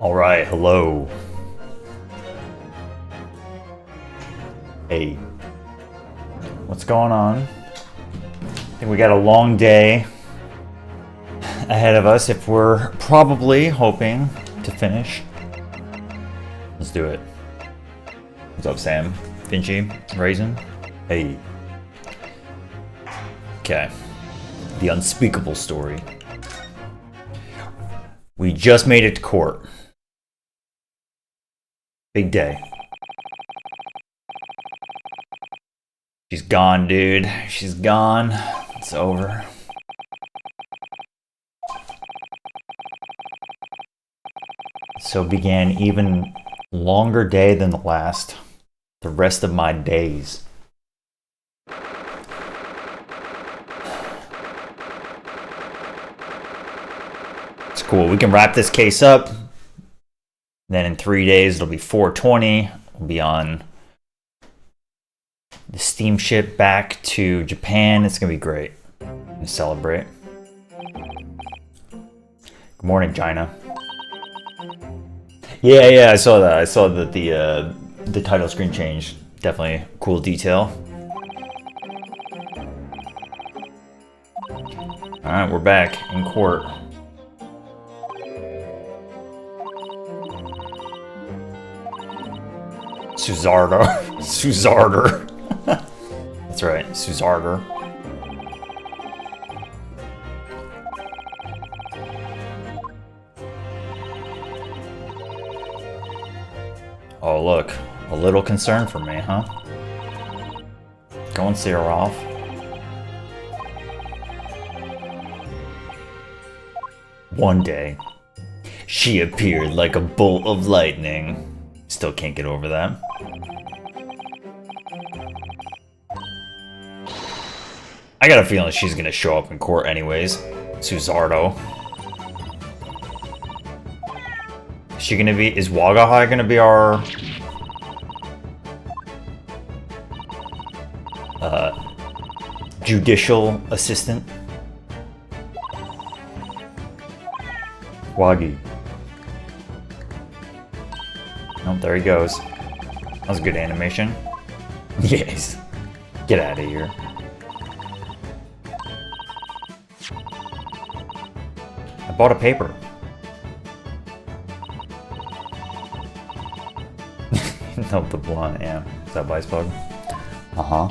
All right, hello. Hey, what's going on? I think we got a long day ahead of us if we're probably hoping to finish. Let's do it. What's up, Sam? Vinci? Raisin? Hey. Okay. The unspeakable story. We just made it to court. Big day. She's gone, dude. She's gone. It's over. So began even longer day than the last. The rest of my days. It's cool. We can wrap this case up. Then in 3 days, it'll be 420. We'll be on the steamship back to Japan. It's going to be great. I'm going to celebrate. Good morning, China. Yeah, I saw that. I saw that the title screen changed. Definitely a cool detail. Alright, we're back in court. Suzardo. Suzarder. That's right, Suzarder. Oh, look. A little concern for me, huh? Go and see her off. One day, she appeared like a bolt of lightning. Still can't get over that. I got a feeling she's gonna show up in court anyways. Suzardo. Is she gonna be... Is Wagahai gonna be our... judicial assistant? Wagi. Oh, there he goes. That was a good animation. Yes. Get out of here. I bought a paper. No, the blonde, yeah. Is that Vice Bug? Uh-huh.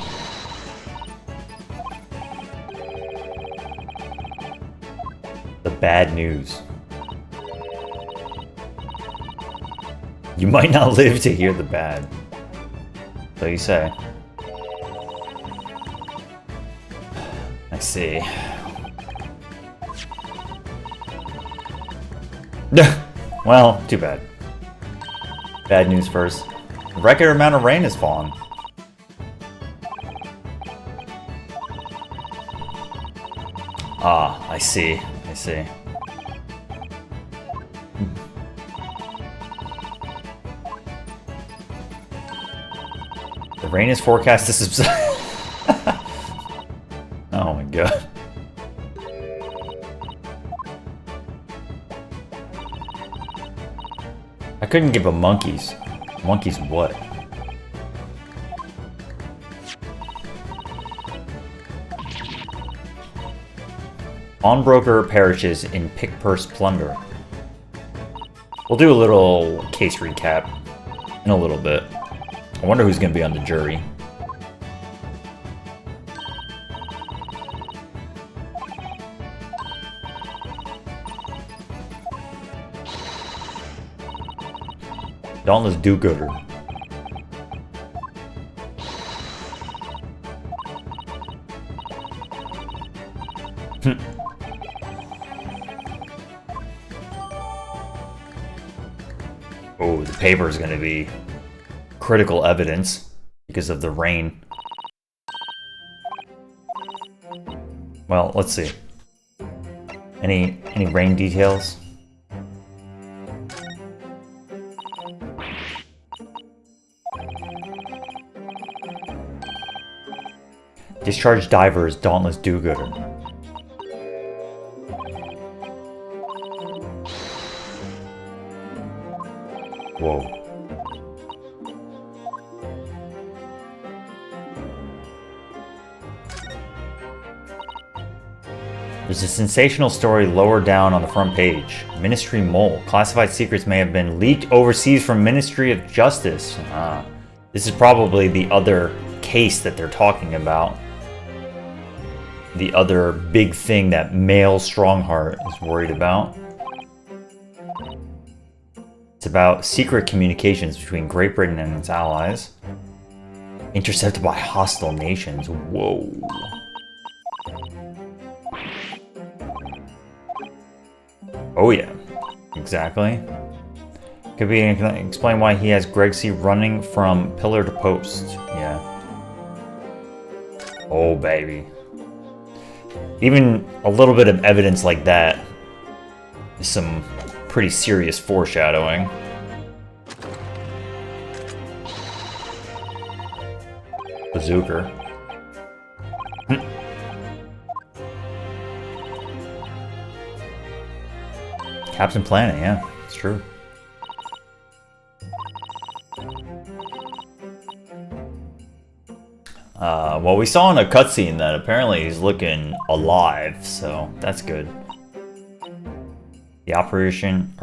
The bad news. You might not live to hear the bad. So you say. I see. Well, too bad. Bad news first. A record amount of rain has fallen. Ah, I see. I see. The rain is forecast to subside. Oh my god. I couldn't give a monkeys. Monkeys what? Pawnbroker perishes in pick purse plunder. We'll do a little case recap in a little bit. I wonder who's going to be on the jury. Dauntless do-gooder. Oh, the paper is going to be critical evidence because of the rain. Well, let's see. Any rain details? Discharged divers, dauntless do-gooder. Whoa. There's a sensational story lower down on the front page. Ministry Mole. Classified secrets may have been leaked overseas from Ministry of Justice. This is probably the other case that they're talking about. The other big thing that male Strongheart is worried about. It's about secret communications between Great Britain and its allies. Intercepted by hostile nations. Whoa. Oh yeah, exactly. Could be explain why he has Gregsy running from pillar to post. Yeah. Oh baby. Even a little bit of evidence like that is some pretty serious foreshadowing. Bazooker. Captain Planet, yeah, it's true. Well, we saw in a cutscene that apparently he's looking alive, so that's good. The operation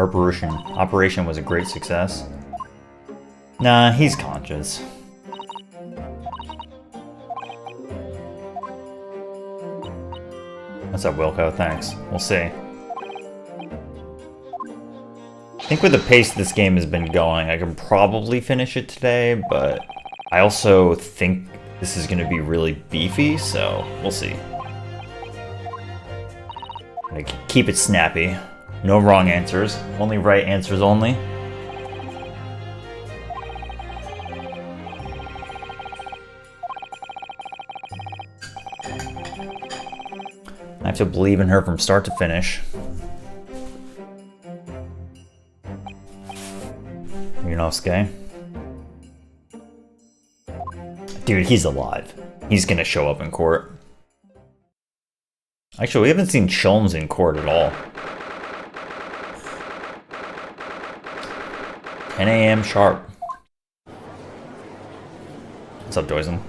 was a great success. Nah, he's conscious. What's up, Wilco? Thanks. We'll see. I think with the pace this game has been going, I can probably finish it today, but I also think this is going to be really beefy, so we'll see. I can keep it snappy. No wrong answers. Only right answers only. I have to believe in her from start to finish. Yunosuke. Dude, he's alive. He's gonna show up in court. Actually, we haven't seen Sholmes in court at all. 10 a.m. sharp. What's up, Doisen?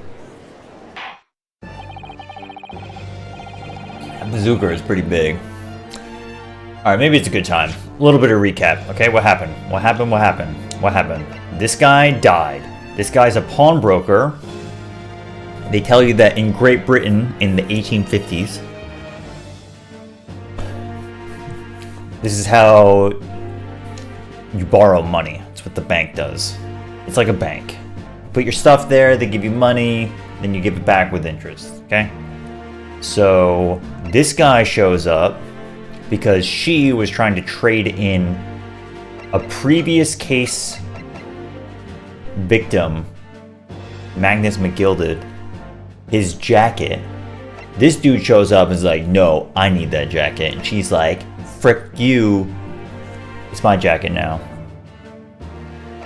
That bazooka is pretty big. Alright, maybe it's a good time. A little bit of recap. Okay, what happened? What happened? What happened? What happened? This guy died. This guy's a pawnbroker. They tell you that in Great Britain in the 1850s, this is how you borrow money. It's what the bank does. It's like a bank. You put your stuff there, they give you money, then you give it back with interest, okay? So this guy shows up because she was trying to trade in a previous case victim, Magnus McGilded, his jacket. This dude shows up and is like, no, I need that jacket. And she's like, frick you, it's my jacket now.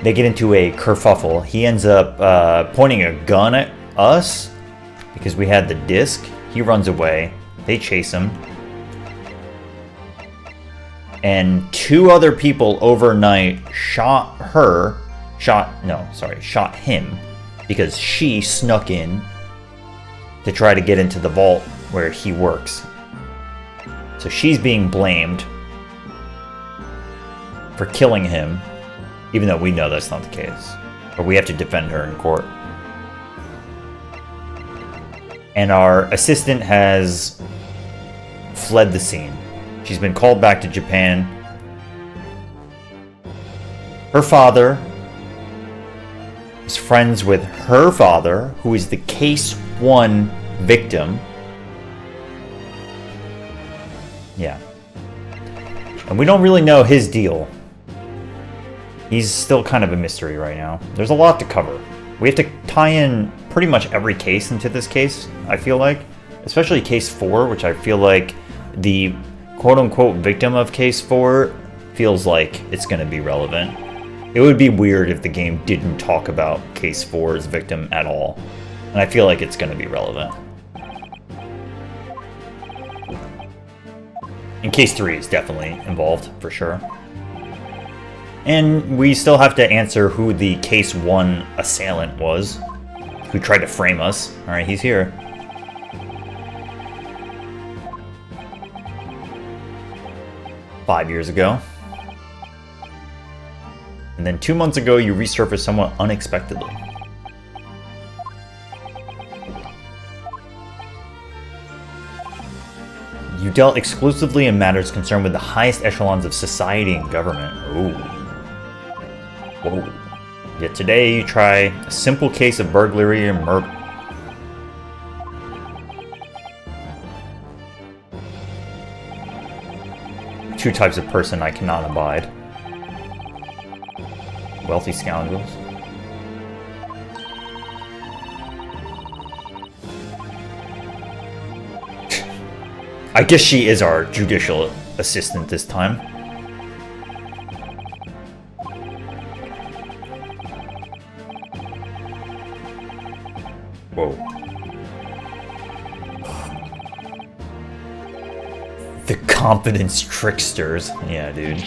They get into a kerfuffle. He ends up pointing a gun at us because we had the disc. He runs away. They chase him. And two other people overnight shot him because she snuck in to try to get into the vault where he works. So she's being blamed for killing him, even though we know that's not the case. But we have to defend her in court. And our assistant has fled the scene. She's been called back to Japan. Her father is friends with her father, who is the Case 1 victim. Yeah. And we don't really know his deal. He's still kind of a mystery right now. There's a lot to cover. We have to tie in pretty much every case into this case, I feel like. Especially Case 4, which I feel like the quote-unquote victim of Case 4 feels like it's going to be relevant. It would be weird if the game didn't talk about Case 4's victim at all. And I feel like it's going to be relevant. And Case 3 is definitely involved, for sure. And we still have to answer who the Case 1 assailant was, who tried to frame us. Alright, he's here. "5 years ago. And then 2 months ago, you resurfaced somewhat unexpectedly. You dealt exclusively in matters concerned with the highest echelons of society and government." Ooh. Whoa. Yet today, you try a simple case of burglary and murder. Two types of person I cannot abide. Wealthy scoundrels. I guess she is our judicial assistant this time. Whoa. The confidence tricksters. Yeah, dude.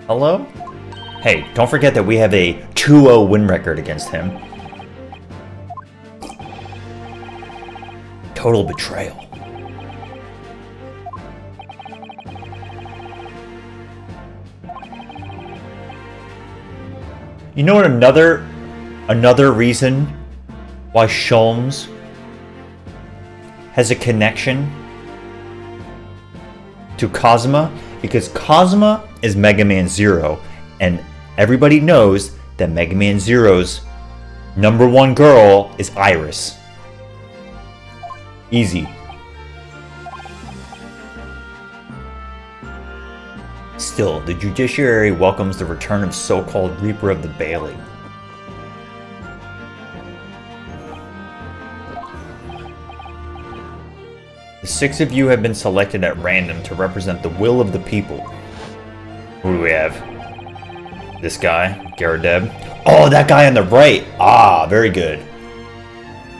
Hello? Hey, don't forget that we have a 2-0 win record against him. Total betrayal. You know what another reason why Sholmes has a connection to Cosma? Because Cosma is Mega Man Zero, and everybody knows that Mega Man Zero's #1 girl is Iris. Easy. Still, the judiciary welcomes the return of so-called Reaper of the Bailey. The 6 of you have been selected at random to represent the will of the people. Who do we have? This guy, Garadeb. Oh, that guy on the right! Ah, very good.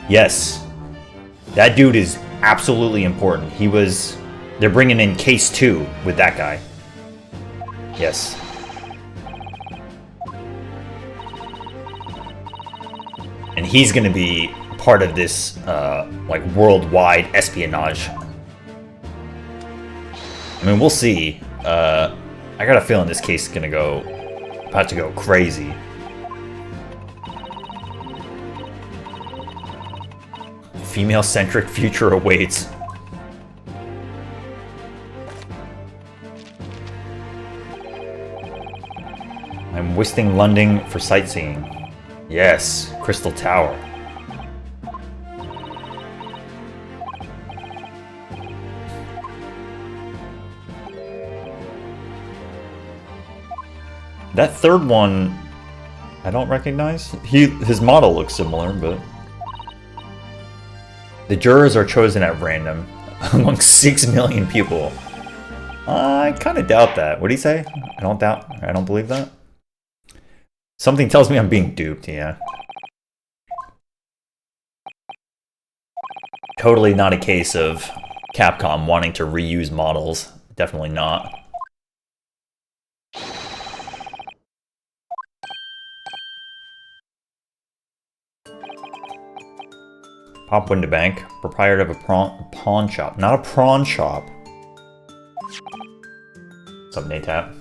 Yes. That dude is absolutely important. They're bringing in Case 2 with that guy. Yes. And he's gonna be part of this, like, worldwide espionage. I mean, we'll see. I got a feeling this case is gonna about to go crazy. Female-centric future awaits. I'm visiting London for sightseeing. Yes, Crystal Tower. That third one, I don't recognize. His model looks similar, but... The jurors are chosen at random among 6 million people. I kind of doubt that. What do you say? I don't believe that. Something tells me I'm being duped, yeah. Totally not a case of Capcom wanting to reuse models. Definitely not. Pop Windabank, proprietor of a pawn shop. Not a prawn shop. What's up, Natap?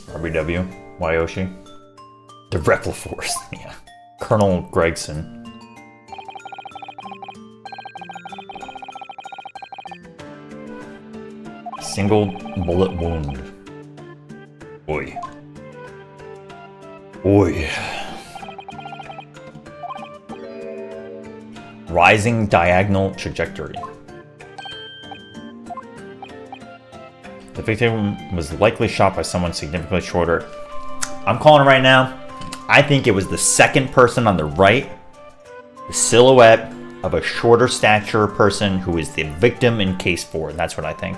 RBW, Wyoshi. The Repl Force, yeah. Colonel Gregson. Single bullet wound. Oi. Oi. Rising diagonal trajectory. The victim was likely shot by someone significantly shorter. I'm calling it right now. I think it was the second person on the right. The silhouette of a shorter stature person who is the victim in case 4. That's what I think.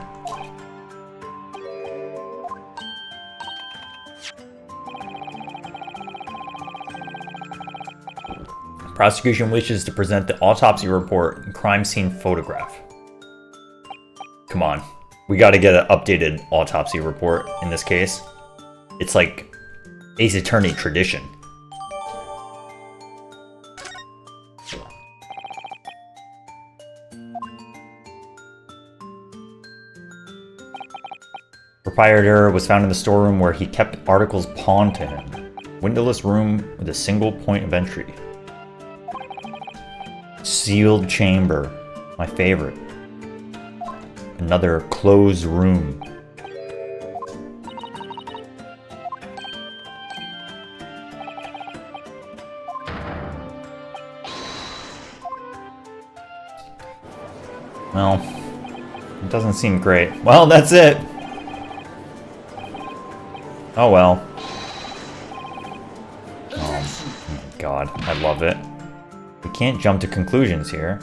Prosecution wishes to present the autopsy report and crime scene photograph. Come on. We gotta get an updated autopsy report in this case. It's like Ace Attorney tradition. Proprietor was found in the storeroom where he kept articles pawned to him. Windowless room with a single point of entry. Sealed chamber. My favorite. Another closed room. Well, it doesn't seem great. Well, that's it. Oh well. Oh my god, I love it. We can't jump to conclusions here.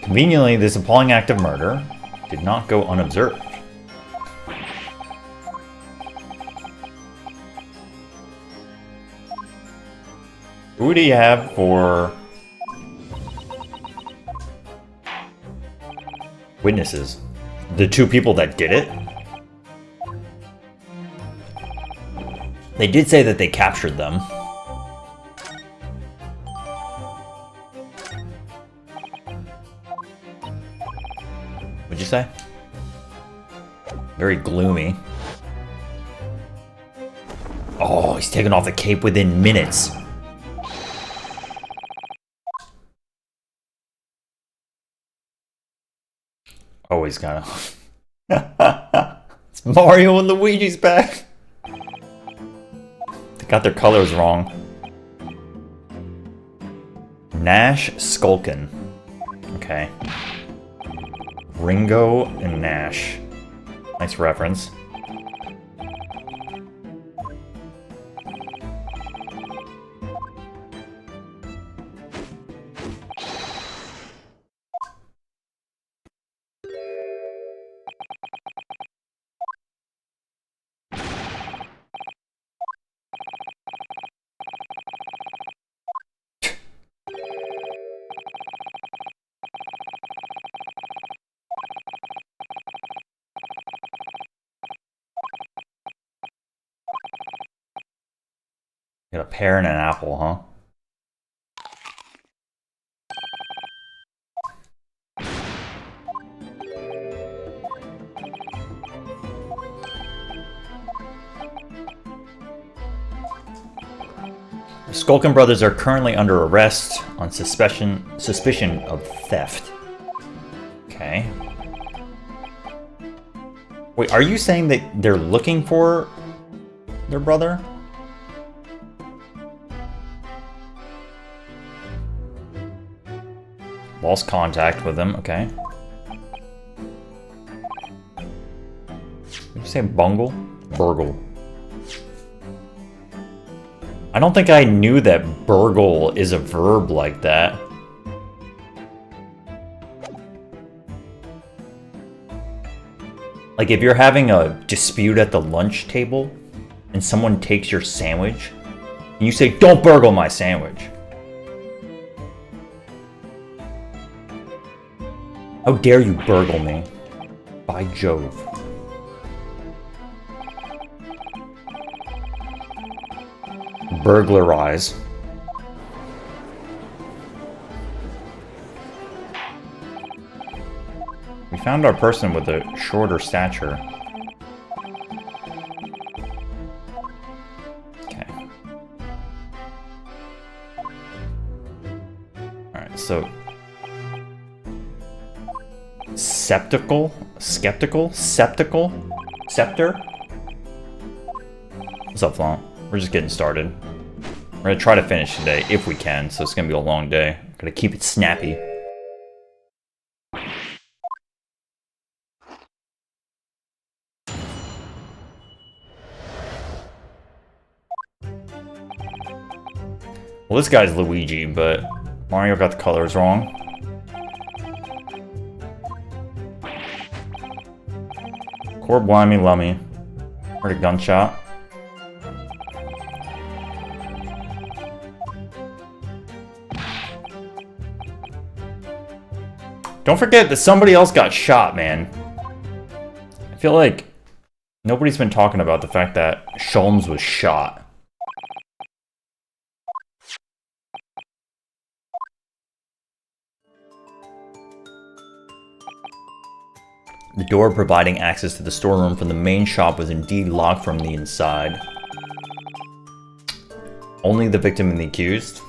Conveniently, this appalling act of murder did not go unobserved. Who do you have for witnesses? The two people that did it? They did say that they captured them. What'd you say? Very gloomy. Oh, he's taking off the cape within minutes. Oh, he's gonna. It's Mario and Luigi's back. They got their colors wrong. Nash Skulkin. Okay. Ringo and Nash. Nice reference. Got a pear and an apple, huh? The Skulkin brothers are currently under arrest on suspicion of theft. Okay. Wait, are you saying that they're looking for their brother? Lost contact with him, okay. Did you say bungle? Burgle. I don't think I knew that burgle is a verb like that. Like if you're having a dispute at the lunch table and someone takes your sandwich and you say, "Don't burgle my sandwich." How dare you burgle me? By Jove. Burglarize. We found our person with a shorter stature. Okay. Alright, so... Skeptical? Septical? Scepter? What's up, Flaunt? We're just getting started. We're gonna try to finish today, if we can, so it's gonna be a long day. Gotta keep it snappy. Well, this guy's Luigi, but Mario got the colors wrong. Core blimey lummy. Heard a gunshot. Don't forget that somebody else got shot, man. I feel like nobody's been talking about the fact that Sholmes was shot. The door providing access to the storeroom from the main shop was indeed locked from the inside. Only the victim and the accused?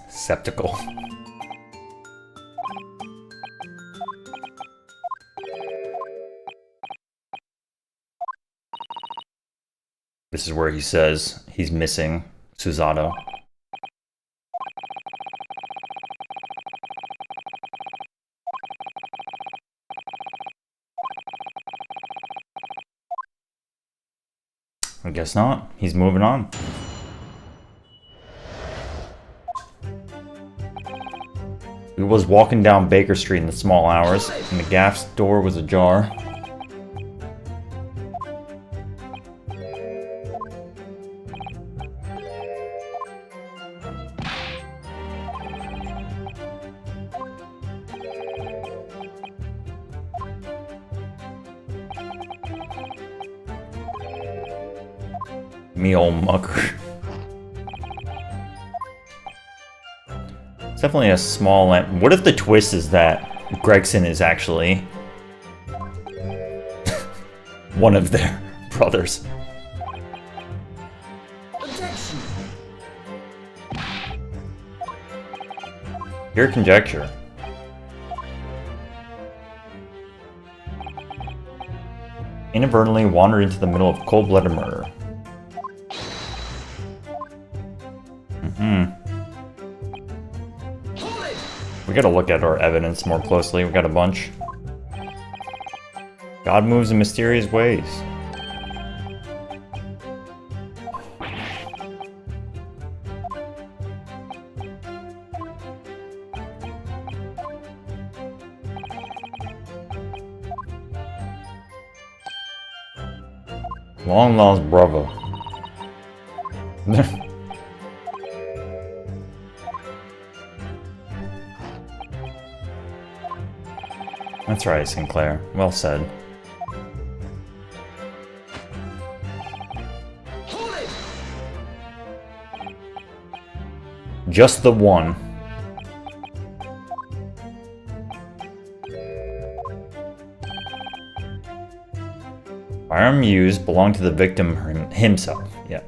Skeptical. This is where he says he's missing Susato. I guess not. He's moving on. He was walking down Baker Street in the small hours, and the gaff's door was ajar. Me old mucker. It's definitely a small lamp. What if the twist is that Gregson is actually one of their brothers? Objection. Your conjecture. Inadvertently wandered into the middle of cold-blooded murder. We gotta look at our evidence more closely. We got a bunch. God moves in mysterious ways. Long lost brother. That's right, Sinclair. Well said. Just the one. Firearm used belonged to the victim himself. Yeah.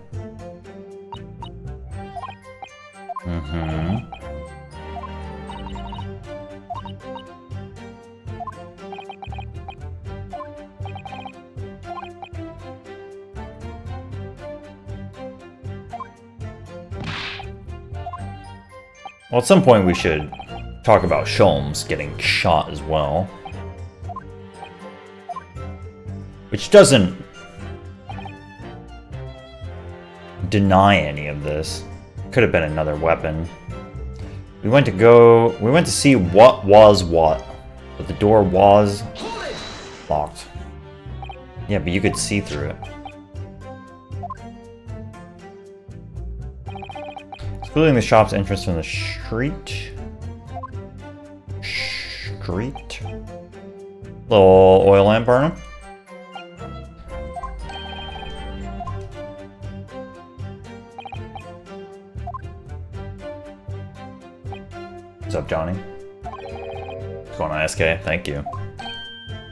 Well, at some point we should talk about Sholmes getting shot as well. Which doesn't deny any of this. Could have been another weapon. We went to see what was what, but the door was locked. Yeah, but you could see through it. Excluding the shop's entrance from the street. Little oil lamp burner. What's up, Johnny? What's going on, SK? Thank you.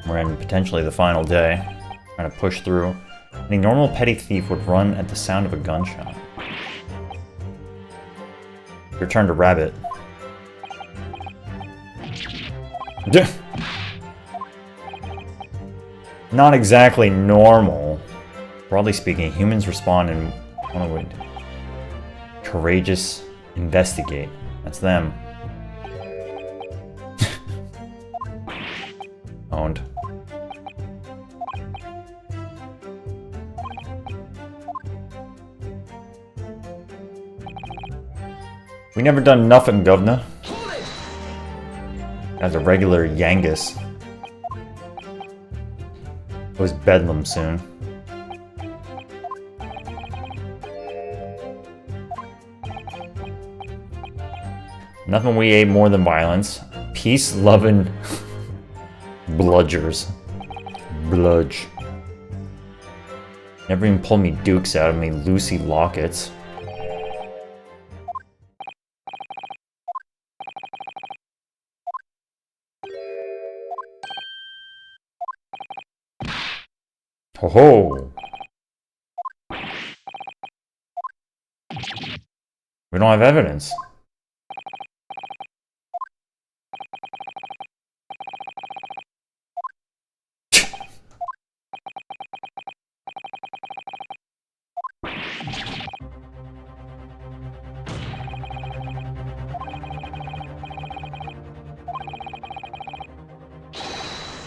We're in potentially the final day. Trying to push through. Any normal petty thief would run at the sound of a gunshot. Your turn to rabbit. Not exactly normal. Broadly speaking, humans respond in one way. Courageous, investigate. That's them. Owned. We never done nothing, governor. As a regular Yangus. It was bedlam soon. Nothing we ate more than violence. Peace, loving bludgers. Bludge. Never even pulled me dukes out of me, Lucy lockets. Ho ho! We don't have evidence.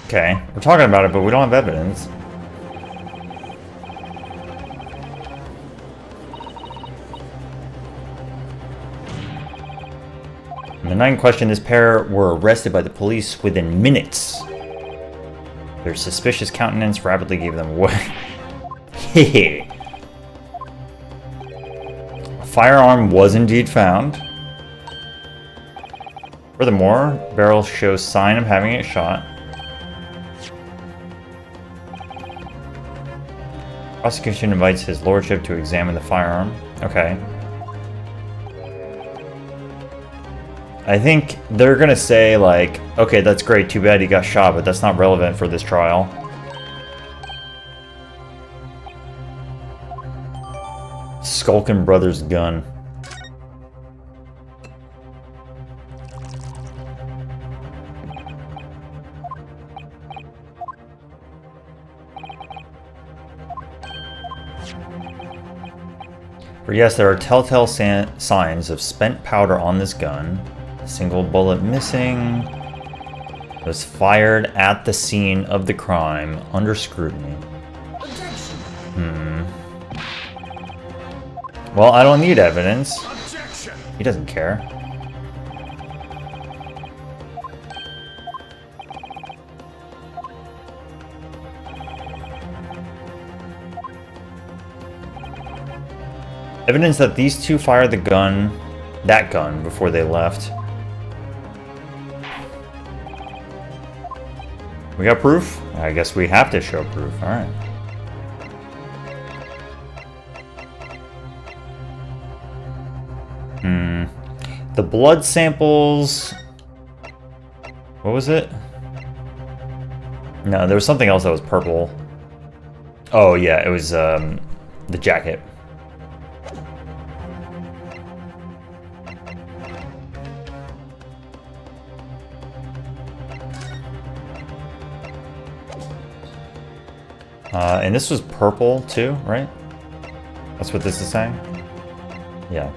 Okay, we're talking about it, but we don't have evidence. In the night in question, this pair were arrested by the police within minutes. Their suspicious countenance rapidly gave them away. Hehe. A firearm was indeed found. Furthermore, barrel shows sign of having it shot. Prosecution invites his lordship to examine the firearm. Okay. I think they're gonna say, like, okay, that's great, too bad he got shot, but that's not relevant for this trial. Skulkin Brothers gun. For yes, there are telltale signs of spent powder on this gun. A single bullet missing. It was fired at the scene of the crime under scrutiny. Well, I don't need evidence. He doesn't care. Evidence that these two fired that gun, before they left. We got proof? I guess we have to show proof. Alright. The blood samples... What was it? No, there was something else that was purple. Oh yeah, it was the jacket. And this was purple too, right? That's what this is saying? Yeah.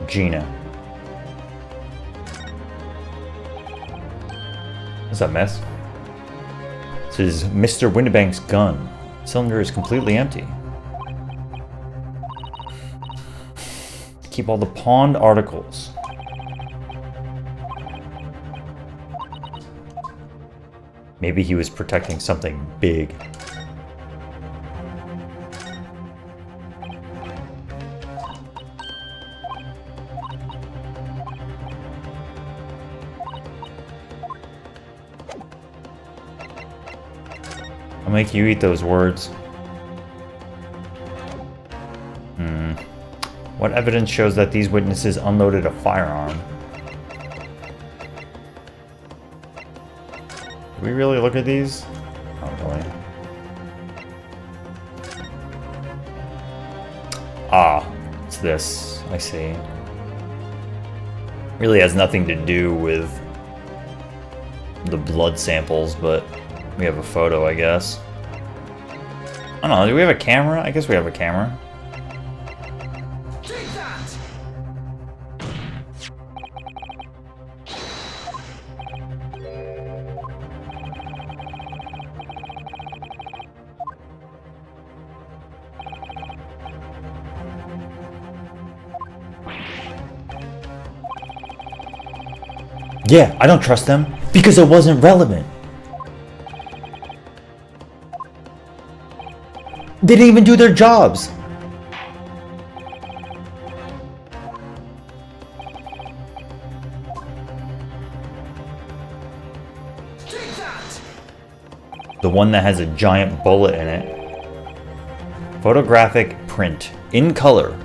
Gina. What's that mess? This is Mr. Windibank's gun. Cylinder is completely empty. Keep all the pawned articles. Maybe he was protecting something big. I'll make you eat those words. What evidence shows that these witnesses unloaded a firearm? Do we really look at these? Not really. Ah, it's this. I see. Really has nothing to do with the blood samples, but we have a photo, I guess. I don't know, do we have a camera? I guess we have a camera. Take that! Yeah, I don't trust them because it wasn't relevant. They didn't even do their jobs. The one that has a giant bullet in it. Photographic print in color.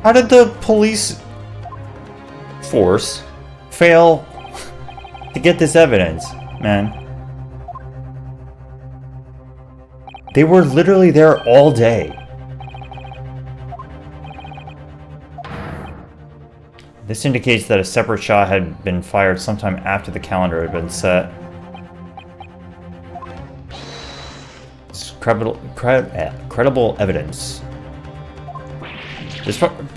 How did the police force fail to get this evidence, man? They were literally there all day. This indicates that a separate shot had been fired sometime after the calendar had been set. It's credible evidence.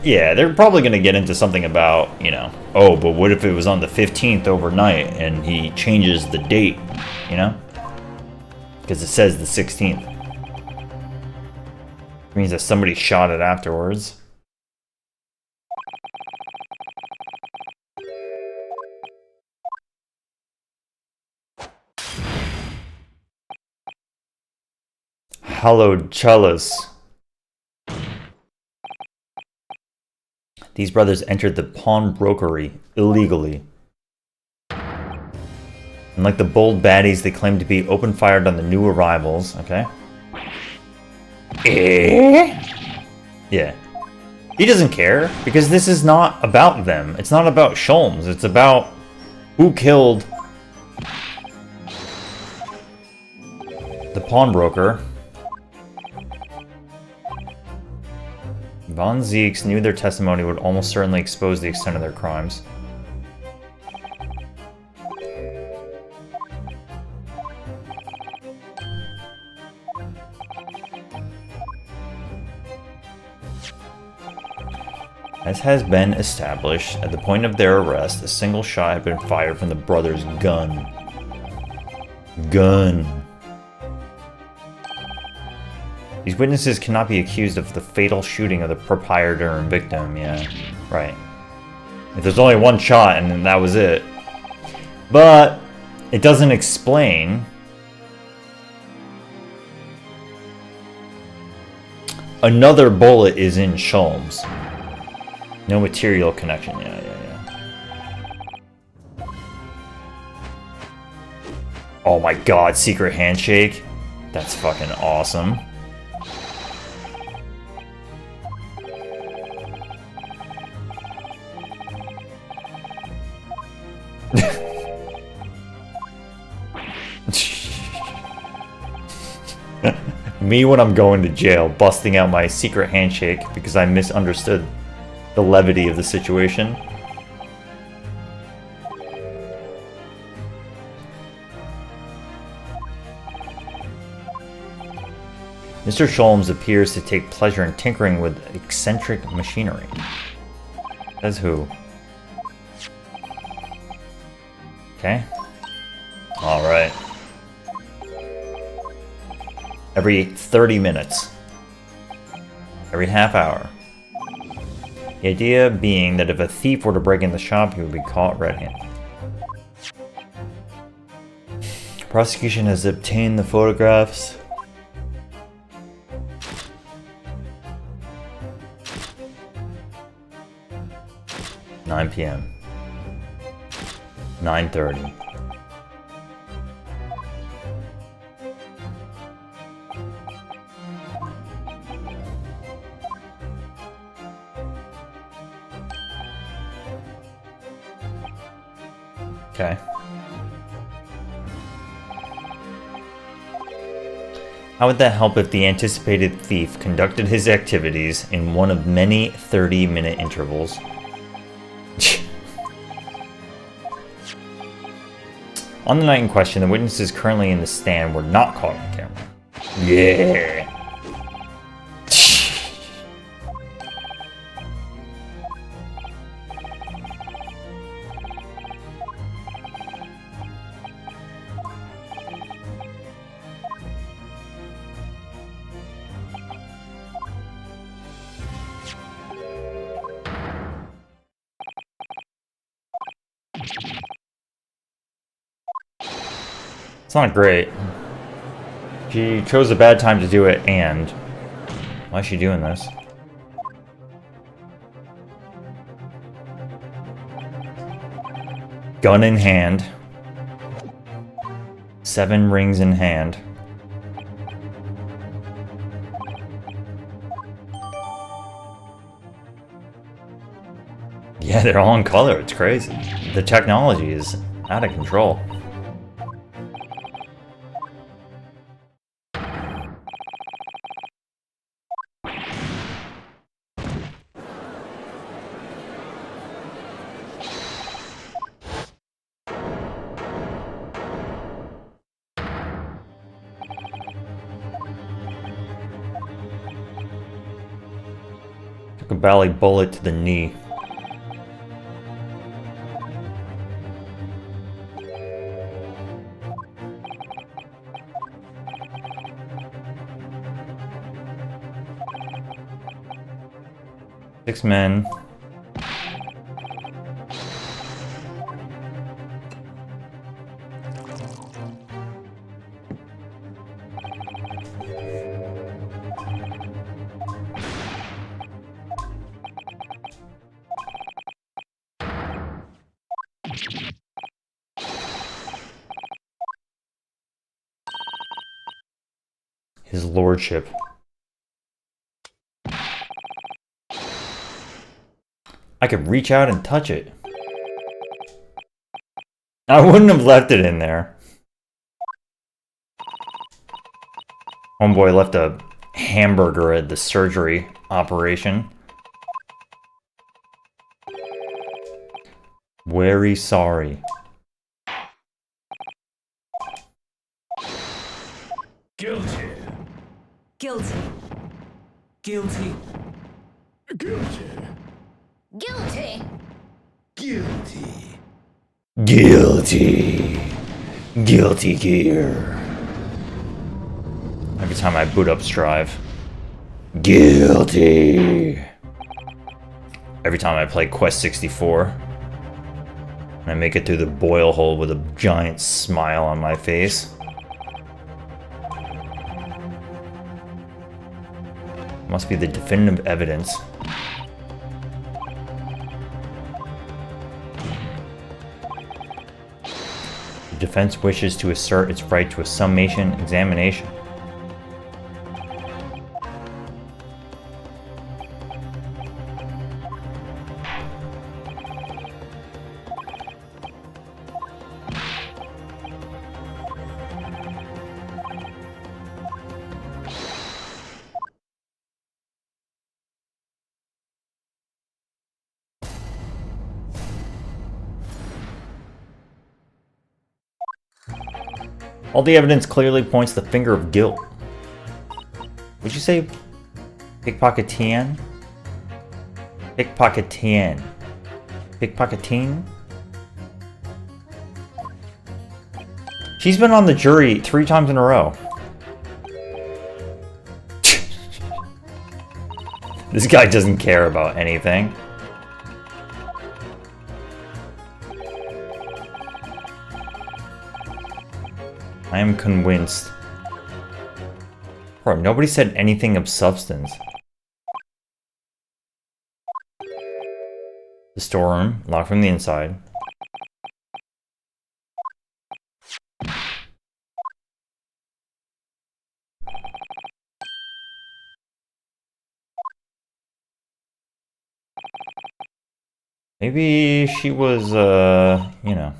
Yeah, they're probably going to get into something about, you know, oh, but what if it was on the 15th overnight and he changes the date, you know? Because it says the 16th. It means that somebody shot it afterwards. Hallowed chalice. These brothers entered the pawnbrokery illegally. And like the bold baddies, they claim to be open-fired on the new arrivals. Okay. Yeah. He doesn't care, because this is not about them. It's not about Sholmes. It's about who killed the pawnbroker. Von Zieks knew their testimony would almost certainly expose the extent of their crimes. As has been established, at the point of their arrest, a single shot had been fired from the brothers' gun. These witnesses cannot be accused of the fatal shooting of the proprietor and victim. Yeah, right. If there's only one shot and that was it. But it doesn't explain another bullet is in Sholmes. No material connection. Yeah. Oh my god, secret handshake. That's fucking awesome. Me when I'm going to jail, busting out my secret handshake because I misunderstood the levity of the situation. Mr. Sholmes appears to take pleasure in tinkering with eccentric machinery. Says who? Okay. Alright. Every 30 minutes. Every half hour. The idea being that if a thief were to break in the shop, he would be caught red-handed. Prosecution has obtained the photographs. (9 p.m.) 9:30. Okay. How would that help if the anticipated thief conducted his activities in one of many 30-minute intervals? On the night in question, the witnesses currently in the stand were not caught on camera. Yeah. It's not great. She chose a bad time to do it, and... Why is she doing this? Gun in hand. 7 rings in hand. Yeah, they're all in color. It's crazy. The technology is out of control. Took a bally bullet to the knee. Six men. His lordship. I could reach out and touch it. I wouldn't have left it in there. Homeboy left a hamburger at the surgery operation. Very sorry. Guilty. Guilty. Guilty. Guilty. Guilty. Guilty. Guilty. Guilty Gear. Every time I boot up Strive. Guilty. Every time I play Quest 64. And I make it through the boil hole with a giant smile on my face. Must be the definitive evidence. The defense wishes to assert its right to a summation examination. All the evidence clearly points the finger of guilt. Would you say pickpocketien? Pickpocketien. Pickpocketing? She's been on the jury 3 times in a row. This guy doesn't care about anything. I am convinced. Bro, nobody said anything of substance. The storeroom, locked from the inside. Maybe she was, you know,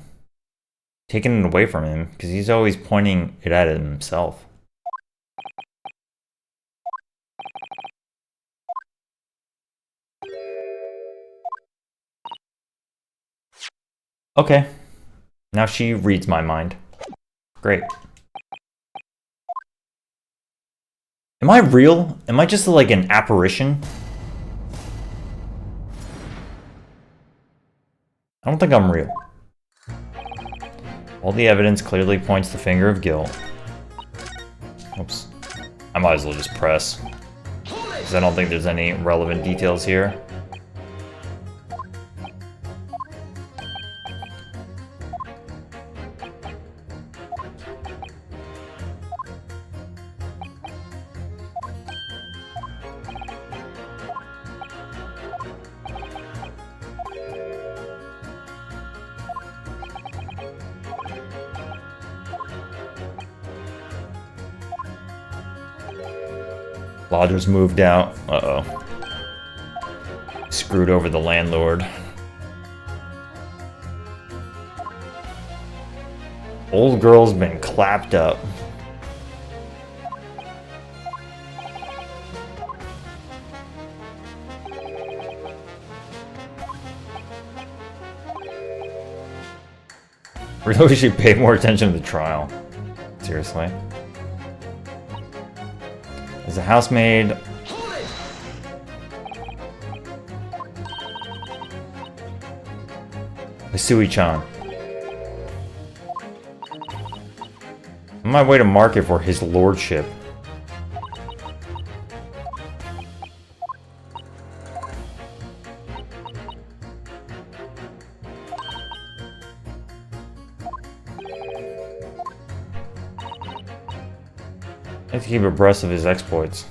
taking it away from him, because he's always pointing it at himself. Okay. Now she reads my mind. Great. Am I real? Am I just like an apparition? I don't think I'm real. All the evidence clearly points the finger of guilt. Oops. I might as well just press, because I don't think there's any relevant details here. Lodgers moved out. Uh-oh. Screwed over the landlord. Old girl's been clapped up. Really should pay more attention to the trial. Seriously. As a housemaid... Hisui-chan. On my way to market for his lordship. I have to keep abreast of his exploits.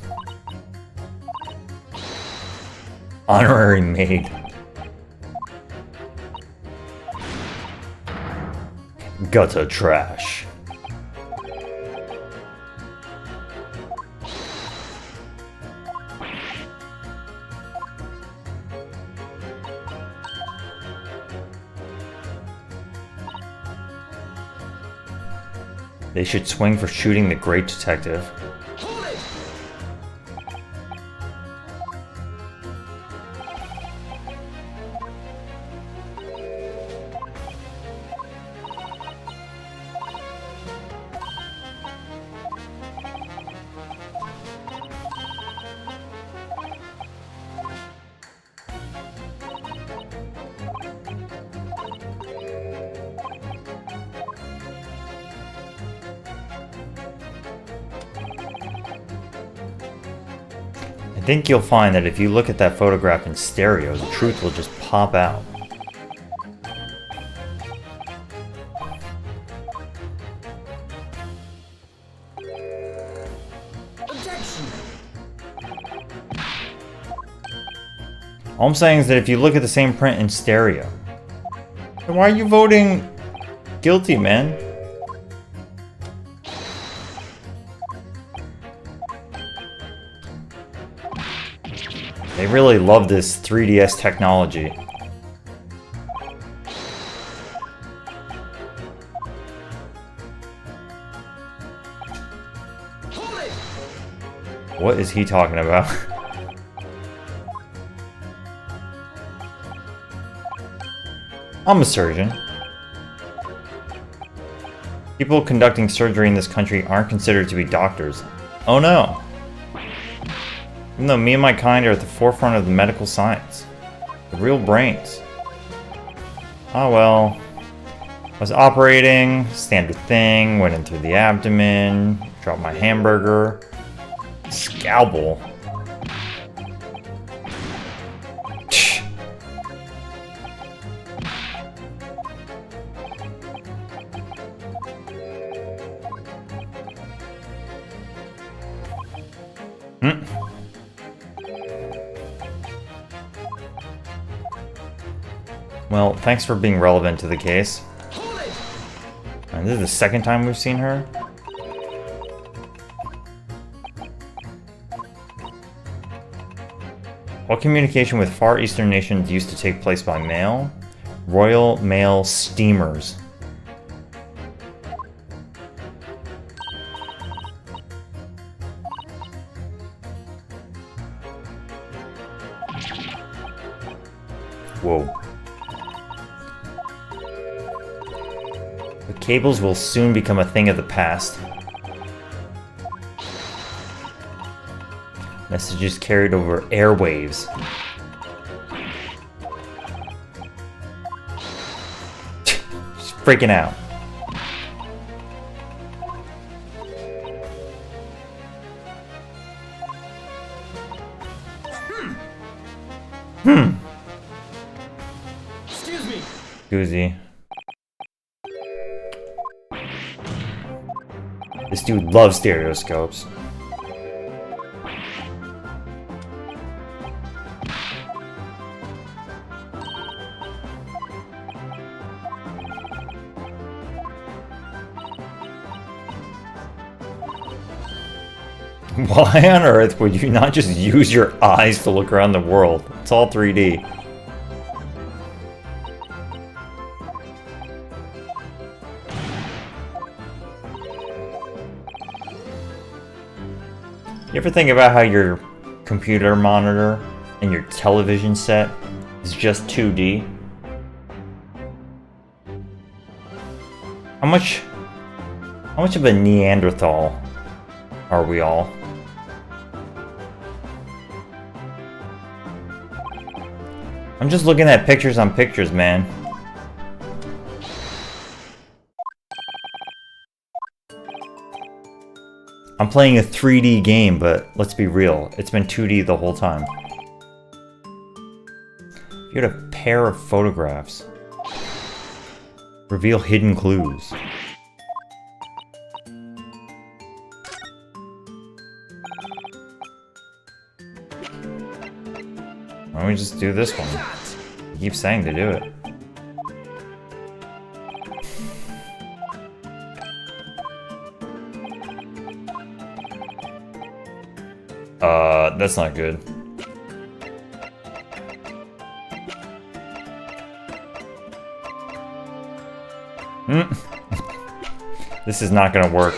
Honorary maid. Gutter trash. They should swing for shooting the great detective. I think you'll find that if you look at that photograph in stereo, the truth will just pop out. Objection. All I'm saying is that if you look at the same print in stereo, then why are you voting guilty, man? They really love this 3DS technology. What is he talking about? I'm a surgeon. People conducting surgery in this country aren't considered to be doctors. Oh no! Even though me and my kind are at the forefront of the medical science. The real brains. Oh well. I was operating, standard thing, went in through the abdomen, dropped my hamburger. Scalpel. Well, thanks for being relevant to the case. And this is the second time we've seen her. All communication with Far Eastern nations used to take place by mail. Royal Mail steamers. Whoa. The cables will soon become a thing of the past. Messages carried over airwaves. Just freaking out. Excuse me. Goozy. This dude loves stereoscopes. Why on earth would you not just use your eyes to look around the world? It's all 3D. You ever think about how your computer monitor and your television set is just 2D? How much of a Neanderthal are we all? I'm just looking at pictures on pictures, man. I'm playing a 3D game, but let's be real, it's been 2D the whole time. If you had a pair of photographs, reveal hidden clues. Why don't we just do this one? You keep saying to do it. That's not good. This is not gonna work.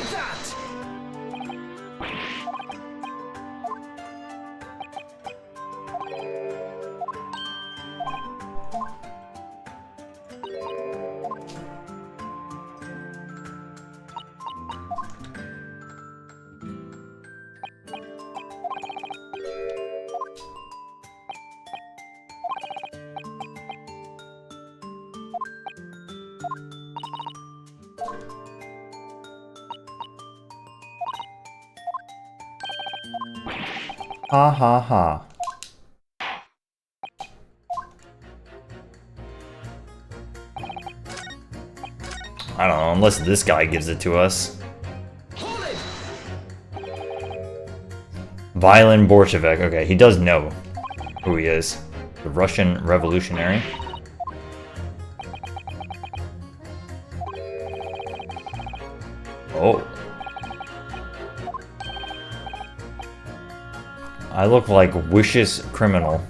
Ha ha ha. I don't know, unless this guy gives it to us. Violin Borshevik. Okay, he does know who he is. The Russian revolutionary. Oh. I look like vicious criminal.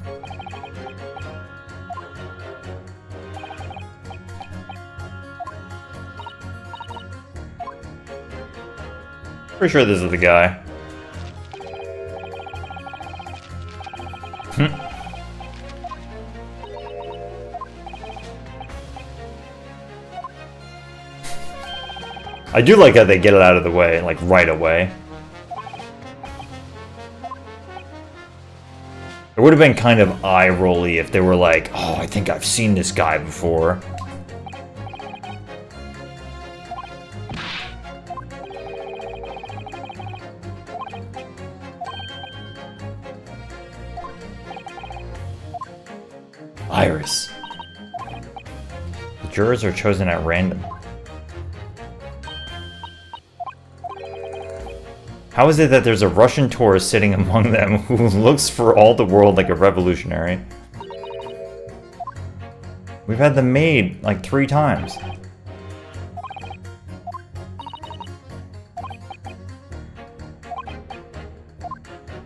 Pretty sure this is the guy. I do like how they get it out of the way, like right away. It would have been kind of eye-rolly if they were like, oh, I think I've seen this guy before. Iris. The jurors are chosen at random. How is it that there's a Russian tourist sitting among them who looks for all the world like a revolutionary? We've had them made like 3 times.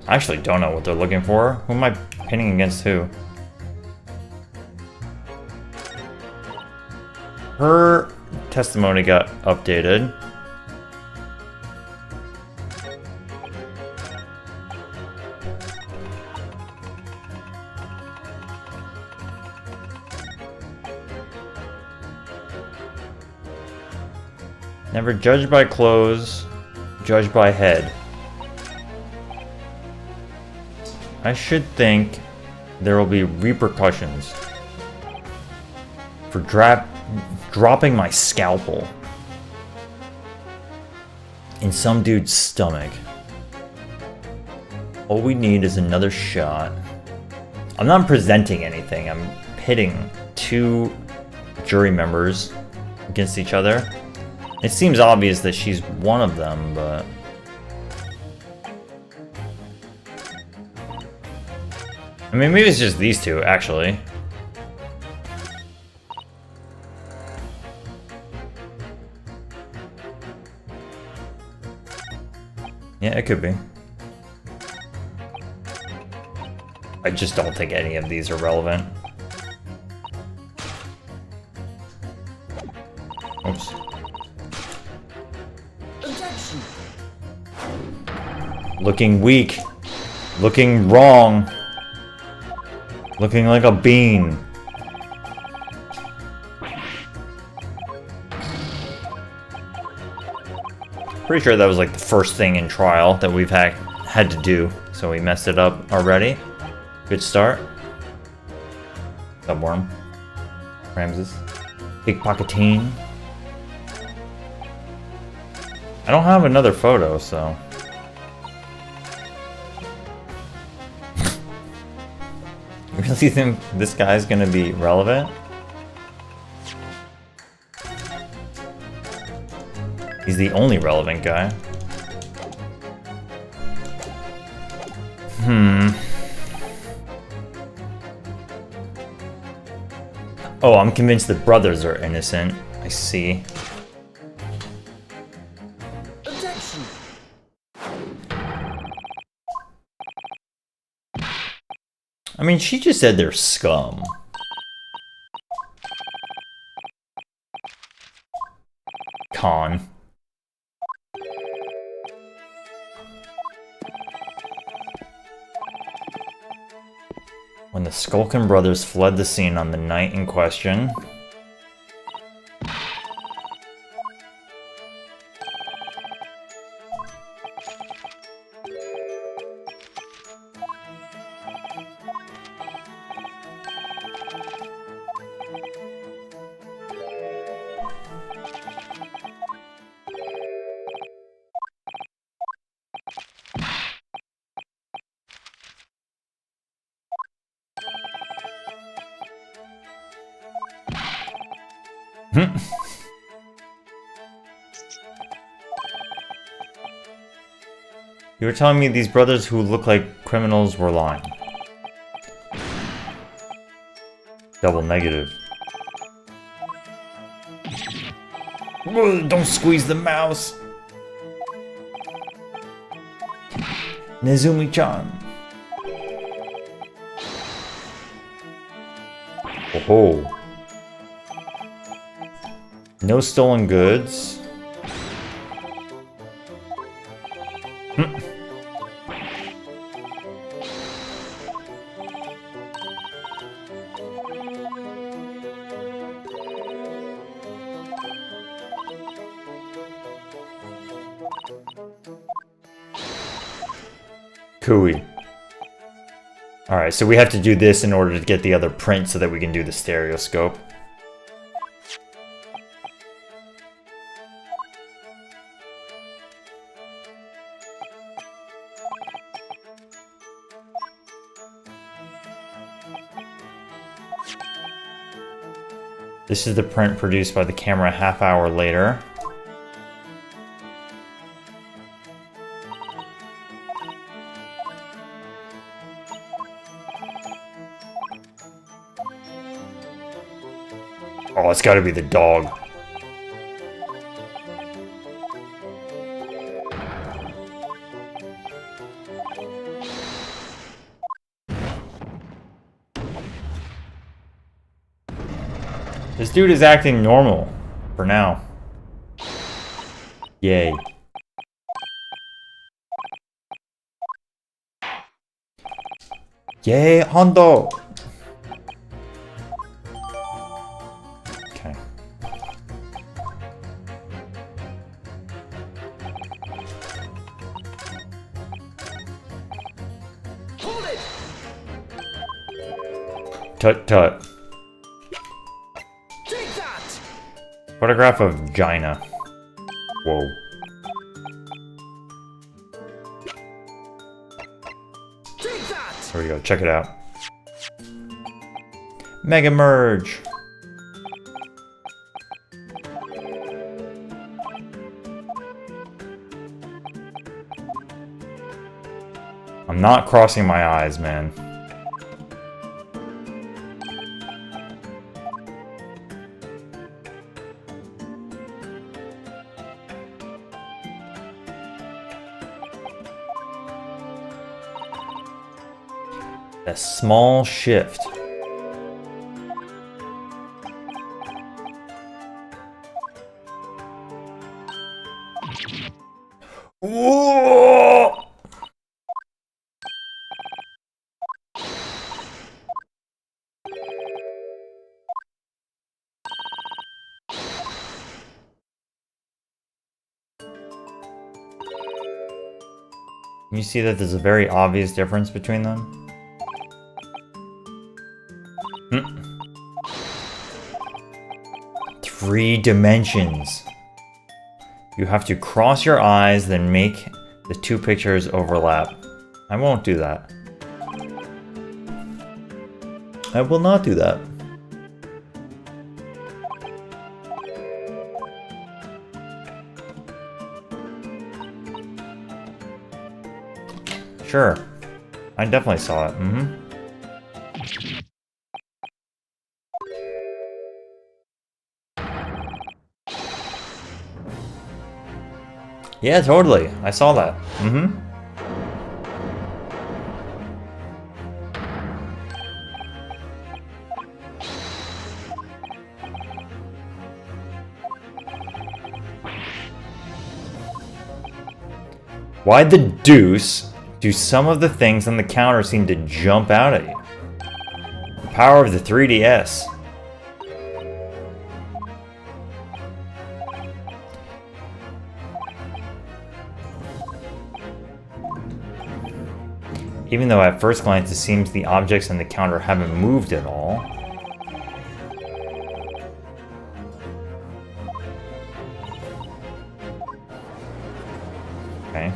I actually don't know what they're looking for. Who am I pinning against who? Her testimony got updated. Never judge by clothes, judge by head. I should think there will be repercussions for dropping my scalpel in some dude's stomach. All we need is another shot. I'm not presenting anything. I'm pitting 2 jury members against each other. It seems obvious that she's one of them, but... I mean, maybe it's just these 2, actually. Yeah, it could be. I just don't think any of these are relevant. Oops. Objection. Looking weak. Looking wrong. Looking like a bean. Pretty sure that was like the first thing in trial that we've had to do, so we messed it up already. Good start. Subworm. Ramses. Pickpocketine. I don't have another photo, so... You really think this guy's gonna be relevant? He's the only relevant guy. Oh, I'm convinced the brothers are innocent. I see. Objection. I mean, she just said they're scum. Con. When the Skulkin brothers fled the scene on the night in question... You were telling me these brothers who look like criminals were lying. Double negative. Ugh, don't squeeze the mouse! Nezumi-chan. Oh. No stolen goods. Cooey. Alright, so we have to do this in order to get the other print so that we can do the stereoscope. This is the print produced by the camera a half hour later. Oh, it's gotta be the dog. This dude is acting normal for now. Yay. Yay, Hondo! Okay. Hold it! Tut tut. Take that! Photograph of Gina. Whoa. Take that! There we go, check it out. Mega Merge! I'm not crossing my eyes, man. A small shift. Whoa! You see that there's a very obvious difference between them? 3 dimensions. You have to cross your eyes, then make the 2 pictures overlap. I won't do that. I will not do that. Sure. I definitely saw it. Yeah, totally. I saw that. Why the deuce do some of the things on the counter seem to jump out at you? The power of the 3DS. Even though at first glance it seems the objects on the counter haven't moved at all. Okay.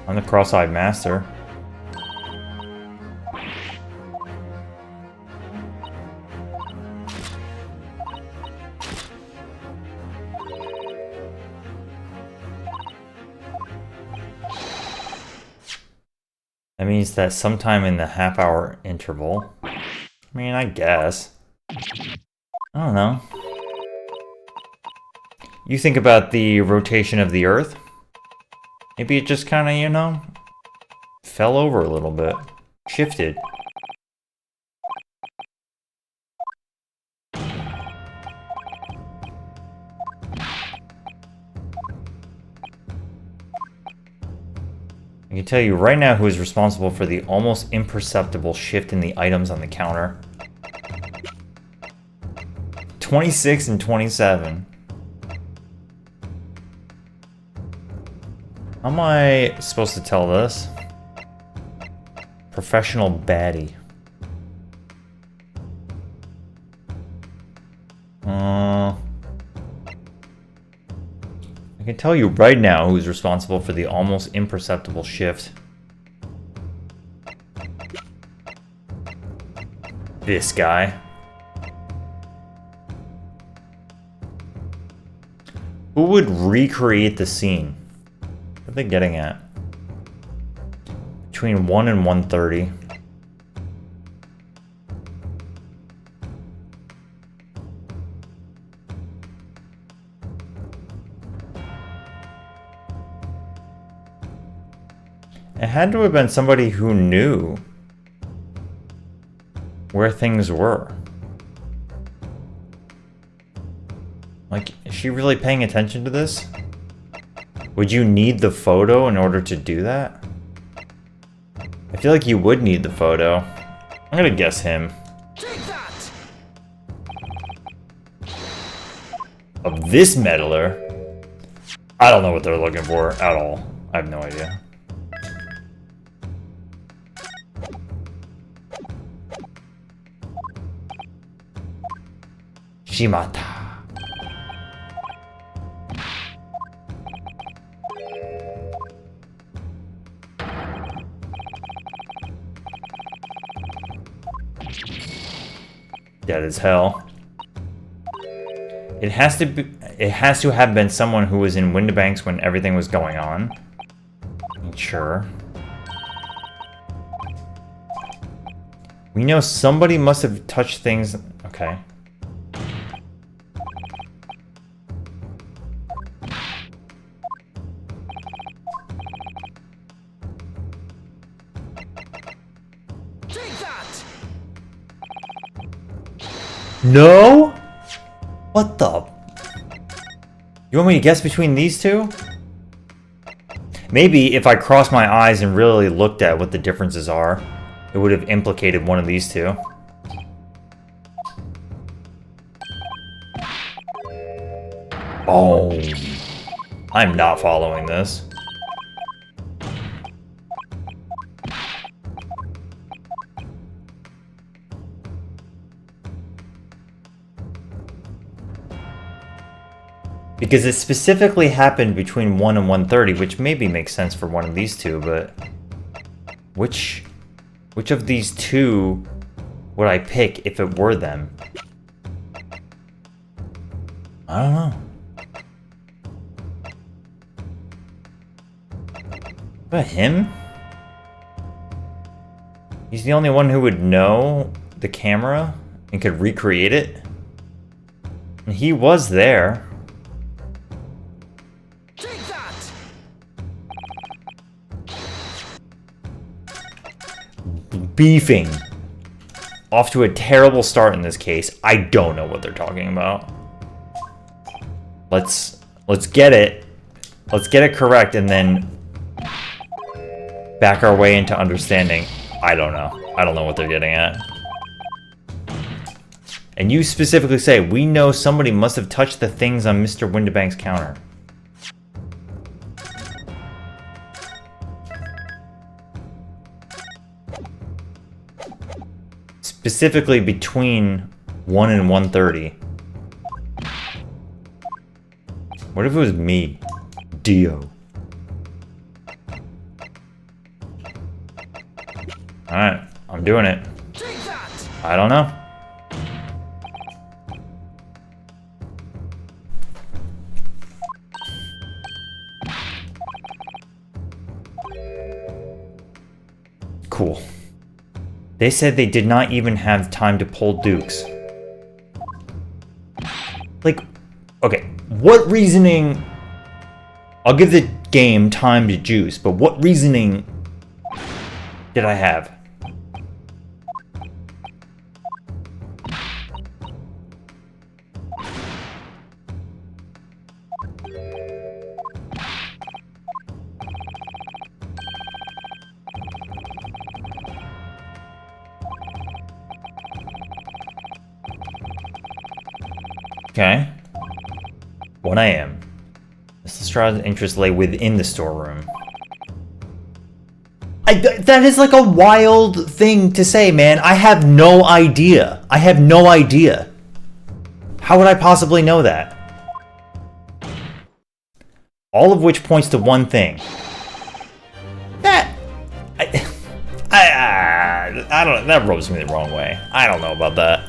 I'm the cross-eyed master. That means that sometime in the half-hour interval. I mean, I guess. I don't know. You think about the rotation of the Earth? Maybe it just kind of, you know, fell over a little bit. Shifted. I can tell you right now who is responsible for the almost imperceptible shift in the items on the counter. 26 and 27. How am I supposed to tell this? Professional baddie. I can tell you right now who's responsible for the almost imperceptible shift. This guy. Who would recreate the scene? What are they getting at? Between 1 and 1:30. It had to have been somebody who knew where things were. Like, is she really paying attention to this? Would you need the photo in order to do that? I feel like you would need the photo. I'm gonna guess him. Take that! Of this meddler? I don't know what they're looking for at all. I have no idea. Shimata. Dead as hell. It has to have been someone who was in Windibanks when everything was going on. Sure. We know somebody must have touched things. Okay. No? What the? You want me to guess between these two? Maybe if I crossed my eyes and really looked at what the differences are, it would have implicated one of these two. Oh. I'm not following this. Because it specifically happened between 1 and 1:30, which maybe makes sense for one of these two, but which of these two would I pick if it were them? I don't know. What about him? He's the only one who would know the camera and could recreate it. And he was there. Take that! Beefing. Off to a terrible start in this case. I don't know what they're talking about. Let's get it. Let's get it correct and then back our way into understanding. I don't know. I don't know what they're getting at. And you specifically say, we know somebody must have touched the things on Mr. Windibank's counter. Specifically between 1 and 1:30. What if it was me? Dio. Alright, I'm doing it. Take that! I don't know. Cool. They said they did not even have time to pull dukes. Like, okay, what reasoning... I'll give the game time to juice, but what reasoning did I have? Okay. 1 a.m. Mr. Lestrade's interest lay within the storeroom. That is like a wild thing to say, man. I have no idea. I have no idea. How would I possibly know that? All of which points to one thing. I don't. That rubs me the wrong way. I don't know about that.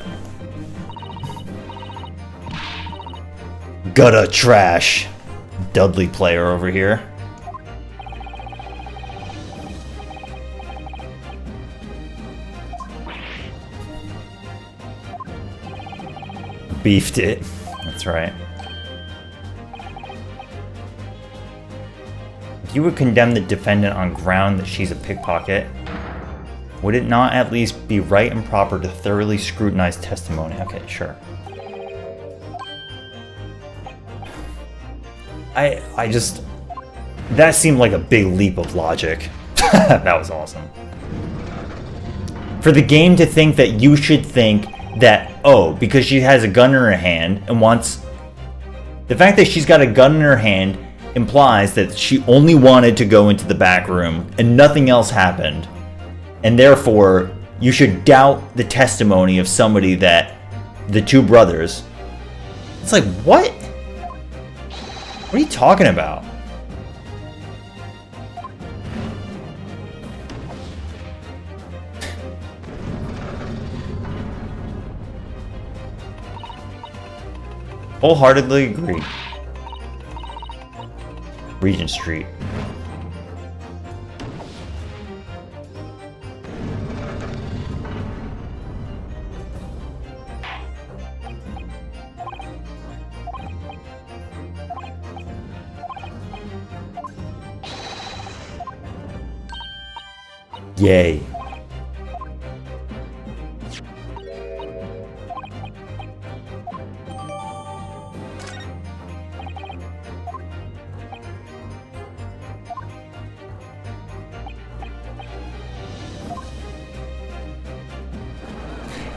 Gutter trash. Dudley player over here. Beefed it. That's right. If you would condemn the defendant on ground that she's a pickpocket, would it not at least be right and proper to thoroughly scrutinize testimony? Okay, sure. I just... That seemed like a big leap of logic. That was awesome. For the game to think that you should think that, oh, because she has a gun in her hand and wants... The fact that she's got a gun in her hand implies that she only wanted to go into the back room and nothing else happened. And therefore, you should doubt the testimony of somebody that... The two brothers... It's like, what? What are you talking about? Wholeheartedly agree. Regent Street. Yay.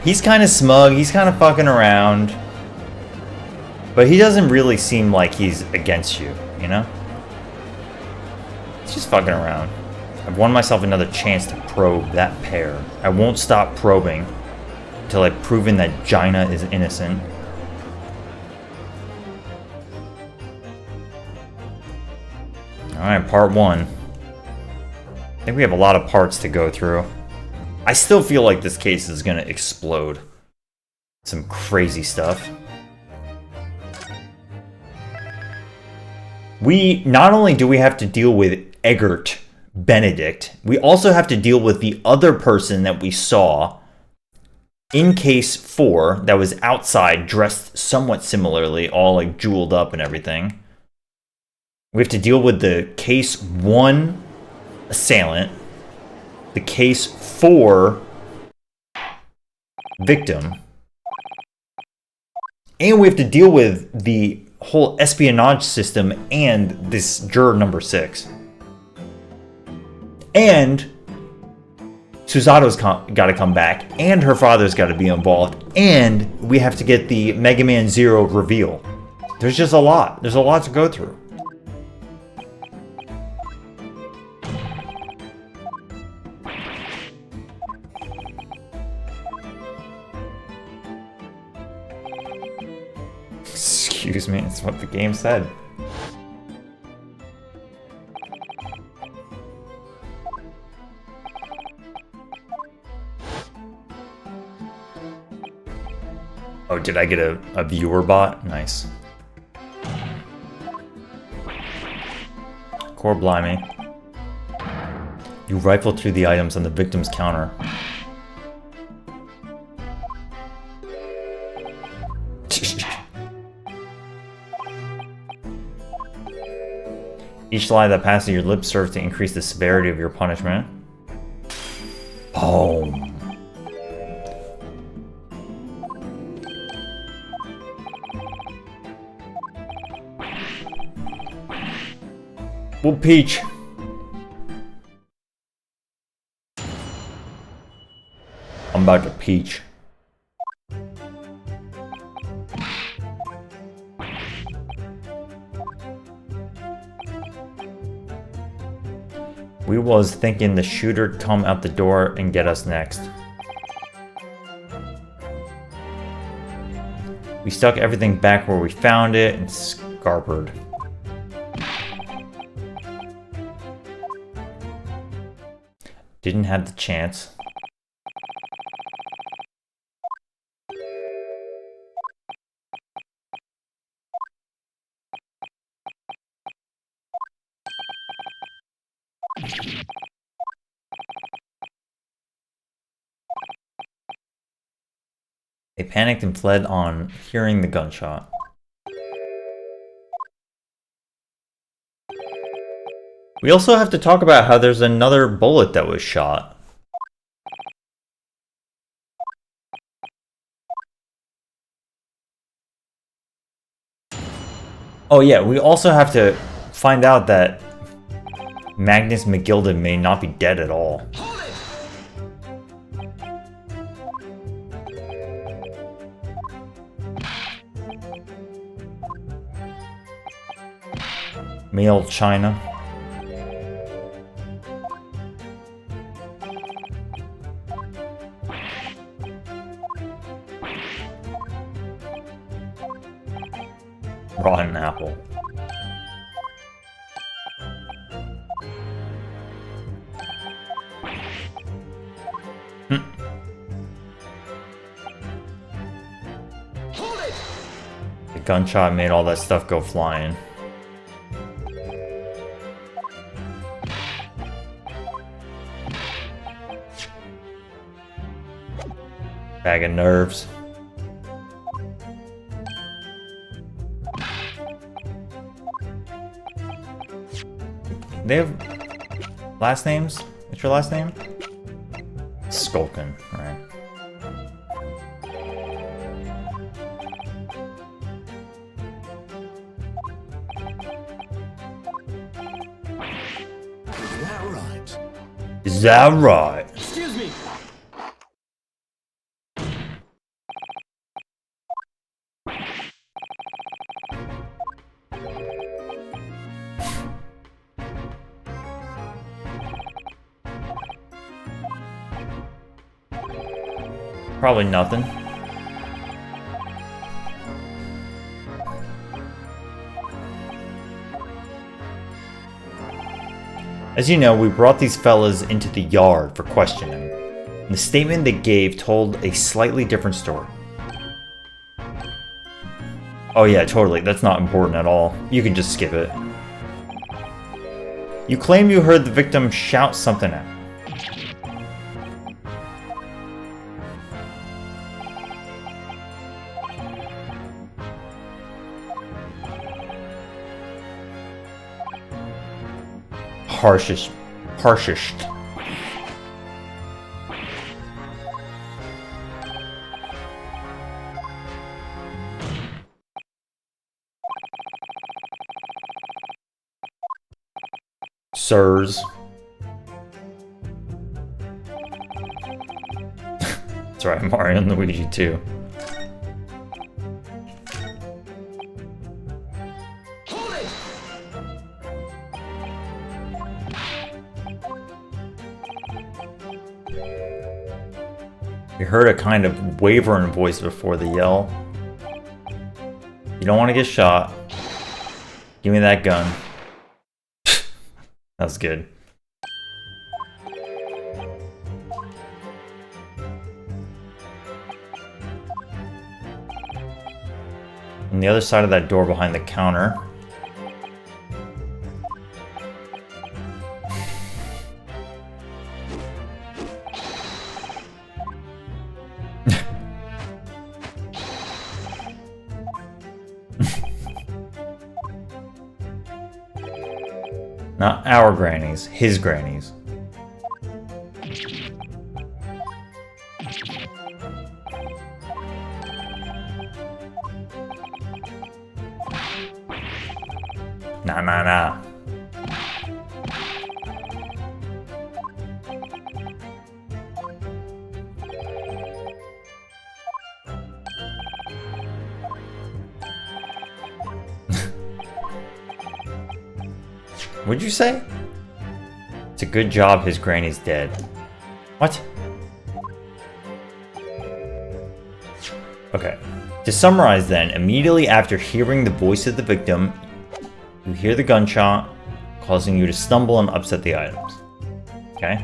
He's kind of smug, he's kind of fucking around. But he doesn't really seem like he's against you, you know? He's just fucking around. I've won myself another chance to probe that pair. I won't stop probing until I've proven that Jaina is innocent. Alright, part 1. I think we have a lot of parts to go through. I still feel like this case is gonna explode. Some crazy stuff. Not only do we have to deal with Eggert Benedict, we also have to deal with the other person that we saw in case 4 that was outside, dressed somewhat similarly, all like jeweled up and everything. We have to deal with the case 1 assailant, the case 4 victim, and we have to deal with the whole espionage system and this juror number 6. And Susato's got to come back, and her father's got to be involved, and we have to get the Mega Man Zero reveal. There's just a lot. There's a lot to go through. Excuse me, it's what the game said. Oh, did I get a viewer bot? Nice. Core Blimey. You rifle through the items on the victim's counter. Each lie that passes your lips serves to increase the severity of your punishment. Boom. Well, Peach. I'm about to peach. We was thinking the shooter'd come out the door and get us next. We stuck everything back where we found it and scarpered. Didn't have the chance. They panicked and fled on hearing the gunshot. We also have to talk about how there's another bullet that was shot. Oh yeah, we also have to find out that Magnus McGilden may not be dead at all. Male China. Rotten apple. The gunshot made all that stuff go flying. Bag of nerves. They have last names? What's your last name? Skulkin, right. Is that right? Is that right? Excuse me. Probably nothing. As you know, we brought these fellas into the yard for questioning. And the statement they gave told a slightly different story. Oh yeah, totally. That's not important at all. You can just skip it. You claim you heard the victim shout something out. Harshest. Sirs. That's right, Mario and Luigi too. Hold it! We heard a kind of wavering voice before the yell. You don't want to get shot. Give me that gun. That was good. On the other side of that door behind the counter. Not our grannies, his grannies. Nah. What'd you say? It's a good job his granny's dead. What? Okay. To summarize then, immediately after hearing the voice of the victim, you hear the gunshot, causing you to stumble and upset the items. Okay?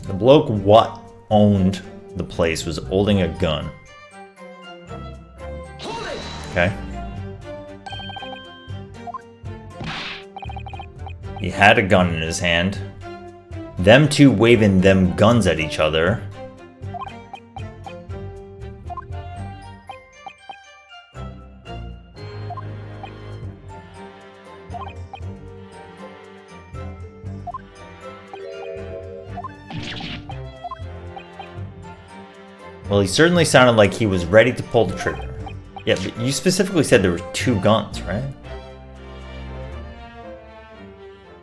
The bloke what owned the place was holding a gun. Okay. He had a gun in his hand. Them two waving them guns at each other. Well, he certainly sounded like he was ready to pull the trigger. Yeah, but you specifically said there were two guns, right?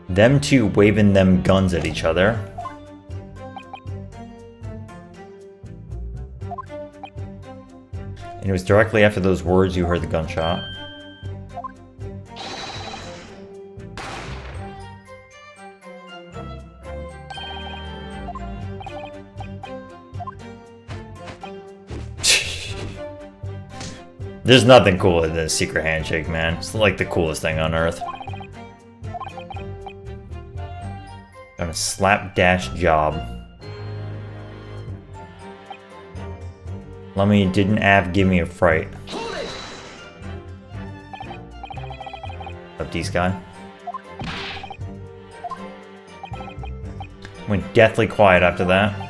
Them two waving them guns at each other. And it was directly after those words you heard the gunshot. There's nothing cooler than a secret handshake, man. It's like the coolest thing on earth. Done a slapdash job. Lummy didn't give me a fright. Up, these guy. Went deathly quiet after that.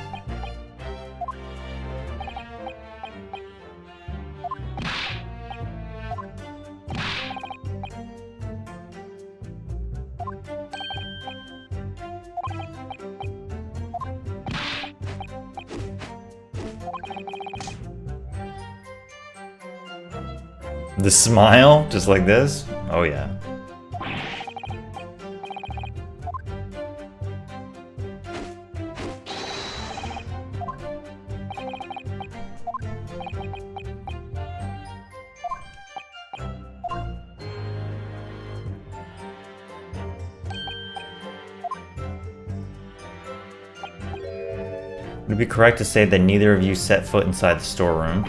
The smile, just like this? Oh yeah. Would it be correct to say that neither of you set foot inside the storeroom?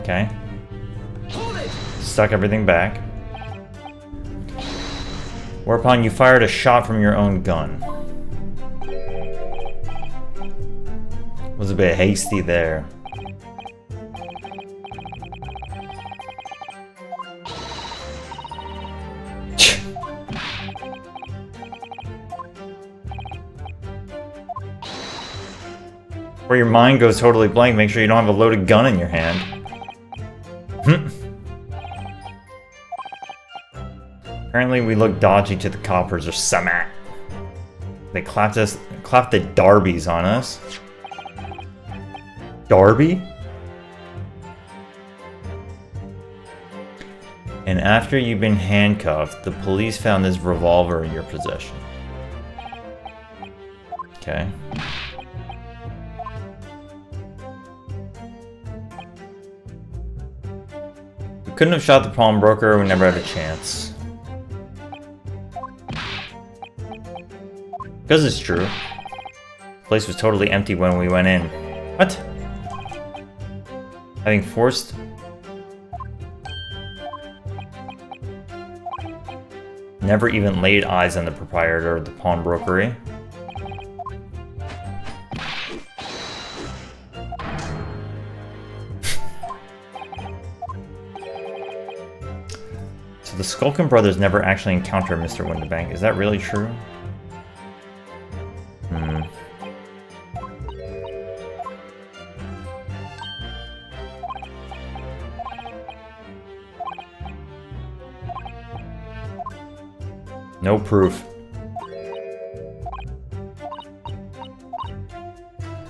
Okay. Hold it! Stuck everything back. Whereupon you fired a shot from your own gun. Was a bit hasty there. Where your mind goes totally blank, make sure you don't have a loaded gun in your hand. Apparently we look dodgy to the coppers or summit. They clapped the Darbies on us. Darby? And after you've been handcuffed, the police found this revolver in your possession. Okay. We couldn't have shot the pawnbroker, we never had a chance. Because it's true. The place was totally empty when we went in. What? Having forced... Never even laid eyes on the proprietor of the pawnbrokery. So the Skulkin brothers never actually encountered Mr. Windibank. Is that really true? No proof.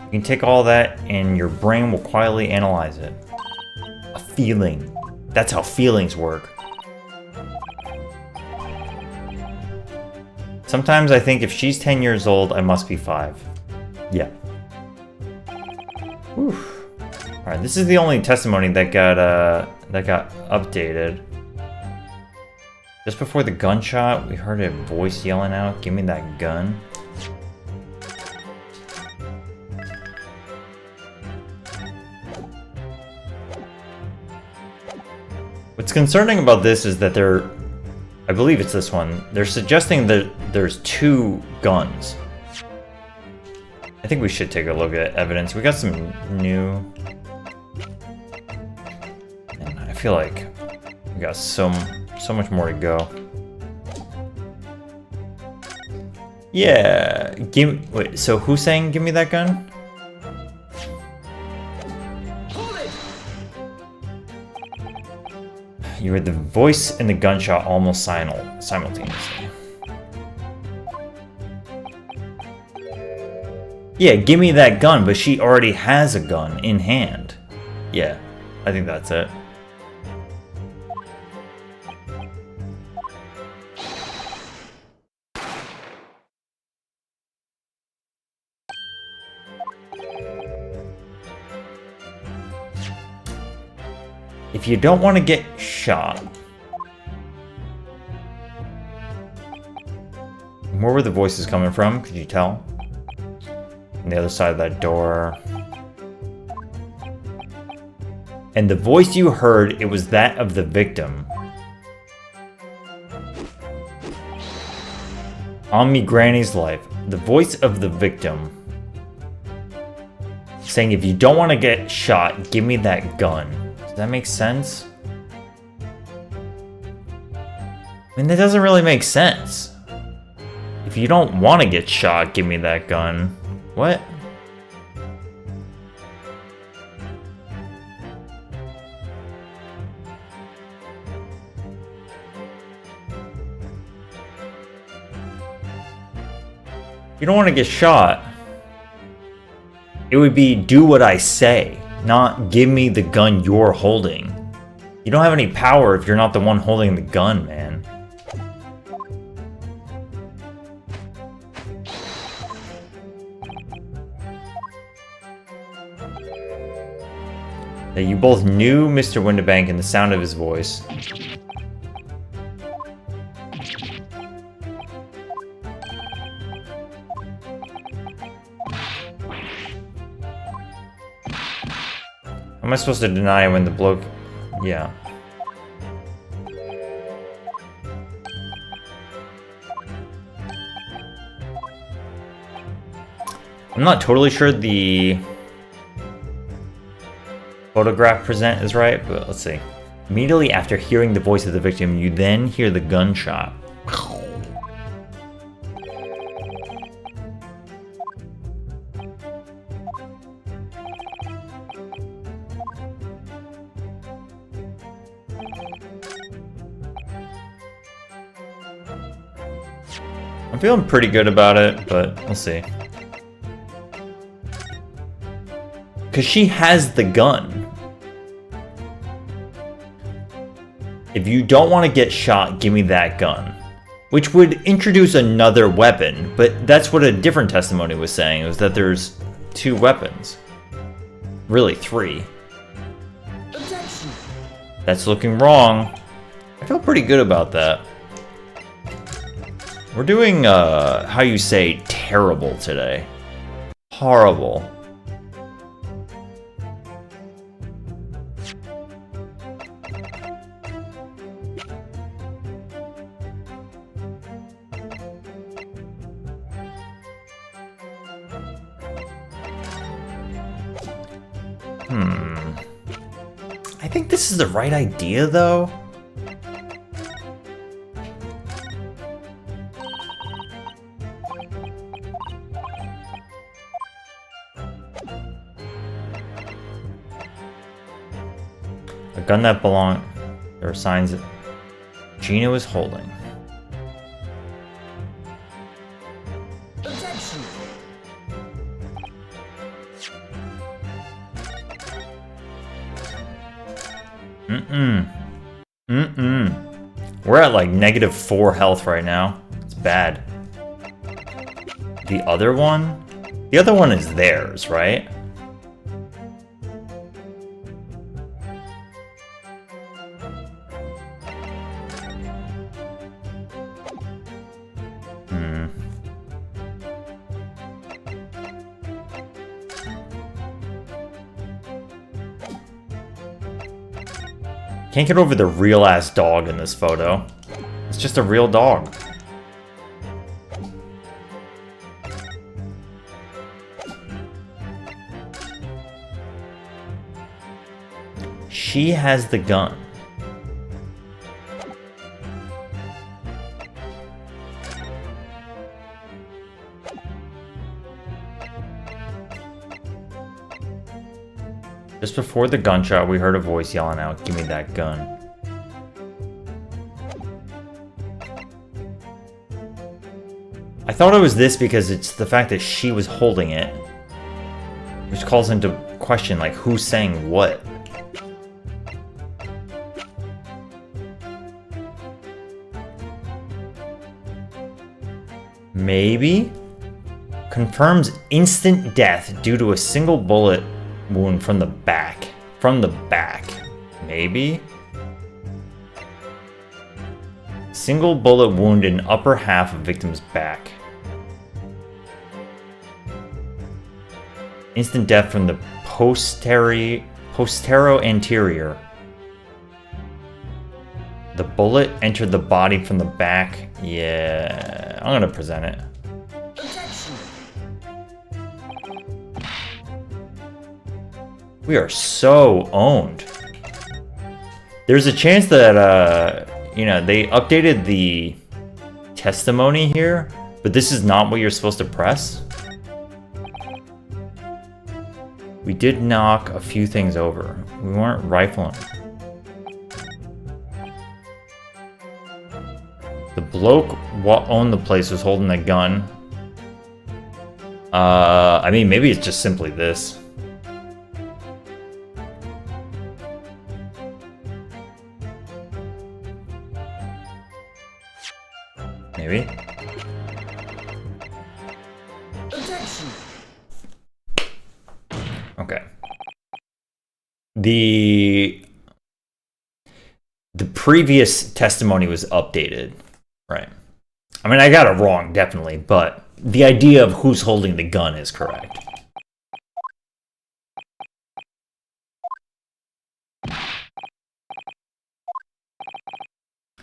You can take all that and your brain will quietly analyze it. A feeling. That's how feelings work. Sometimes I think if she's 10 years old, I must be 5. Yeah. Oof. Alright, this is the only testimony that got updated. Just before the gunshot, we heard a voice yelling out, "Give me that gun." What's concerning about this is that I believe it's this one, they're suggesting that there's 2 guns. I think we should take a look at evidence. We got some new... And I feel like we got so much more to go. Yeah, wait, so who's saying give me that gun? Hold it! You heard the voice and the gunshot almost simultaneously. Yeah, give me that gun, but she already has a gun in hand. Yeah, I think that's it. If you don't want to get shot... Where were the voices coming from? Could you tell? On the other side of that door. And the voice you heard, it was that of the victim. On me granny's life. The voice of the victim. Saying, if you don't want to get shot, give me that gun. Does that make sense? I mean, that doesn't really make sense. If you don't want to get shot, give me that gun. What? You don't want to get shot. It would be do what I say, not give me the gun you're holding. You don't have any power if you're not the one holding the gun, man. That you both knew Mr. Windibank and the sound of his voice. am I supposed to deny when the bloke... Yeah. I'm not totally sure the photograph present is right, but let's see. Immediately after hearing the voice of the victim, you then hear the gunshot. I'm feeling pretty good about it, but we'll see. Because she has the gun. If you don't want to get shot, give me that gun. Which would introduce another weapon, but that's what a different testimony was saying, was that there's 2 weapons. Really, 3. Objection. That's looking wrong. I feel pretty good about that. We're doing, how you say, terrible today. Horrible. I think this is the right idea, though. A gun that belonged... There are signs that Gina was holding. Objection. We're at like -4 health right now. It's bad. The other one? The other one is theirs, right? Can't get over the real-ass dog in this photo. It's just a real dog. She has the gun. Just before the gunshot, we heard a voice yelling out, "Give me that gun." I thought it was this because it's the fact that she was holding it, which calls into question, like, who's saying what? Maybe? Confirms instant death due to a single bullet wound from the back. From the back. Maybe? Single bullet wound in upper half of victim's back. Instant death from the postero-anterior. The bullet entered the body from the back. Yeah, I'm gonna present it. We are so owned. There's a chance that, you know, they updated the testimony here, but this is not what you're supposed to press. We did knock a few things over. We weren't rifling. The bloke what owned the place was holding a gun. I mean, maybe it's just simply this. Maybe. Okay. The previous testimony was updated, right? I mean, I got it wrong, definitely, but the idea of who's holding the gun is correct.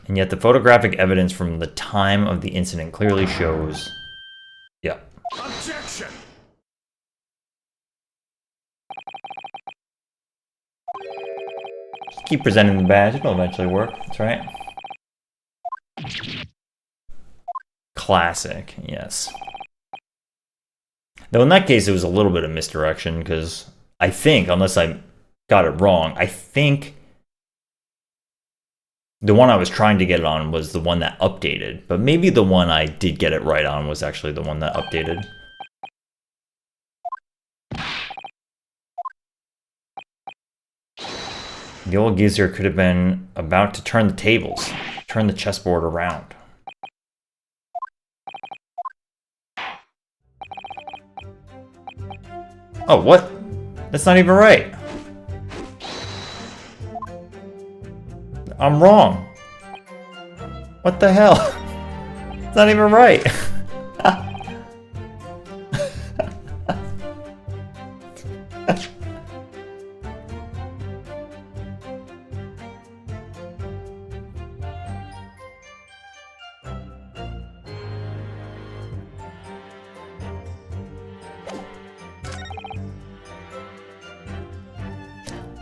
And yet the photographic evidence from the time of the incident clearly shows... Yeah. Objection! Just keep presenting the badge. It'll eventually work. That's right. Classic. Yes. Though in that case, it was a little bit of misdirection, because I think, unless I got it wrong, I think the one I was trying to get it on was the one that updated. But maybe the one I did get it right on was actually the one that updated. The old geezer could have been about to turn the tables, turn the chessboard around. Oh, what? That's not even right. I'm wrong. What the hell? It's not even right.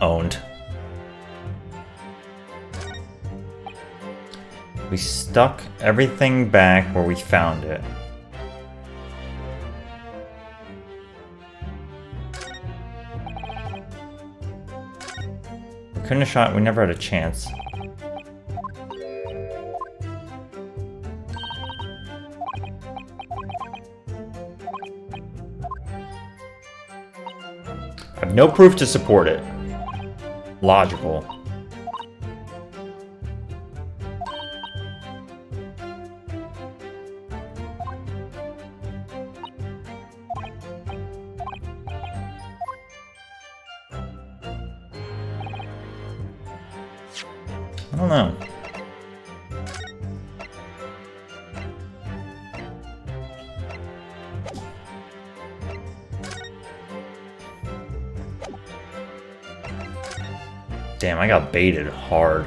Owned. We stuck everything back where we found it. We couldn't have shot, we never had a chance. I have no proof to support it. Logical. I don't know. Damn, I got baited hard.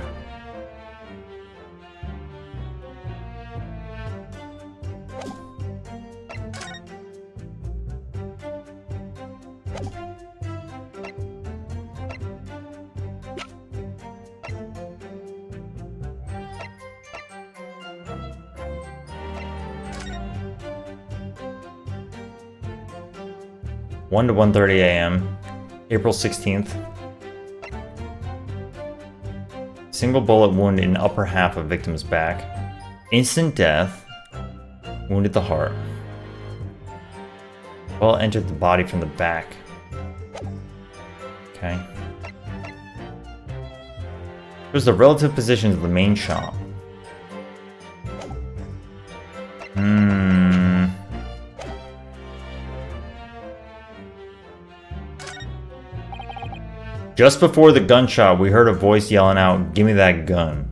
One to 1:30 a.m., April 16th. Single bullet wound in upper half of victim's back. Instant death. Wounded the heart. Well, entered the body from the back. Okay. Here's the relative positions of the main shop. Just before the gunshot, we heard a voice yelling out, "Give me that gun."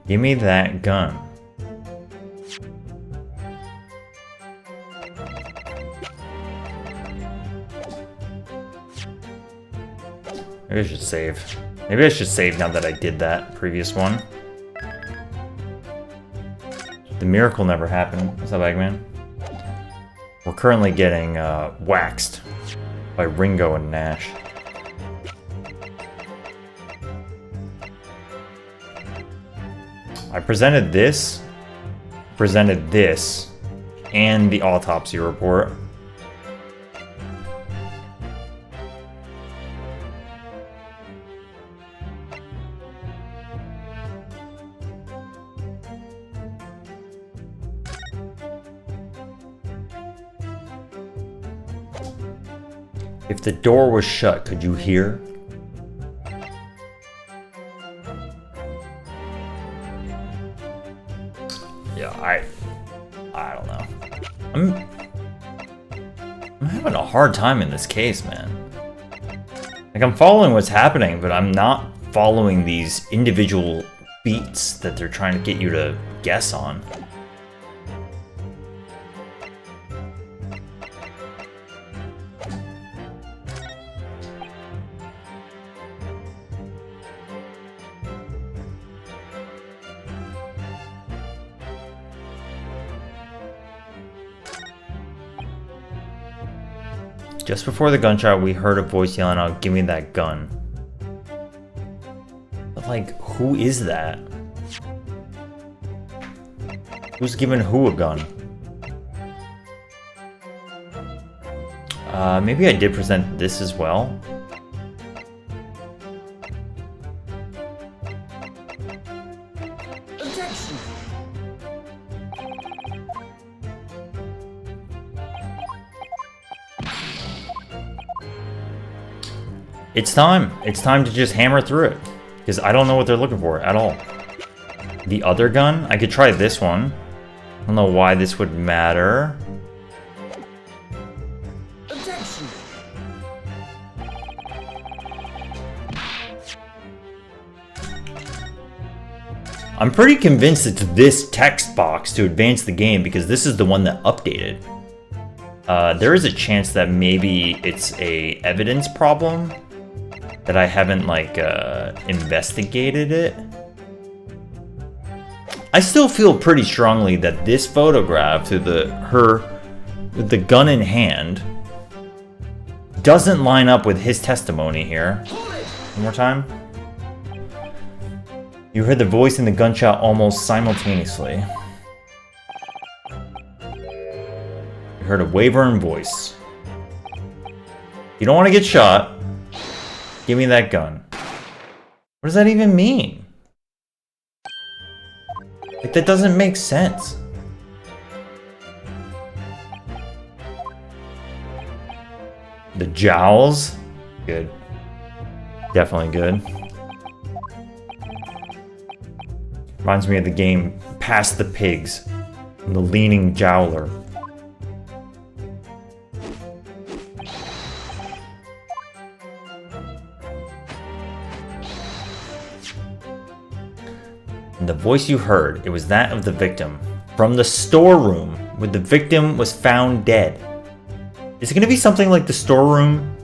Give me that gun. Maybe I should save. Maybe I should save now that I did that previous one. The miracle never happened. What's up, Eggman? We're currently getting waxed by Ringo and Nash. I presented this, and the autopsy report. If the door was shut, could you hear? Yeah, I don't know. I'm having a hard time in this case, man. Like, I'm following what's happening, but I'm not following these individual beats that they're trying to get you to guess on. Just before the gunshot, we heard a voice yelling out, "Give me that gun." But like, who is that? Who's giving who a gun? Maybe I did present this as well. Objection. It's time. It's time to just hammer through it. Because I don't know what they're looking for at all. The other gun? I could try this one. I don't know why this would matter. Objection. I'm pretty convinced it's this text box to advance the game because this is the one that updated. There is a chance that maybe it's a evidence problem that I haven't like investigated it. I still feel pretty strongly that this photograph to her with the gun in hand doesn't line up with his testimony here. One more time. You heard the voice and the gunshot almost simultaneously. You heard a wavering voice. You don't want to get shot. Give me that gun. What does that even mean? Like, that doesn't make sense. The jowls? Good. Definitely good. Reminds me of the game Past the Pigs and the Leaning Jowler. And the voice you heard, it was that of the victim. From the storeroom, where the victim was found dead. Is it going to be something like the storeroom?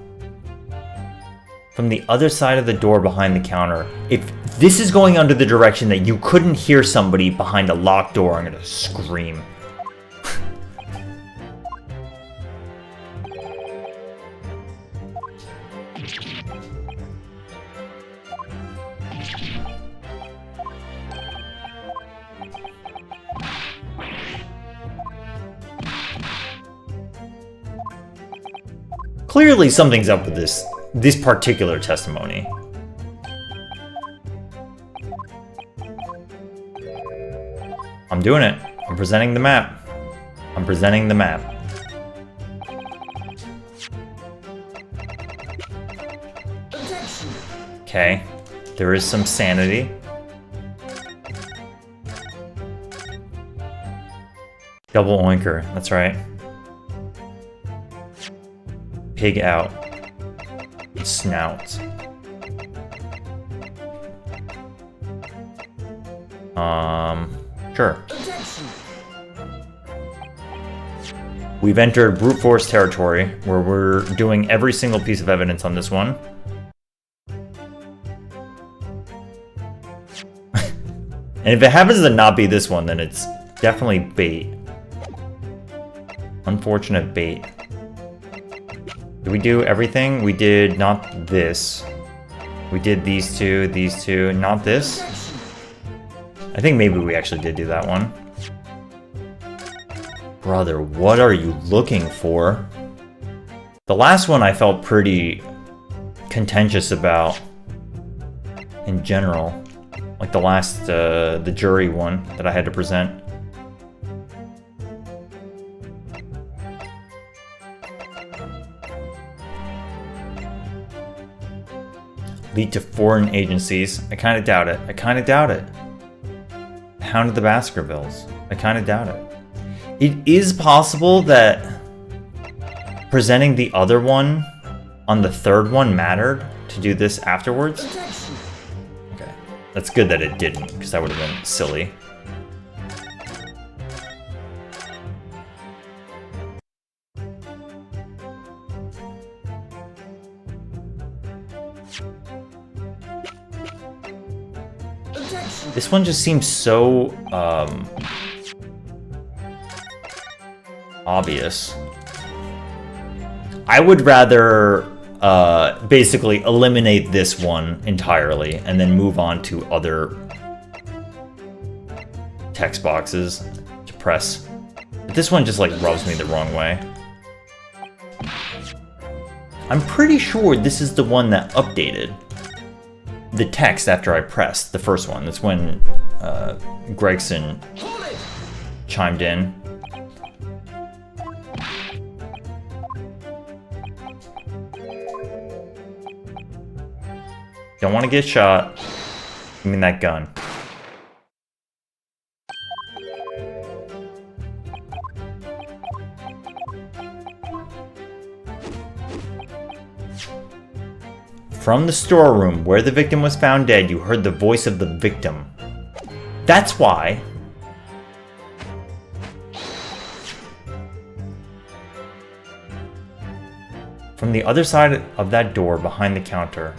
From the other side of the door behind the counter. If this is going under the direction that you couldn't hear somebody behind a locked door, I'm going to scream. Clearly something's up with this particular testimony. I'm doing it. I'm presenting the map. I'm presenting the map. Objection. Okay. There is some sanity. Double oinker. That's right. Pig out. Snout. Sure. Objection. We've entered brute force territory where we're doing every single piece of evidence on this one. And if it happens to not be this one, then it's definitely bait. Unfortunate bait. Did we do everything? We did not this. We did these two, not this. I think maybe we actually did do that one. Brother, what are you looking for? The last one I felt pretty contentious about in general. Like the last, the jury one that I had to present. Lead to foreign agencies. I kind of doubt it. I kind of doubt it. Hound of the Baskervilles. I kind of doubt it. It is possible that presenting the other one on the third one mattered to do this afterwards. Objection. Okay. That's good that it didn't, because that would have been silly. Objection. This one just seems so, obvious. I would rather basically eliminate this one entirely and then move on to other text boxes to press. But this one just like rubs me the wrong way. I'm pretty sure this is the one that updated the text after I pressed the first one. That's when Gregson chimed in. Don't want to get shot. Give me that gun. From the storeroom where the victim was found dead, you heard the voice of the victim. That's why. From the other side of that door behind the counter.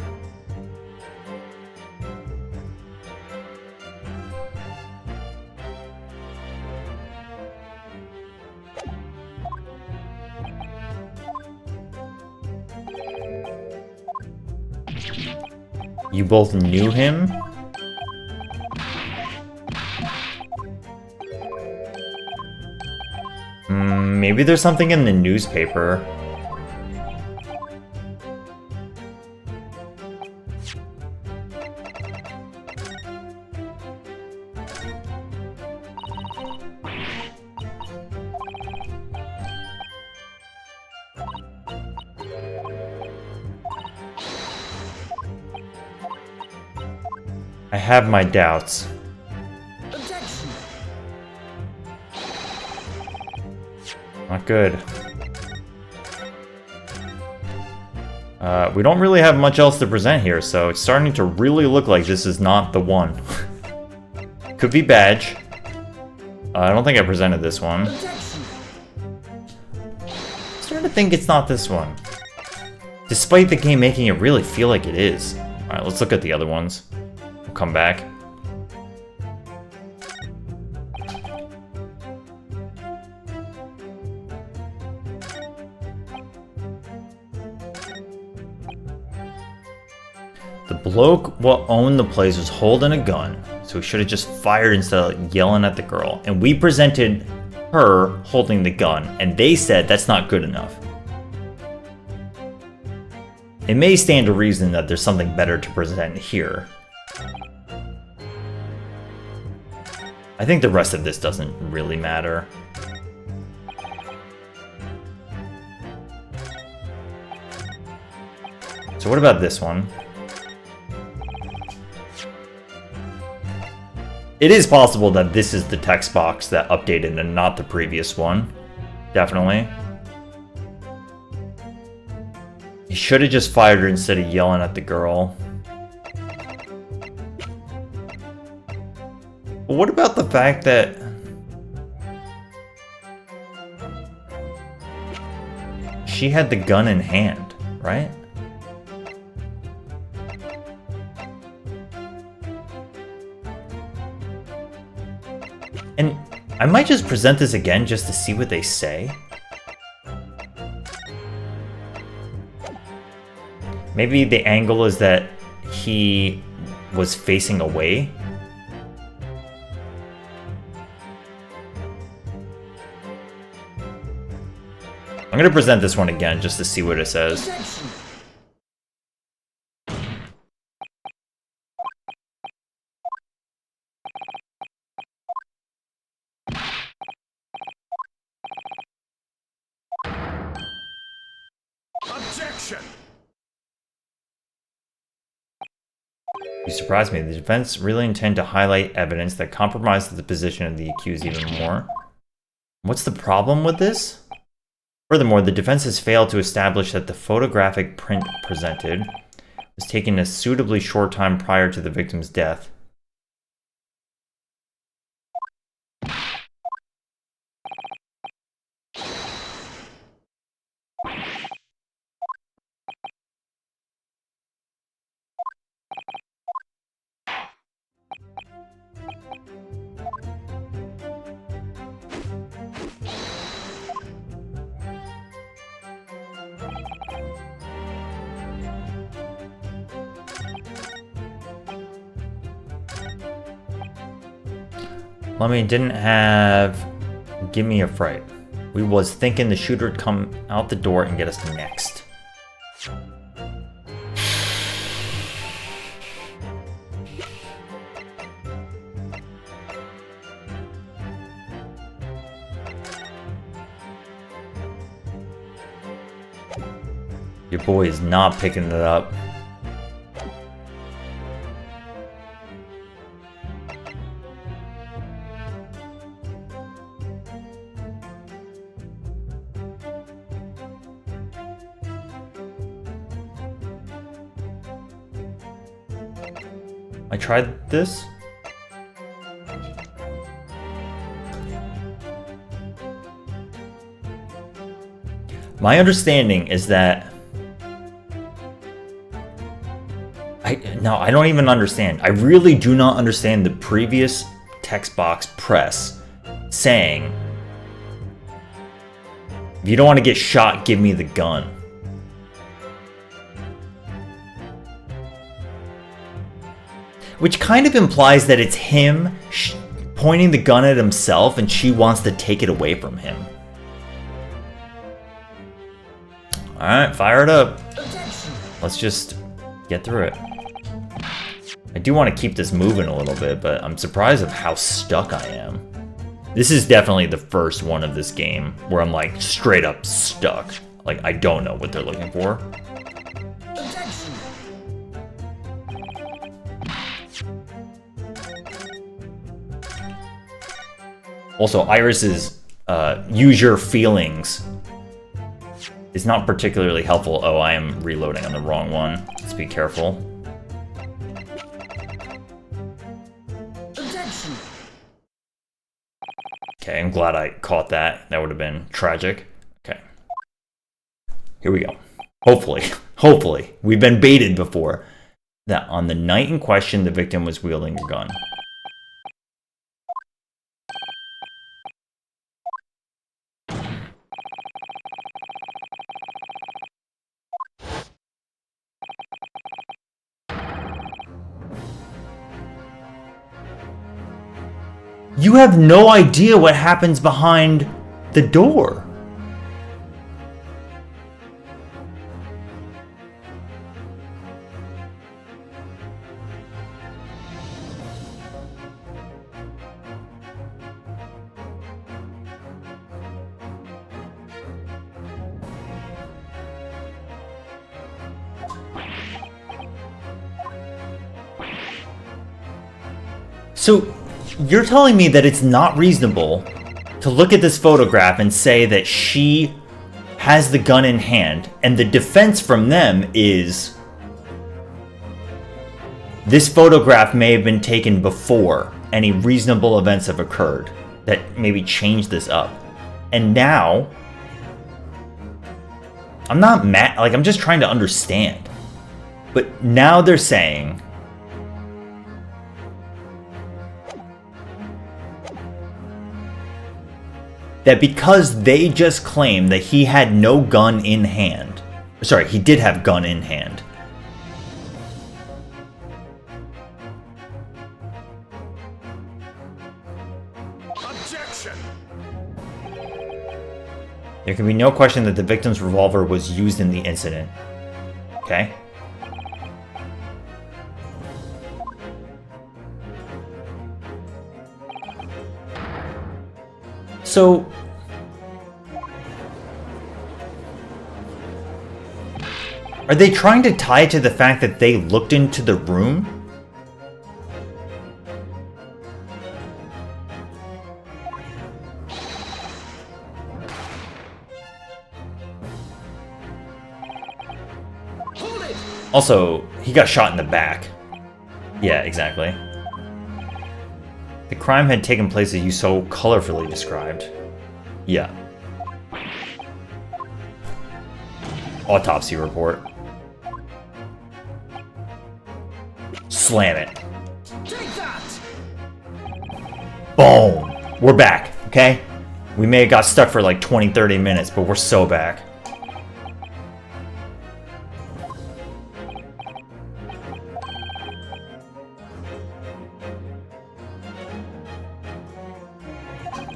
You both knew him? Maybe there's something in the newspaper. I have my doubts. Objection. Not good. We don't really have much else to present here, so it's starting to really look like this is not the one. Could be badge. I don't think I presented this one. Objection. I'm starting to think it's not this one. Despite the game making it really feel like it is. Alright, let's look at the other ones. We'll come back. The bloke what owned the place was holding a gun, so he should have just fired instead of yelling at the girl. And we presented her holding the gun, and they said that's not good enough. It may stand to reason that there's something better to present here. I think the rest of this doesn't really matter. So what about this one? It is possible that this is the text box that updated and not the previous one. Definitely. He should have just fired her instead of yelling at the girl. But what about the fact that she had the gun in hand, right? And I might just present this again just to see what they say. Maybe the angle is that he was facing away. I'm gonna present this one again just to see what it says. Objection. Objection! You surprised me. The defense really intend to highlight evidence that compromises the position of the accused even more. What's the problem with this? Furthermore, the defense has failed to establish that the photographic print presented was taken a suitably short time prior to the victim's death. Lummy didn't have Give Me a Fright. We was thinking the shooter would come out the door and get us next. Your boy is not picking it up. I tried this. My understanding is that I don't even understand. I really do not understand the previous text box press saying, if you don't want to get shot, give me the gun. Which kind of implies that it's him pointing the gun at himself and she wants to take it away from him. Alright, fire it up. Let's just get through it. I do want to keep this moving a little bit, but I'm surprised of how stuck I am. This is definitely the first one of this game where I'm like straight up stuck. Like I don't know what they're looking for. Also, Iris's use your feelings is not particularly helpful. Oh, I am reloading on the wrong one. Let's be careful. Okay, I'm glad I caught that. That would have been tragic. Okay. Here we go. Hopefully. We've been baited before. That on the night in question, the victim was wielding a gun. You have no idea what happens behind the door. So, you're telling me that it's not reasonable to look at this photograph and say that she has the gun in hand, and the defense from them is this photograph may have been taken before any reasonable events have occurred that maybe changed this up. And now, I'm not mad, like I'm just trying to understand. But now they're saying that because they just claimed that he had no gun in hand. Sorry, he did have gun in hand. Objection! There can be no question that the victim's revolver was used in the incident. Okay? So, are they trying to tie it to the fact that they looked into the room? Hold it! Also, he got shot in the back. Yeah, exactly. The crime had taken place as you so colorfully described. Yeah. Autopsy report. Slam it. Take that! Boom! We're back, okay? We may have got stuck for like 20-30 minutes, but we're so back.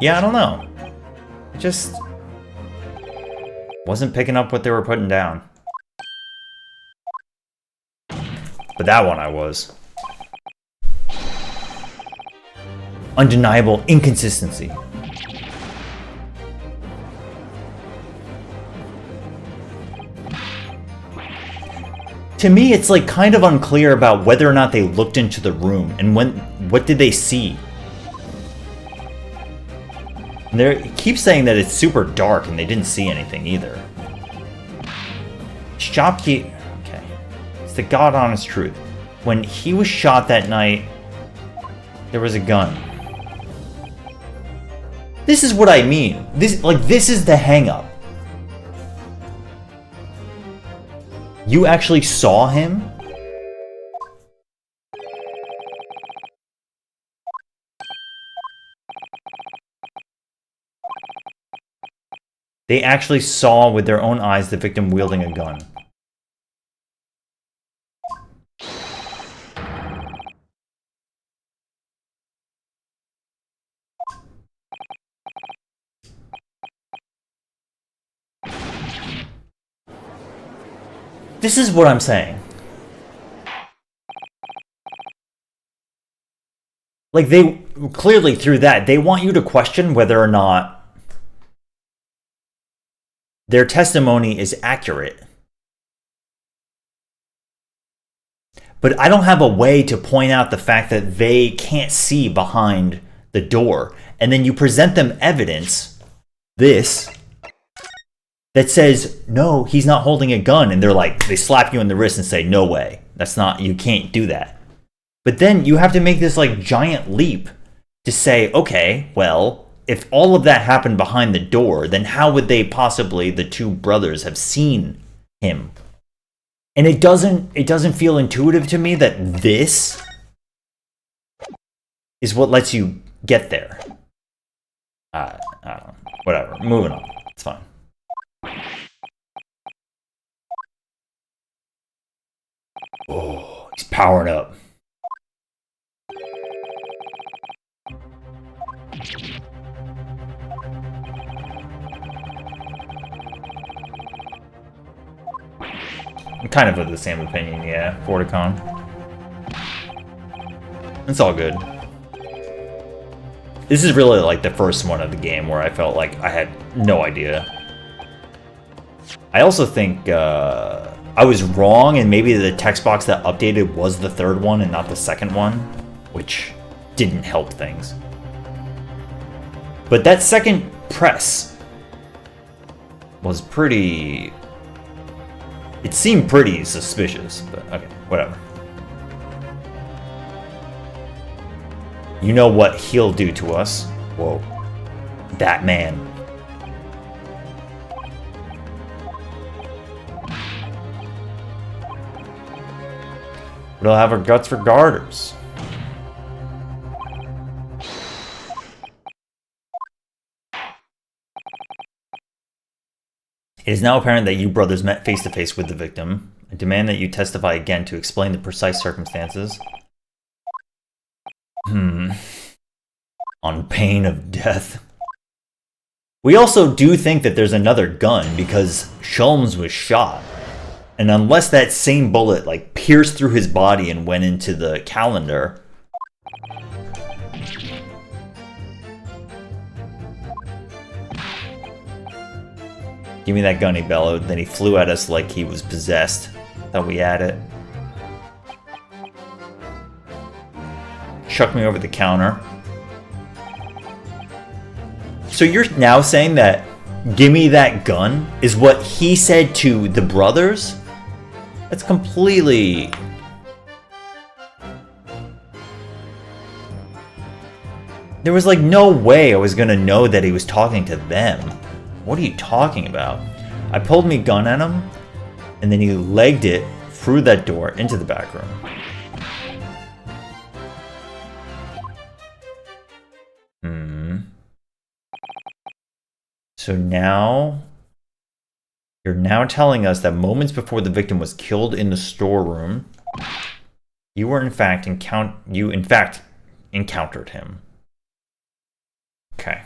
Yeah, I don't know. Just wasn't picking up what they were putting down. But that one I was. Undeniable inconsistency. To me, it's like kind of unclear about whether or not they looked into the room and what did they see. They keep saying that it's super dark and they didn't see anything either. Shopkeep. Okay. It's the God honest truth. When he was shot that night, there was a gun. This is what I mean. This is the hang-up. You actually saw him? They actually saw with their own eyes the victim wielding a gun. This is what I'm saying. Like, they clearly through that, they want you to question whether or not their testimony is accurate. But I don't have a way to point out the fact that they can't see behind the door. And then you present them evidence, this, that says, no, he's not holding a gun. And they're like, they slap you in the wrist and say, no way. That's not, you can't do that. But then you have to make this like giant leap to say, okay, well, if all of that happened behind the door, then how would they possibly, the two brothers, have seen him? And it doesn't feel intuitive to me that this is what lets you get there. I don't know. Whatever. Moving on. It's fine. Oh, he's powering up. I'm kind of of the same opinion, yeah, Forticon. It's all good. This is really like the first one of the game where I felt like I had no idea. I also think I was wrong, and maybe the text box that updated was the third one and not the second one, which didn't help things. But that second press was pretty... It seemed pretty suspicious, but okay, whatever. You know what he'll do to us. Whoa. That man. But he'll have our guts for garters. It is now apparent that you brothers met face-to-face with the victim. I demand that you testify again to explain the precise circumstances. On pain of death. We also do think that there's another gun because Sholmes was shot. And unless that same bullet like pierced through his body and went into the calendar... Give me that gun, he bellowed. Then he flew at us like he was possessed. Thought we had it. Chucked me over the counter. So you're now saying that give me that gun is what he said to the brothers? That's completely... There was like no way I was gonna know that he was talking to them. What are you talking about? I pulled me gun at him, and then he legged it through that door into the back room. So now, you're now telling us that moments before the victim was killed in the storeroom, you in fact encountered him. Okay.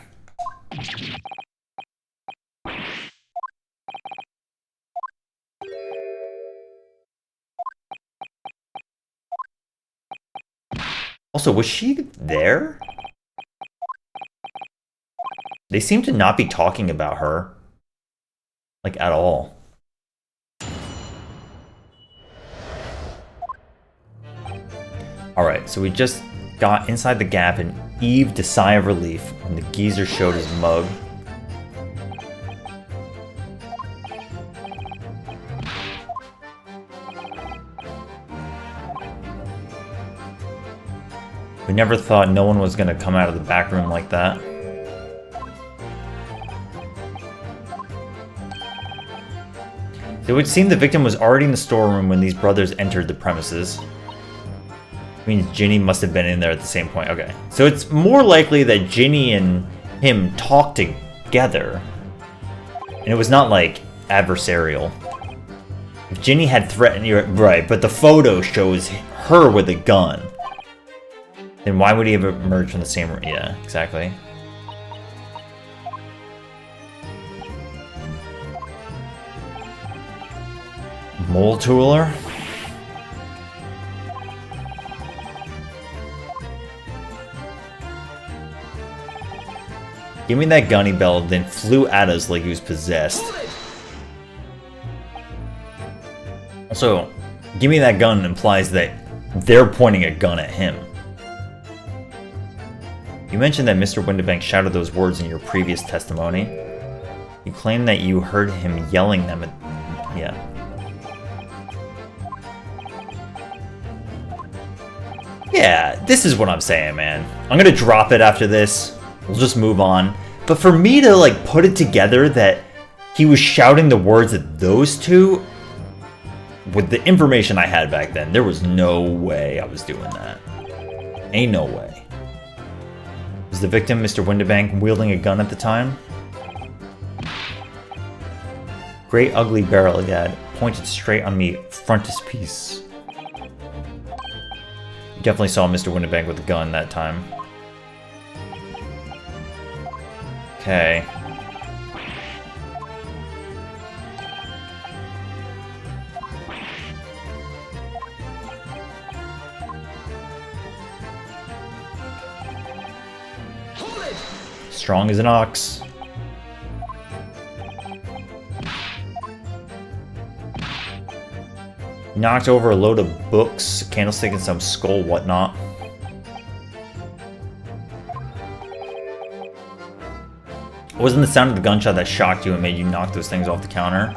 Also, was she there? They seem to not be talking about her. Like, at all. Alright, so we just got inside the gap and heaved a sigh of relief when the geezer showed his mug. We never thought no one was gonna come out of the back room like that. It would seem the victim was already in the storeroom when these brothers entered the premises. Means Ginny must have been in there at the same point. Okay. So it's more likely that Ginny and him talked together. And it was not like adversarial. If Ginny had threatened you, right, but the photo shows her with a gun. Then why would he have emerged from the same room? Yeah, exactly. Mole tooler? Give me that gun, he bellowed, then flew at us like he was possessed. Also, give me that gun implies that they're pointing a gun at him. You mentioned that Mr. Windibank shouted those words in your previous testimony. You claim that you heard him yelling them at... Yeah. Yeah, this is what I'm saying, man. I'm gonna drop it after this. We'll just move on. But for me to, like, put it together that he was shouting the words at those two, with the information I had back then, there was no way I was doing that. Ain't no way. Was the victim Mr. Windibank wielding a gun at the time? Great ugly barrel he had, pointed straight on me, frontispiece. You definitely saw Mr. Windibank with a gun that time. Okay. Strong as an ox. Knocked over a load of books, a candlestick, and some skull whatnot. It wasn't the sound of the gunshot that shocked you and made you knock those things off the counter.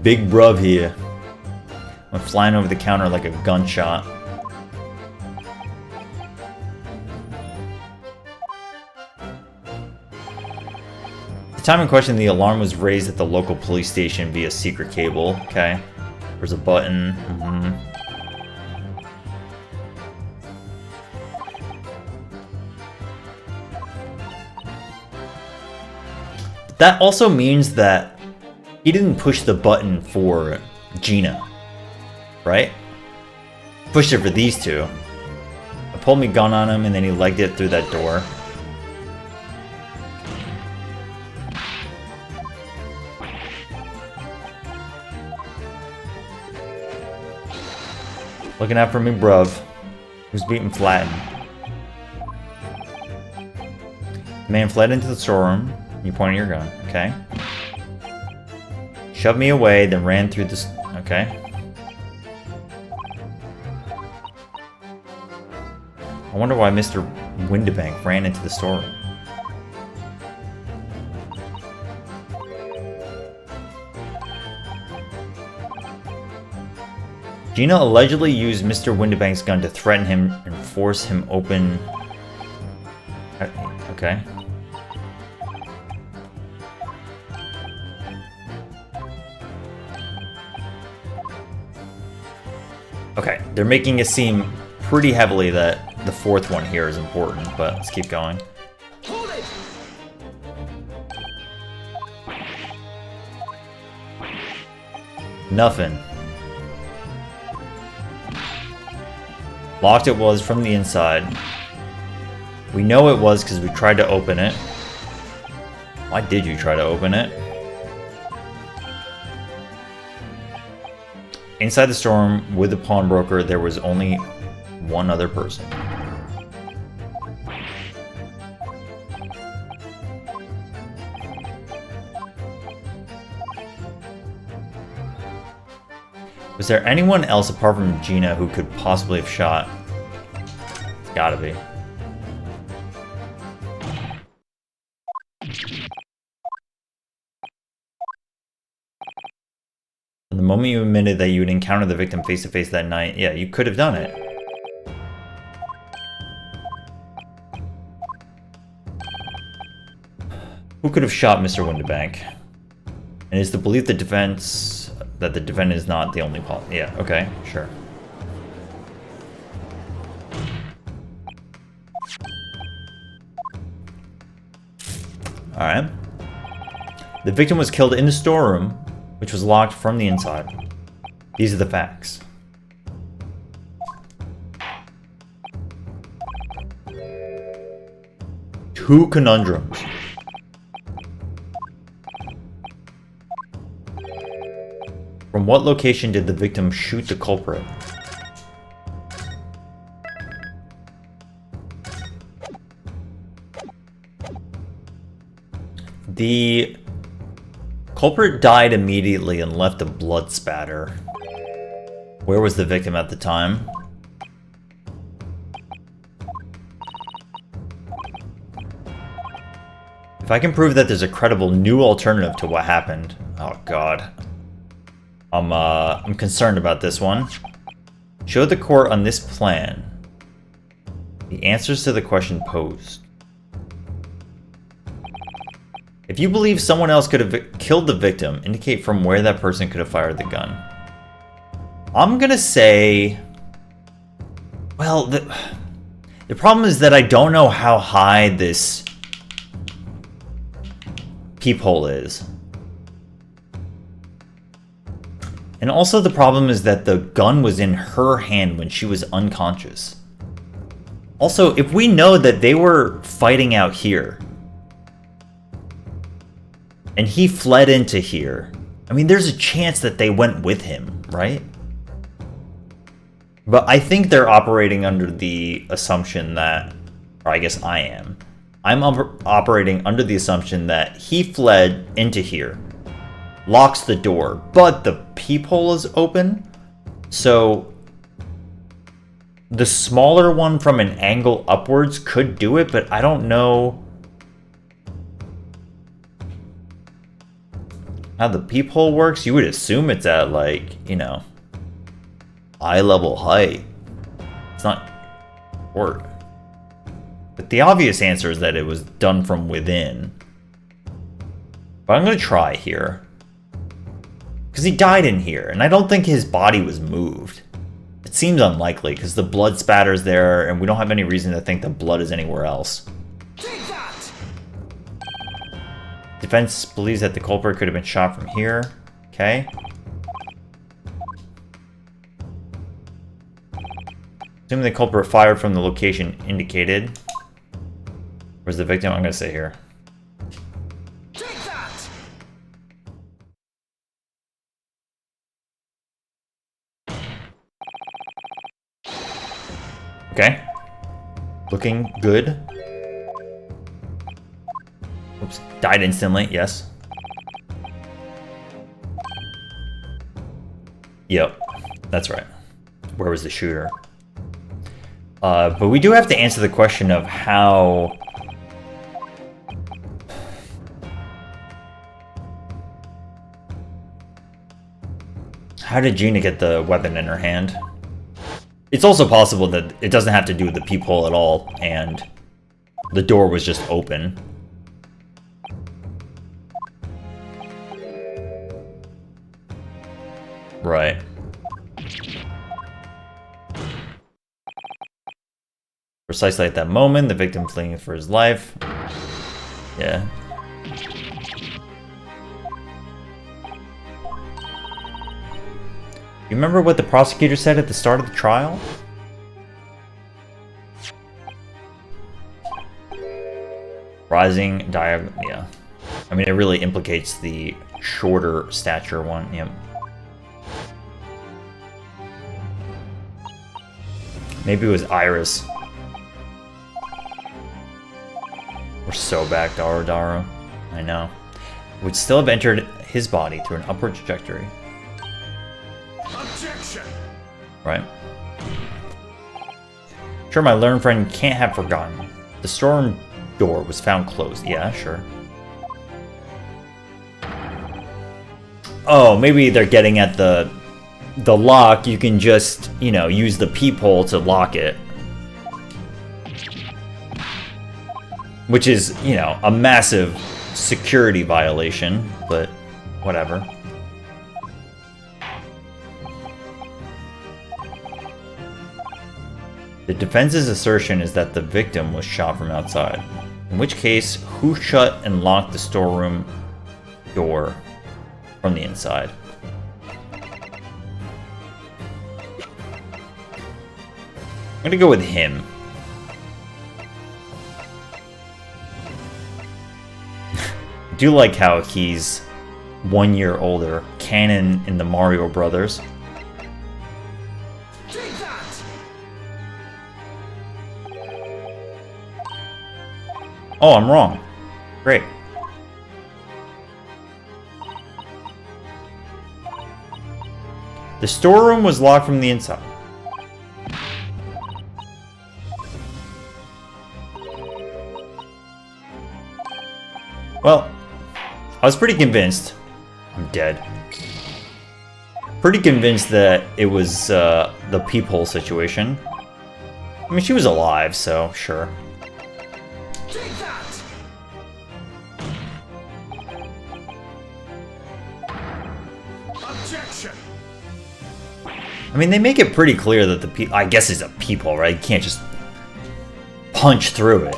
Big bruv here. Went flying over the counter like a gunshot. The time in question, the alarm was raised at the local police station via secret cable. Okay. There's a button. That also means that he didn't push the button for Gina, right? Pushed it for these two. I pulled my gun on him and then he legged it through that door. Looking out for me, bruv. Who's beaten flattened. The man fled into the storeroom. You pointed your gun. Okay. Shoved me away, then ran through this. Okay. I wonder why Mr. Windibank ran into the storeroom. Gina allegedly used Mr. Windibank's gun to threaten him and force him open... Okay. Okay, they're making it seem pretty heavily that the fourth one here is important, but let's keep going. Nothing. Locked it was from the inside. We know it was because we tried to open it. Why did you try to open it? Inside the storm with the pawnbroker, there was only one other person. Was there anyone else apart from Gina who could possibly have shot? It's gotta be. The moment you admitted that you would encounter the victim face to face that night, yeah, you could have done it. Who could have shot Mr. Windibank? And is the belief the defense that the defendant is not the only yeah, okay, sure. Alright. The victim was killed in the storeroom, which was locked from the inside. These are the facts. Two conundrums. From what location did the victim shoot the culprit? The culprit died immediately and left a blood spatter. Where was the victim at the time? If I can prove that there's a credible new alternative to what happened, oh god. I'm concerned about this one. Show the court on this plan the answers to the question posed. If you believe someone else could have killed the victim, indicate from where that person could have fired the gun. I'm gonna say... Well, the problem is that I don't know how high this peephole is. And also the problem is that the gun was in her hand when she was unconscious. Also, if we know that they were fighting out here, and he fled into here, I mean, there's a chance that they went with him, right? But I think they're operating under the assumption that, or I guess I am. I'm operating under the assumption that he fled into here, locks the door, but the peephole is open. So the smaller one from an angle upwards could do it, but I don't know how the peephole works. You would assume it's at, like, you know, eye level height. It's not short. But the obvious answer is that it was done from within. But I'm going to try here. Because he died in here, and I don't think his body was moved. It seems unlikely, because the blood spatter's there, and we don't have any reason to think the blood is anywhere else. Take that! Defense believes that the culprit could have been shot from here. Okay. Assuming the culprit fired from the location indicated. Where's the victim? I'm going to say here. Take that! Okay. Looking good. Oops. Died instantly. Yes. Yep. That's right. Where was the shooter? But we do have to answer the question of how... How did Gina get the weapon in her hand? It's also possible that it doesn't have to do with the peephole at all, and the door was just open. Right. Precisely at that moment, the victim fleeing for his life. Yeah. You remember what the prosecutor said at the start of the trial? Rising diagonal, yeah. I mean, it really implicates the shorter stature one. Yep. Maybe it was Iris. We're so back, Daru. I know. Would still have entered his body through an upward trajectory. Objection! Right. Sure, my learned friend can't have forgotten. The storm door was found closed. Yeah, sure. Oh, maybe they're getting at the lock. You can just, you know, use the peephole to lock it. Which is, you know, a massive security violation, but whatever. The defense's assertion is that the victim was shot from outside. In which case, who shut and locked the storeroom door from the inside? I'm gonna go with him. I do like how he's 1 year older, canon in the Mario Brothers. Take that! Oh, I'm wrong. Great. The storeroom was locked from the inside. Well, I was pretty convinced. I'm dead. Pretty convinced that it was the peephole situation. I mean, she was alive, so sure. Take that! Objection! I mean, they make it pretty clear that I guess it's a peephole, right? You can't just punch through it.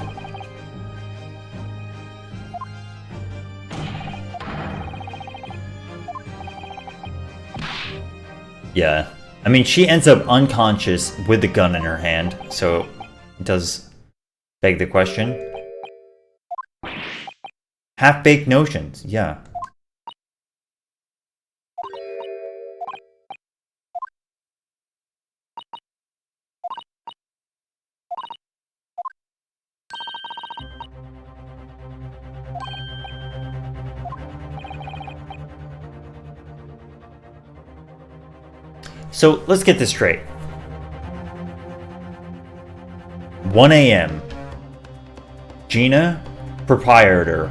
Yeah. I mean, she ends up unconscious with the gun in her hand, so it does beg the question. Half-baked notions, yeah. So let's get this straight. 1 a.m. Gina, proprietor.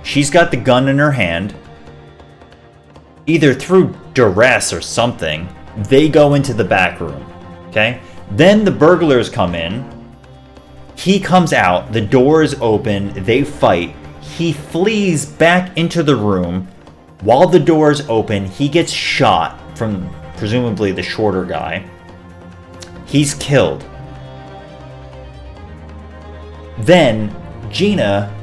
She's got the gun in her hand. Either through duress or something, they go into the back room. Okay? Then the burglars come in. He comes out. The door is open. They fight. He flees back into the room. While the door is open, he gets shot from presumably the shorter guy. He's killed. Then Gina,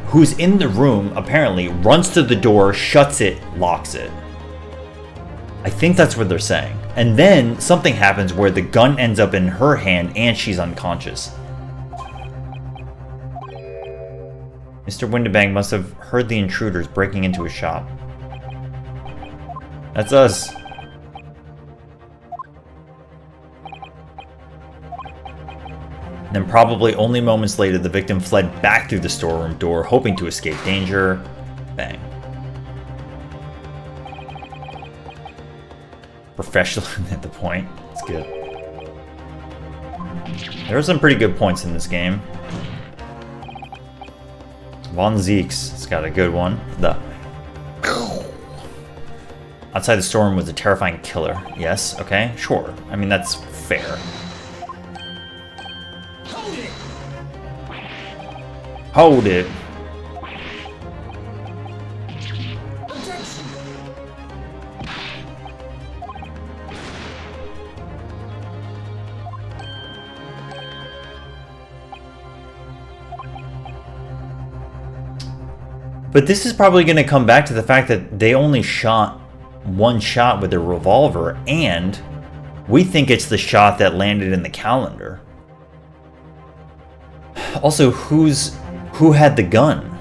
who's in the room, apparently runs to the door, shuts it, locks it. I think that's what they're saying. And then something happens where the gun ends up in her hand and she's unconscious. Mr. Windibank must have heard the intruders breaking into his shop. That's us. Then probably only moments later, the victim fled back through the storeroom door, hoping to escape danger. Bang. Professional at the point. It's good. There are some pretty good points in this game. Von Zeeks has got a good one. The outside the storeroom was a terrifying killer. Yes, okay, sure. I mean, that's fair. Hold it. But this is probably going to come back to the fact that they only shot one shot with their revolver, and we think it's the shot that landed in the calendar. Also, who had the gun?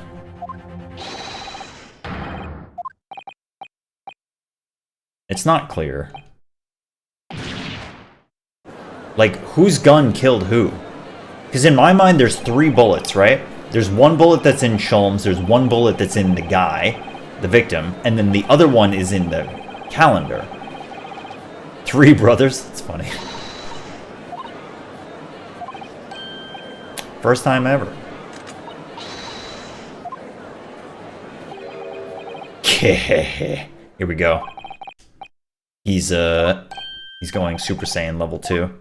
It's not clear. Like, whose gun killed who? Because in my mind, there's 3 bullets, right? There's 1 bullet that's in Sholmes, there's 1 bullet that's in the guy, the victim, and then the other one is in the calendar. 3 brothers? That's funny. First time ever. Here we go. He's going Super Saiyan level 2.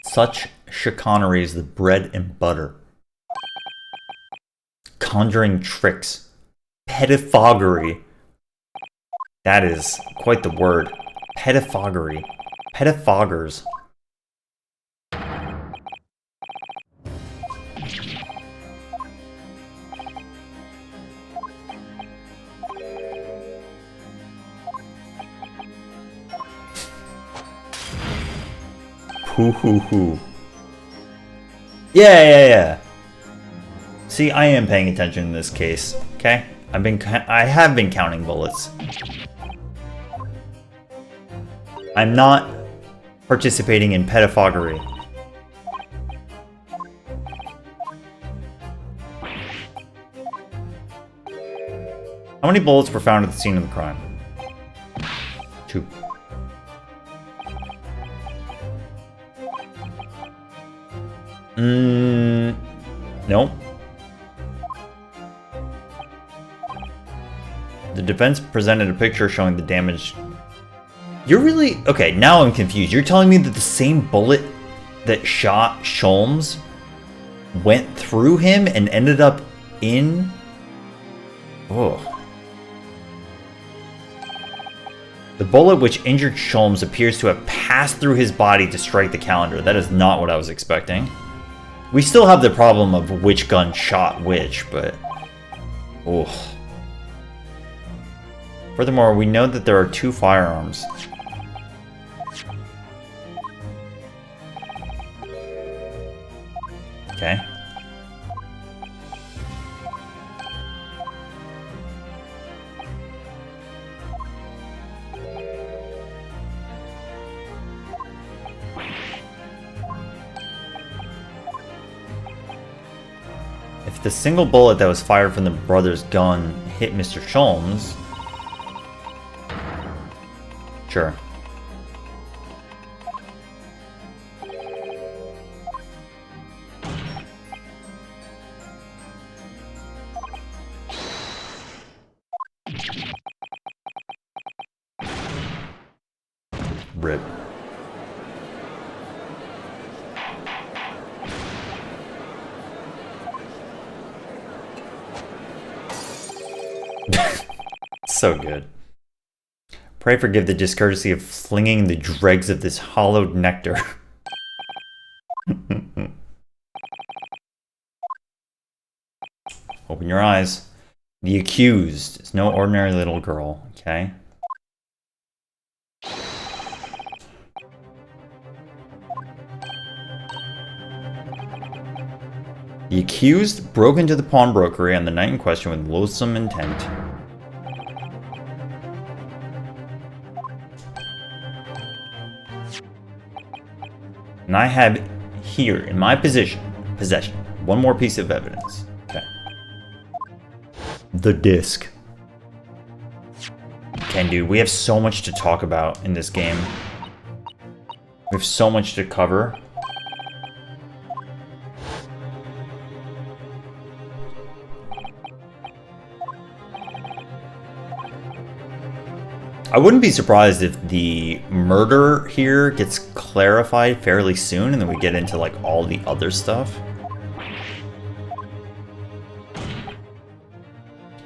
Such chicanery is the bread and butter. Conjuring tricks. Pettifoggery. That is quite the word. Pettifoggery. Pettifoggers. Hoo hoo hoo. Yeah. See, I am paying attention in this case. Okay, I have been counting bullets. I'm not participating in pettifoggery. How many bullets were found at the scene of the crime? 2. Nope. The defense presented a picture showing the damage. You're really... Okay, now I'm confused. You're telling me that the same bullet that shot Sholmes went through him and ended up in... Oh. The bullet which injured Sholmes appears to have passed through his body to strike the calendar. That is not what I was expecting. We still have the problem of which gun shot which, but... Oh. Furthermore, we know that there are 2 firearms. Okay. If the single bullet that was fired from the brother's gun hit Mr. Sholmes... Sure. Rip. So good. Pray forgive the discourtesy of flinging the dregs of this hollowed nectar. Open your eyes. The accused is no ordinary little girl, okay? The accused broke into the pawnbrokery on the night in question with loathsome intent. And I have here in my possession one more piece of evidence. Okay. The disc. Okay, dude, we have so much to talk about in this game. We have so much to cover. I wouldn't be surprised if the murder here gets clarified fairly soon and then we get into like all the other stuff.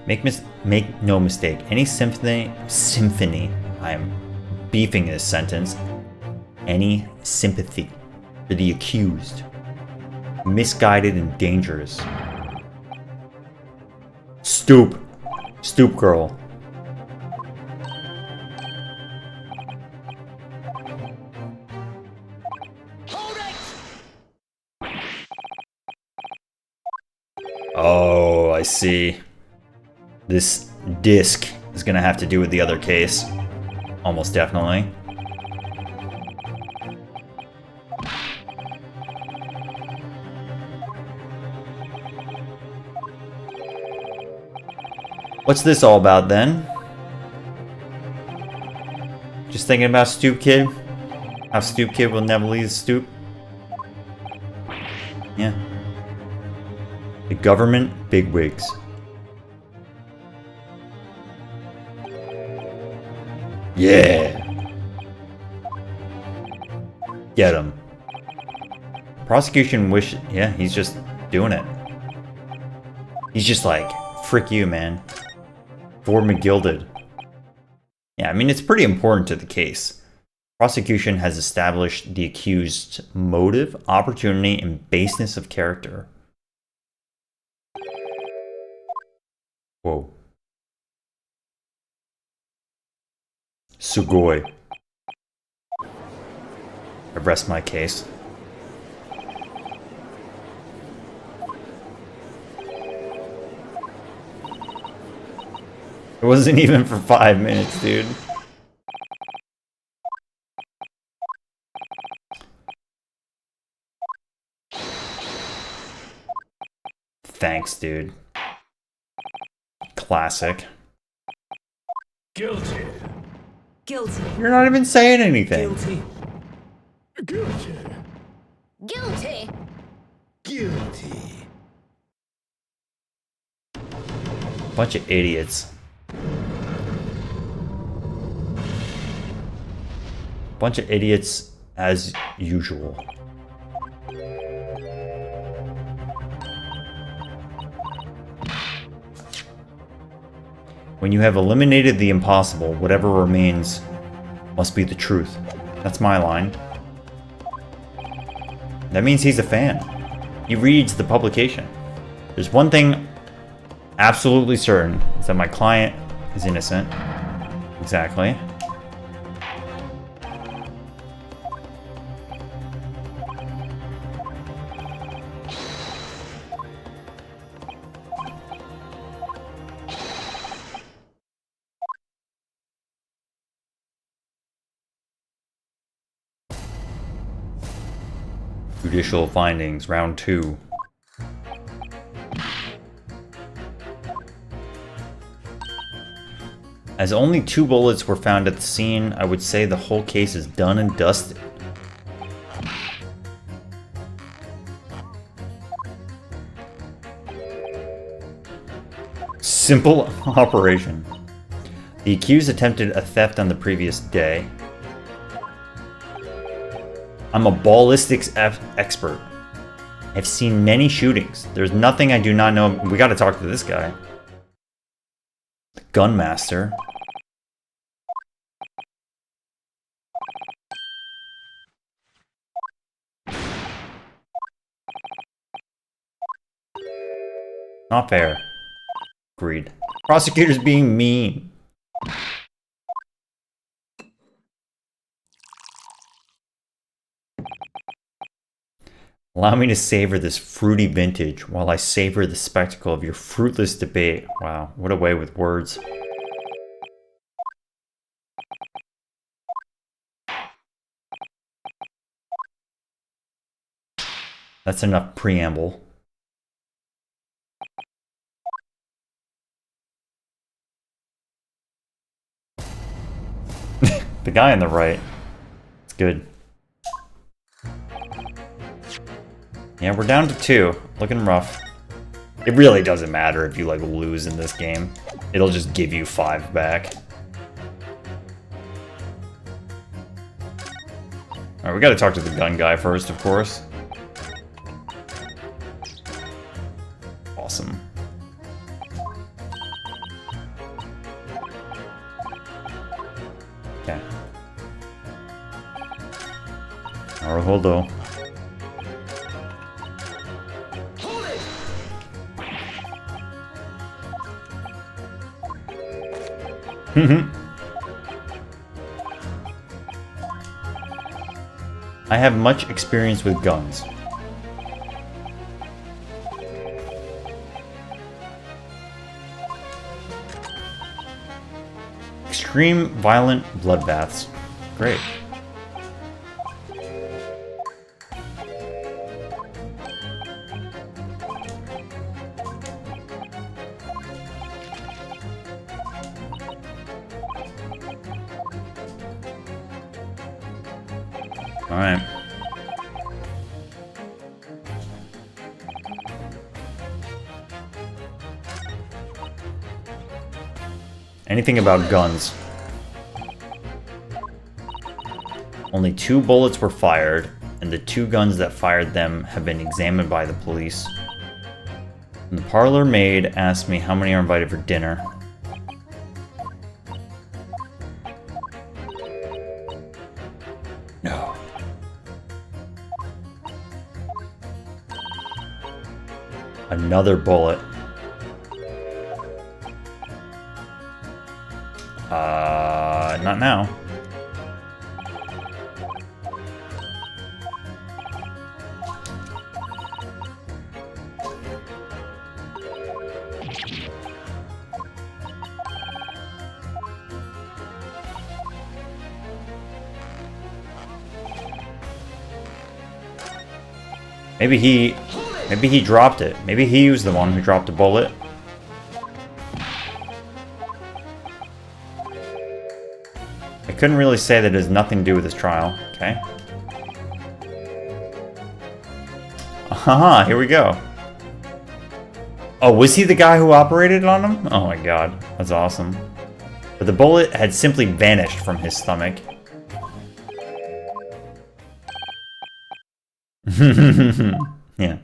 Make no mistake, any symphony, I am beefing this sentence, any sympathy for the accused, misguided and dangerous. Stoop girl. I see. This disc is gonna have to do with the other case. Almost definitely. What's this all about then? Just thinking about Stoop Kid? How Stoop Kid will never leave the stoop? Yeah. The government bigwigs. Yeah! Get him. Prosecution wish... Yeah, he's just doing it. He's just like, frick you, man. Ford McGilded. Yeah, I mean, it's pretty important to the case. Prosecution has established the accused's motive, opportunity, and baseness of character. Whoa. Sugoi. I rest my case. It wasn't even for 5 minutes, dude. Thanks, dude. Classic. Guilty. Guilty. You're not even saying anything. Guilty. Guilty. Guilty. Guilty. Bunch of idiots. Bunch of idiots as usual. When you have eliminated the impossible, whatever remains must be the truth. That's my line. That means he's a fan. He reads the publication. There's one thing absolutely certain, is that my client is innocent. Exactly. Judicial findings, round 2. As only 2 bullets were found at the scene, I would say the whole case is done and dusted. Simple operation. The accused attempted a theft on the previous day. I'm a ballistics expert. I've seen many shootings. There's nothing I do not know. We gotta talk to this guy. The Gunmaster. Not fair. Agreed. Prosecutor's being mean. Allow me to savor this fruity vintage while I savor the spectacle of your fruitless debate. Wow, what a way with words. That's enough preamble. The guy on the right. It's good. Yeah, we're down to 2. Looking rough. It really doesn't matter if you like lose in this game. It'll just give you 5 back. Alright, we gotta talk to the gun guy first, of course. Awesome. Okay. Naruhodo. Hold it. I have much experience with guns. Extreme violent bloodbaths. Great. All right. Anything about guns? Only 2 bullets were fired, and the 2 guns that fired them have been examined by the police. And the parlor maid asked me how many are invited for dinner. No. Another bullet. Not now. Maybe he dropped it. Maybe he was the one who dropped the bullet. I couldn't really say that it has nothing to do with this trial. Okay. Haha, here we go. Oh, was he the guy who operated on him? Oh my god, that's awesome. But the bullet had simply vanished from his stomach. Yeah.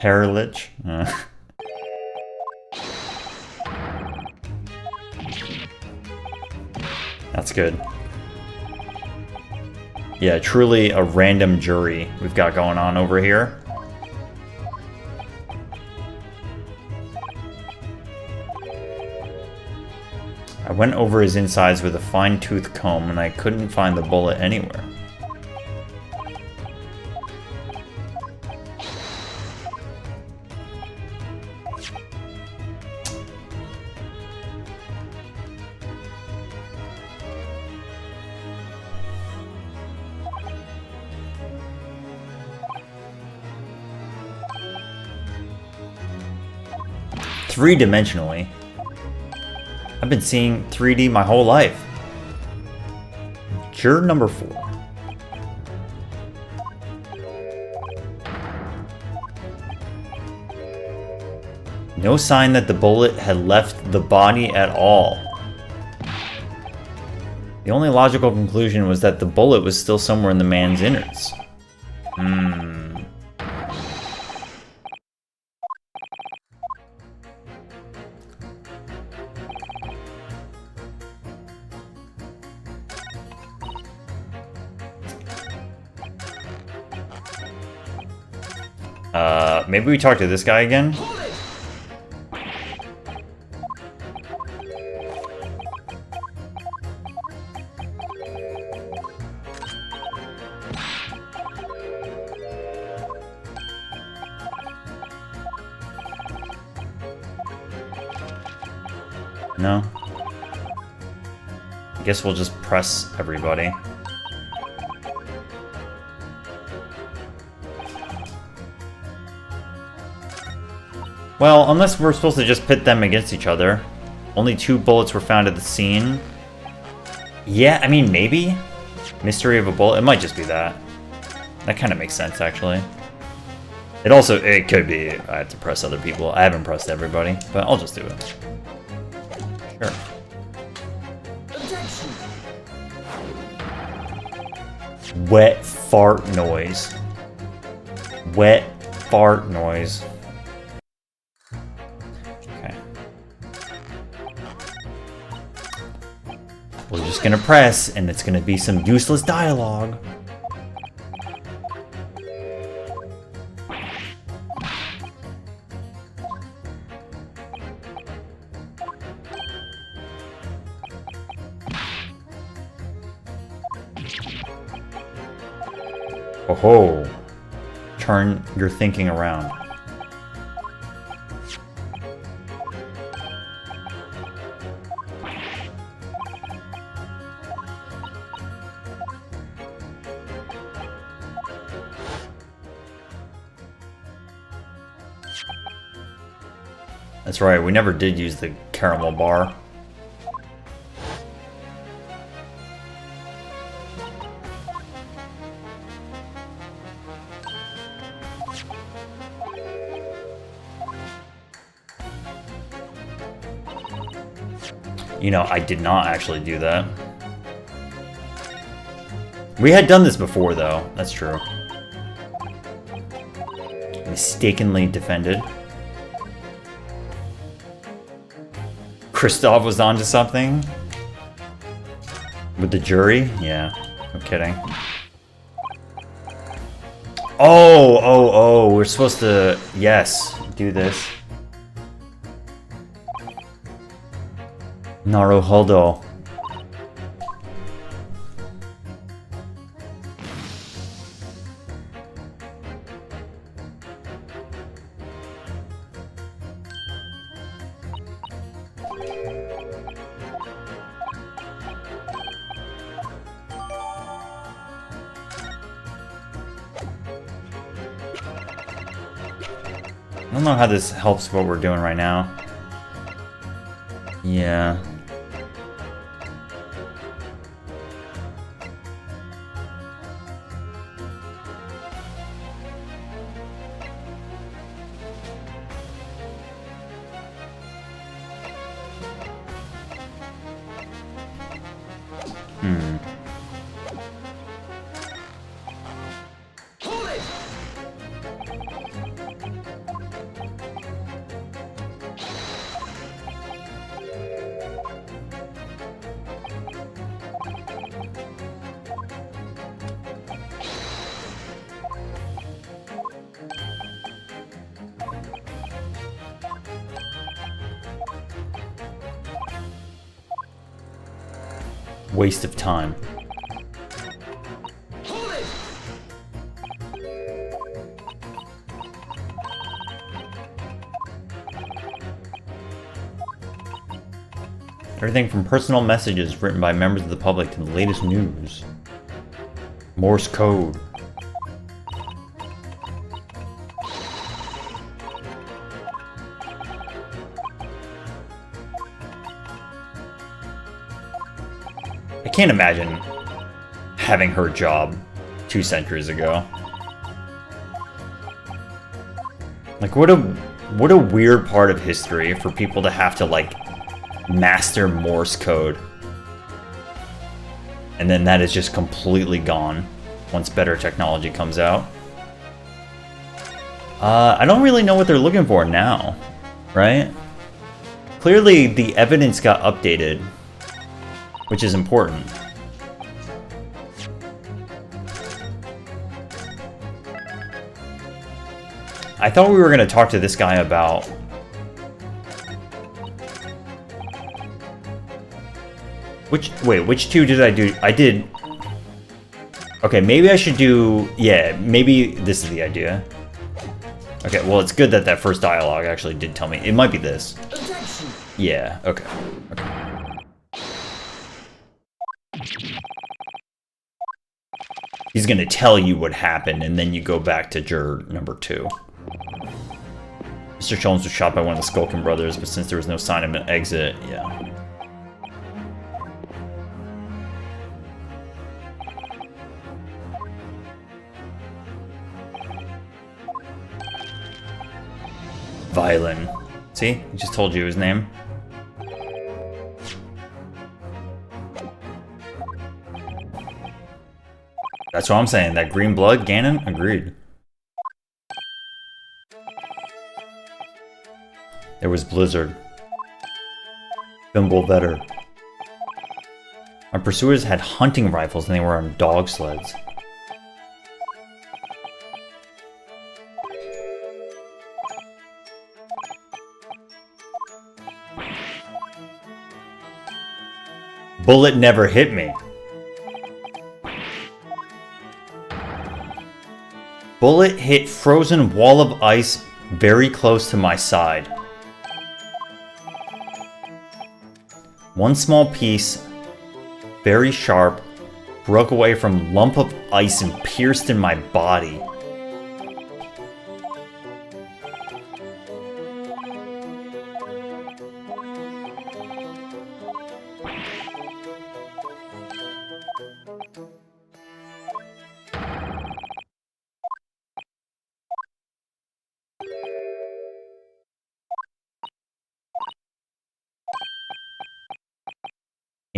Herilich. That's good. Yeah, truly a random jury we've got going on over here. I went over his insides with a fine-tooth comb and I couldn't find the bullet anywhere. Three-dimensionally. I've been seeing 3D my whole life. Juror number 4. No sign that the bullet had left the body at all. The only logical conclusion was that the bullet was still somewhere in the man's innards. Maybe we talk to this guy again? No? I guess we'll just press everybody. Well, unless we're supposed to just pit them against each other. Only 2 bullets were found at the scene. Yeah, I mean, maybe. Mystery of a bullet. It might just be that. That kind of makes sense, actually. It could be I have to press other people. I haven't pressed everybody, but I'll just do it. Sure. Objection. Wet fart noise. Wet fart noise. Okay. We're just gonna press, and it's gonna be some useless dialogue. Oh, turn your thinking around. That's right, we never did use the caramel bar. You know, I did not actually do that. We had done this before, though. That's true. Mistakenly defended. Kristoff was onto something? With the jury? Yeah, no kidding. Oh, we're supposed to, yes, do this. Naruhodo. I don't know how this helps what we're doing right now. Yeah. Hold it! Waste of time. Hold it! Everything from personal messages written by members of the public to the latest news. Morse code. I can't imagine having her job 2 centuries ago. Like, what a weird part of history for people to have to, like, master Morse code. And then that is just completely gone once better technology comes out. I don't really know what they're looking for now, right? Clearly, the evidence got updated, which is important. I thought we were going to talk to this guy about... Which 2 did I do? I did... Okay, maybe I should do... Yeah, maybe this is the idea. Okay, well, it's good that that first dialogue actually did tell me. It might be this. Objection. Yeah, okay. He's gonna tell you what happened, and then you go back to juror number 2. Mr. Jones was shot by one of the Skulkin brothers, but since there was no sign of an exit, yeah. Violin. See? I just told you his name. That's what I'm saying. That green blood, Ganon? Agreed. There was Blizzard. Bimble Vetter. Our pursuers had hunting rifles and they were on dog sleds. Bullet never hit me. Bullet hit frozen wall of ice very close to my side. One small piece, very sharp, broke away from lump of ice and pierced in my body.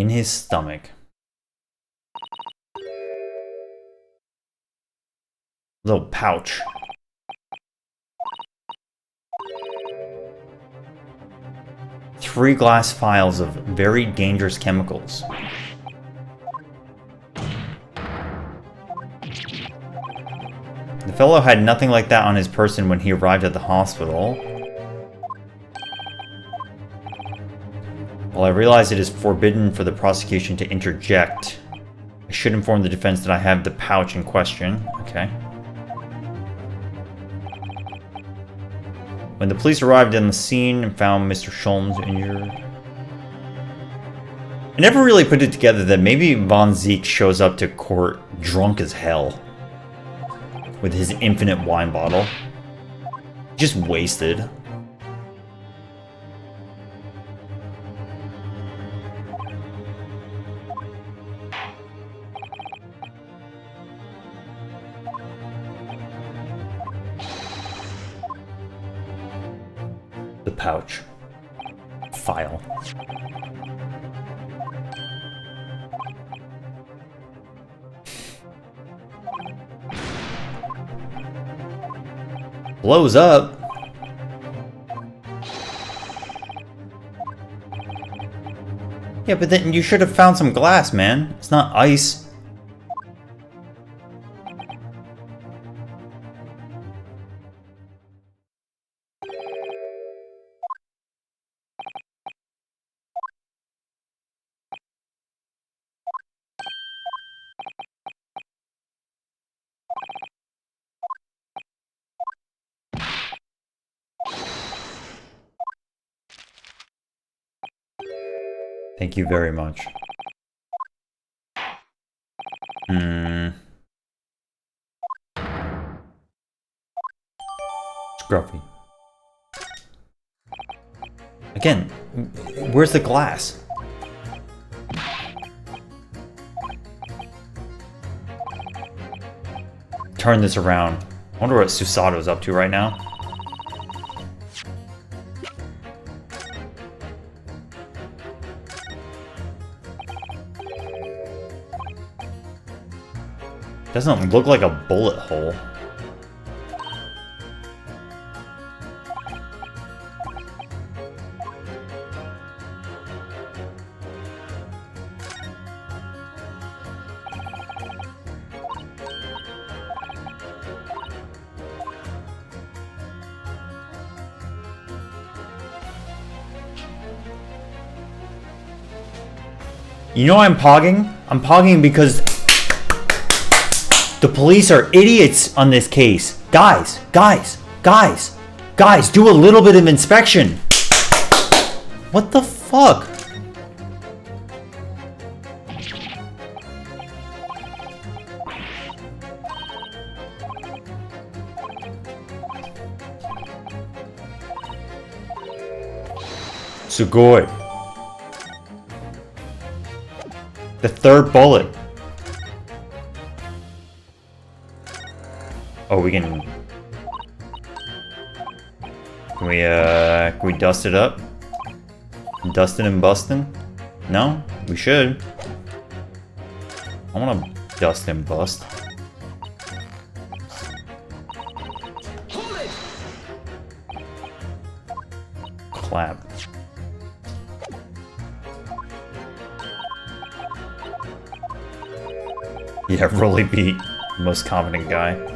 In his stomach. Little pouch. Three glass vials of very dangerous chemicals. The fellow had nothing like that on his person when he arrived at the hospital. While I realize it is forbidden for the prosecution to interject, I should inform the defense that I have the pouch in question. Okay. When the police arrived on the scene and found Mr. Sholmes injured... I never really put it together that maybe Von Zeke shows up to court drunk as hell. With his infinite wine bottle. Just wasted. The pouch. File. Blows up. Yeah, but then you should have found some glass, man. It's not ice. Thank you very much. Scruffy. Again, where's the glass? Turn this around. I wonder what Susato's up to right now. Doesn't look like a bullet hole. You know why I'm pogging? I'm pogging because the police are idiots on this case. Guys, do a little bit of inspection. What the fuck? Sugoi. The third bullet. Oh, we can... Can we dust it up? Dustin' and bustin'? No? We should. I wanna dust and bust. Hold it! Clap. Yeah, Rolly beat. Most confident guy.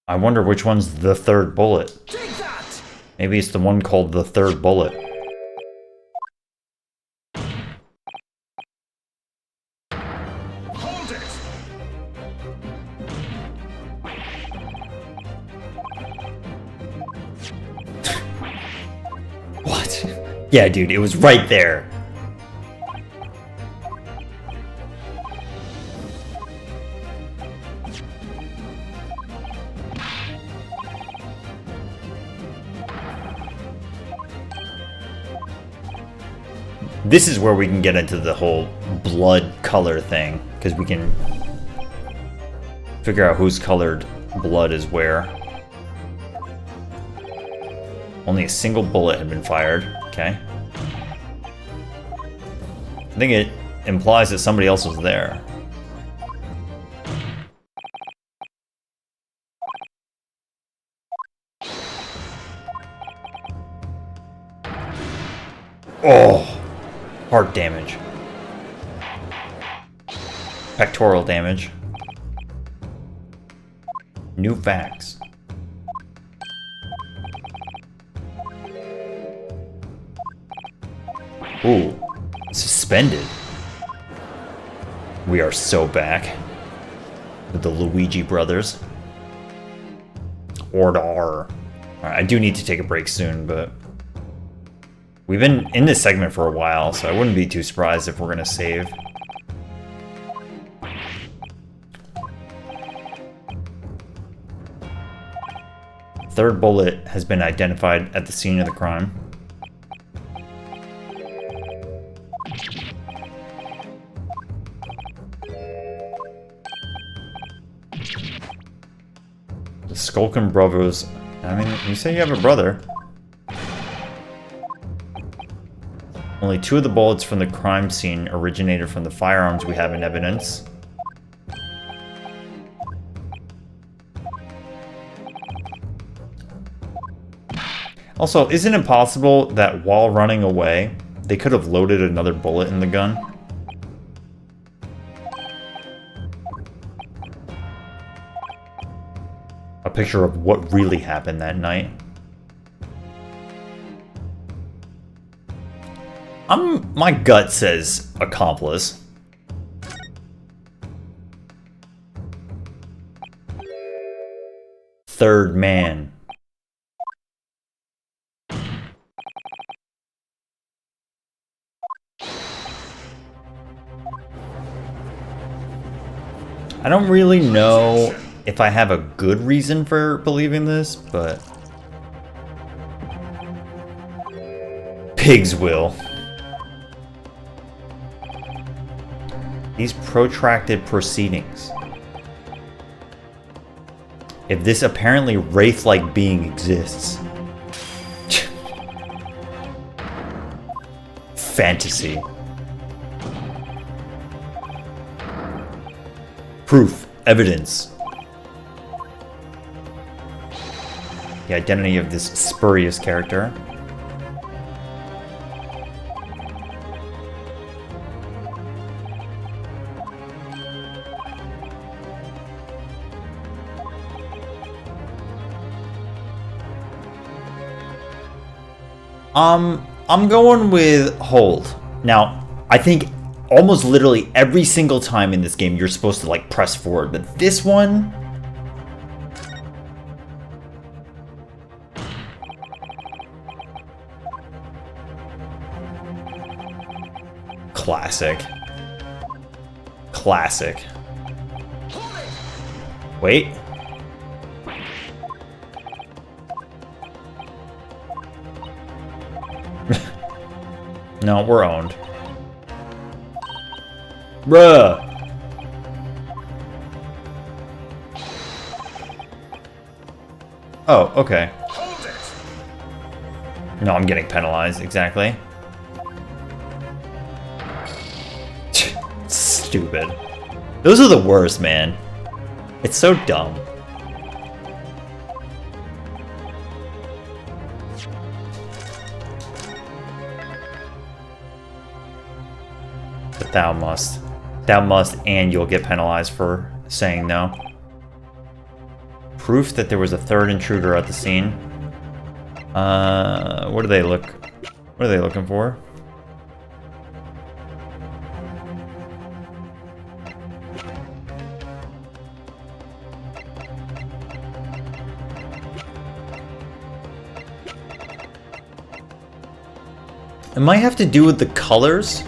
I wonder which one's the third bullet. Take that! Maybe it's the one called the third bullet. Hold it! What? Yeah, dude, it was right there. This is where we can get into the whole blood color thing, because we can figure out whose colored blood is where. Only a single bullet had been fired. Okay. I think it implies that somebody else was there. Oh, heart damage. Pectoral damage. New facts. Ooh, suspended. We are so back with the Luigi brothers. Order. Alright, I do need to take a break soon, but we've been in this segment for a while, so I wouldn't be too surprised if we're gonna save. Third bullet has been identified at the scene of the crime. The Skulkin Brothers. I mean, you say you have a brother. Only 2 of the bullets from the crime scene originated from the firearms we have in evidence. Also, isn't it possible that while running away, they could have loaded another bullet in the gun? A picture of what really happened that night. My gut says accomplice. Third man. I don't really know if I have a good reason for believing this, but pigs will. These protracted proceedings. If this apparently wraith-like being exists. Fantasy. Proof. Evidence. The identity of this spurious character. I'm going with hold. Now, I think almost literally every single time in this game you're supposed to like press forward, but this one, classic. Classic. Wait. No, we're owned. Bruh. Oh, okay. No, I'm getting penalized, exactly. Stupid. Those are the worst, man. It's so dumb. But thou must. Thou must, and you'll get penalized for saying no. Proof that there was a third intruder at the scene. What are they looking for? It might have to do with the colors.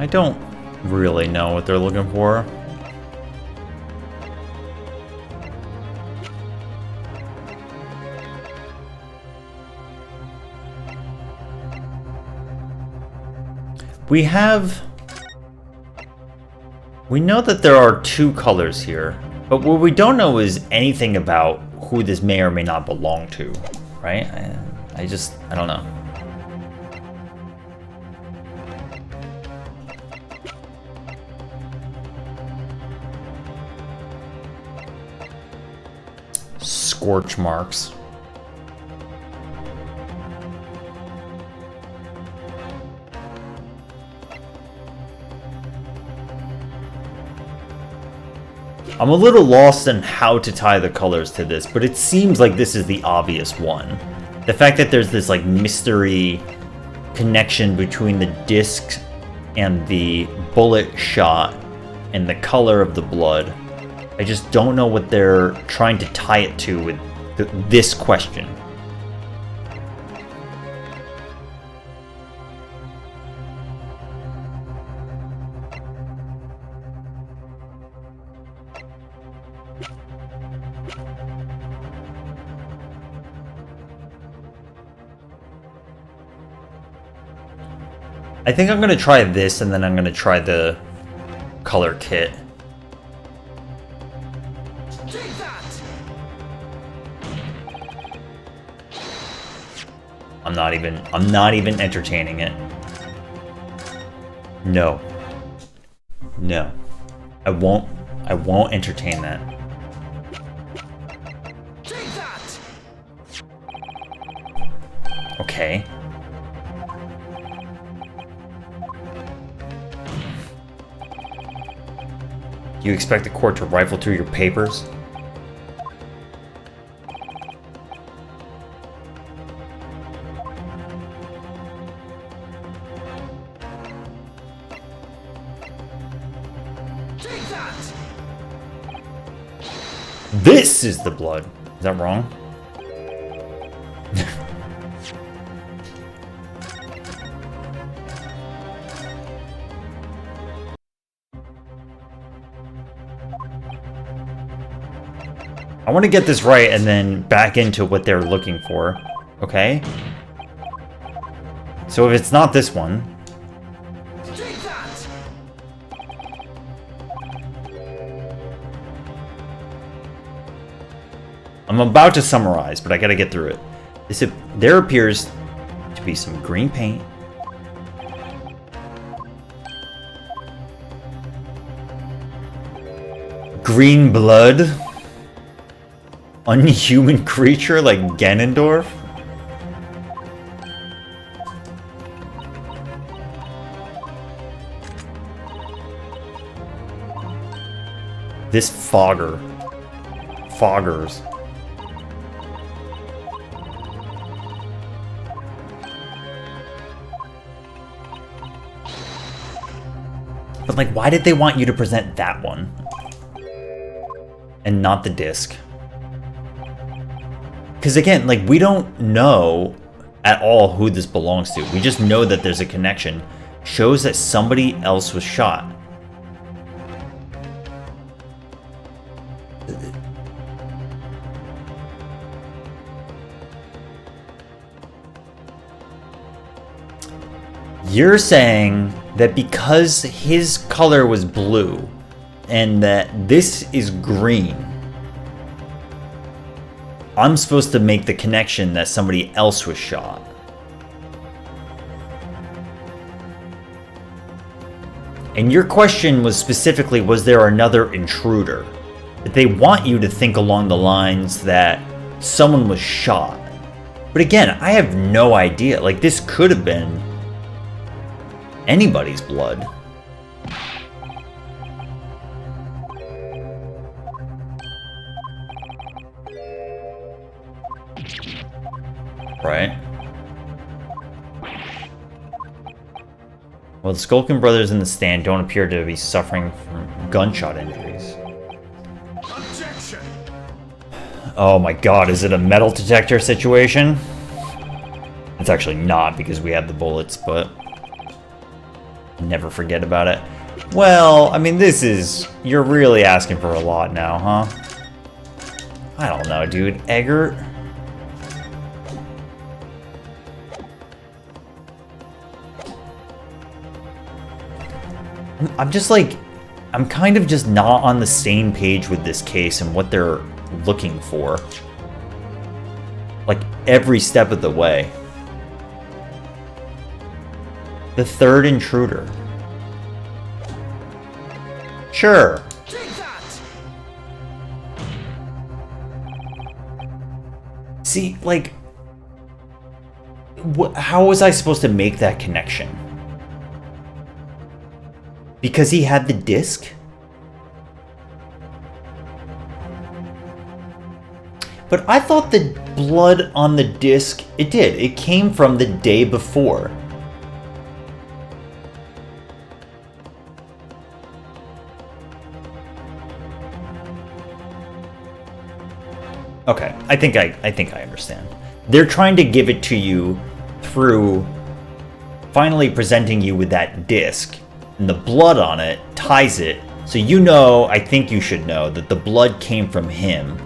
I don't really know what they're looking for. We have... We know that there are two colors here, but what we don't know is anything about who this may or may not belong to, right? I don't know. Scorch marks. I'm a little lost in how to tie the colors to this, but it seems like this is the obvious one. The fact that there's this like mystery connection between the disc and the bullet shot and the color of the blood. I just don't know what they're trying to tie it to with this question. I think I'm going to try this, and then I'm going to try the color kit. Take that! I'm not even entertaining it. No. No. I won't entertain that. Take that! Okay. You expect the court to rifle through your papers? Take that! This is the blood. Is that wrong? I want to get this right and then back into what they're looking for. Okay? So if it's not this one... Take that! I'm about to summarize, but I gotta get through it. There appears to be some green paint. Green blood? Unhuman creature like Ganondorf? This Foggers. But like, why did they want you to present that one? And not the disc? Because again, like, we don't know at all who this belongs to. We just know that there's a connection. Shows that somebody else was shot. You're saying that because his color was blue and that this is green, I'm supposed to make the connection that somebody else was shot. And your question was specifically, was there another intruder? That they want you to think along the lines that someone was shot. But again, I have no idea. Like, this could have been anybody's blood. Right? Well, the Skulkin brothers in the stand don't appear to be suffering from gunshot injuries. Objection! Oh my god, is it a metal detector situation? It's actually not, because we have the bullets, but... never forget about it. Well, I mean, this is... you're really asking for a lot now, huh? I don't know, dude. Eggert? I'm just like, I'm kind of just not on the same page with this case and what they're looking for. Like, every step of the way. The third intruder. Sure. Take that! See, like, how was I supposed to make that connection? Because he had the disc? But I thought the blood on the disc, it did. It came from the day before. Okay, I think I understand. They're trying to give it to you through finally presenting you with that disc, and the blood on it ties it. So you know, I think you should know that the blood came from him.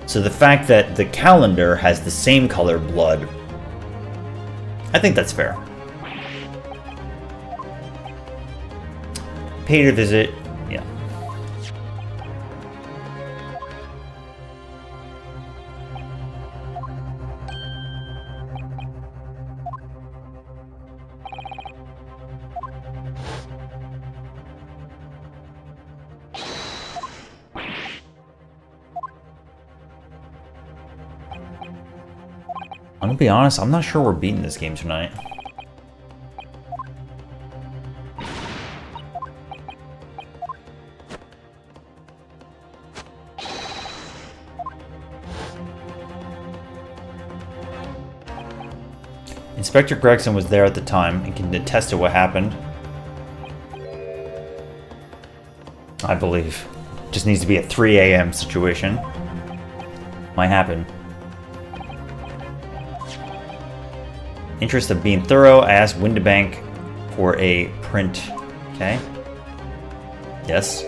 So the fact that the calendar has the same color blood, I think that's fair. Paid a visit, yeah. I'm gonna be honest, I'm not sure we're beating this game tonight. Inspector Gregson was there at the time and can attest to what happened. I believe. Just needs to be a 3 a.m. situation. Might happen. Interest of being thorough, I asked Windibank for a print. Okay. Yes.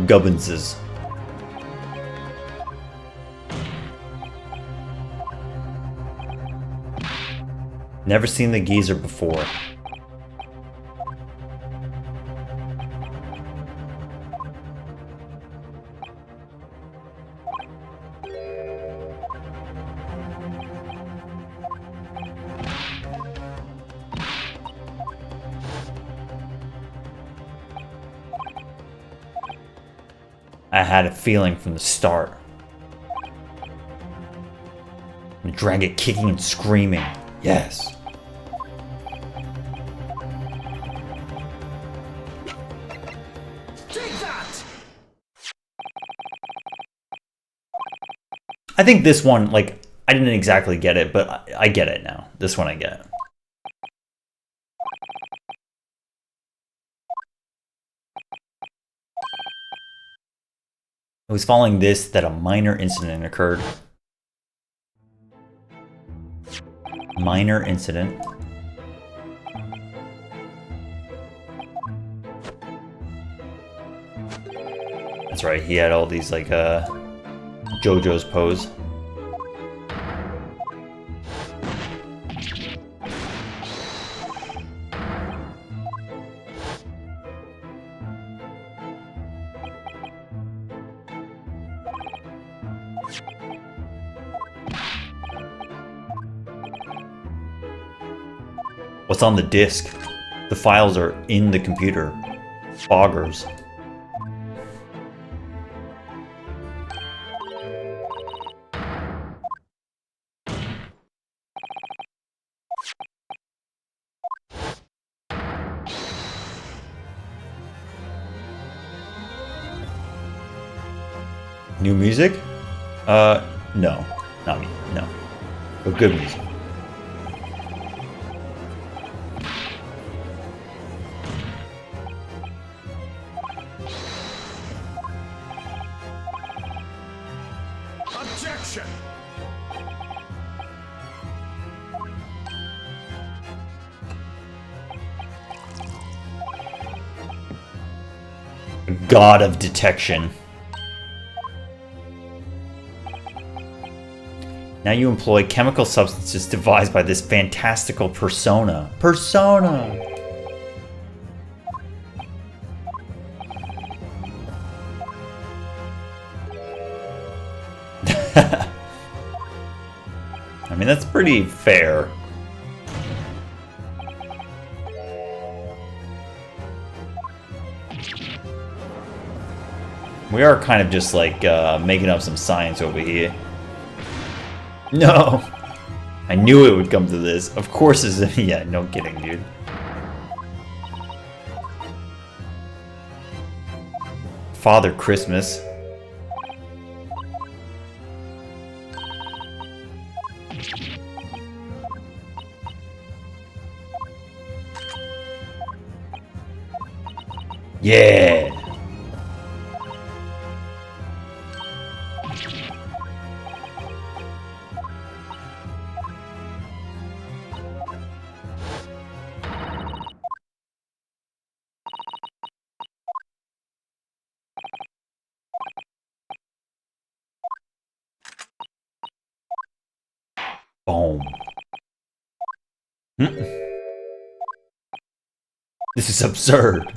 Gubbinses. Never seen the geezer before. I had a feeling from the start. I'm gonna drag it kicking and screaming. Yes. Take that! I think this one, like, I didn't exactly get it, but I get it now. This one I get. It was following this that a minor incident occurred. Minor incident. That's right, he had all these, like, JoJo's pose. What's on the disk? The files are in the computer. Boggers. New music? No. Not me, no. But good music. Objection! God of detection. Now you employ chemical substances devised by this fantastical persona. Persona! I mean, that's pretty fair. We are kind of just like making up some science over here. No! I knew it would come to this. Of course it's... Yeah, no kidding, dude. Father Christmas. Yeah! Boom. This is absurd.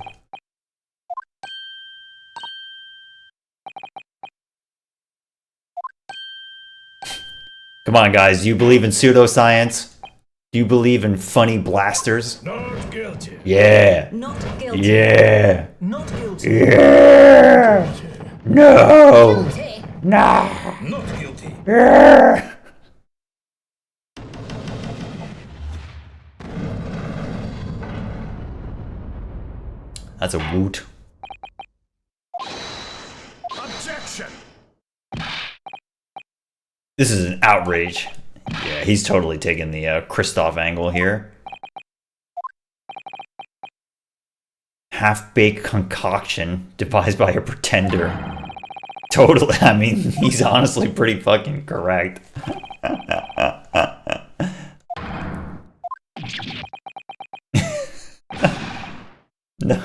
Come on, guys. Do you believe in pseudoscience? Do you believe in funny blasters? Not guilty. Yeah. Not guilty. Yeah. Not guilty. Yeah. No. Guilty. No. Not guilty. Yeah. That's a woot. Objection. This is an outrage. Yeah, he's totally taking the Kristoff angle here. Half-baked concoction devised by a pretender. Totally, I mean, he's honestly pretty fucking correct. No.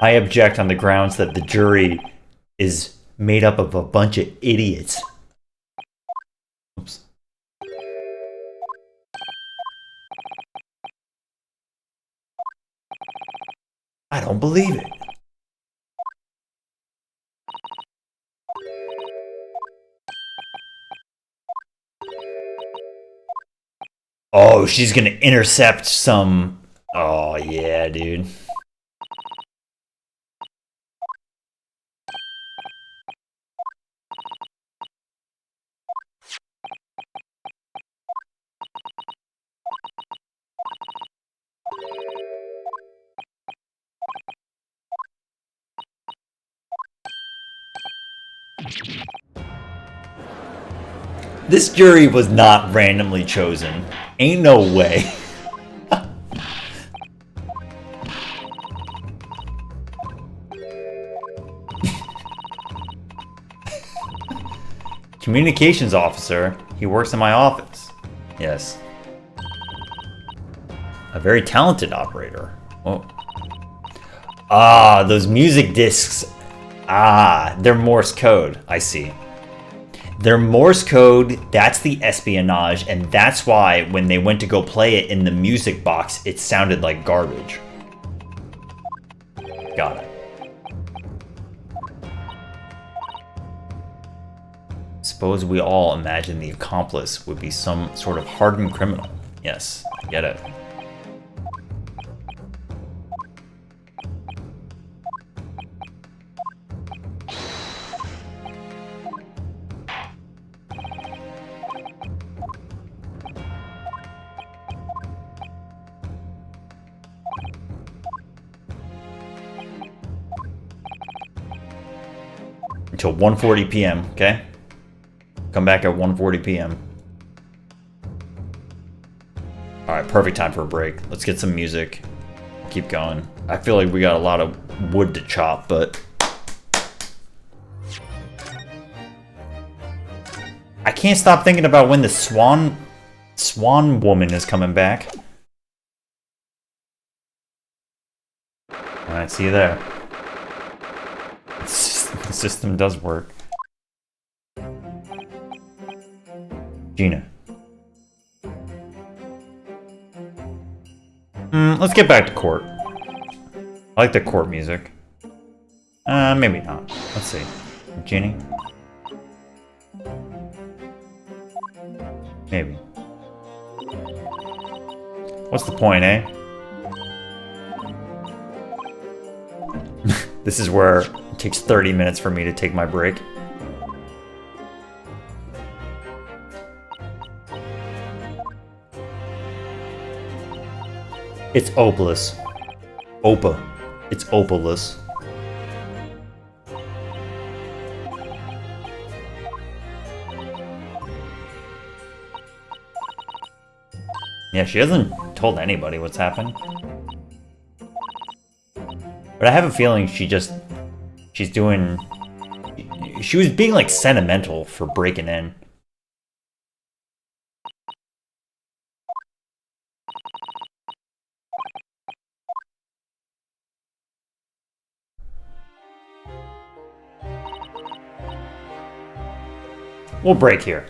I object on the grounds that the jury is made up of a bunch of idiots. Oops. I don't believe it. Oh, she's gonna intercept some... Oh, yeah, dude. This jury was not randomly chosen. Ain't no way. Communications officer. He works in my office. Yes. A very talented operator. Oh. Ah, those music discs. Ah, they're Morse code. I see. They're Morse code, that's the espionage, and that's why when they went to go play it in the music box, it sounded like garbage. Got it. Suppose we all imagine the accomplice would be some sort of hardened criminal. Yes, I get it. Until 1:40 p.m., okay? Come back at 1:40 p.m. Alright, perfect time for a break. Let's get some music. Keep going. I feel like we got a lot of wood to chop, but... I can't stop thinking about when the Swan woman is coming back. Alright, see you there. The system does work. Gina. Let's get back to court. I like the court music. Maybe not. Let's see. Genie? Maybe. What's the point, eh? This is where it takes 30 minutes for me to take my break. It's Opalus. Opa. It's Opalus. Yeah, she hasn't told anybody what's happened. But I have a feeling she's doing... She was being, like, sentimental for breaking in. We'll break here.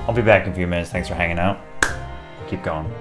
I'll be back in a few minutes. Thanks for hanging out. Keep going.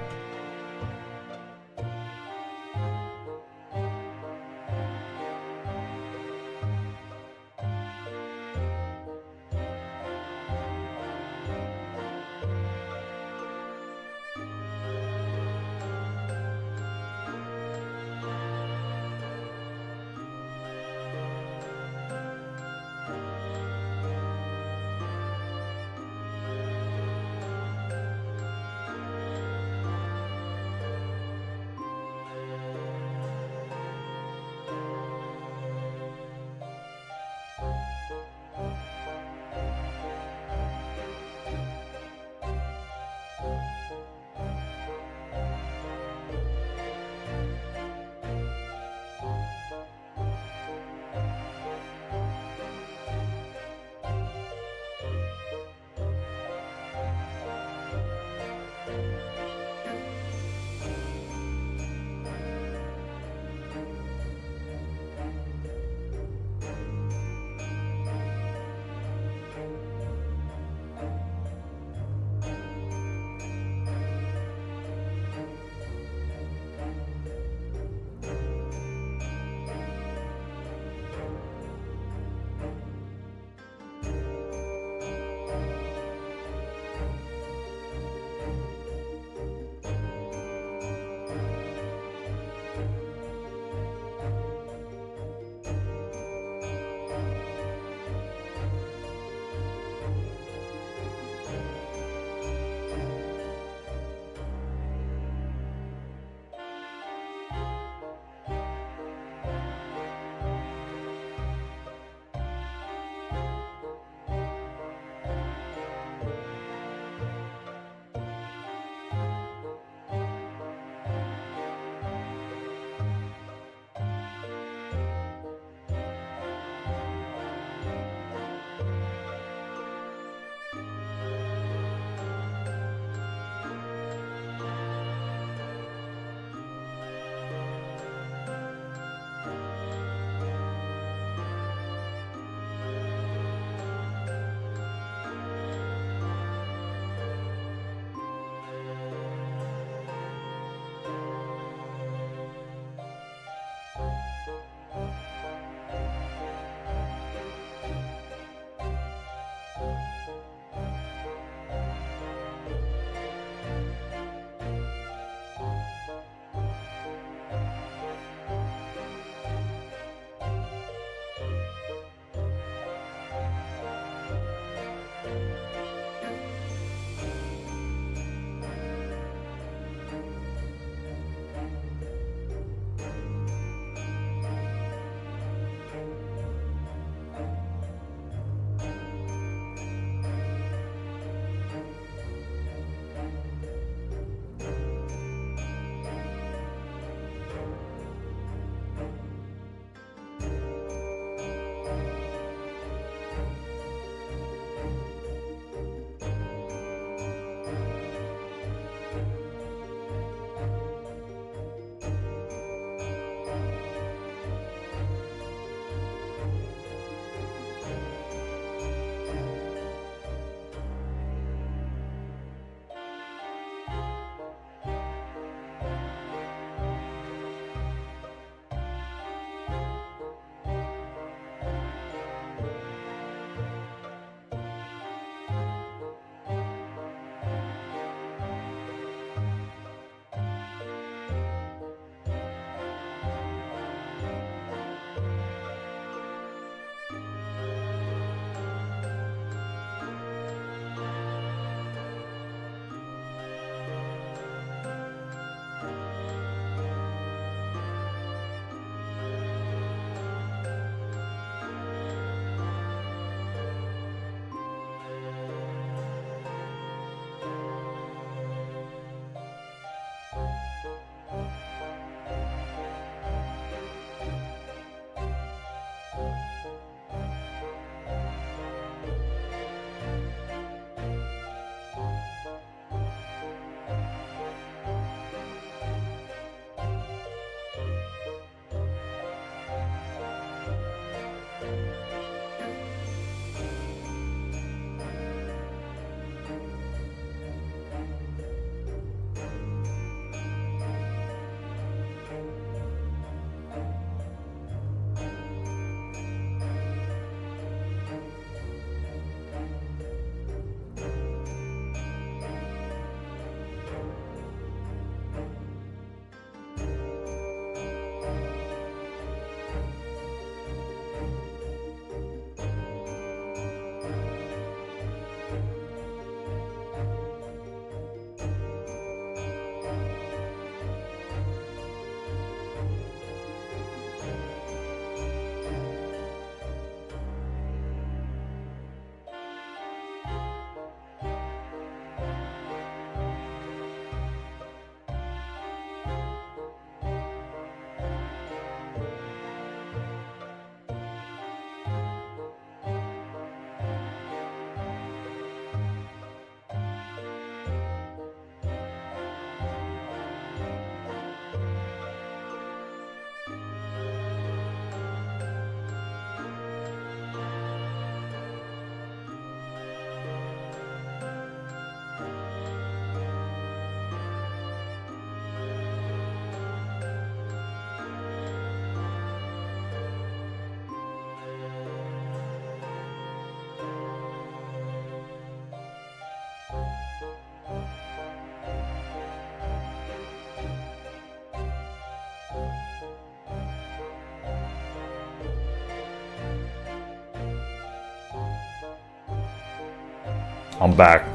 I'm back.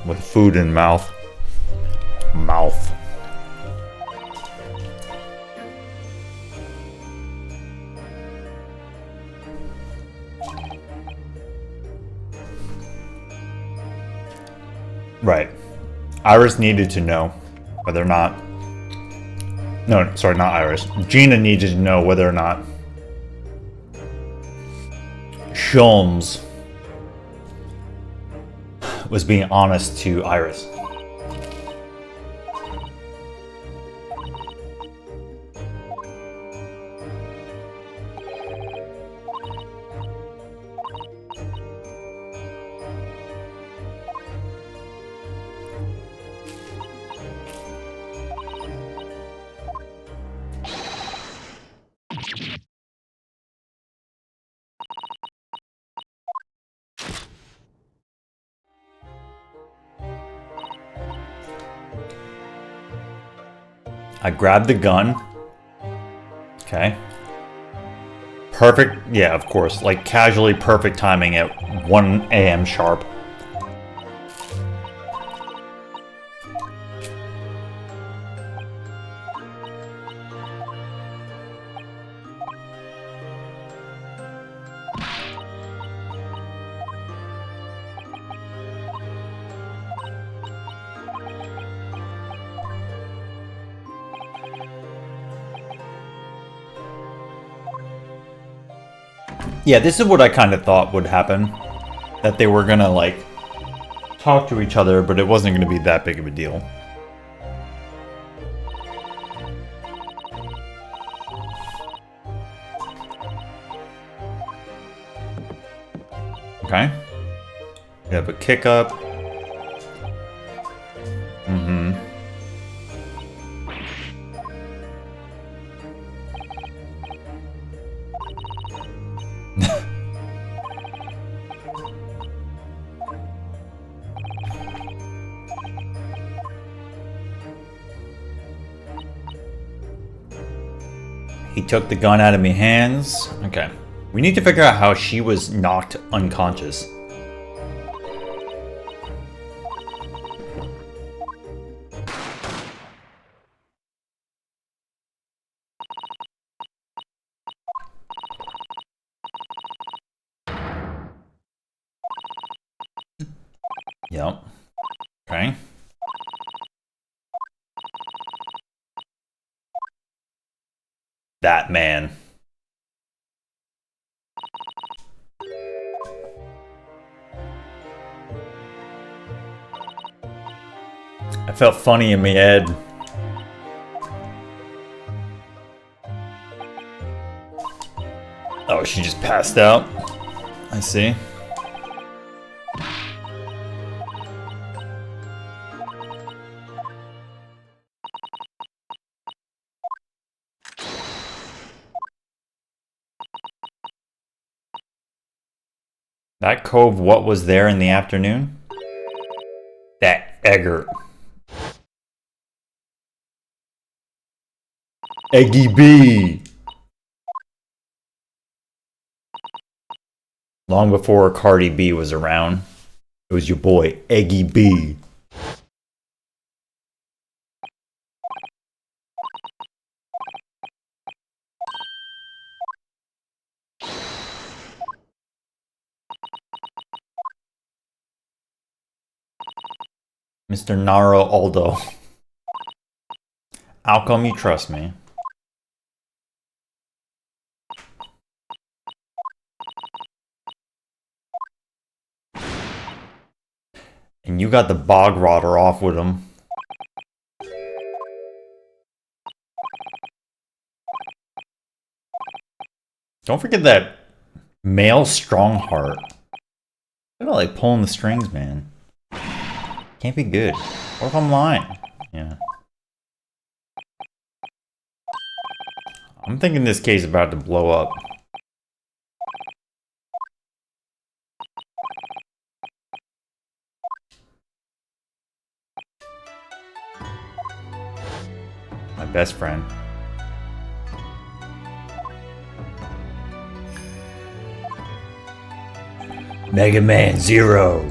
With food in mouth. Mouth. Right. Iris needed to know whether or not... No, sorry, not Iris. Gina needed to know whether or not Sholmes was being honest to Iris. I grabbed the gun. Okay. Perfect. Yeah, of course. Like casually perfect timing at 1 a.m. sharp. Yeah, this is what I kind of thought would happen. That they were gonna, like, talk to each other, but it wasn't gonna be that big of a deal. Okay. We have a kick up. Mm-hmm. He took the gun out of my hands. Okay. We need to figure out how she was knocked unconscious. Yep. Okay. That man. I felt funny in my head. Oh, she just passed out. I see. That cove, what was there in the afternoon? That Eggert. Eggy B. Long before Cardi B was around, it was your boy, Eggy B. Mr. Naro Aldo. How come you trust me? And you got the bog rotter off with him. Don't forget that male Strongheart. I feel like pulling the strings, man. Can't be good. What if I'm lying? Yeah. I'm thinking this case is about to blow up. My best friend. Mega Man Zero.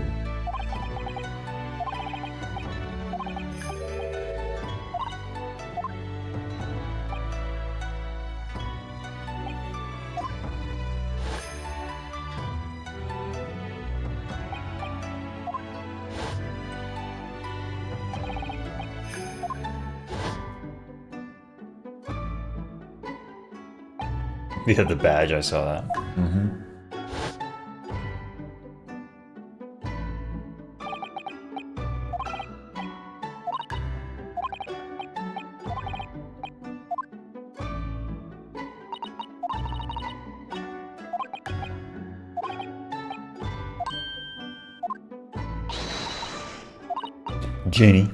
Yeah, the badge, I saw that. Genie.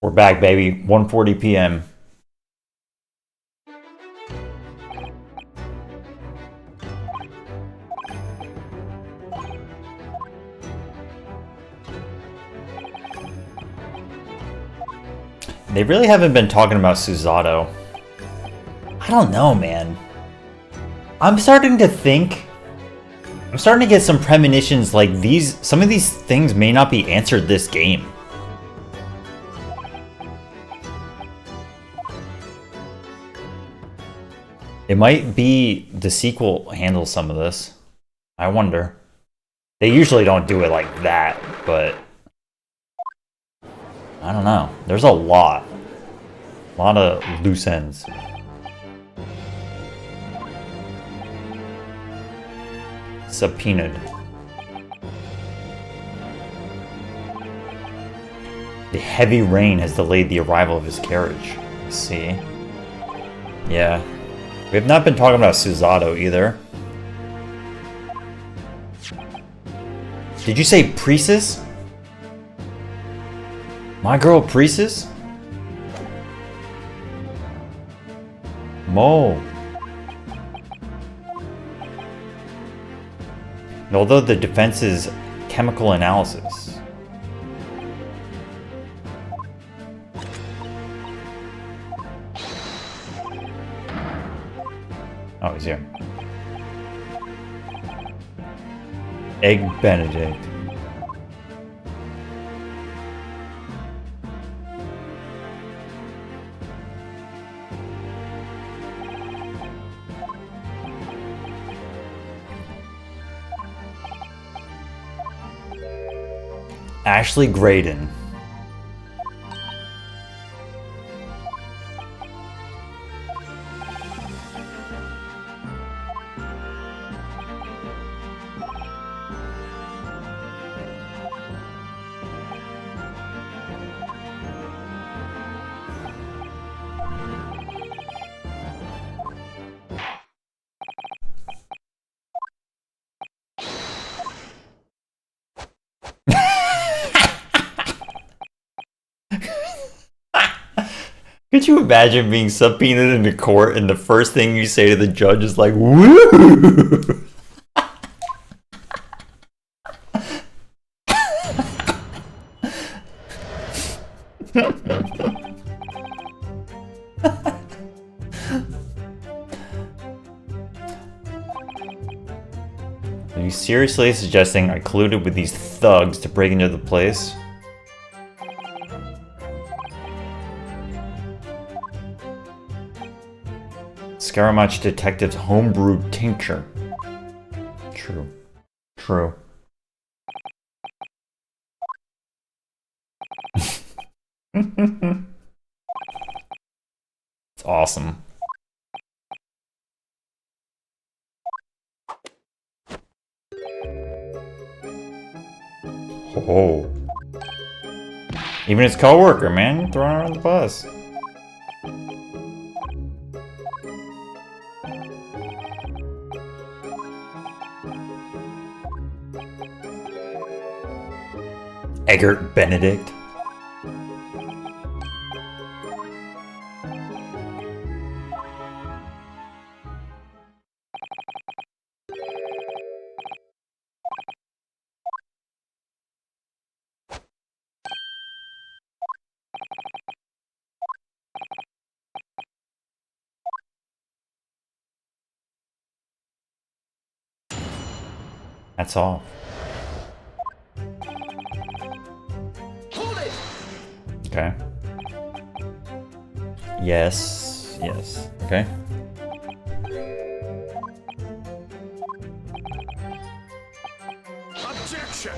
We're back, baby. 1:40 p.m. They really haven't been talking about Susato. I don't know, man. I'm starting to get some premonitions like some of these things may not be answered this game. It might be the sequel handles some of this. I wonder. They usually don't do it like that, but I don't know. There's a lot. A lot of loose ends. Subpoenaed. The heavy rain has delayed the arrival of his carriage. See? Yeah. We have not been talking about Susato either. Did you say Priestess? My girl Priestess? Mo. And although the defense is chemical analysis. Oh, he's here. Egg Benedict. Ashley Graydon. Could you imagine being subpoenaed into court and the first thing you say to the judge is like, woo! Are you seriously suggesting I colluded with these thugs to break into the place? Scaramouche Detective's homebrewed tincture. True. True. It's awesome. Oh. Even his coworker, man, throwing her on the bus. Eggert Benedict. That's all. Hold it! Okay. Yes. Yes. Okay. Objection!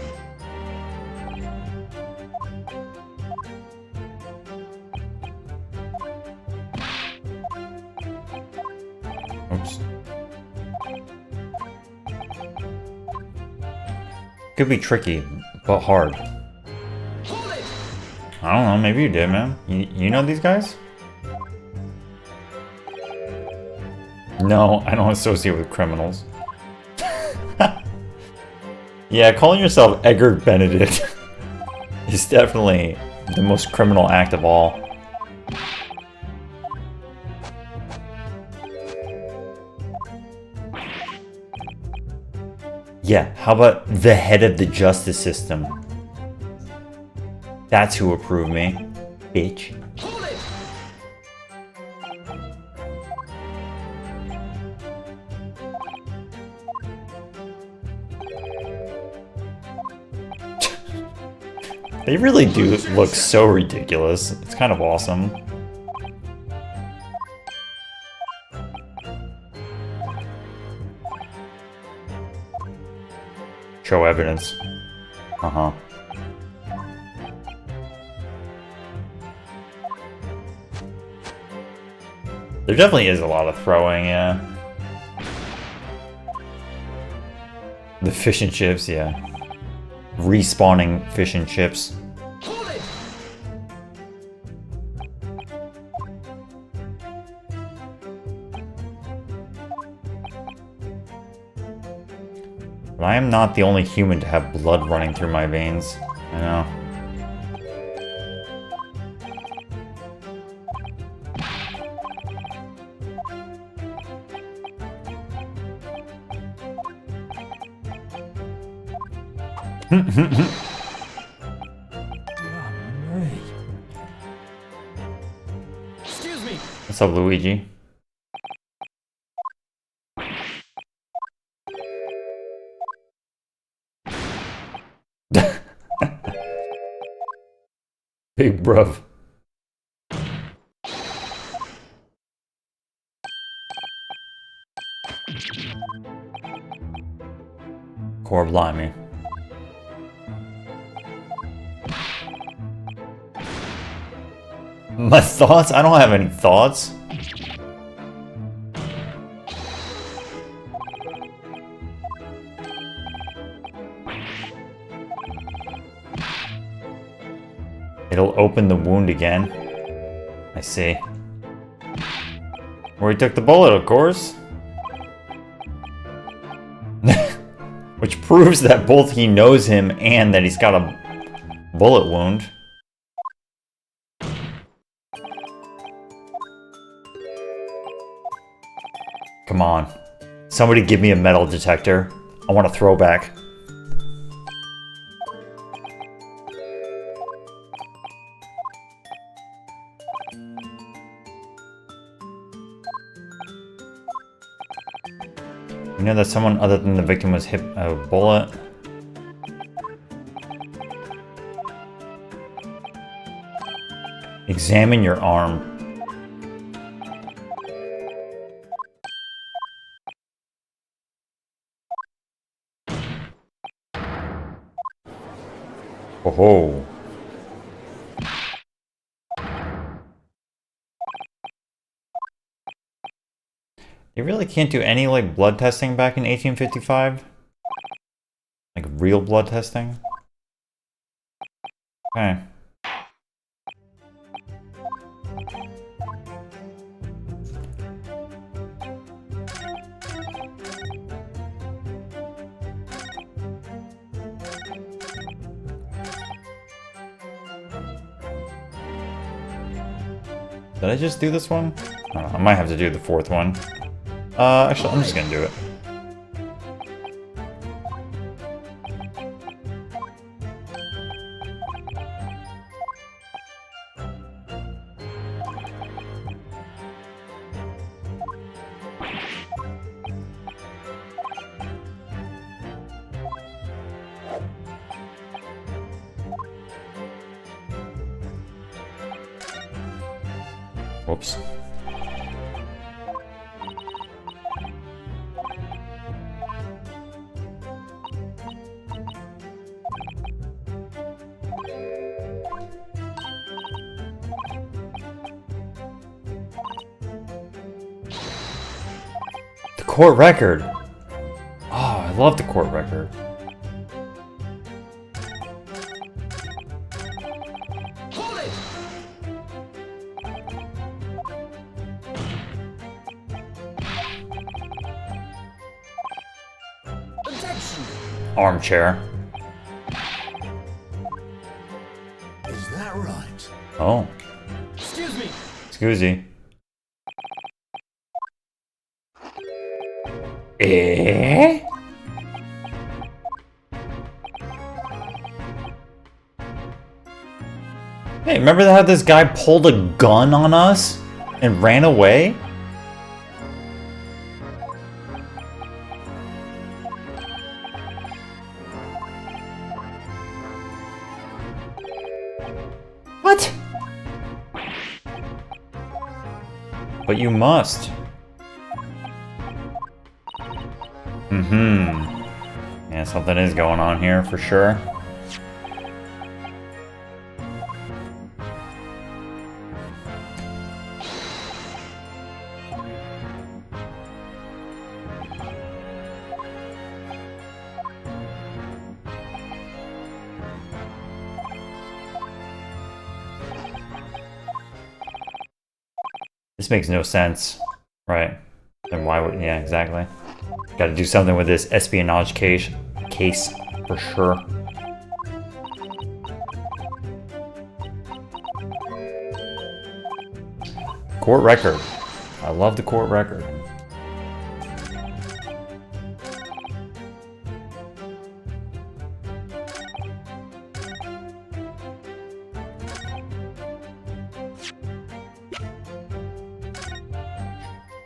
Oops. Could be tricky, but hard. Hold it! I don't know, maybe you did, man. You know these guys? No, I don't associate with criminals. Yeah, calling yourself Edgar Benedict is definitely the most criminal act of all. Yeah, how about the head of the justice system? That's who approved me, bitch. Hold it! They really do look so ridiculous. It's kind of awesome. Show evidence. Uh-huh. There definitely is a lot of throwing, yeah. The fish and chips, yeah. Respawning fish and chips. Hold it! But I am not the only human to have blood running through my veins. I know. Excuse me! What's up, Luigi? Big bruv. Core blimey. My thoughts? I don't have any thoughts. It'll open the wound again. I see. Where he took the bullet, of course. Which proves that both he knows him and that he's got a bullet wound. Come on. Somebody give me a metal detector. I want a throwback. You know that someone other than the victim was hit by a bullet? Examine your arm. Oh. You really can't do any, like, blood testing back in 1855? Like, real blood testing? Okay. Did I just do this one? I don't know, I might have to do the fourth one. Actually, I'm just gonna do it. Whoops. The court record. Oh, I love the court record. Hold it! Objection! Armchair. Is that right? Oh, Excuse me! excusey. Eh? Hey, remember how this guy pulled a gun on us and ran away? What? But you must. Yeah, something is going on here for sure. This makes no sense. Right. Then why would... Yeah, exactly. Gotta do something with this espionage case for sure. Court record. I love the court record.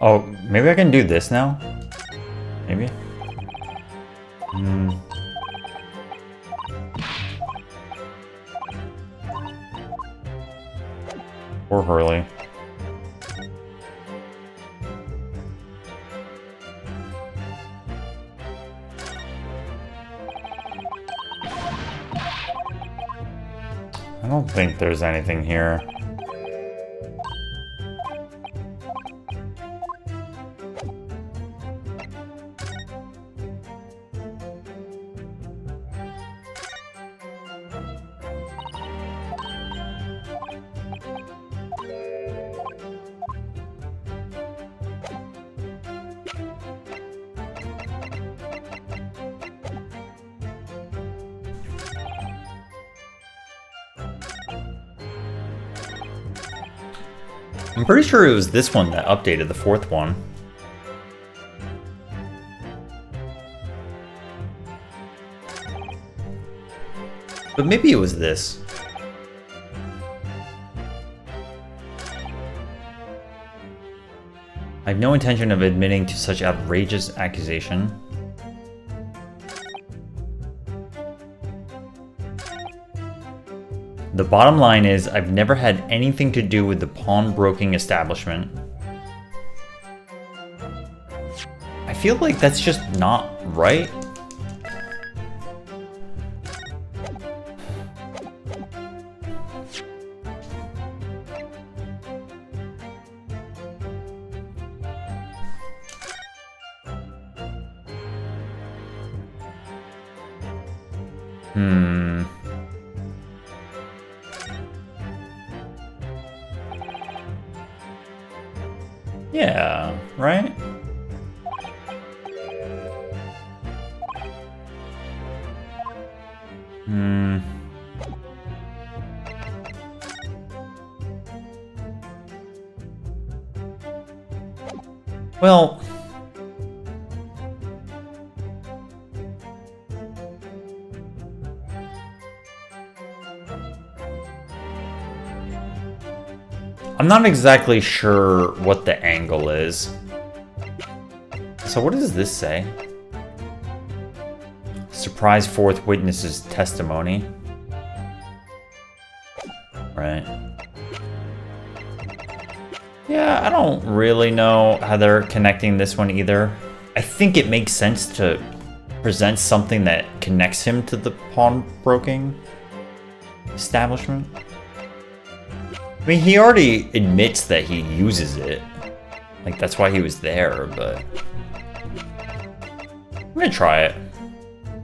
Oh, maybe I can do this now? Maybe? Or Hurley. I don't think there's anything here. I'm pretty sure it was this one that updated the fourth one. But maybe it was this. I have no intention of admitting to such outrageous accusation. The bottom line is, I've never had anything to do with the pawnbroking establishment. I feel like that's just not right. Yeah, right? Well... I'm not exactly sure what the angle is. So what does this say? Surprise fourth witness's testimony. Right. Yeah, I don't really know how they're connecting this one either. I think it makes sense to present something that connects him to the pawnbroking establishment. I mean, he already admits that he uses it. Like, that's why he was there, but... I'm gonna try it.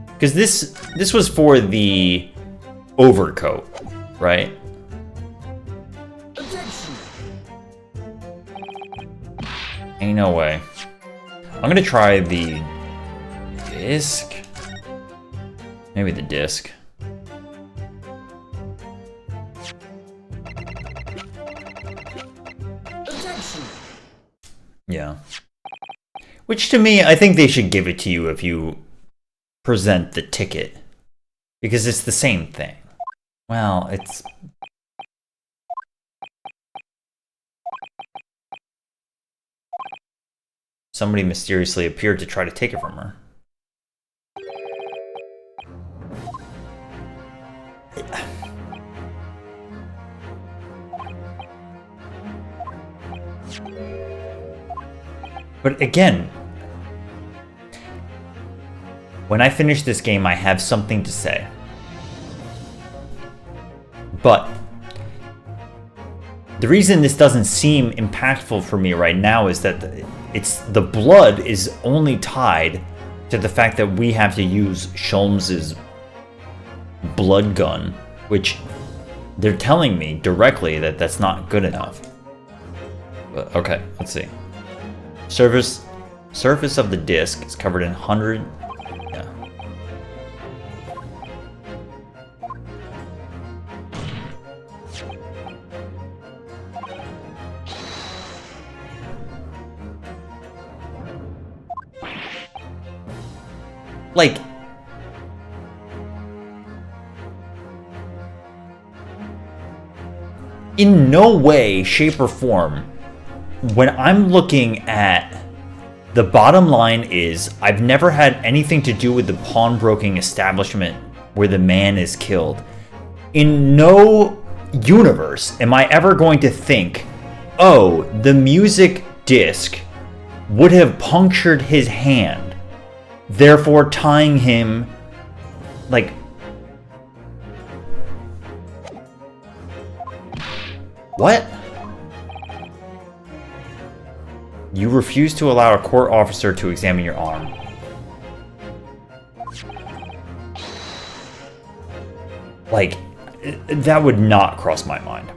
Because this was for the overcoat, right? Objection! Ain't no way. I'm gonna try the disc. Maybe the disc. Objection! Yeah. Which to me, I think they should give it to you if you present the ticket. Because it's the same thing. Well, it's... Somebody mysteriously appeared to try to take it from her. But again, when I finish this game, I have something to say. But the reason this doesn't seem impactful for me right now is that the blood is only tied to the fact that we have to use Sholmes's blood gun, which they're telling me directly that that's not good enough. But, okay, let's see. Surface of the disc is covered in 100. Yeah. Like, in no way, shape, or form, when I'm looking at the bottom line is, I've never had anything to do with the pawnbroking establishment where the man is killed. In no universe am I ever going to think, oh, the music disc would have punctured his hand, therefore tying him, like... What? You refuse to allow a court officer to examine your arm. Like, that would not cross my mind.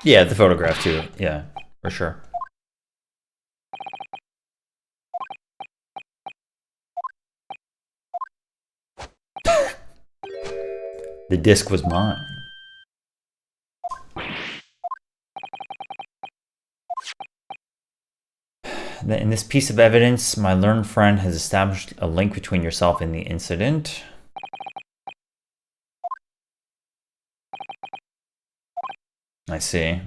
Yeah, the photograph too. Yeah, for sure. The disc was mine. In this piece of evidence, my learned friend has established a link between yourself and the incident. I see.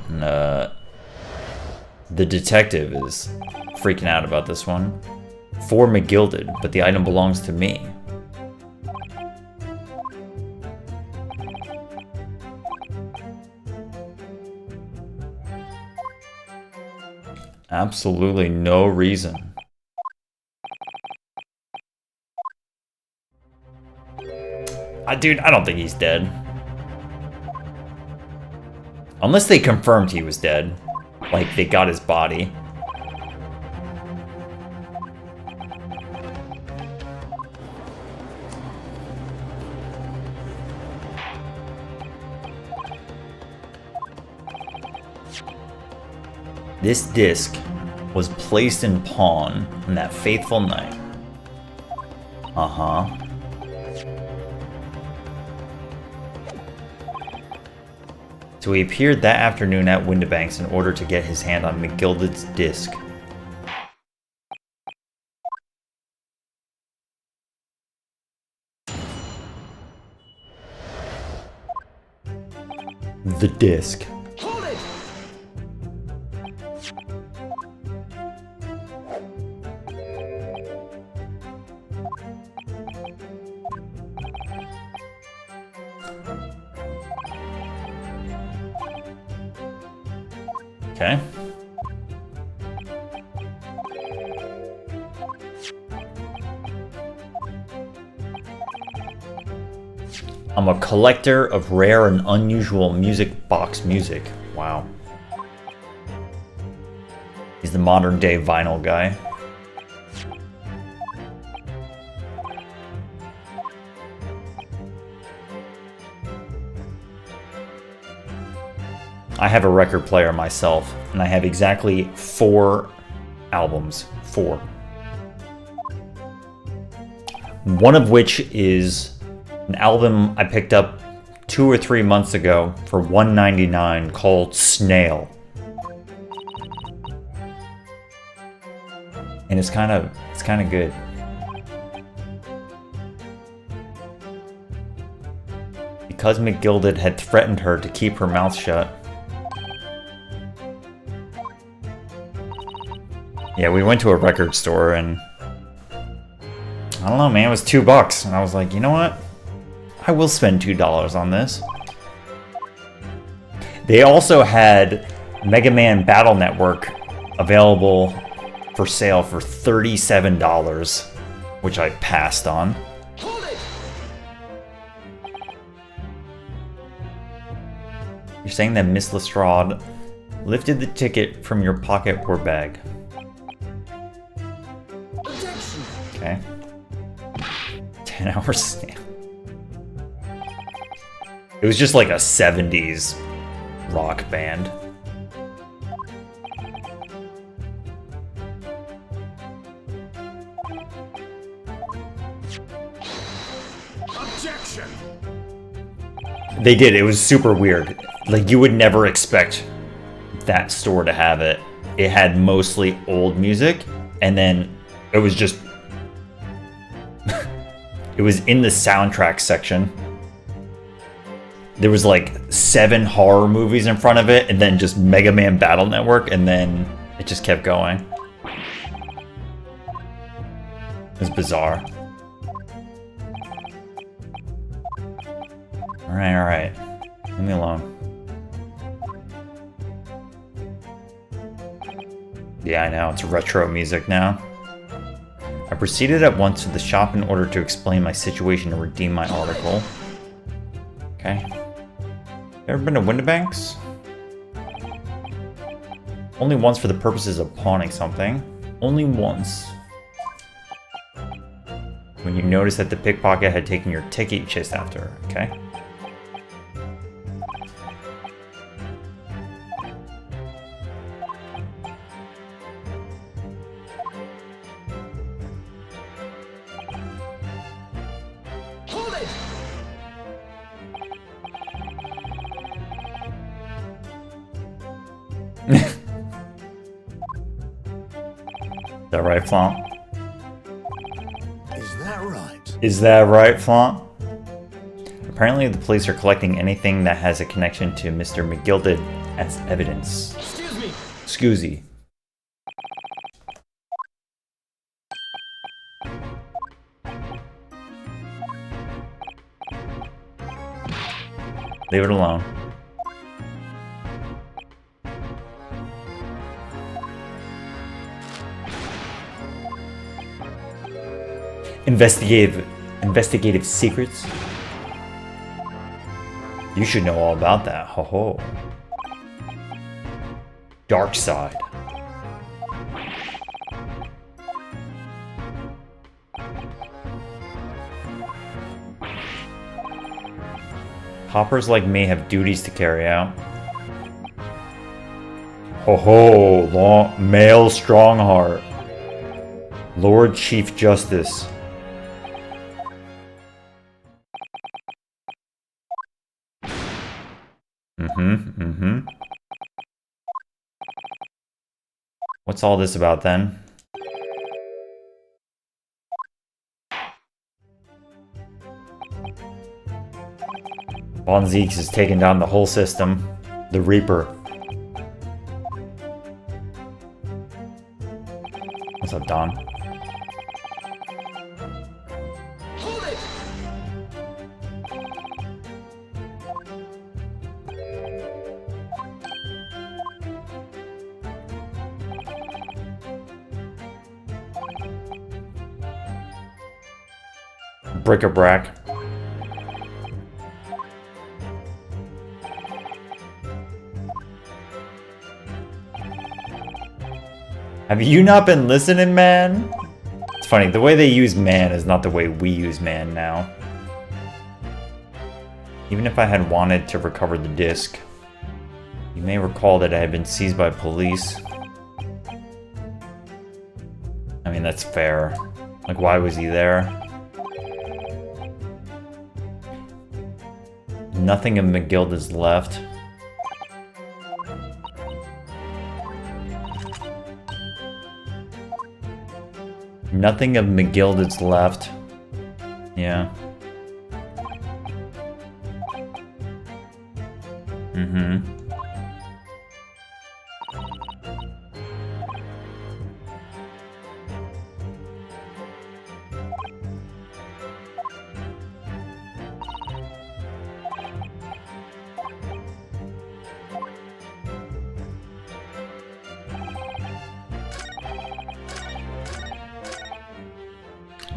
And, the detective is freaking out about this one. For McGilded, but the item belongs to me. Absolutely no reason. Dude, I don't think he's dead. Unless they confirmed he was dead. Like, they got his body. This disc was placed in pawn on that fateful night. Uh-huh. So he appeared that afternoon at Windibanks in order to get his hand on McGilded's disc. The disc. Hold it! Okay. I'm a collector of rare and unusual music box music. Wow. He's the modern day vinyl guy. I have a record player myself, and I have exactly 4 albums. 4. One of which is an album I picked up 2 or 3 months ago for $1.99 called Snail. And it's kind of good. Because McGilded had threatened her to keep her mouth shut. Yeah, we went to a record store and I don't know, man, it was $2. And I was like, you know what? I will spend $2 on this. They also had Mega Man Battle Network available for sale for $37, which I passed on. Hold it! You're saying that Miss Lestrade lifted the ticket from your pocket or bag. Objection! Okay. 10 hours snail. It was just like a 70s rock band. Objection! They did. It was super weird. Like, you would never expect that store to have it. It had mostly old music, and then it was just... it was in the soundtrack section. There was like 7 horror movies in front of it, and then just Mega Man Battle Network, and then it just kept going. It was bizarre. Alright. Leave me alone. Yeah, I know, it's retro music now. I proceeded at once to the shop in order to explain my situation and redeem my article. Okay. Ever been to Windibanks? Only once for the purposes of pawning something. Only once. When you noticed that the pickpocket had taken your ticket, you chased after her, okay? Hold it! Is that right, Flaunt? Is that right? Is that right, Flaunt? Apparently the police are collecting anything that has a connection to Mr. McGilded as evidence. Excuse me! Scoozy. Leave it alone. Investigative secrets? You should know all about that. Ho ho. Dark side. Hoppers like me have duties to carry out. Ho ho, male Strongheart. Lord Chief Justice. What's all this about then? Von Zeeks is taking down the whole system. The Reaper. What's up, Don? Hold it! Bric-a-brac. Have you not been listening, man? It's funny, the way they use man is not the way we use man now. Even if I had wanted to recover the disc, you may recall that I had been seized by police. I mean, that's fair. Like, why was he there? Nothing of McGild is left. Nothing of McGild is left. Yeah. Mm-hmm.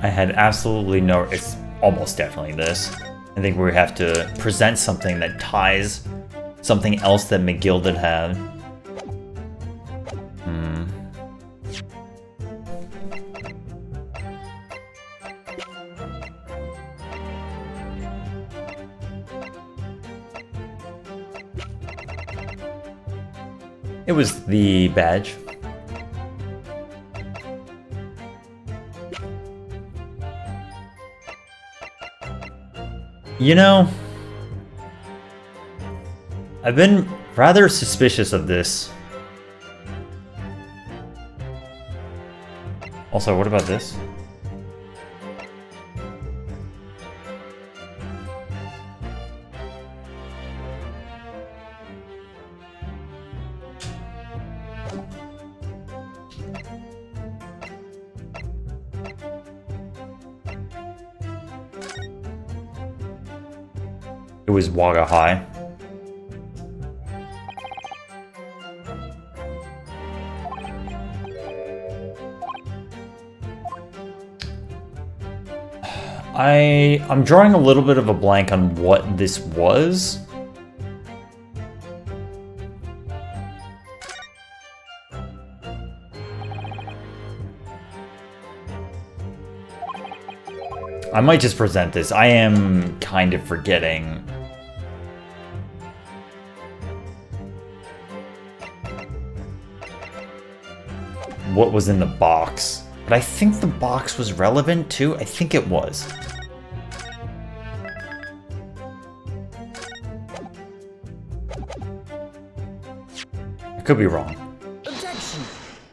I had absolutely no... It's almost definitely this. I think we have to present something that ties something else that McGill had had. It was the badge. You know, I've been rather suspicious of this. Also, what about this? It was Wagga High. I'm drawing a little bit of a blank on what this was. I might just present this. I am kind of forgetting. What was in the box. But I think the box was relevant too. I think it was. I could be wrong. Objection!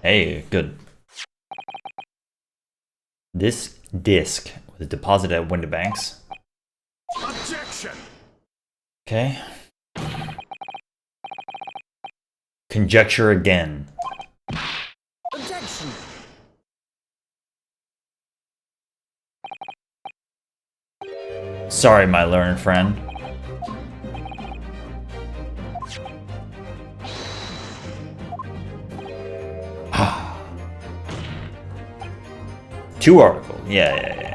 Hey, good. This disc was deposited at Windibanks. Objection! Okay. Conjecture again. Objection! Sorry, my learned friend. Two articles. Yeah.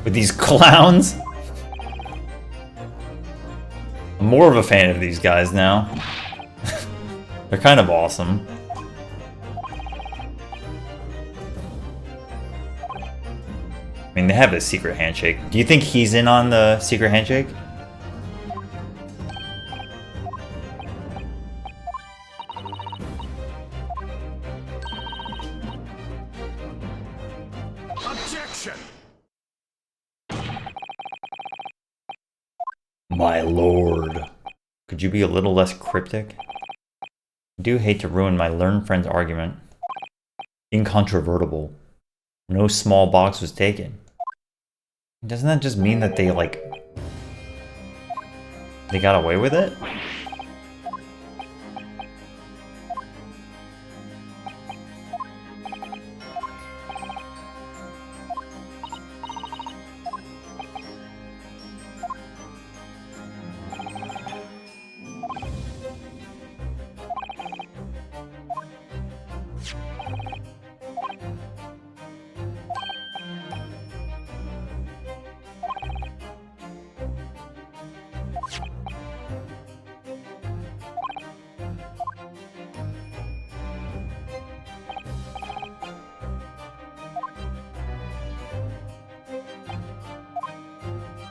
With these clowns? I'm more of a fan of these guys now. They're kind of awesome. I mean, they have a secret handshake. Do you think he's in on the secret handshake? Objection! My lord. Could you be a little less cryptic? I do hate to ruin my learned friend's argument. Incontrovertible. No small box was taken. Doesn't that just mean that they, like... they got away with it?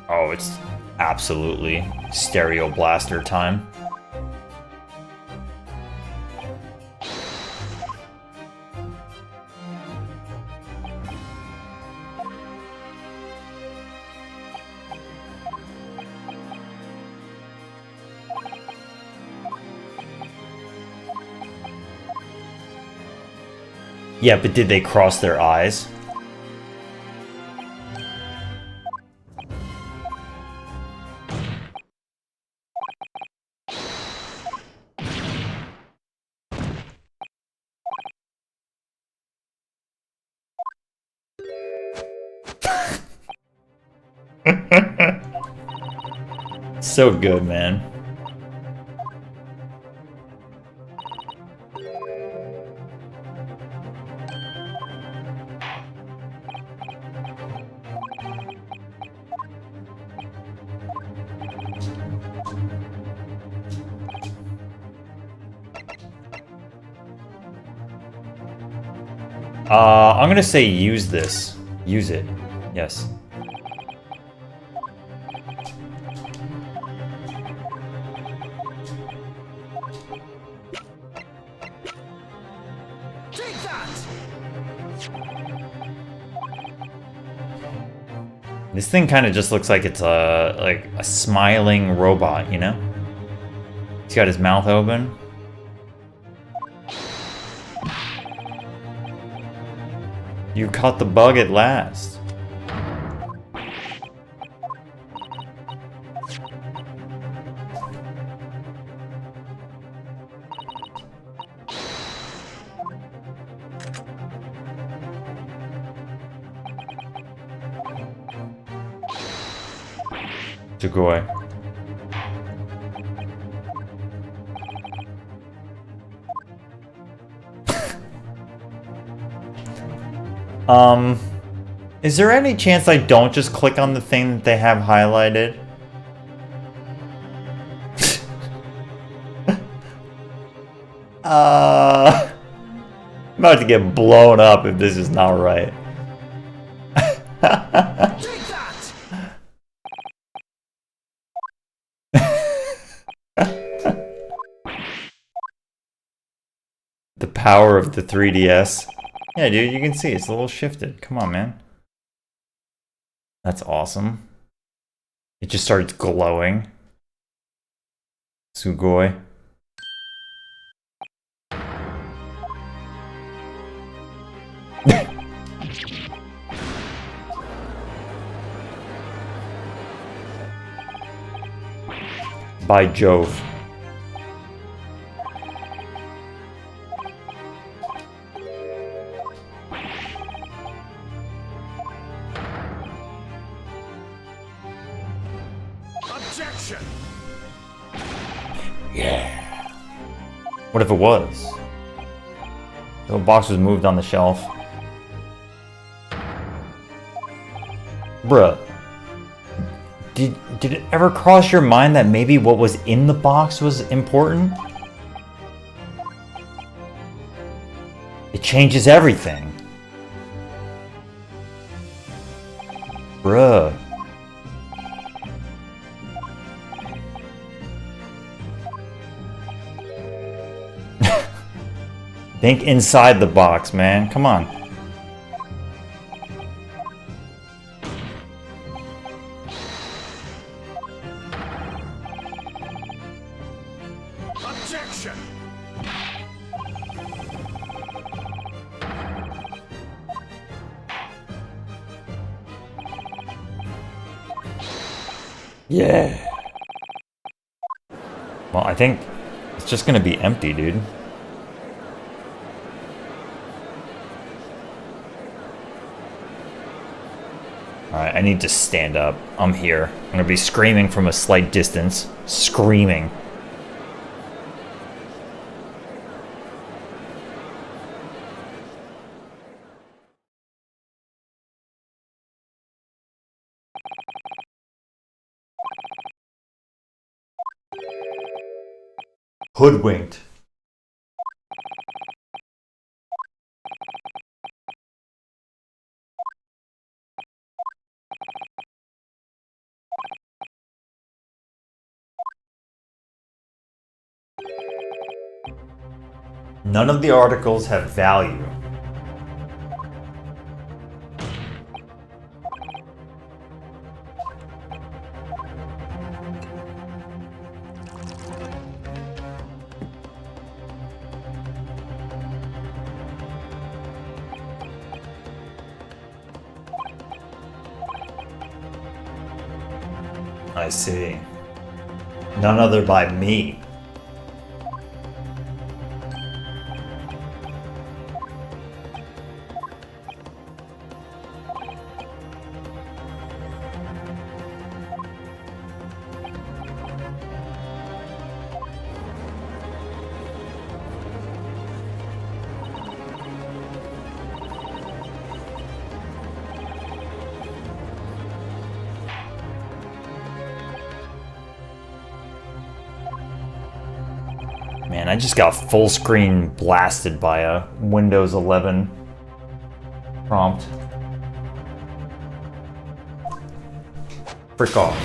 Oh, it's absolutely Stereo Blaster time. Yeah, but did they cross their eyes? So good, man. I'm gonna say use this. Use it. Yes. Take that! This thing kind of just looks like it's a smiling robot, you know? He's got his mouth open. You caught the bug at last. Sugoi. Is there any chance I don't just click on the thing that they have highlighted? I'm about to get blown up if this is not right. Take that! The power of the 3DS. Yeah, dude, you can see it's a little shifted. Come on, man. That's awesome. It just starts glowing. Sugoi. By Jove. Objection! Yeah. What if it was? The box was moved on the shelf. Bruh. Did it ever cross your mind that maybe what was in the box was important? It changes everything. Bruh. Think inside the box, man. Come on. Objection! Yeah. Well, I think it's just gonna be empty, dude. Alright, I need to stand up. I'm here. I'm gonna be screaming from a slight distance. Screaming. Hoodwinked. None of the articles have value. I see. None other by me. Man, I just got full screen blasted by a Windows 11 prompt. Frick off.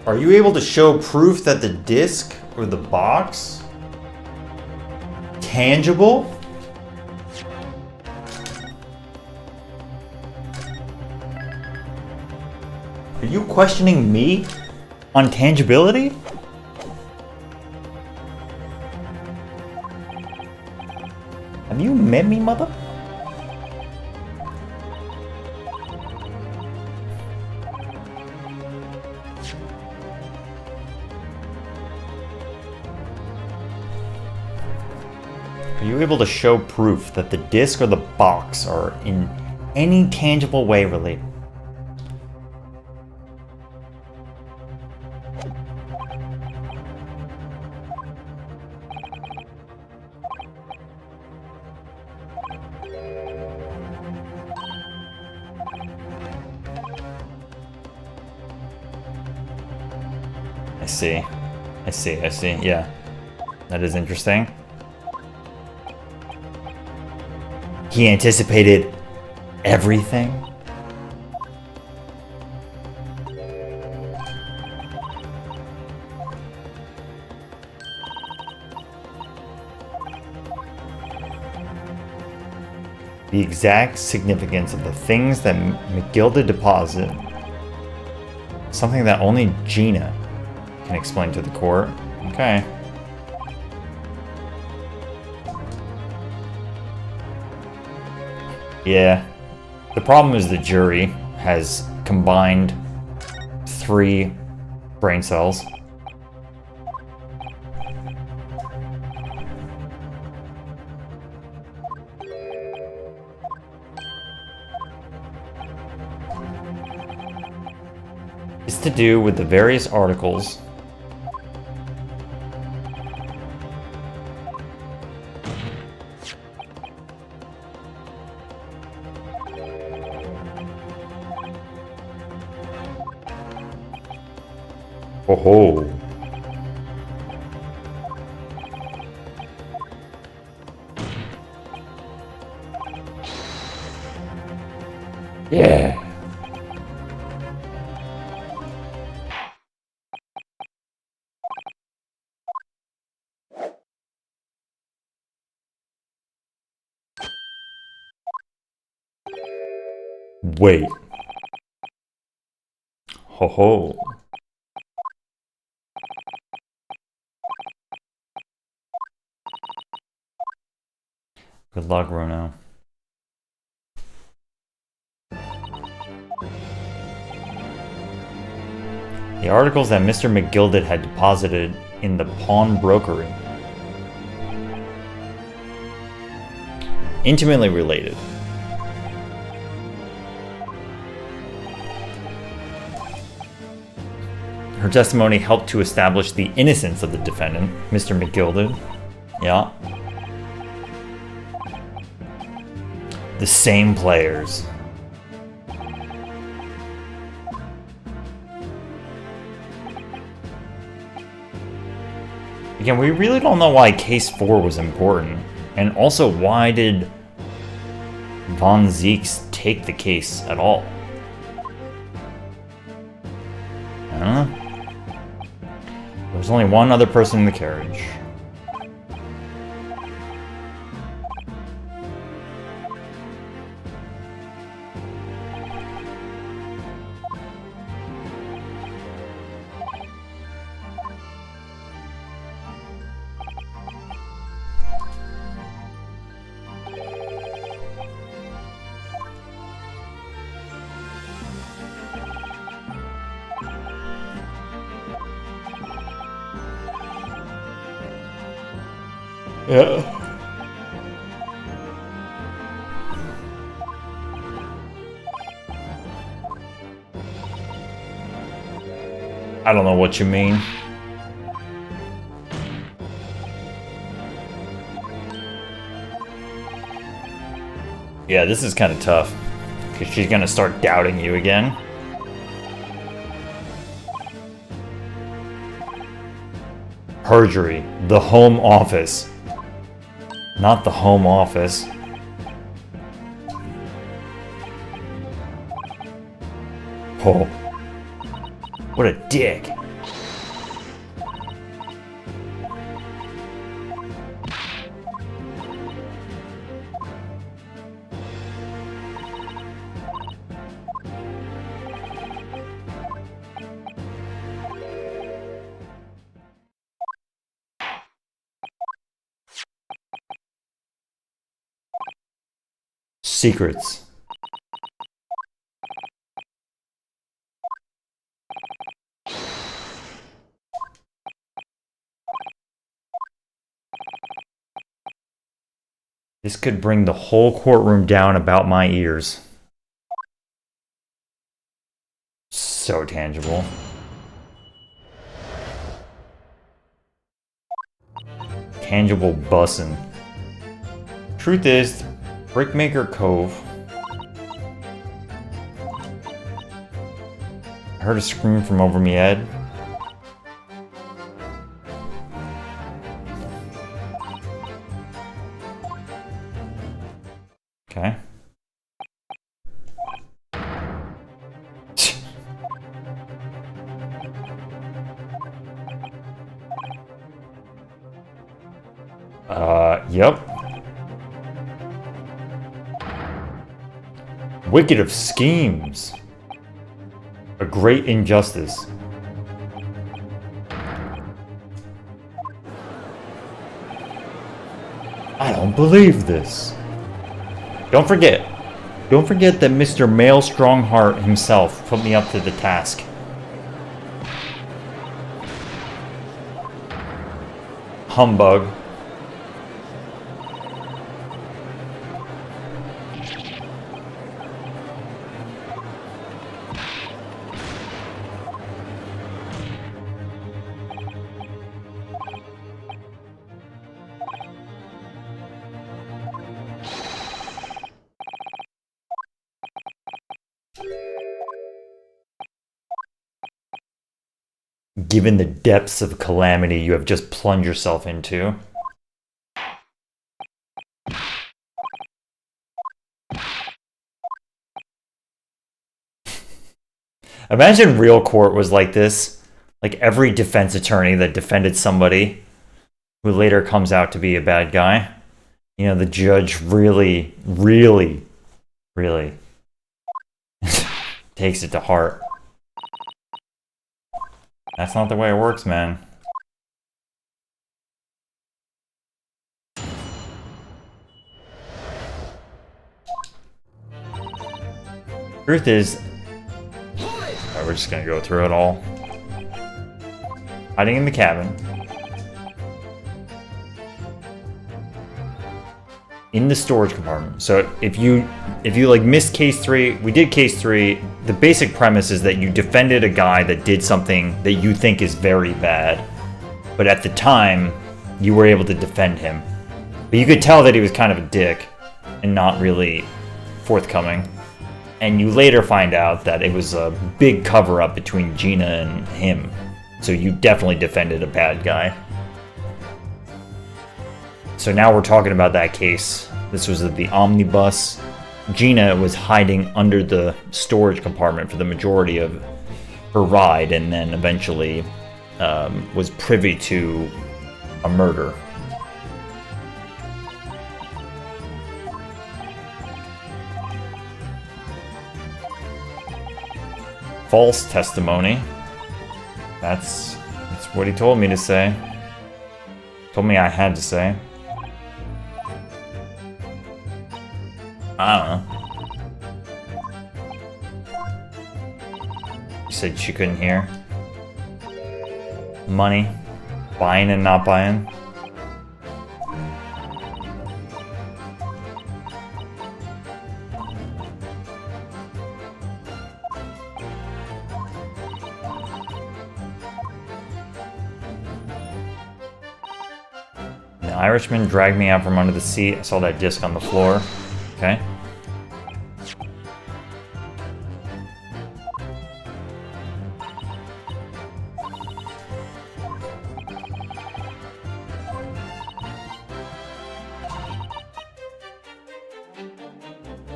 Are you able to show proof that the disc or the box tangible? Are you questioning me on tangibility? Have you met me, mother? Are you able to show proof that the disc or the box are in any tangible way related? I see. Yeah. That is interesting. He anticipated everything? The exact significance of the things that McGilda deposit. Something that only Gina can explain to the court. Okay. Yeah. The problem is the jury has combined 3 brain cells. It's to do with the various articles Oh. Yeah. Wait. Ho ho. Good luck, Bruno. The articles that Mr. McGilded had deposited in the pawnbrokery. Intimately related. Her testimony helped to establish the innocence of the defendant, Mr. McGilded. Yeah. The same players. Again, we really don't know why case 4 was important. And also, why did Von Zieks take the case at all? I don't know. There's only one other person in the carriage. Yeah. I don't know what you mean. Yeah, this is kind of tough. Because she's going to start doubting you again. Perjury. The Home Office. Not the Home Office. Oh. What a dick. Secrets. This could bring the whole courtroom down about my ears. So tangible. Tangible bussin'. Truth is, Brickmaker Cove. I heard a scream from over me head. Okay. Yep. Wicked of schemes. A great injustice. I don't believe this. Don't forget that Mr. Male Strongheart himself put me up to the task. Humbug. Given the depths of calamity you have just plunged yourself into. Imagine real court was like this. Like every defense attorney that defended somebody who later comes out to be a bad guy. You know, the judge really takes it to heart. That's not the way it works, man. Truth is, alright, we're just gonna go through it all. Hiding in the cabin. In the storage compartment. So if you like missed case 3, we did case 3. The basic premise is that you defended a guy that did something that you think is very bad, but at the time you were able to defend him. But you could tell that he was kind of a dick and not really forthcoming. And you later find out that it was a big cover-up between Gina and him. So you definitely defended a bad guy. So now we're talking about that case. This was at the omnibus. Gina was hiding under the storage compartment for the majority of her ride, and then eventually was privy to a murder. False testimony. That's what he told me to say. Told me I had to say. I don't know. She said she couldn't hear. Money. Buying and not buying. The Irishman dragged me out from under the seat. I saw that disc on the floor. Okay. Is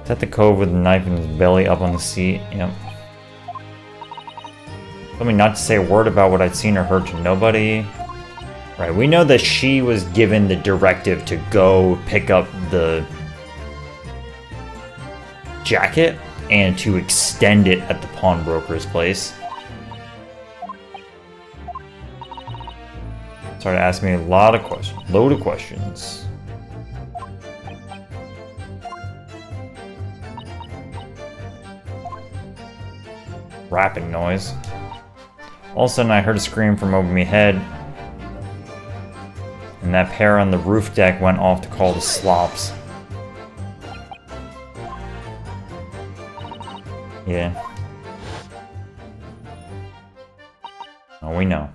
that the cove with the knife in his belly up on the seat? Yep. Told me not to say a word about what I'd seen or heard to nobody. Right, we know that she was given the directive to go pick up the jacket and to extend it at the pawnbroker's place. Started asking me a lot of questions, load of questions. Rapping noise. All of a sudden I heard a scream from over my head, and that pair on the roof deck went off to call the slops. Yeah. Oh, we know.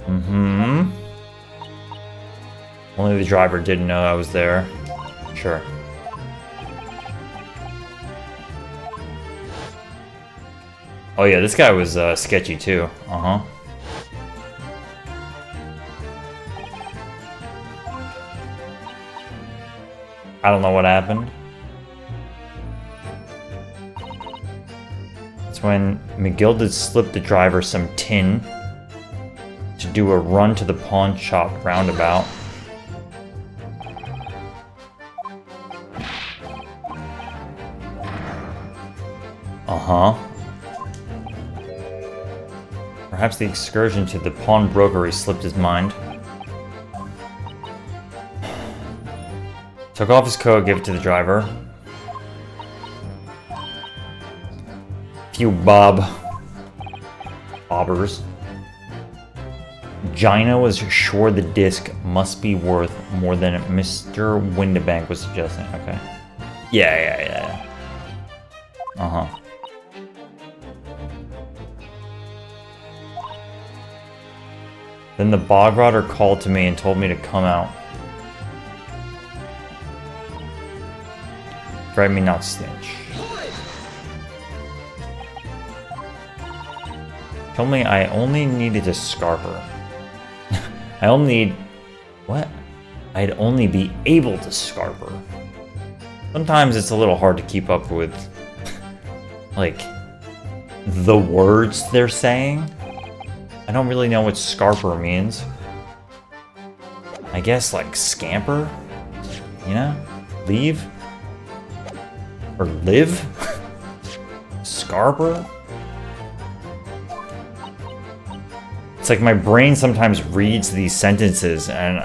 Mm-hmm. Only the driver didn't know I was there. Sure. Oh yeah, this guy was sketchy too. Uh-huh. I don't know what happened. It's when McGilded slipped the driver some tin to do a run to the pawn shop roundabout. Uh-huh. Perhaps the excursion to the pawnbrokery slipped his mind. Took off his coat, gave it to the driver. Few bobbers. Gina was sure the disc must be worth more than Mr. Windibank was suggesting. Okay. Yeah. Uh-huh. Then the Bogrotter called to me and told me to come out. Drive me not snitch. Told me I only needed to scarp her. I only need... What? I'd only be able to scarp her. Sometimes it's a little hard to keep up with, like, the words they're saying. I don't really know what scarper means. I guess, like, scamper? You know? Leave? Or live? Scarper? It's like my brain sometimes reads these sentences and,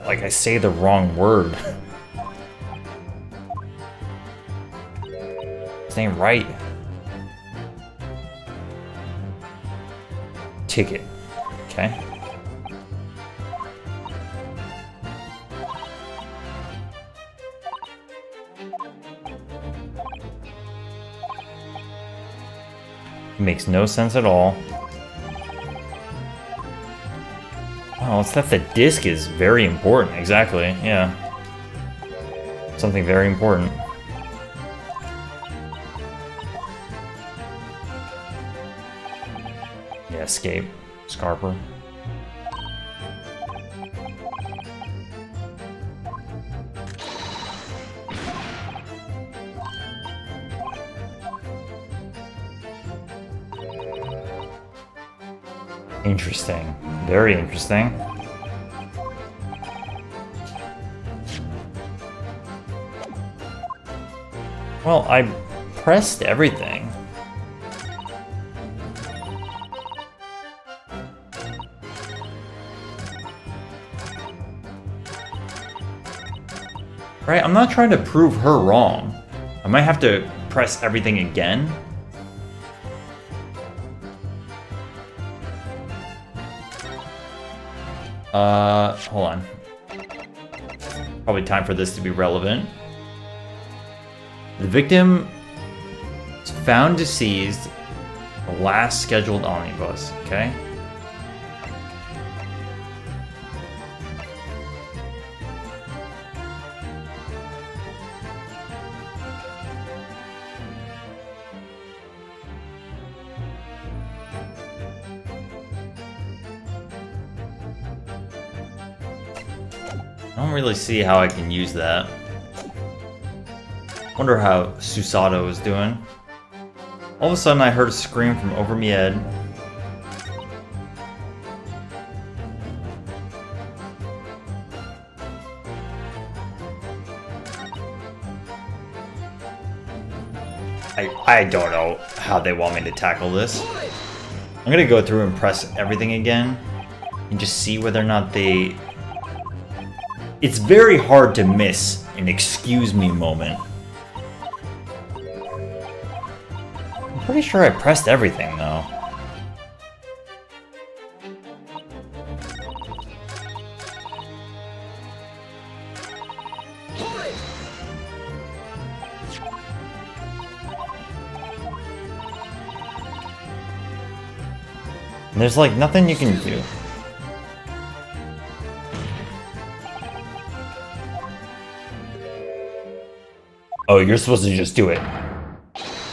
like, I say the wrong word. This ain't right. Ticket. Okay. Makes no sense at all. Oh, it's that the disc is very important. Exactly, yeah. Something very important. Yeah, escape. Scarper. Interesting. Very interesting. Well, I pressed everything. Right? I'm not trying to prove her wrong. I might have to press everything again. Hold on. Probably time for this to be relevant. The victim is found deceased, the last scheduled omnibus, okay? I don't really see how I can use that. Wonder how Susato is doing. All of a sudden I heard a scream from over me head. I don't know how they want me to tackle this. I'm gonna go through and press everything again and just see whether or not they... It's very hard to miss an excuse me moment. I'm pretty sure I pressed everything though. And there's like nothing you can do. Oh, you're supposed to just do it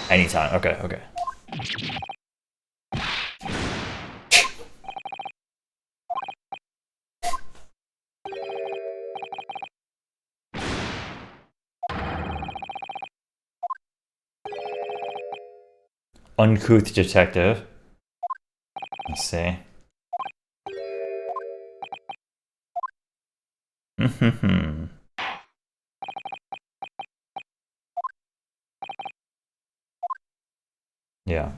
anytime. Okay, okay. Uncouth detective. Let's see. Yeah.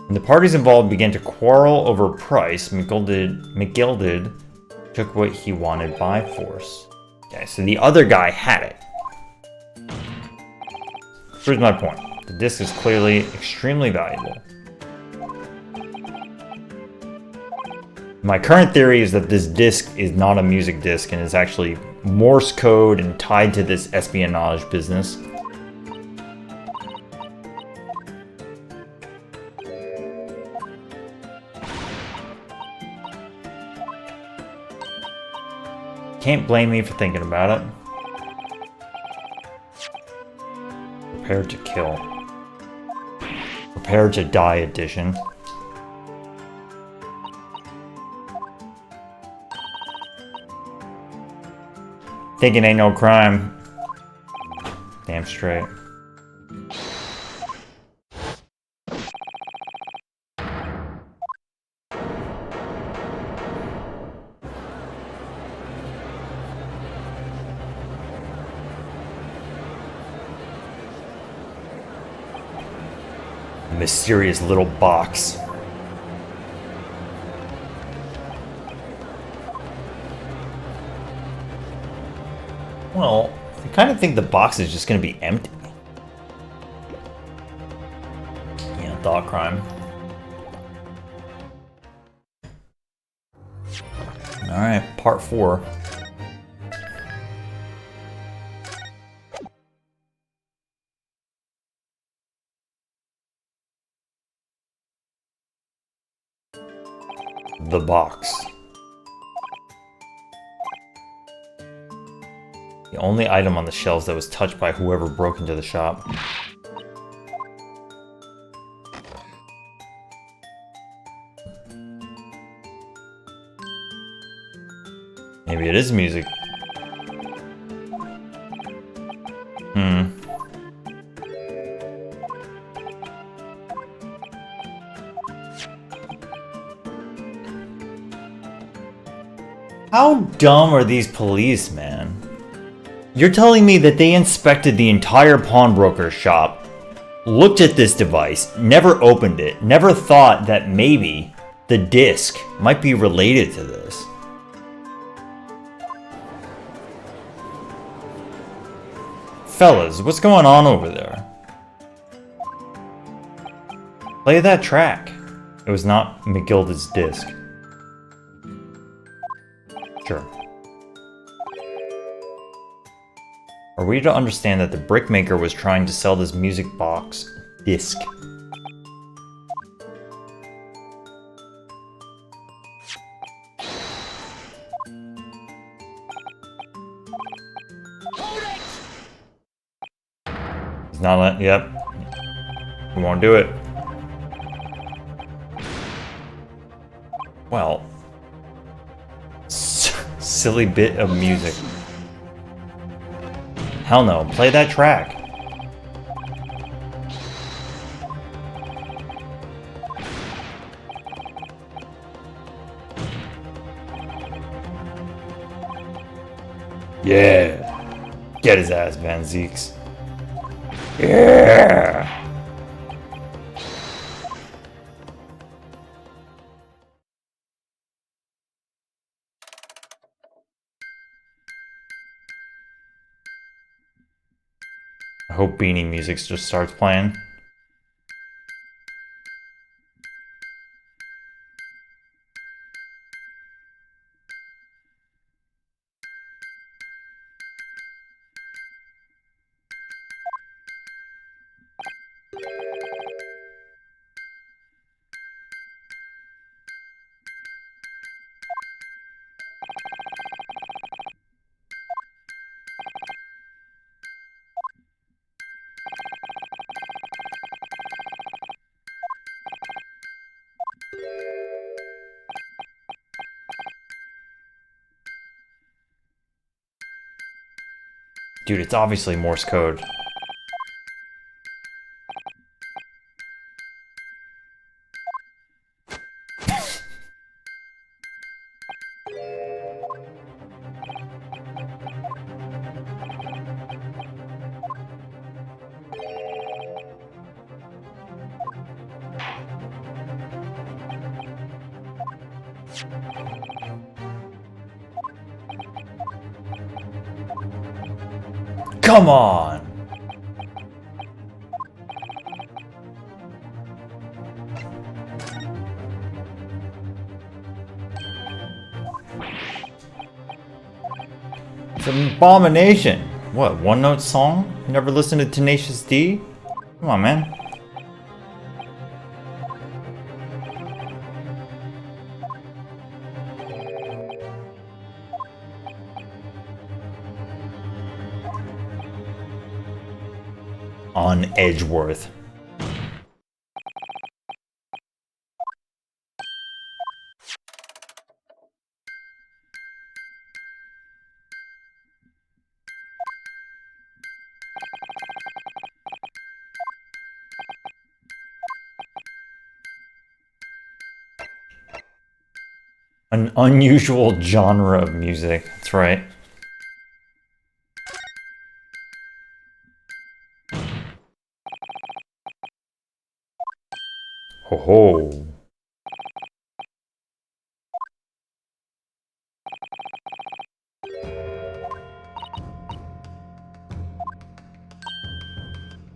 When the parties involved began to quarrel over price, McGilded took what he wanted by force. Okay, so the other guy had it. Here's my point. The disc is clearly extremely valuable. My current theory is that this disc is not a music disc and is actually Morse code and tied to this espionage business. Can't blame me for thinking about it. Prepare to kill. Prepare to die edition. Thinking ain't no crime. Damn straight. Mysterious little box. Well, I kind of think the box is just going to be empty. Yeah, thought crime. Alright, part 4. The box. The only item on the shelves that was touched by whoever broke into the shop. Maybe it is music. How dumb are these police, man? You're telling me that they inspected the entire pawnbroker shop, looked at this device, never opened it, never thought that maybe the disc might be related to this. Fellas, what's going on over there? Play that track. It was not McGilda's disc. Sure. Are we to understand that the brickmaker was trying to sell this music box disc? He's not let. Yep. We won't do it. Well. Silly bit of music. Hell no, play that track. Yeah. Get his ass, Van Zeeks. Yeah. I hope Beanie Music just starts playing. Dude, it's obviously Morse code. Come on! It's an abomination. What, one note song? You never listened to Tenacious D? Come on, man. On Edgeworth. An unusual genre of music. That's right. Ho ho.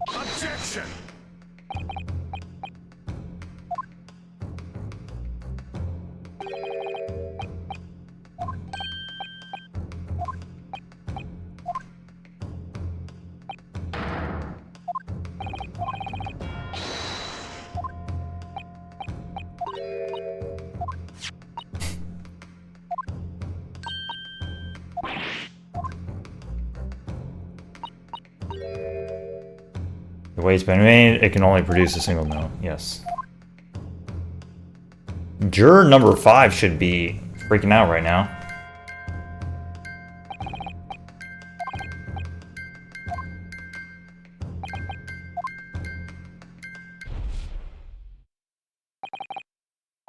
Objection! The way it's been made, it can only produce a single note. Yes. Juror number 5 should be freaking out right now.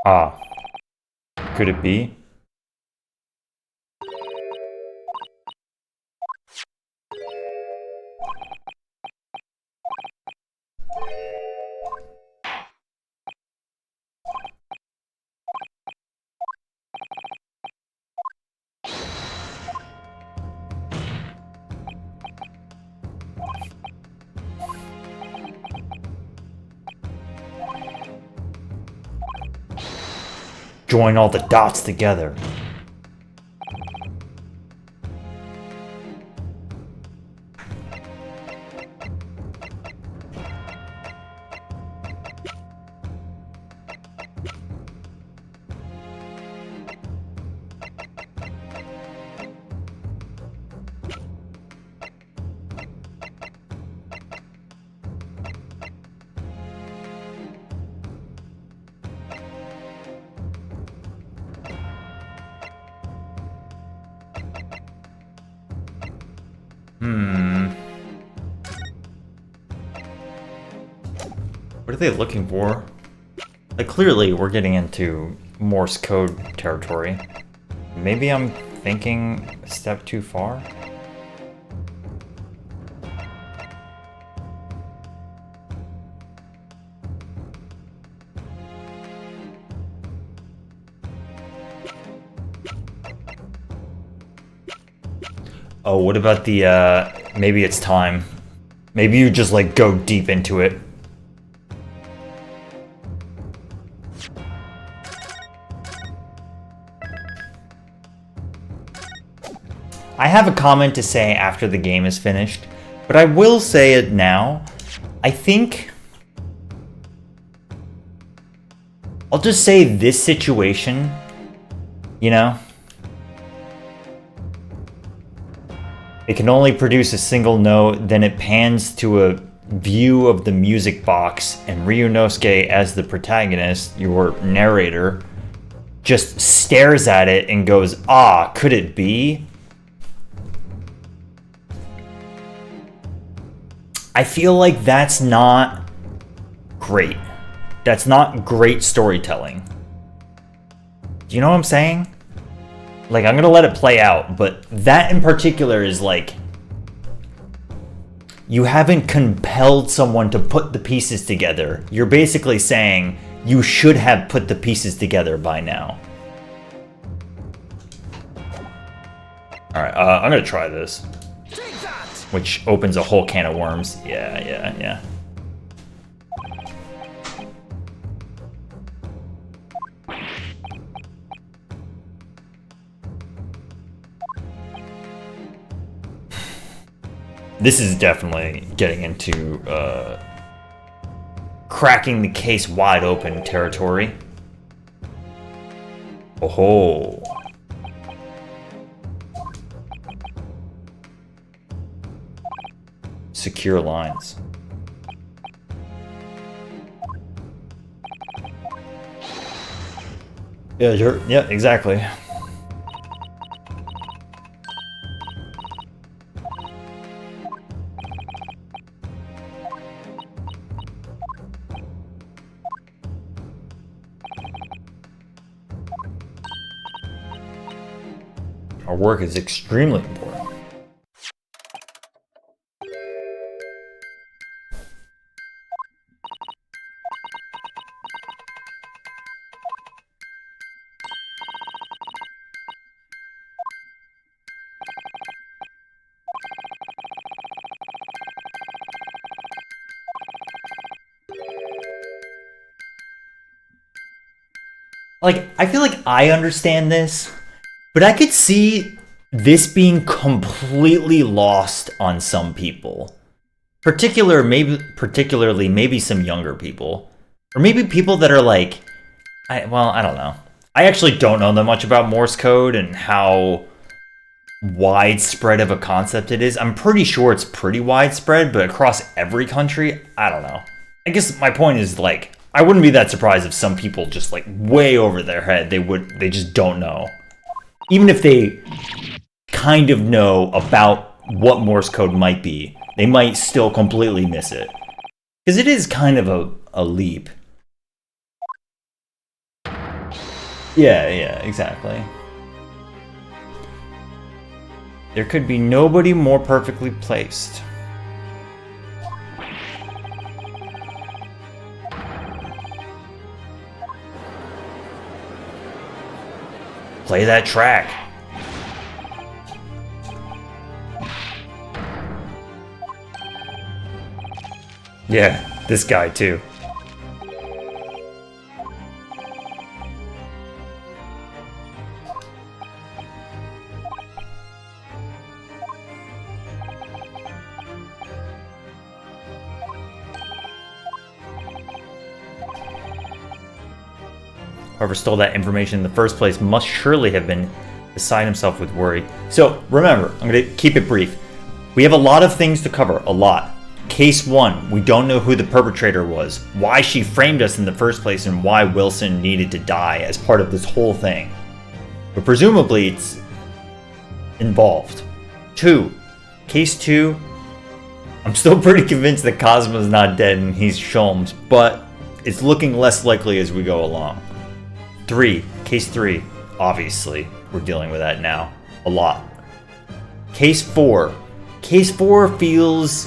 Ah. Could it be? Join all the dots together. What are they looking for? Like, clearly we're getting into Morse code territory. Maybe I'm thinking a step too far? Oh, what about the, maybe it's time. Maybe you just, like, go deep into it. I have a comment to say after the game is finished, but I will say it now. I think I'll just say this situation, you know? It can only produce a single note, then it pans to a view of the music box, and Ryunosuke, as the protagonist, your narrator, just stares at it and goes, "Ah, could it be?" I feel like that's not great. That's not great storytelling. Do you know what I'm saying? Like, I'm gonna let it play out, but that in particular is like, you haven't compelled someone to put the pieces together. You're basically saying you should have put the pieces together by now. Alright, I'm gonna try this. Take that! Which opens a whole can of worms. Yeah. This is definitely getting into cracking the case wide open territory. Oh-ho. Secure lines. Yeah, sure. Yeah, exactly. Our work is extremely important. Like, I feel like I understand this, but I could see this being completely lost on some people. Particularly maybe some younger people. Or maybe people that are like, I don't know. I actually don't know that much about Morse code and how widespread of a concept it is. I'm pretty sure it's pretty widespread, but across every country, I don't know. I guess my point is, like, I wouldn't be that surprised if some people just, like, way over their head, they just don't know. Even if they kind of know about what Morse code might be, they might still completely miss it. Because it is kind of a leap. Yeah, exactly. There could be nobody more perfectly placed. Play that track. Yeah, this guy too. Whoever stole that information in the first place must surely have been beside himself with worry. So, remember, I'm going to keep it brief. We have a lot of things to cover, a lot. Case 1, we don't know who the perpetrator was, why she framed us in the first place, and why Wilson needed to die as part of this whole thing. But presumably it's involved. 2, Case 2, I'm still pretty convinced that Cosmo's not dead and he's Sholmes, but it's looking less likely as we go along. 3, Case 3, obviously, we're dealing with that now. A lot. Case 4. Case 4 feels...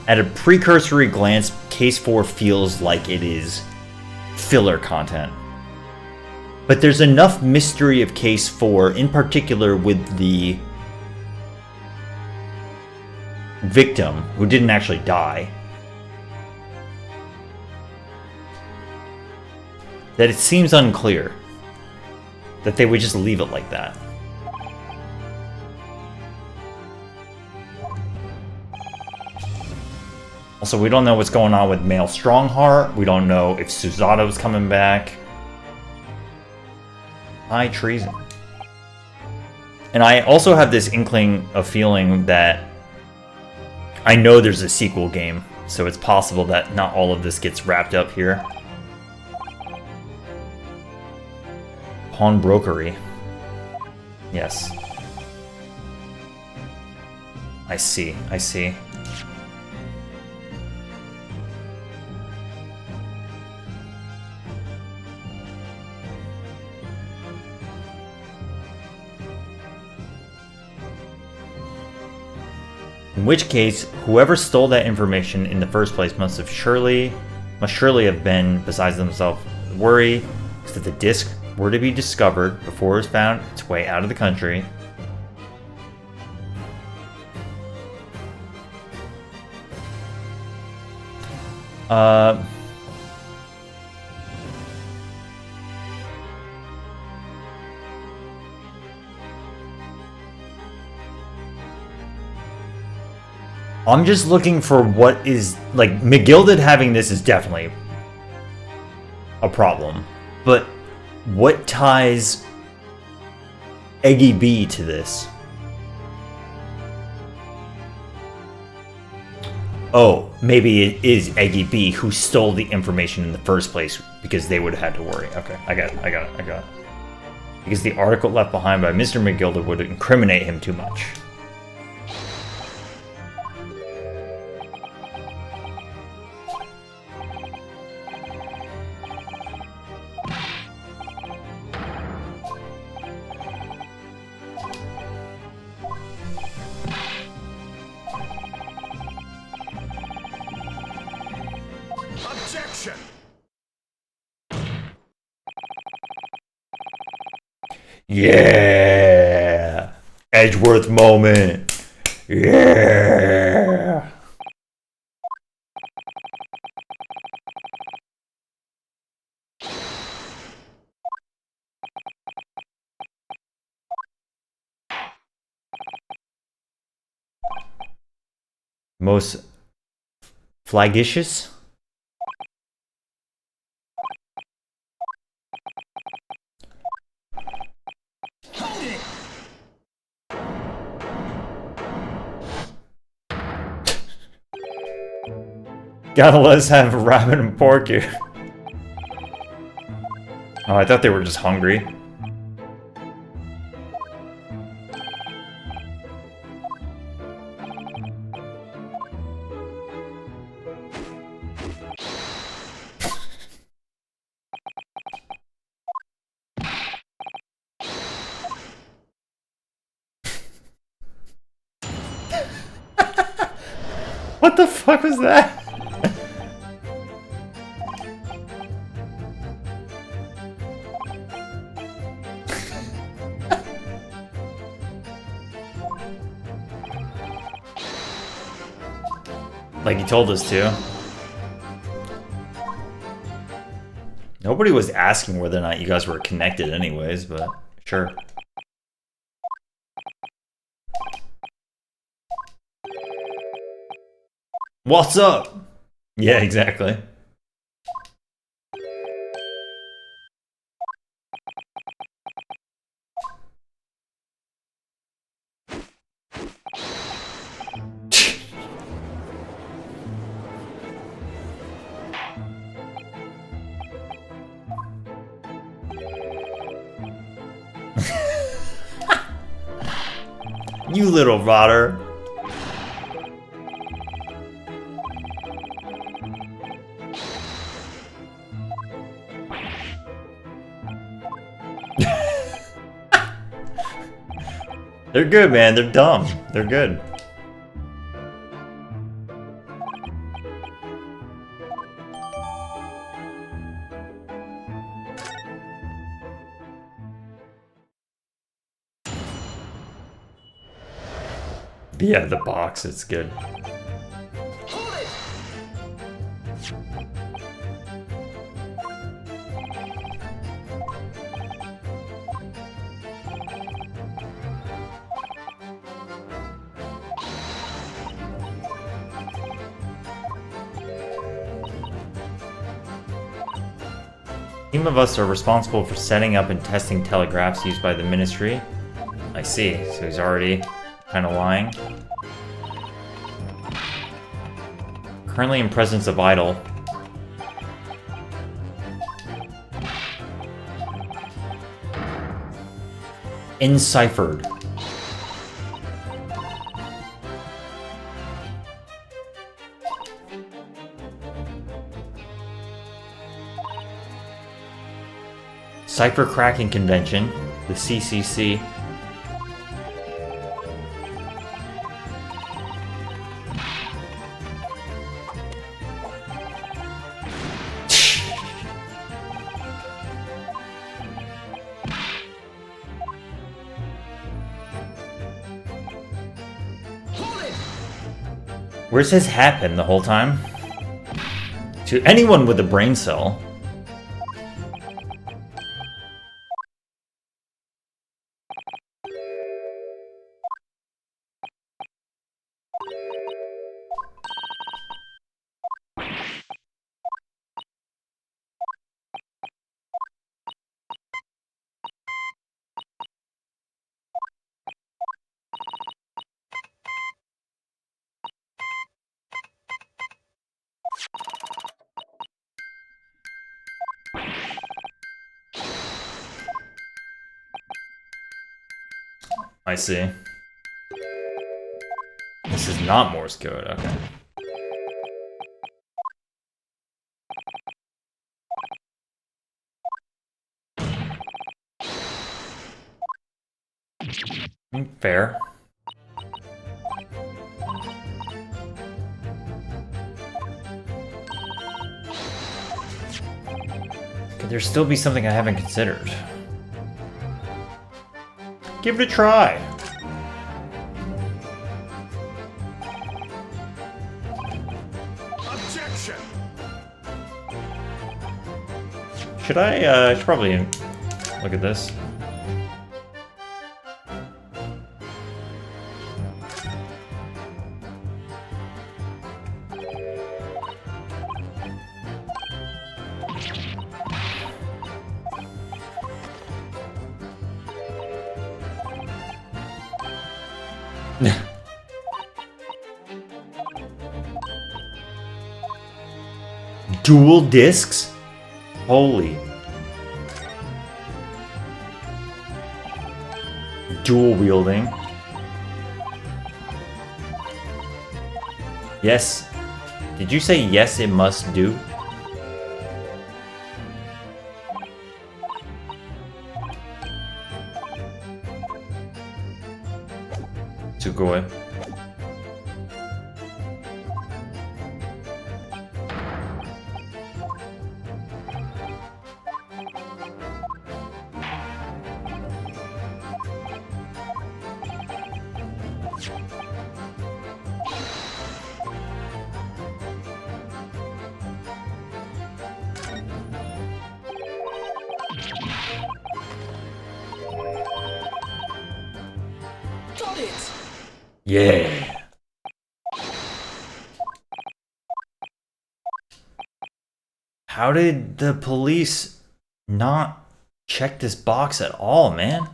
At a precursory glance, Case 4 feels like it is filler content. But there's enough mystery of Case 4, in particular with the victim, who didn't actually die, that it seems unclear that they would just leave it like that. Also, we don't know what's going on with Male Strongheart. We don't know if Susato's coming back. High treason. And I also have this inkling of feeling that I know there's a sequel game, so it's possible that not all of this gets wrapped up here. Pawnbrokery. Yes. I see. In which case, whoever stole that information in the first place must surely have been besides themselves worry that the disc were to be discovered before it was found its way out of the country. I'm just looking for what is, like, McGilded having this is definitely a problem, but what ties Eggy B to this? Oh, maybe it is Eggy B who stole the information in the first place because they would have had to worry. Okay, I got it. Because the article left behind by Mr. McGilded would incriminate him too much. Objection! Yeah! Edgeworth moment! Yeah! Most flagitious? Hold it! Gotta let us have rabbit and pork here. Oh, I thought they were just hungry. What the fuck was that? Like he told us to. Nobody was asking whether or not you guys were connected anyways, but sure. What's up? Yeah, exactly. You little rotter. They're good, man. They're dumb. They're good. Yeah, the box, it's good. Hold it! A team of us are responsible for setting up and testing telegraphs used by the ministry. I see, so he's already kind of lying. Currently in presence of idol. Enciphered. Cipher Cracking Convention, the CCC. Where's his hat been the whole time? To anyone with a brain cell. I see. This is not Morse code, okay. Fair. Could there still be something I haven't considered? Give it a try. Objection. Should I should probably look at this. Dual discs? Holy. Dual wielding. Yes. Did you say yes, it must do? Sugoi. Got it! Yeah. How did the police not check this box at all, man?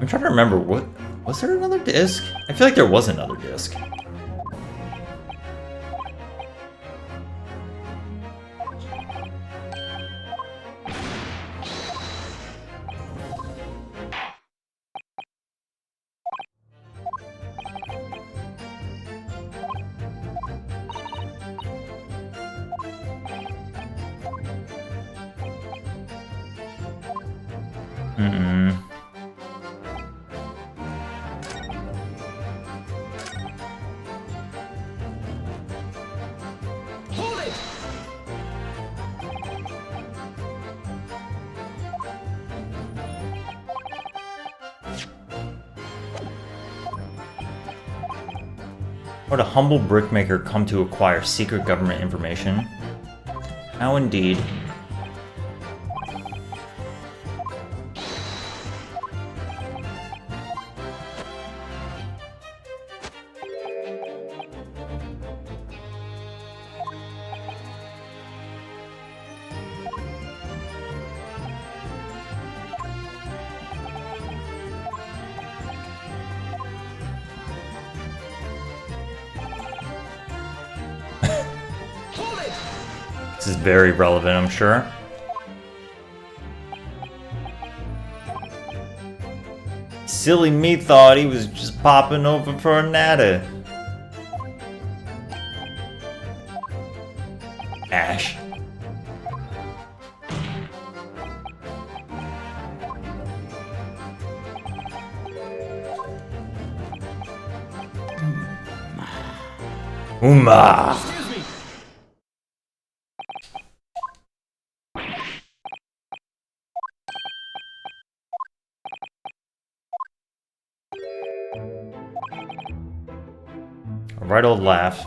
I'm trying to remember, what was there another disc? I feel like there was another disc. Mm-mm. Hold it! Would a humble brickmaker come to acquire secret government information? How indeed. Hold it! This is very relevant, I'm sure. Silly me thought he was just popping over for a natter. Ash. Uma. Excuse me! A right old laugh.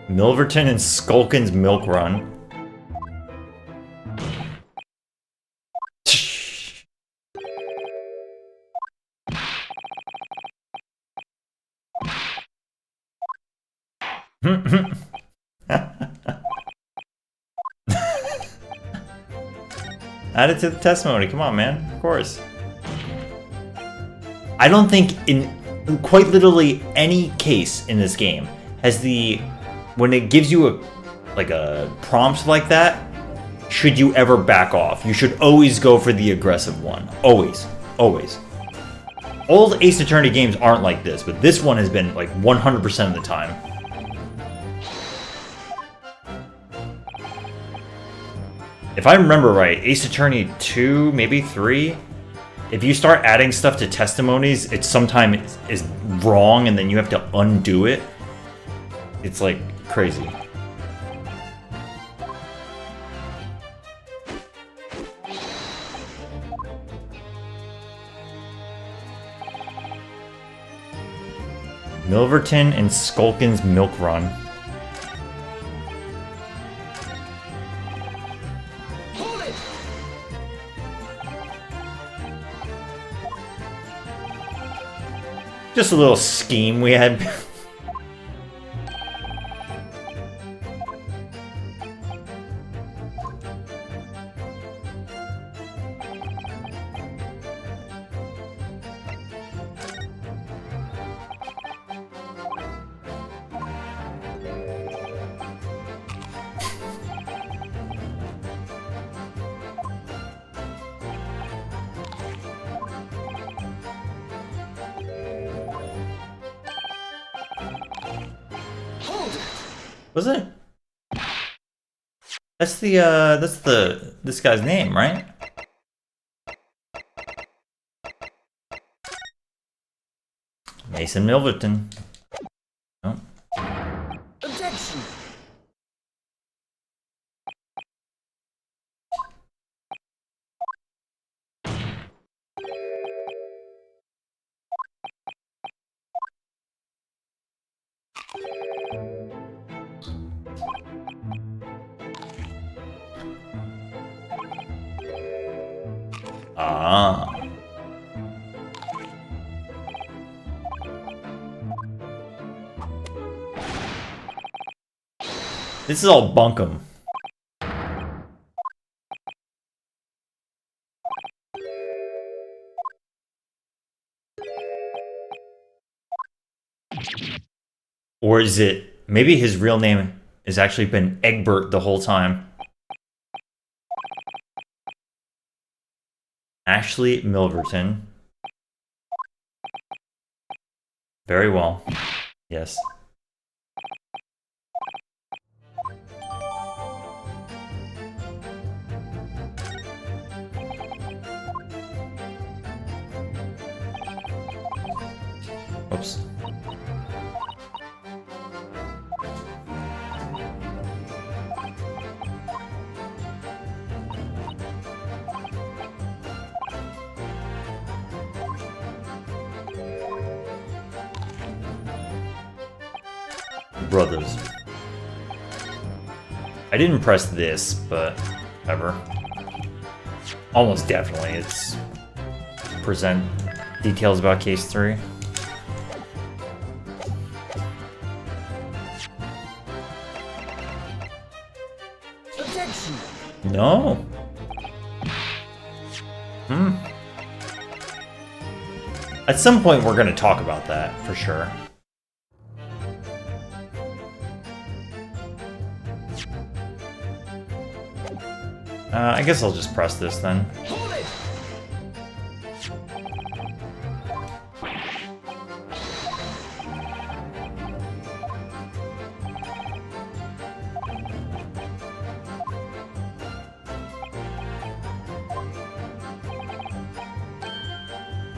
Milverton and Skulkin's Milk Run. Add it to the testimony. Come on, man. Of course. I don't think in quite literally any case in this game has when it gives you a prompt like that, should you ever back off. You should always go for the aggressive one. Always. Always. Old Ace Attorney games aren't like this, but this one has been like 100% of the time. If I remember right, Ace Attorney 2, maybe 3, if you start adding stuff to testimonies, it sometimes is wrong and then you have to undo it. It's like crazy. Milverton and Skulkin's Milk Run. Hold it! Just a little scheme we had. Hold it! Was it? That's this guy's name, right? Mason Milverton. Oh. Objection! Ah. This is all bunkum. Or is it maybe his real name has actually been Egbert the whole time? Ashley Milverton. Very well. Yes. Oops. Brothers. I didn't press this, but whatever. Almost definitely it's present details about case 3. Objection! No. At some point we're gonna talk about that for sure. I guess I'll just press this then. Hold it!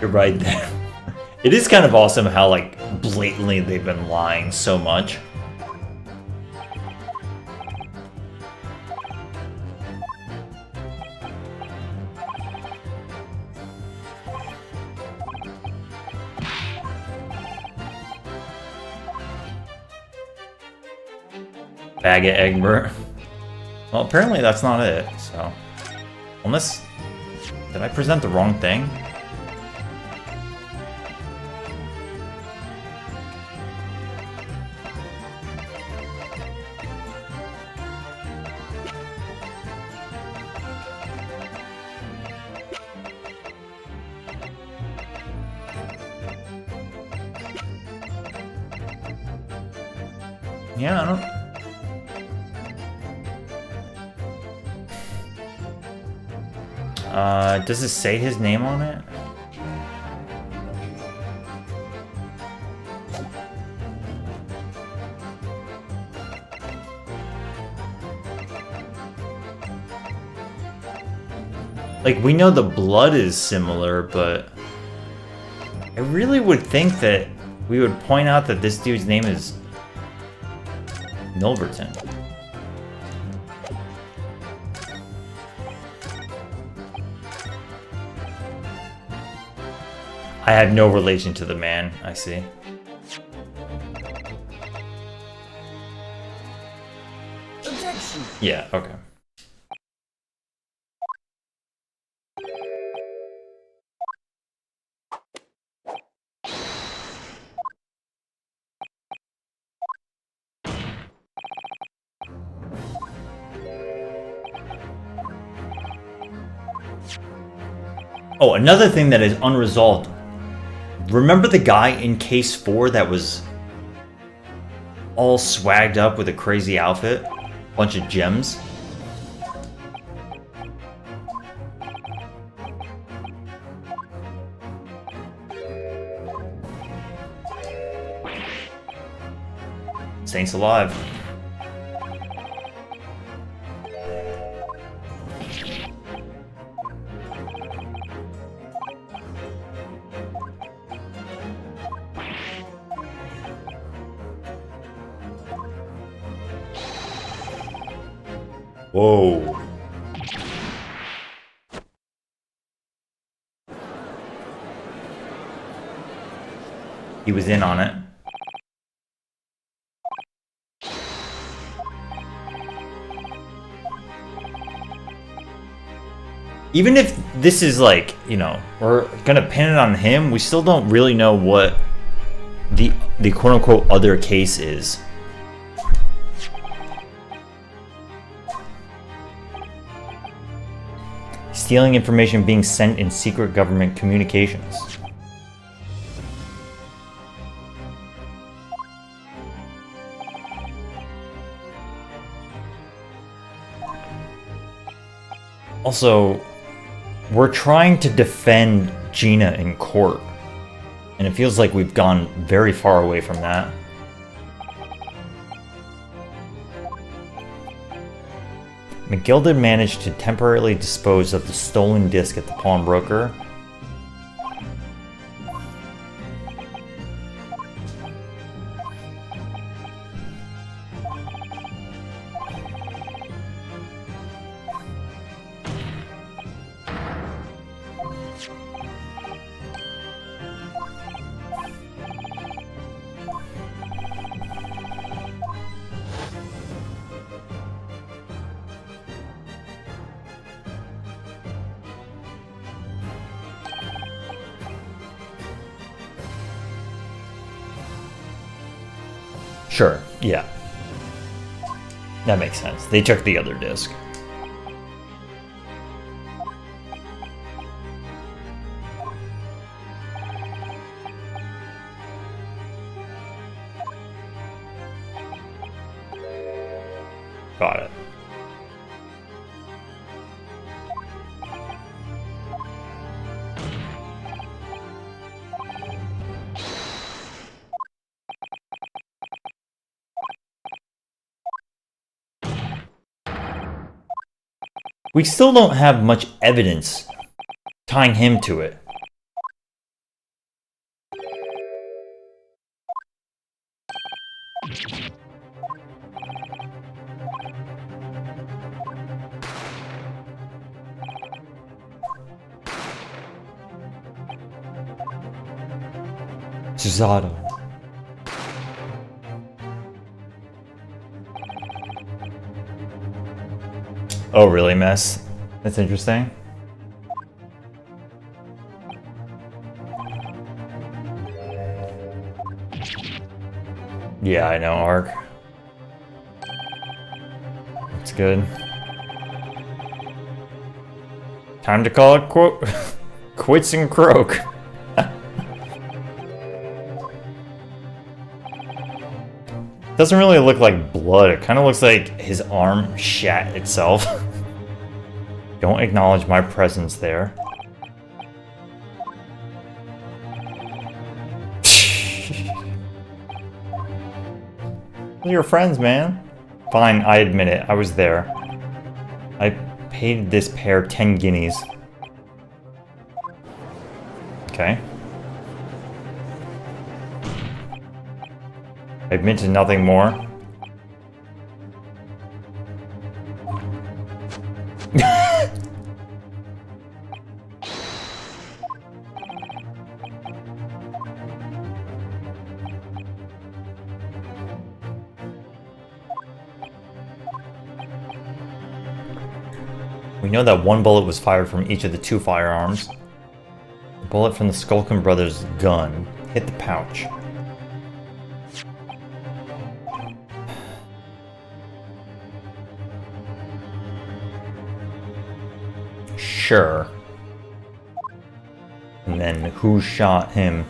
You're right there. It is kind of awesome how like blatantly they've been lying so much. Bag of Egbert. Well, apparently that's not it, so... Unless... Did I present the wrong thing? Yeah, I don't... does it say his name on it? Like, we know the blood is similar, but I really would think that we would point out that this dude's name is Milverton. I have no relation to the man, I see. Objection. Yeah, okay. Oh, another thing that is unresolved. Remember the guy in case 4 that was all swagged up with a crazy outfit? Bunch of gems? Saints alive. Whoa. He was in on it. Even if this is like, you know, we're gonna pin it on him, we still don't really know what the quote-unquote other case is. Stealing information being sent in secret government communications. Also, we're trying to defend Gina in court, and it feels like we've gone very far away from that. McGilded managed to temporarily dispose of the stolen disc at the pawnbroker. Sure, yeah. That makes sense. They took the other disc. Got it. We still don't have much evidence tying him to it. Susato. Oh, really, Mess? That's interesting. Yeah, I know, Ark. That's good. Time to call it quits and croak. Doesn't really look like blood. It kind of looks like his arm shat itself. Don't acknowledge my presence there. They're your friends, man. Fine, I admit it. I was there. I paid this pair 10 guineas. Okay. I admit to nothing more. We know that one bullet was fired from each of the two firearms. The bullet from the Skulkin brothers' gun hit the pouch. Sure. And then who shot him?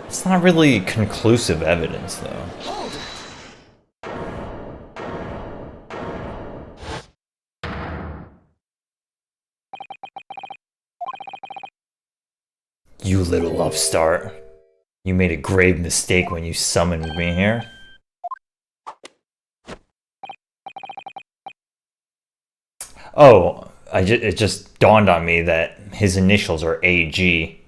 It's not really conclusive evidence, though. Hold it. You little upstart. You made a grave mistake when you summoned me here. Oh, it just dawned on me that his initials are AG.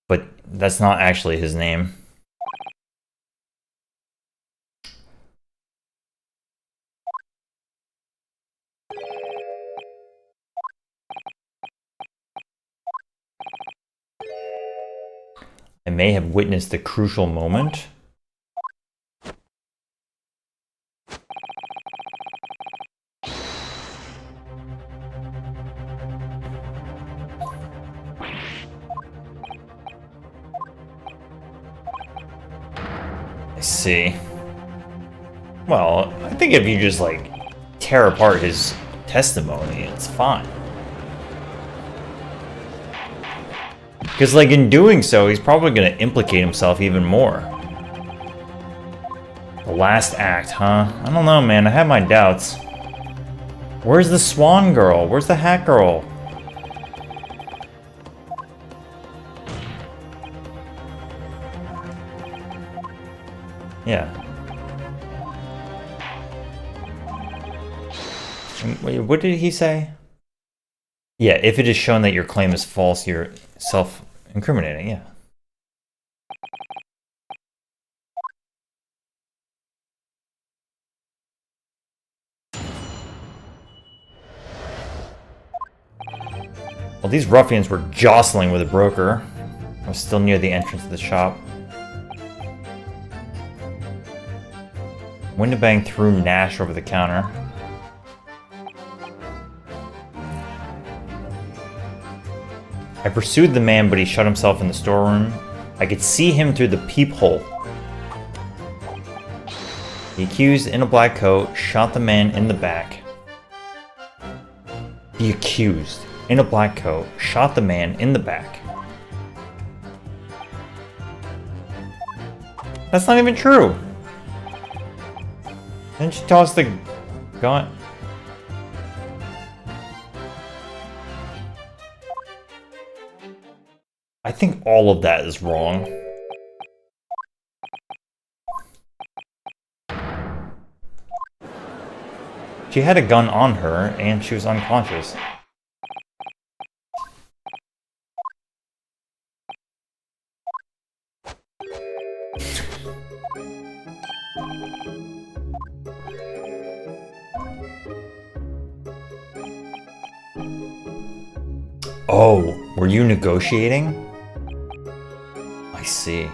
But that's not actually his name. I may have witnessed the crucial moment. I see. Well, I think if you just, like, tear apart his testimony, it's fine. Because, like, in doing so, he's probably going to implicate himself even more. The last act, huh? I don't know, man. I have my doubts. Where's the swan girl? Where's the hat girl? Yeah. Wait, what did he say? Yeah, if it is shown that your claim is false, you're self-incriminating, yeah. Well, these ruffians were jostling with a broker. I was still near the entrance of the shop. Windabang threw Nash over the counter. I pursued the man, but he shut himself in the storeroom. I could see him through the peephole. The accused in a black coat shot the man in the back. The accused in a black coat shot the man in the back. That's not even true. Then she tossed the gun. I think all of that is wrong. She had a gun on her, and she was unconscious. Oh, were you negotiating? I see.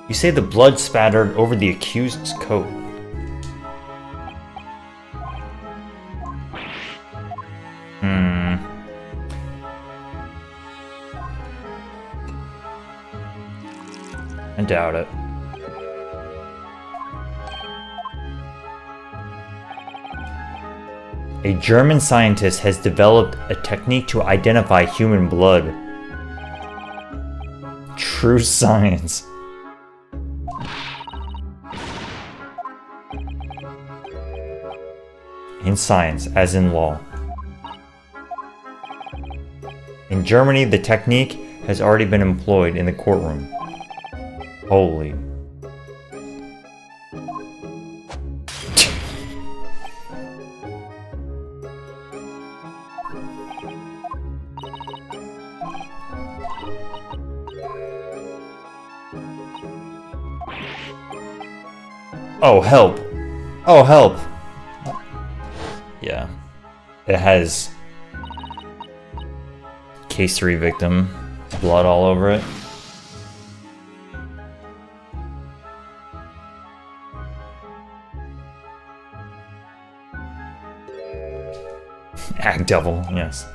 You say the blood spattered over the accused's coat. I doubt it. A German scientist has developed a technique to identify human blood. True science. In science, as in law. In Germany, the technique has already been employed in the courtroom. Holy. Oh, help. Oh, help. Yeah. It has case 3 victim, blood all over it. Act devil, yes.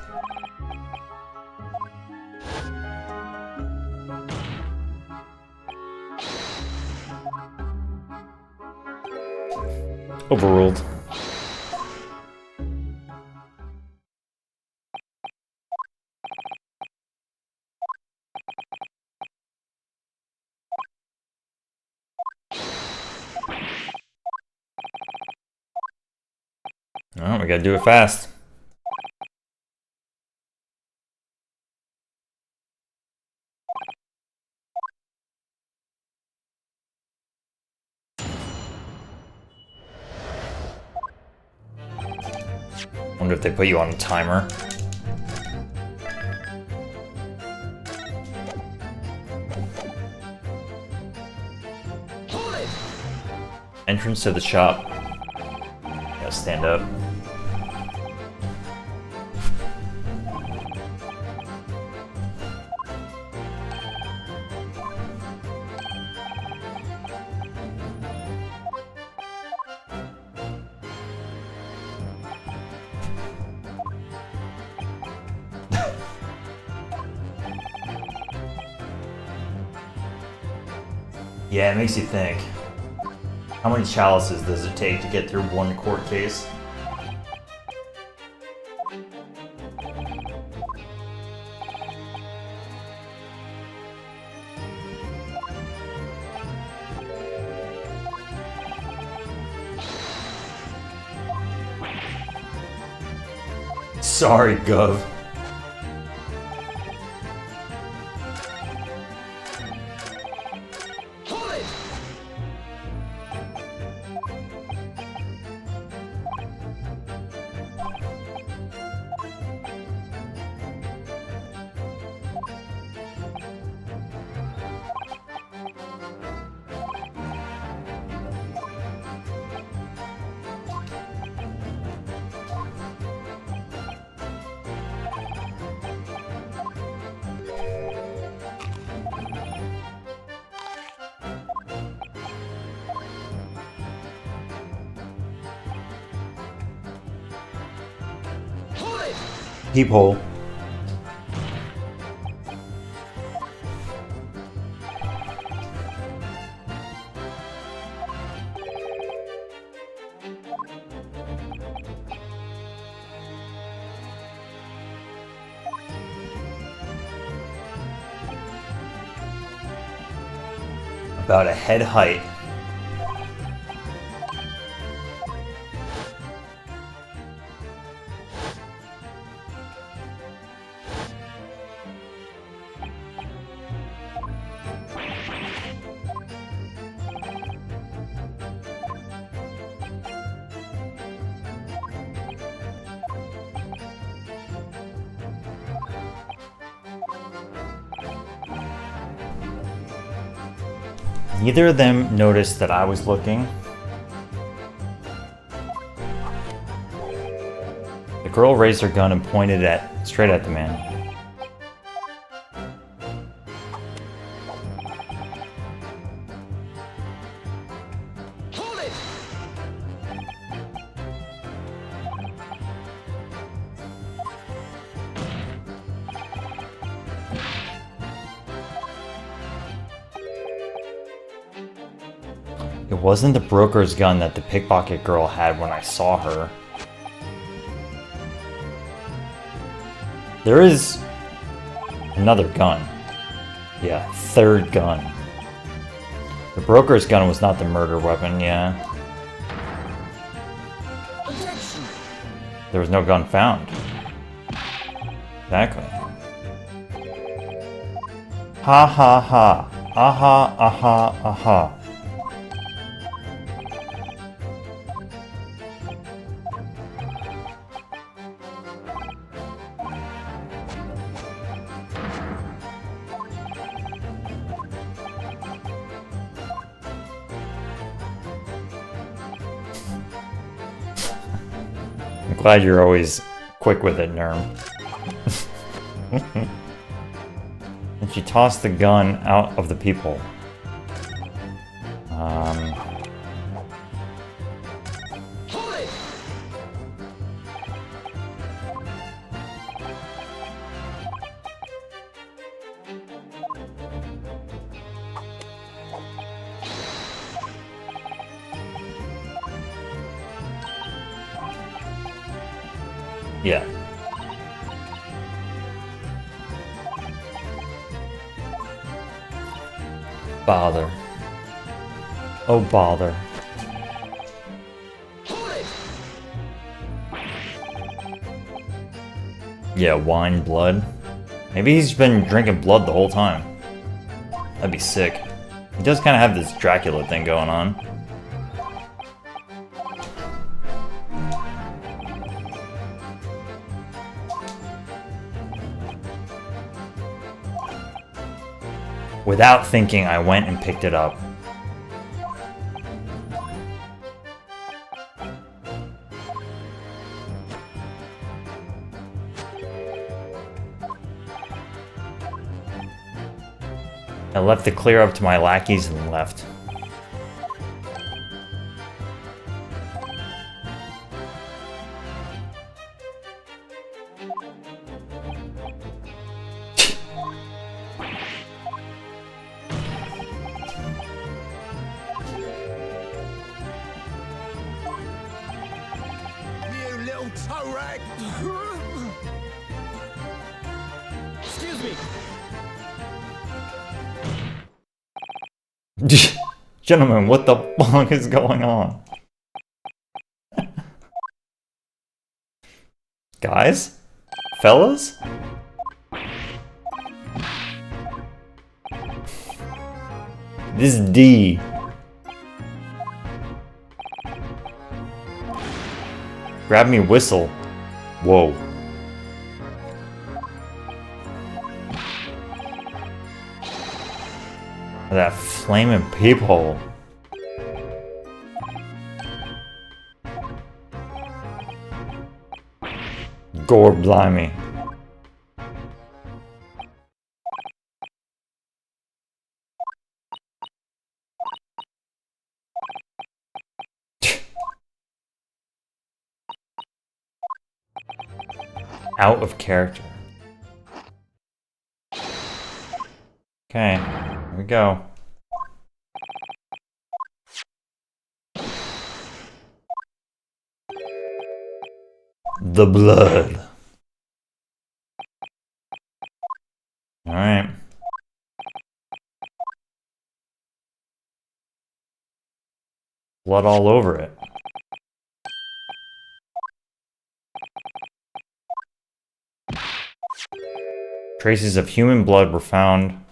Overruled. Oh, we gotta do it fast. Wonder if they put you on a timer. Entrance to the shop. Gotta stand up. Yeah, it makes you think. How many chalices does it take to get through one court case? Sorry, Gov. Peephole. About a head height. Neither of them noticed that I was looking. The girl raised her gun and pointed straight at the man. It wasn't the broker's gun that the pickpocket girl had when I saw her. There is another gun. Yeah, third gun. The broker's gun was not the murder weapon, yeah. Objection. There was no gun found. Exactly. Ha ha ha. Aha, aha, aha. I'm glad you're always quick with it, Nerm. And she tossed the gun out of the people. Hold it. Yeah. Bother. Oh, bother. Hold it. Yeah, wine blood. Maybe he's been drinking blood the whole time. That'd be sick. He does kind of have this Dracula thing going on. Without thinking, I went and picked it up. I left the clear up to my lackeys and left. You little toe rag! Excuse me. Gentlemen, what the fuck is going on? Guys? Fellas? This is D. Grab me whistle. Whoa. That flaming peephole. Gore blimey. Out of character. Okay, here we go. The blood. Alright. Blood all over it. Traces of human blood were found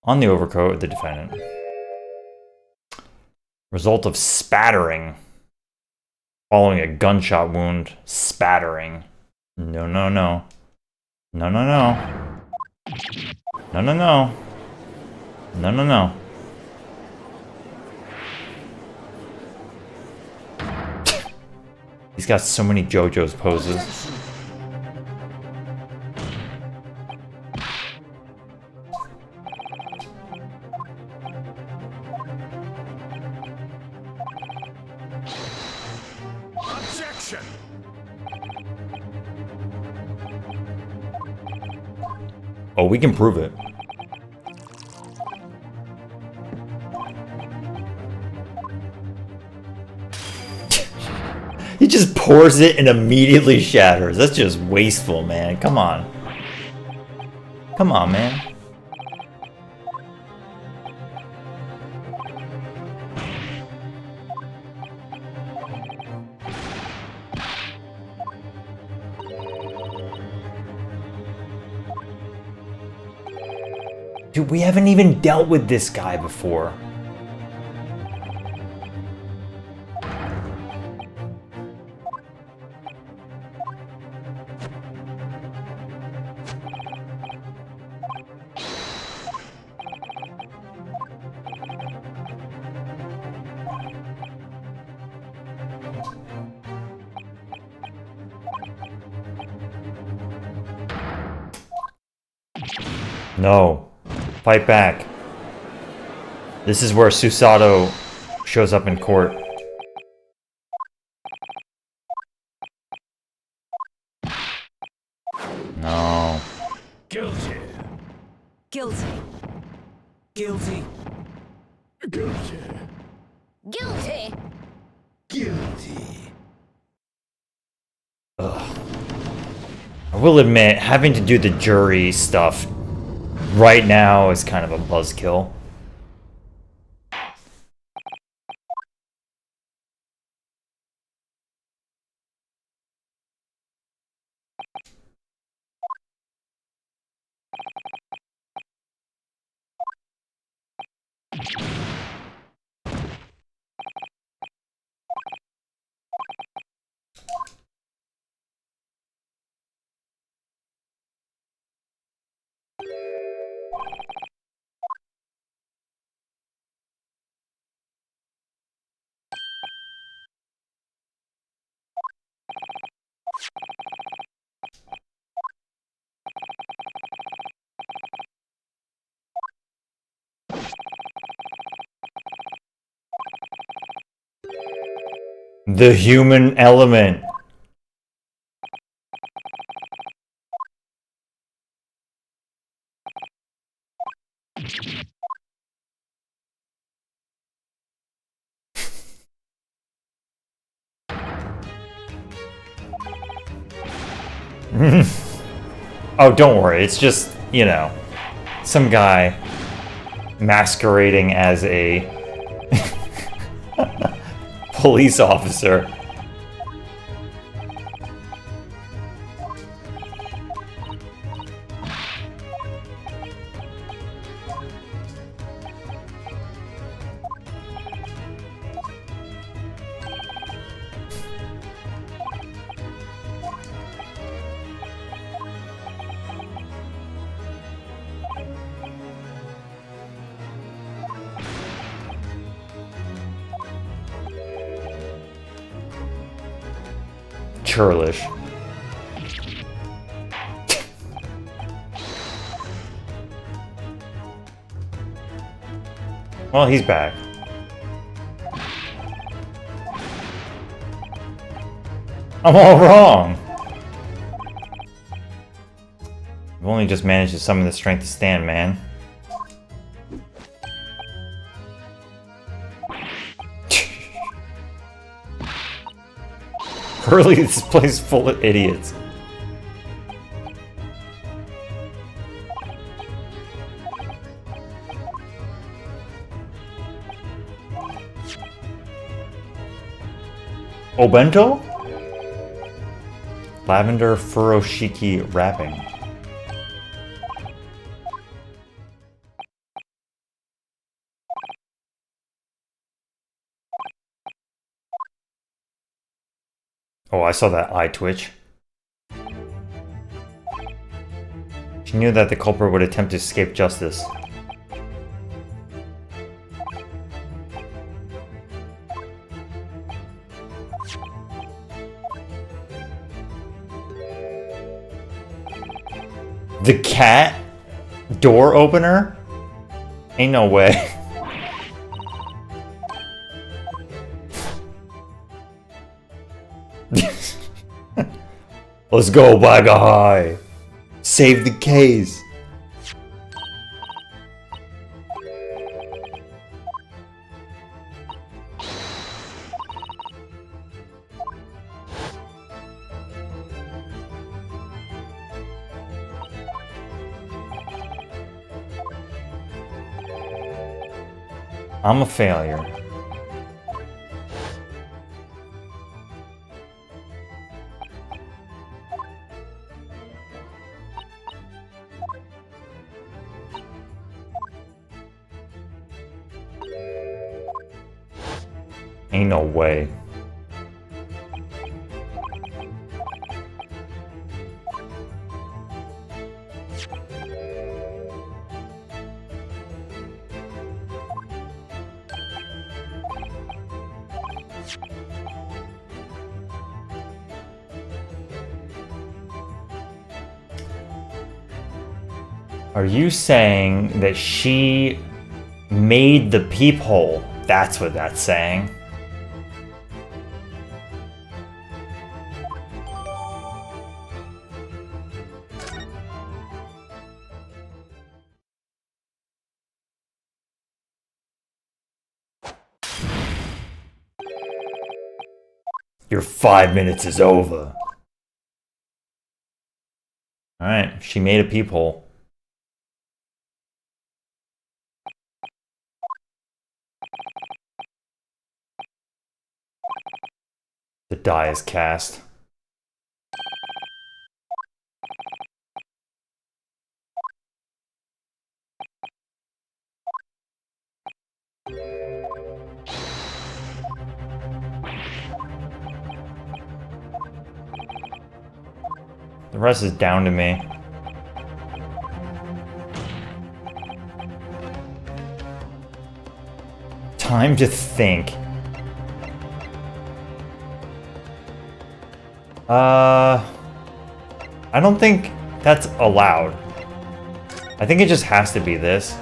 on the overcoat of the defendant. Result of spattering. Following a gunshot wound. Spattering. No, no, no. No, no, no. No, no, no. No, no, no. He's got so many JoJo's poses. Objection. Objection! Oh, we can prove it. He just pours it and immediately shatters. That's just wasteful, man. Come on. Come on, man. Dude, we haven't even dealt with this guy before. No. Fight back. This is where Susato shows up in court. No. Guilty. Guilty. Guilty. Guilty. Guilty. Guilty. I will admit, having to do the jury stuff right now is kind of a buzzkill. The human element. Oh, don't worry. It's just, you know, some guy masquerading as a police officer. Churlish. Well, he's back. I'm all wrong. I've only just managed to summon the strength to stand, man. Really, this place is full of idiots. Obento? Lavender furoshiki wrapping. Oh, I saw that eye twitch. She knew that the culprit would attempt to escape justice. The cat door opener? Ain't no way. Let's go, Bagahai! Save the case! I'm a failure. Ain't no way. Are you saying that she made the peephole? That's what that's saying. Your 5 minutes is over. Alright, she made a peephole. The die is cast. The rest is down to me. Time to think. I don't think that's allowed. I think it just has to be this.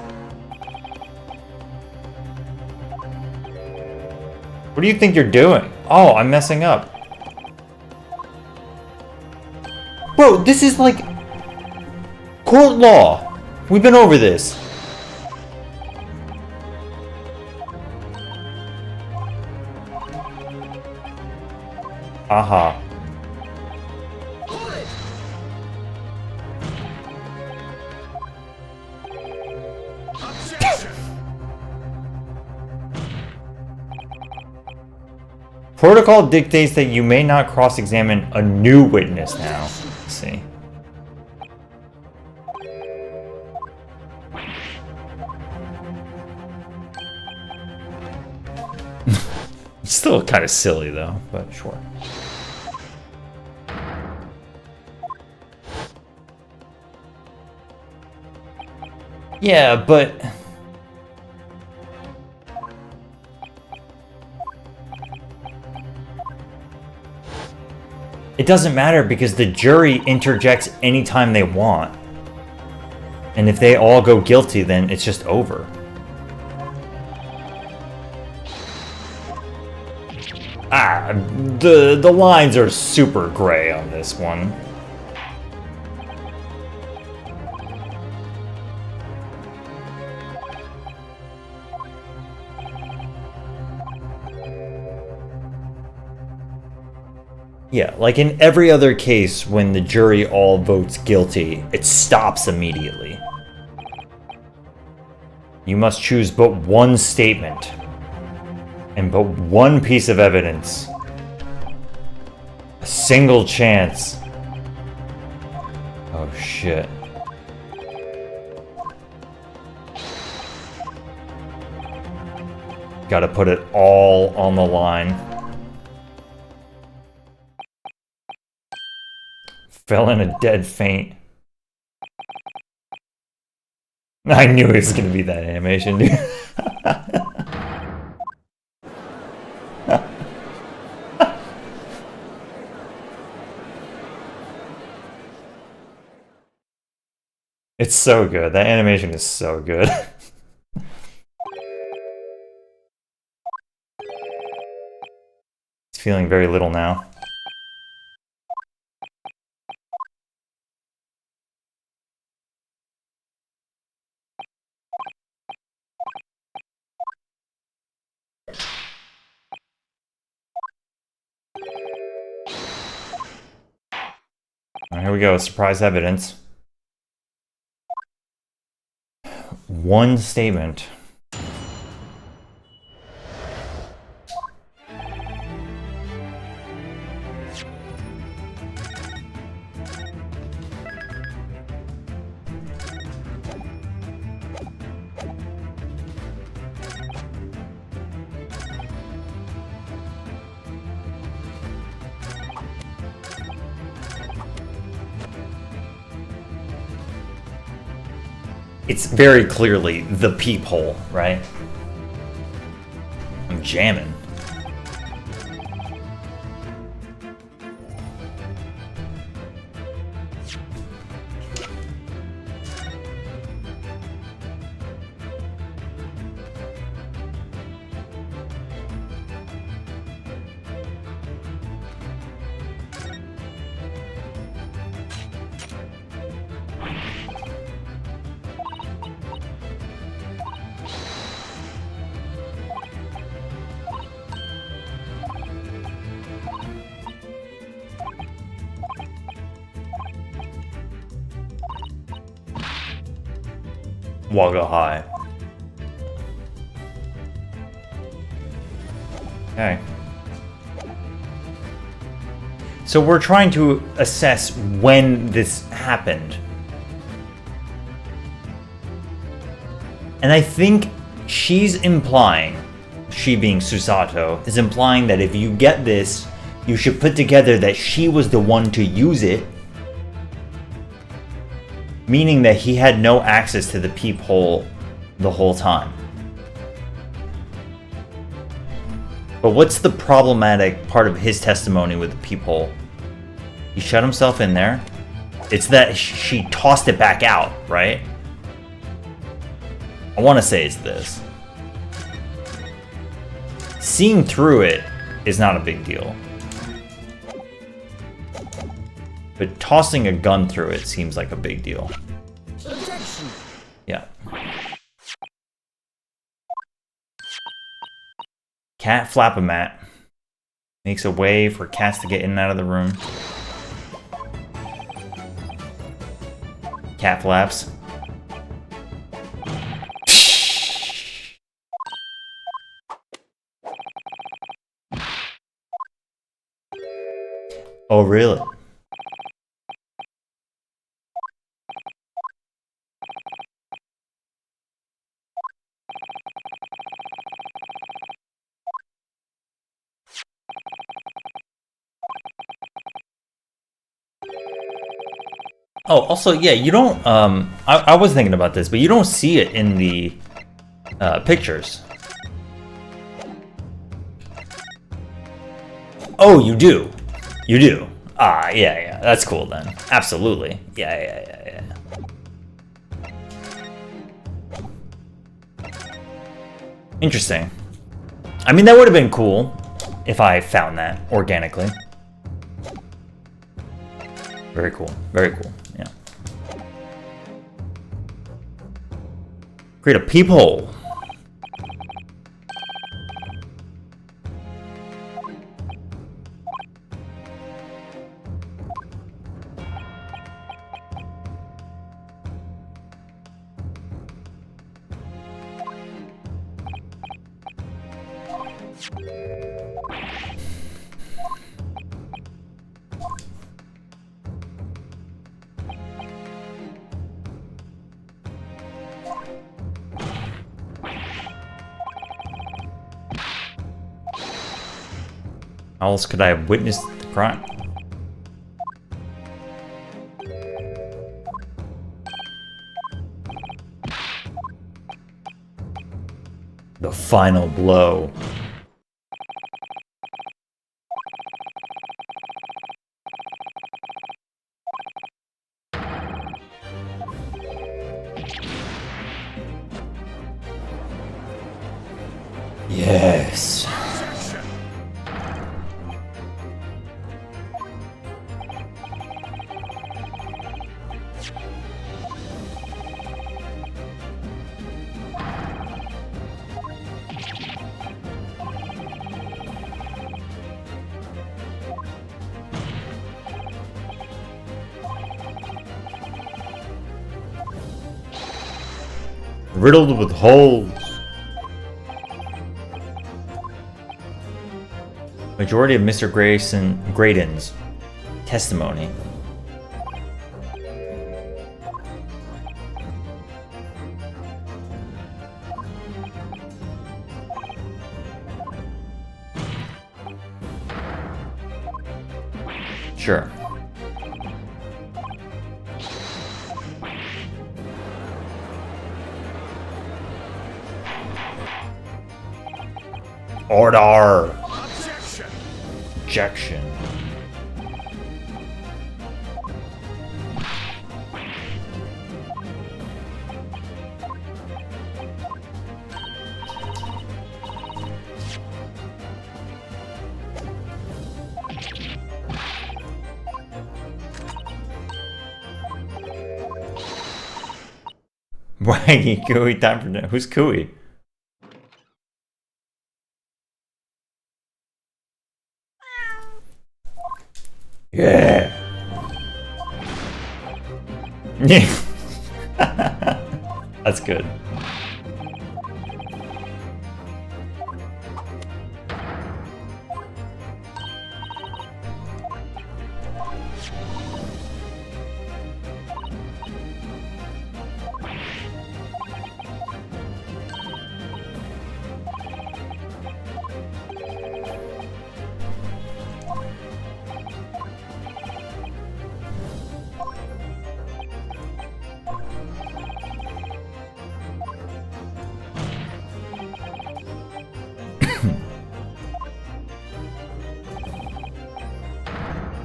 What do you think you're doing? Oh, I'm messing up. Bro, this is like court law. We've been over this. Aha. Protocol dictates that you may not cross-examine a new witness now. Let's see. Still kind of silly though, but sure. Yeah, but it doesn't matter because the jury interjects anytime they want. And if they all go guilty, then it's just over. Ah, the lines are super gray on this one. Yeah, like in every other case when the jury all votes guilty, it stops immediately. You must choose but one statement and but one piece of evidence. A single chance. Oh shit. Gotta put it all on the line. Fell in a dead faint. I knew it was gonna be that animation, dude. It's so good. That animation is so good. It's feeling very little now. All right, here we go. Surprise evidence. One statement. It's very clearly the peephole, right? I'm jamming. Wagga High. Okay. So we're trying to assess when this happened. And I think she's implying, she being Susato, is implying that if you get this, you should put together that she was the one to use it. Meaning that he had no access to the peephole the whole time. But what's the problematic part of his testimony with the peephole? He shut himself in there. It's that she tossed it back out, right? I want to say it's this. Seeing through it is not a big deal. But tossing a gun through it seems like a big deal. Objection. Yeah. Cat Flap-A-Mat makes a way for cats to get in and out of the room. Cat flaps. Oh, really? Oh, also, yeah, you don't, I was thinking about this, but you don't see it in the pictures. Oh, you do. You do. Ah, yeah, that's cool then. Absolutely. Yeah. Interesting. I mean, that would have been cool if I found that organically. Very cool. Very cool. Yeah. Create a peephole. How else could I have witnessed the crime? The final blow. Yes. Riddled with holes. Majority of Mr. Graydon's testimony. Sure. Order! Objection! Objection. Waggy Cooey, time for dinner. Who's Cooey? Yeah. Yeah. That's good.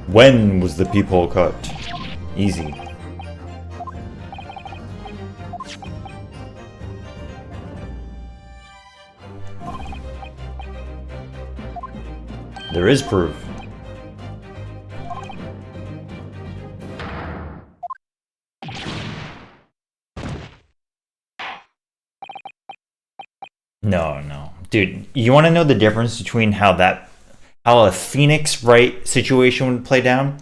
When was the peephole cut? Easy. There is proof. No. Dude, you want to know the difference between how a Phoenix Wright situation would play down?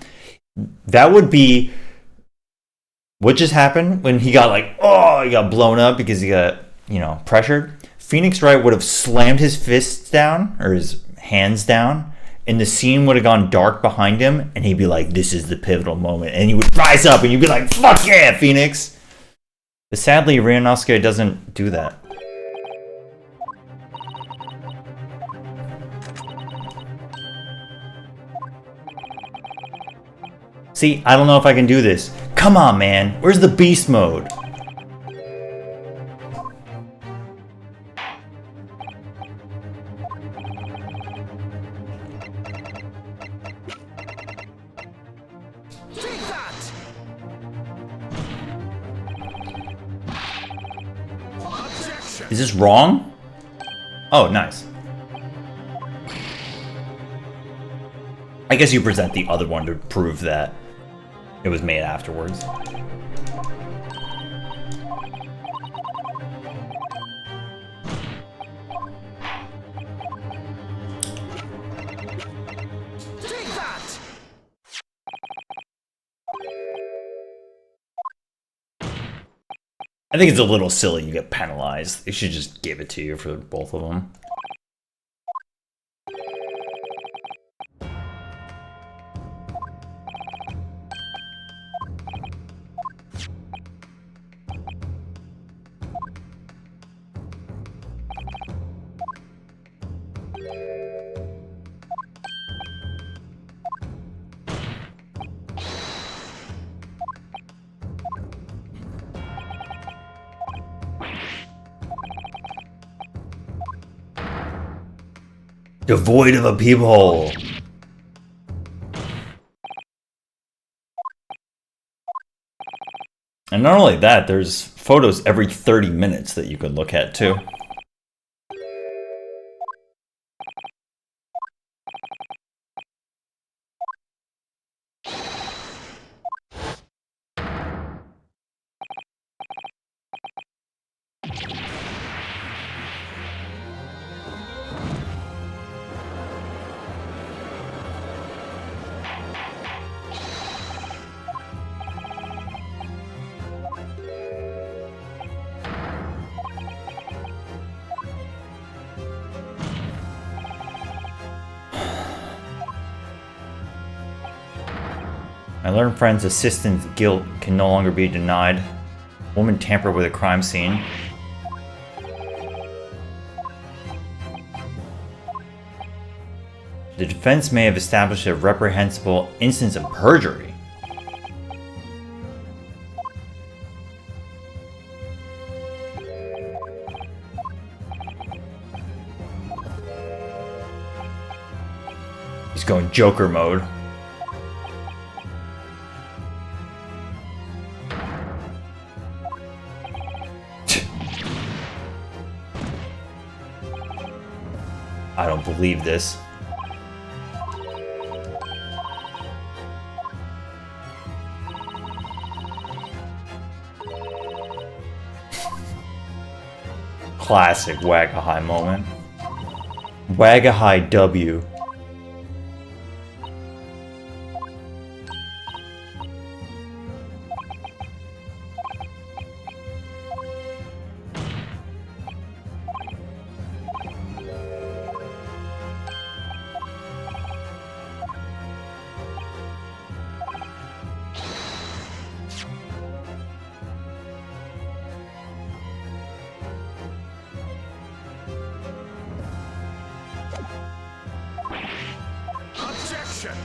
That would be what just happened when he got he got blown up because he got, pressured. Phoenix Wright would have slammed his fists down or his hands down, and the scene would have gone dark behind him, and he'd be like, this is the pivotal moment. And he would rise up, and you'd be like, fuck yeah, Phoenix! But sadly, Ryunosuke doesn't do that. See, I don't know if I can do this. Come on, man. Where's the beast mode? Take that! Objection! Is this wrong? Oh, nice. I guess you present the other one to prove that it was made afterwards. Take that! I think it's a little silly you get penalized. They should just give it to you for both of them. Devoid of a peephole. And not only that, there's photos every 30 minutes that you could look at too. My learned friend's assistant's guilt can no longer be denied. Woman tampered with a crime scene. The defense may have established a reprehensible instance of perjury. He's going Joker mode. I don't believe this. Classic Wagahai moment. Wagahai W. Objection!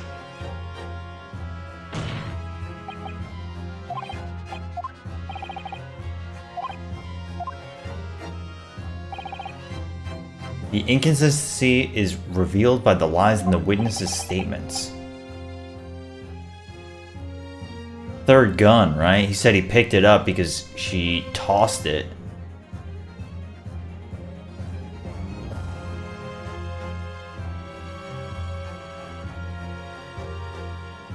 The inconsistency is revealed by the lies in the witnesses' statements. Third gun, right? He said he picked it up because she tossed it.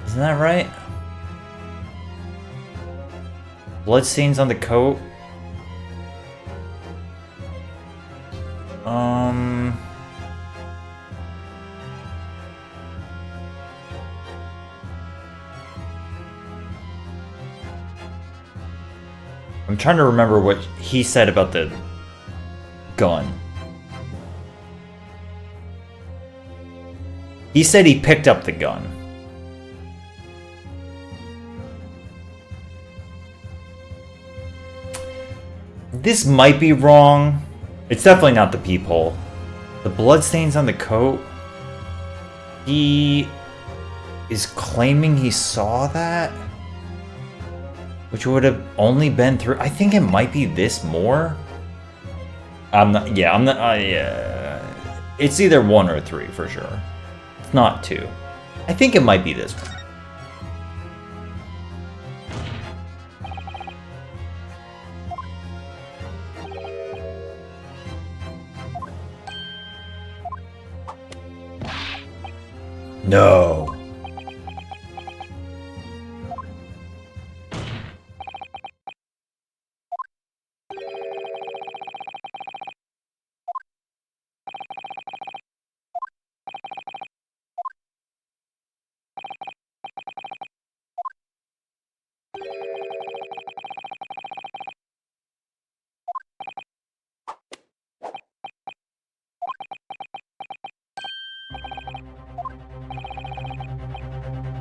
Isn't that right? Bloodstains on the coat. I'm trying to remember what he said about the gun. He said he picked up the gun. This might be wrong. It's definitely not the peephole. The bloodstains on the coat. He is claiming he saw that, which would have only been through. I think it might be this more. I'm not. Yeah, I'm not. Yeah. It's either 1 or 3 for sure. It's not 2. I think it might be this one. No.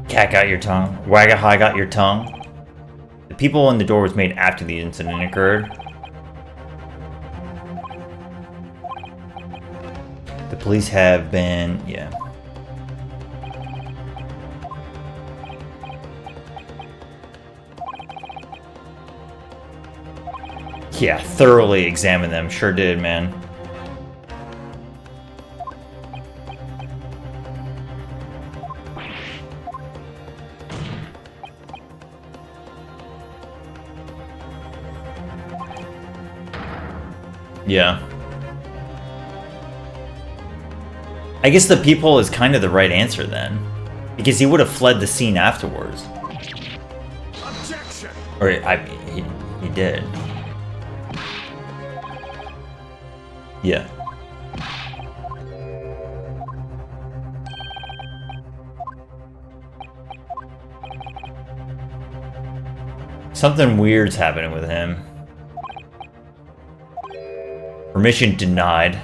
Cat got your tongue. Wagahai got your tongue. The people in the door was made after the incident occurred. The police have been, yeah. Yeah, thoroughly examined them. Sure did, man. Yeah. I guess the people is kind of the right answer then. Because he would have fled the scene afterwards. Objection! Or, he did. Yeah. Something weird's happening with him. Permission denied.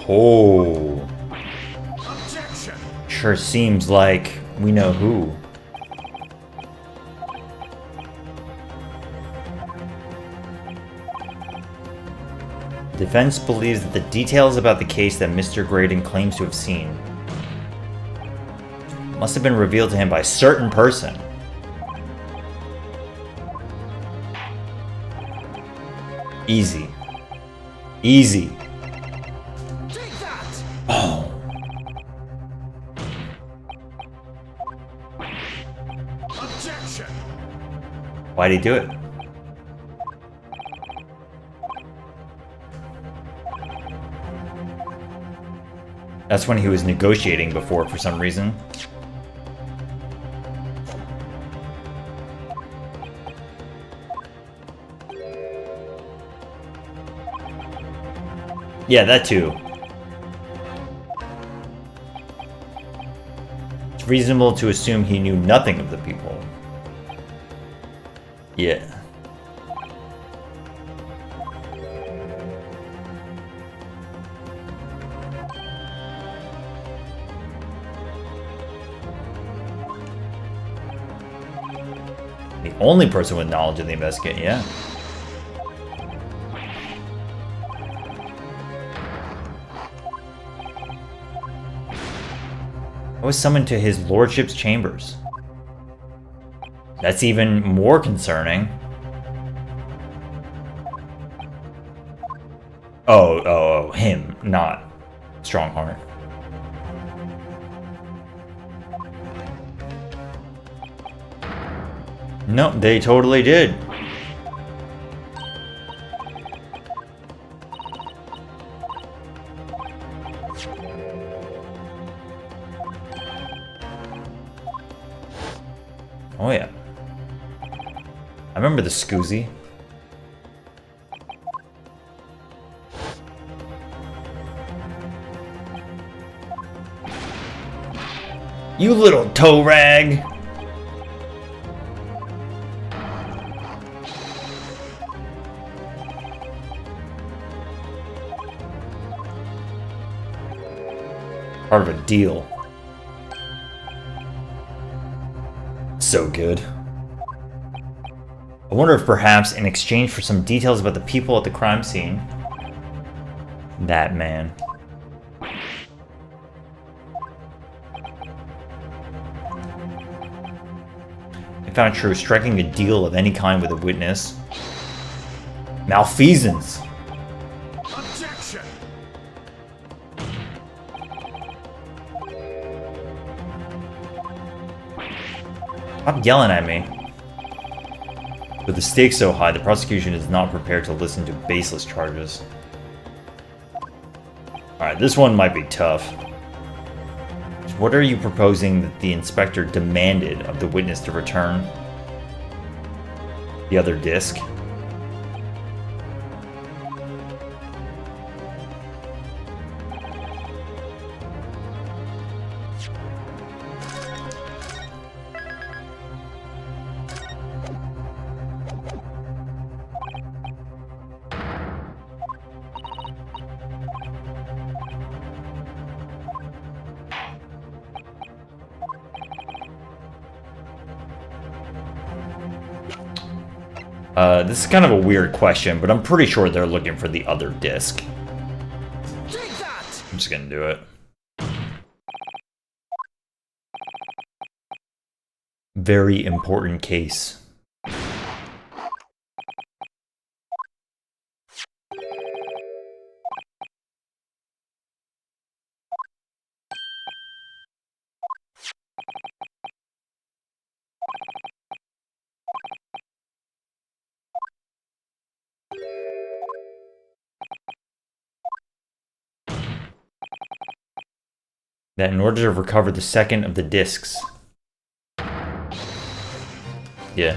Oh, Objection! sure seems like we know who. Defense believes that the details about the case that Mr. Graydon claims to have seen must have been revealed to him by a certain person. Easy. Easy. Take that! Oh. Objection! Why'd he do it? That's when he was negotiating before for some reason. Yeah, that too. It's reasonable to assume he knew nothing of the people. Yeah. The only person with knowledge of the investigate, yeah. I was summoned to his lordship's chambers. That's even more concerning. Oh, him, not Strongheart. No, they totally did. Oh yeah. I remember the Scoozy. You little toe rag! Part of a deal. So good. I wonder if perhaps in exchange for some details about the people at the crime scene, that man. I found true striking a deal of any kind with a witness. Malfeasance. Objection! Stop yelling at me. With the stakes so high, the prosecution is not prepared to listen to baseless charges. Alright, this one might be tough. What are you proposing that the inspector demanded of the witness to return? The other disc? This is kind of a weird question, but I'm pretty sure they're looking for the other disc. Take that! I'm just gonna do it. Very important case. That in order to recover the second of the discs. Yeah.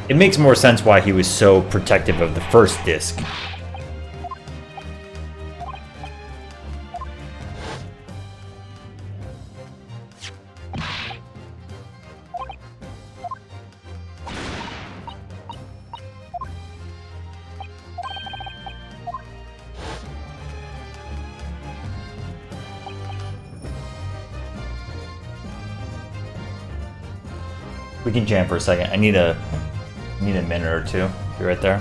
It makes more sense why he was so protective of the first disc. We can jam for a second. I need a minute or two. Be right there.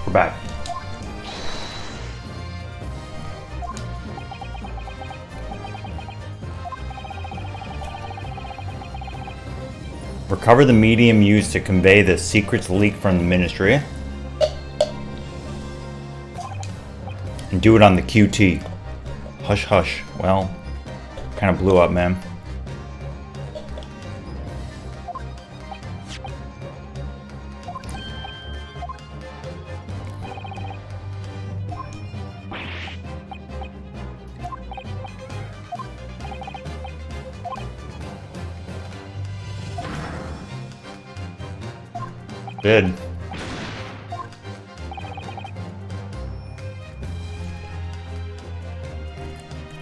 We're back. Recover the medium used to convey the secrets leaked from the Ministry. And do it on the QT. Hush hush. Well, kind of blew up, man. Good.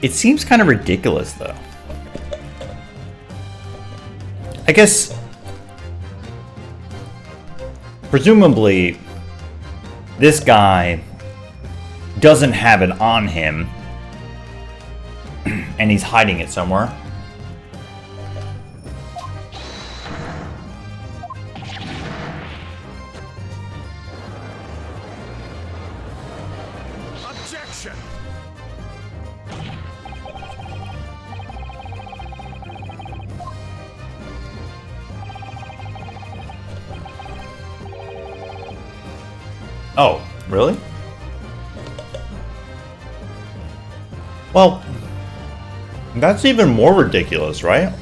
It seems kind of ridiculous, though. I guess, presumably, this guy doesn't have it on him, and he's hiding it somewhere. Objection! Oh, really? Well, that's even more ridiculous, right?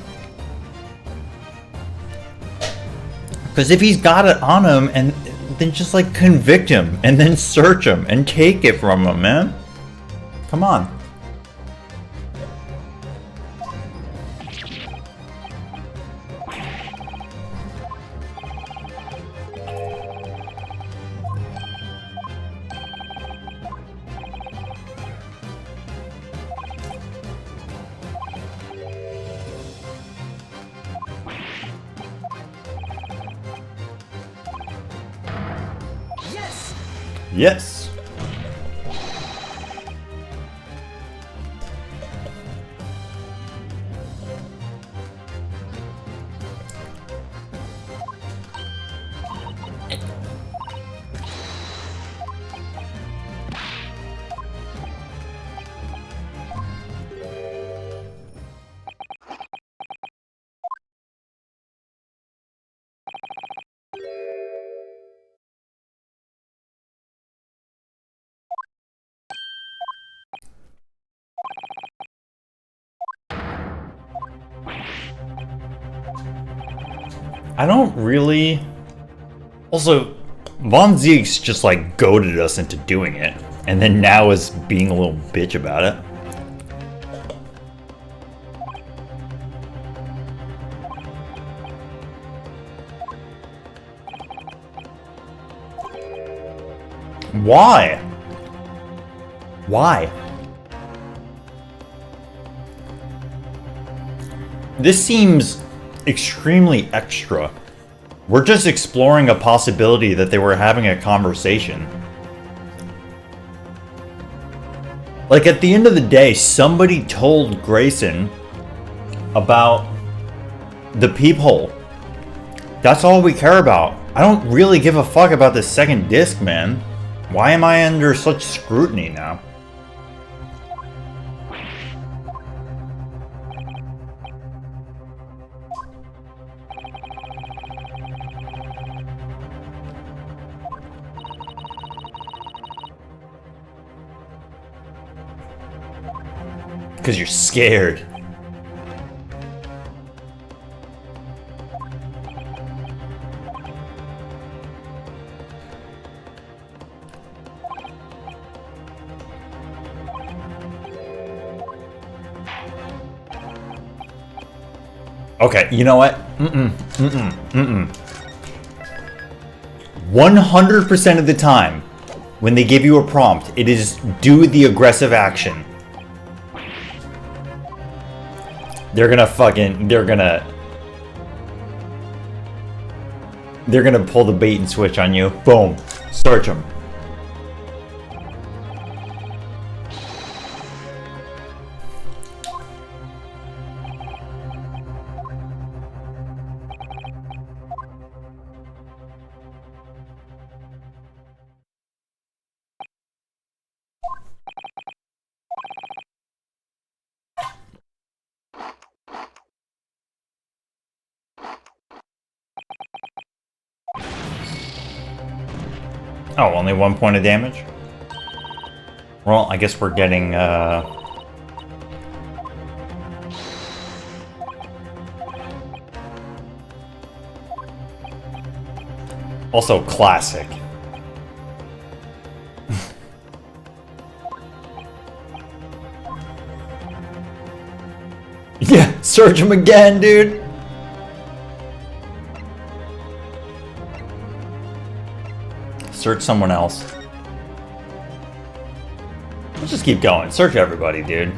Because if he's got it on him, and then just like convict him, and then search him, and take it from him, man. Come on. Yes. I don't really... Also, Von Zieg's just like goaded us into doing it, and then now is being a little bitch about it. Why? Why? This seems extremely extra. We're just exploring a possibility that they were having a conversation. Like, at the end of the day, somebody told Grayson about the peephole. That's all we care about. I don't really give a fuck about the second disc, man. Why am I under such scrutiny now? Because you're scared. Okay, you know what? 100% of the time, when they give you a prompt, it is do the aggressive action. They're gonna pull the bait and switch on you. Boom. Search them. Oh, only 1 point of damage? Well, I guess we're getting, also classic. Yeah, search him again, dude! Search someone else. Let's just keep going. Search everybody, dude.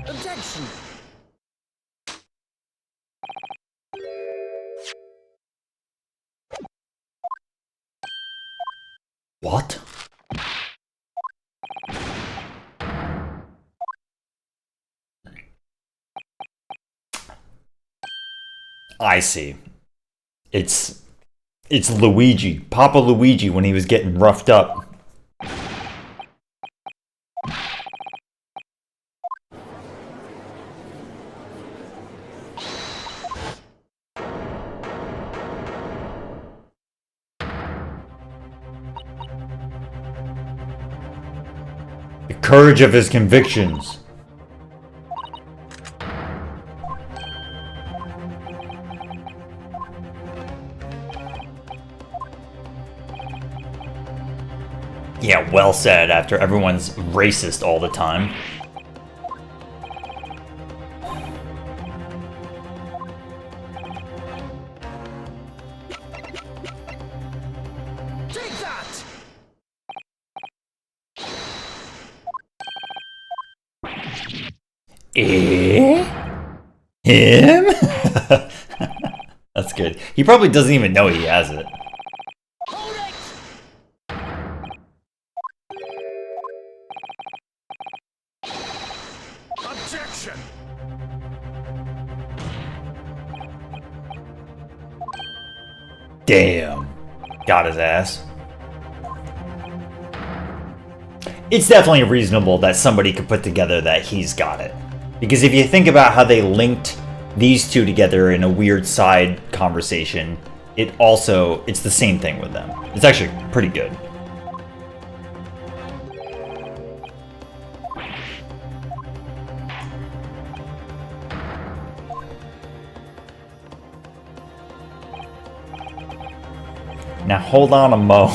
Objection! What? I see. It's Luigi, Papa Luigi, when he was getting roughed up. The courage of his convictions. Yeah, well said, after everyone's racist all the time. Take that! Eh? Him? That's good. He probably doesn't even know he has it. Hold it! Objection! Damn. Got his ass. It's definitely reasonable that somebody could put together that he's got it. Because if you think about how they linked these two together in a weird side conversation, it's the same thing with them. It's actually pretty good. Now hold on a mo.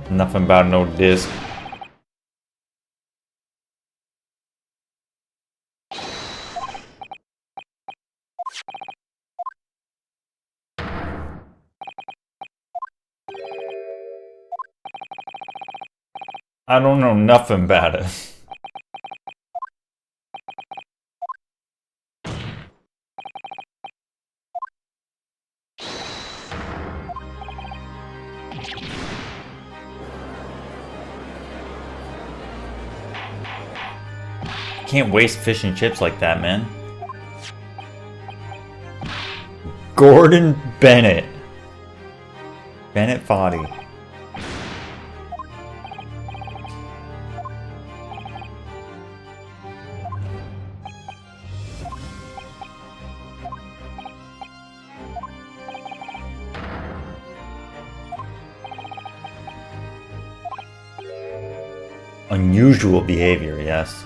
Nothing about no disc. I don't know nothing about it. Can't waste fish and chips like that, man. Gordon Bennett. Bennett Foddy. Unusual behavior, yes.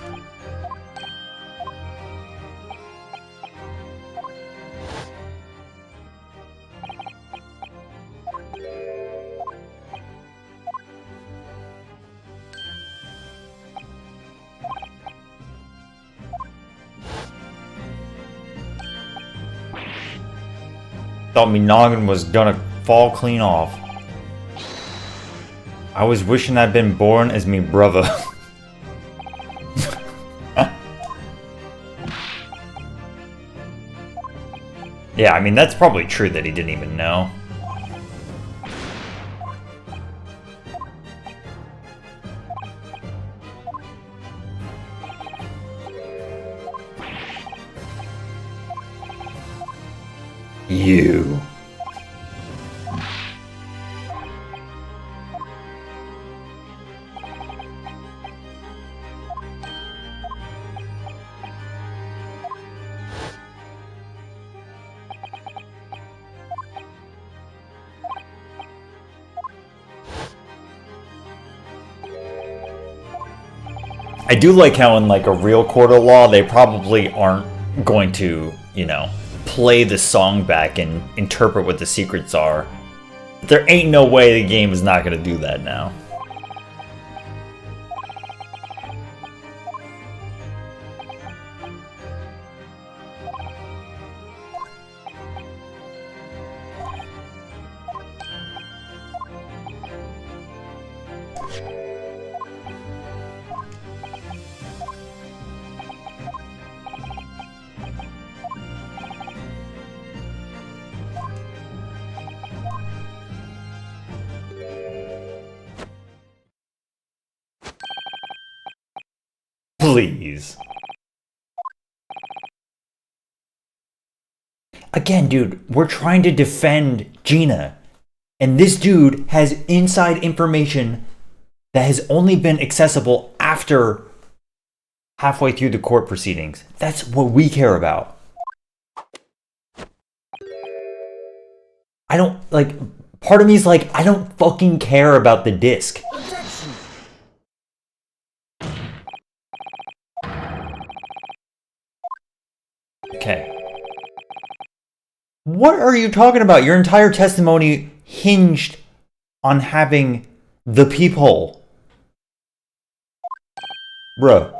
Thought me noggin was gonna fall clean off. I was wishing I'd been born as me brother. Yeah, I mean, that's probably true that he didn't even know. You. I do like how in like a real court of law, they probably aren't going to, you know, play the song back and interpret what the secrets are. There ain't no way the game is not going to do that now. Please. Again, dude, we're trying to defend Gina. And this dude has inside information that has only been accessible after halfway through the court proceedings. That's what we care about. I don't, like, part of me is like, I don't fucking care about the disc. Objection! Okay. What are you talking about? Your entire testimony hinged on having the peephole. Bruh.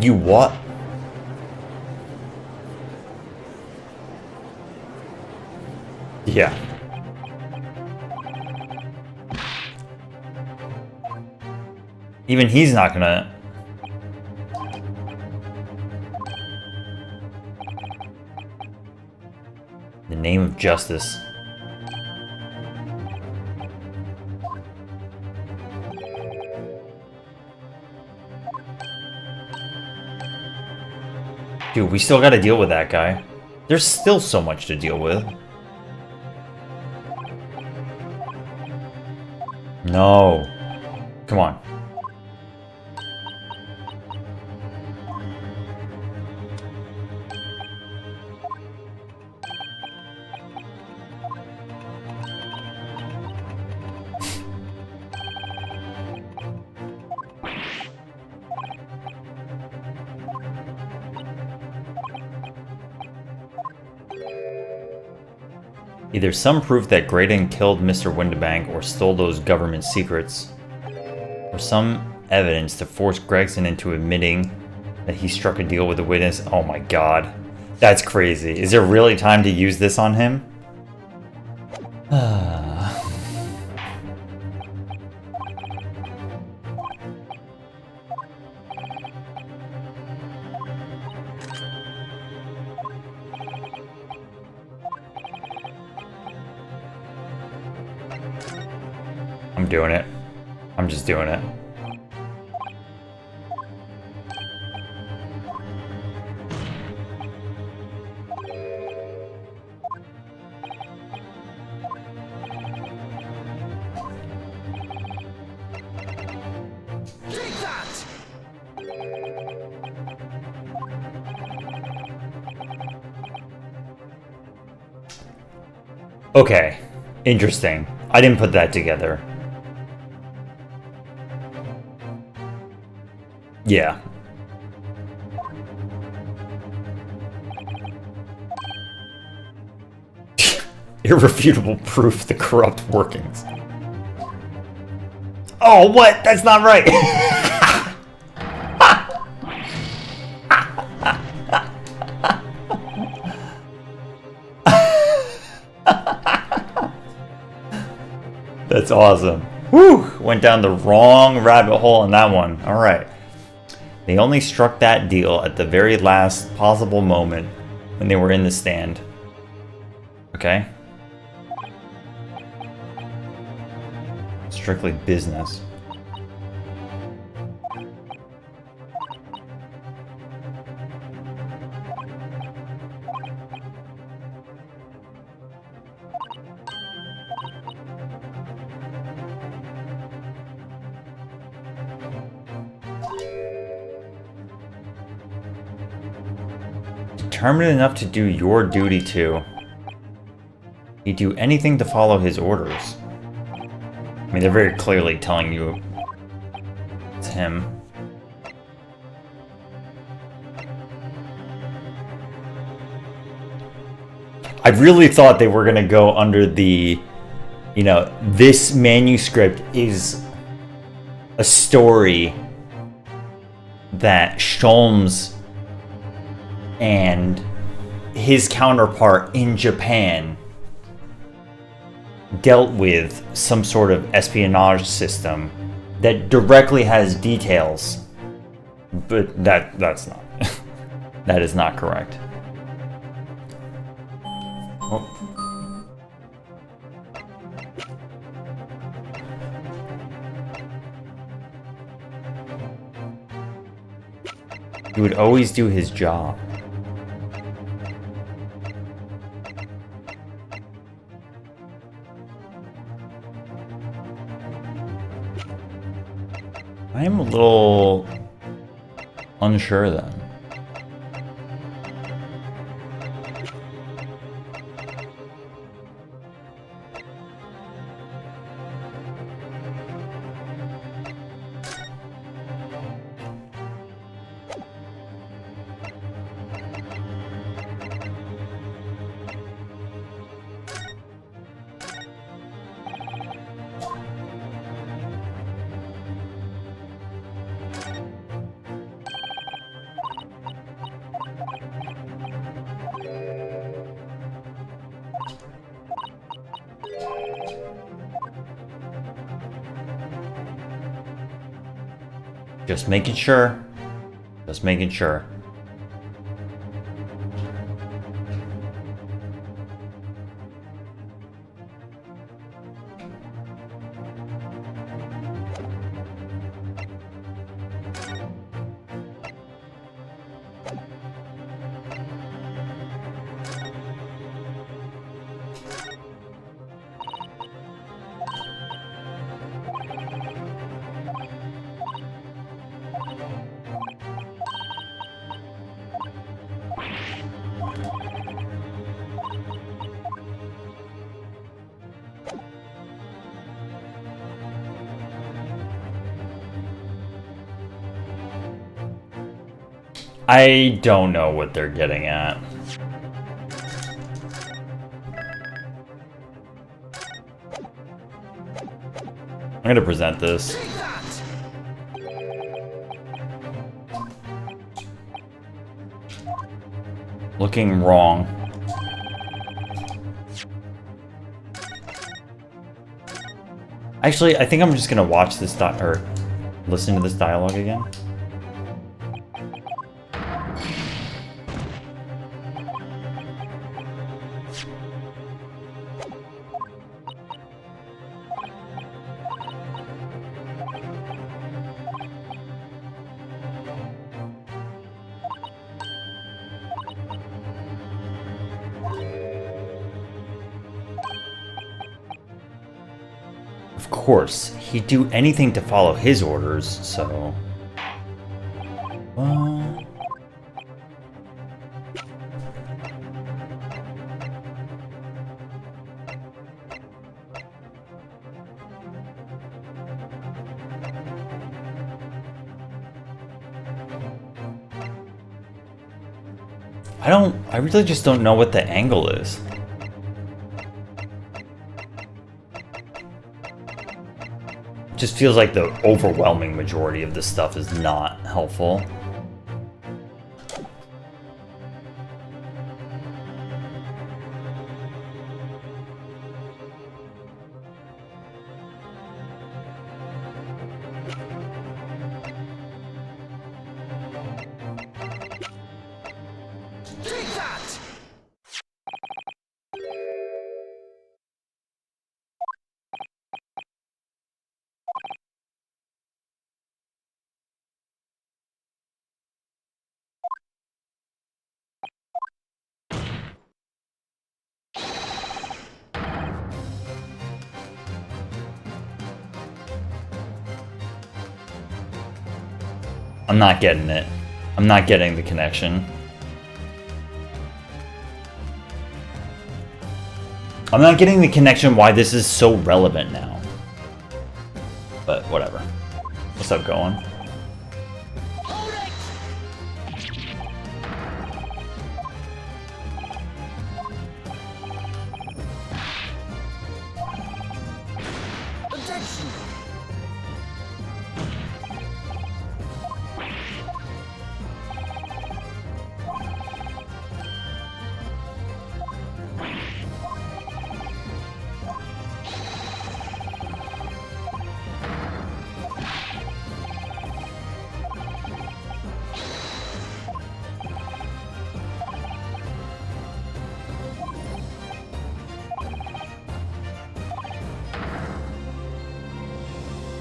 You what? Yeah. Even he's not gonna... The name of justice. Dude, we still gotta deal with that guy. There's still so much to deal with. No. Come on. Either some proof that Graydon killed Mr. Windibank or stole those government secrets, or some evidence to force Gregson into admitting that he struck a deal with the witness. Oh my god. That's crazy. Is there really time to use this on him? I'm doing it. I'm just doing it. Take that! Okay. Interesting. I didn't put that together. Yeah. Irrefutable proof the corrupt workings. Oh, what? That's not right. That's awesome. Whew! Went down the wrong rabbit hole in that one. All right. They only struck that deal at the very last possible moment when they were in the stand. Okay? Strictly business. Determined enough to do your duty too. He'd do anything to follow his orders. I mean, they're very clearly telling you it's him. I really thought they were gonna go under the, you know, this manuscript is a story that Sholmes and his counterpart in Japan dealt with some sort of espionage system that directly has details, but that's not that is not correct. Oh. He would always do his job. I am a little unsure then. Just making sure. Just making sure. I don't know what they're getting at. I'm gonna present this. Take that! Looking wrong. Actually, I think I'm just gonna watch this or listen to this dialogue again. Of course, he'd do anything to follow his orders, so... I really just don't know what the angle is. Just feels like the overwhelming majority of this stuff is not helpful. Take that! I'm not getting it. I'm not getting the connection. I'm not getting the connection why this is so relevant now. But whatever. What's up, going? Hold it! Attention!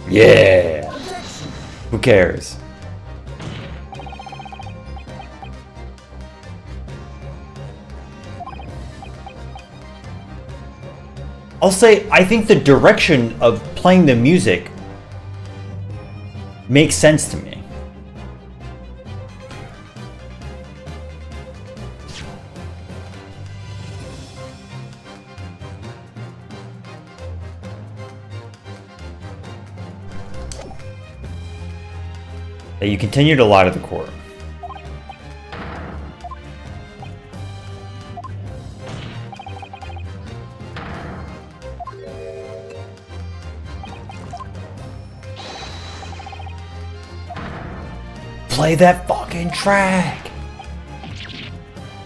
Yeah! Who cares? I'll say, I think the direction of playing the music makes sense to me. That you continue to lie to the court. Play that fucking track!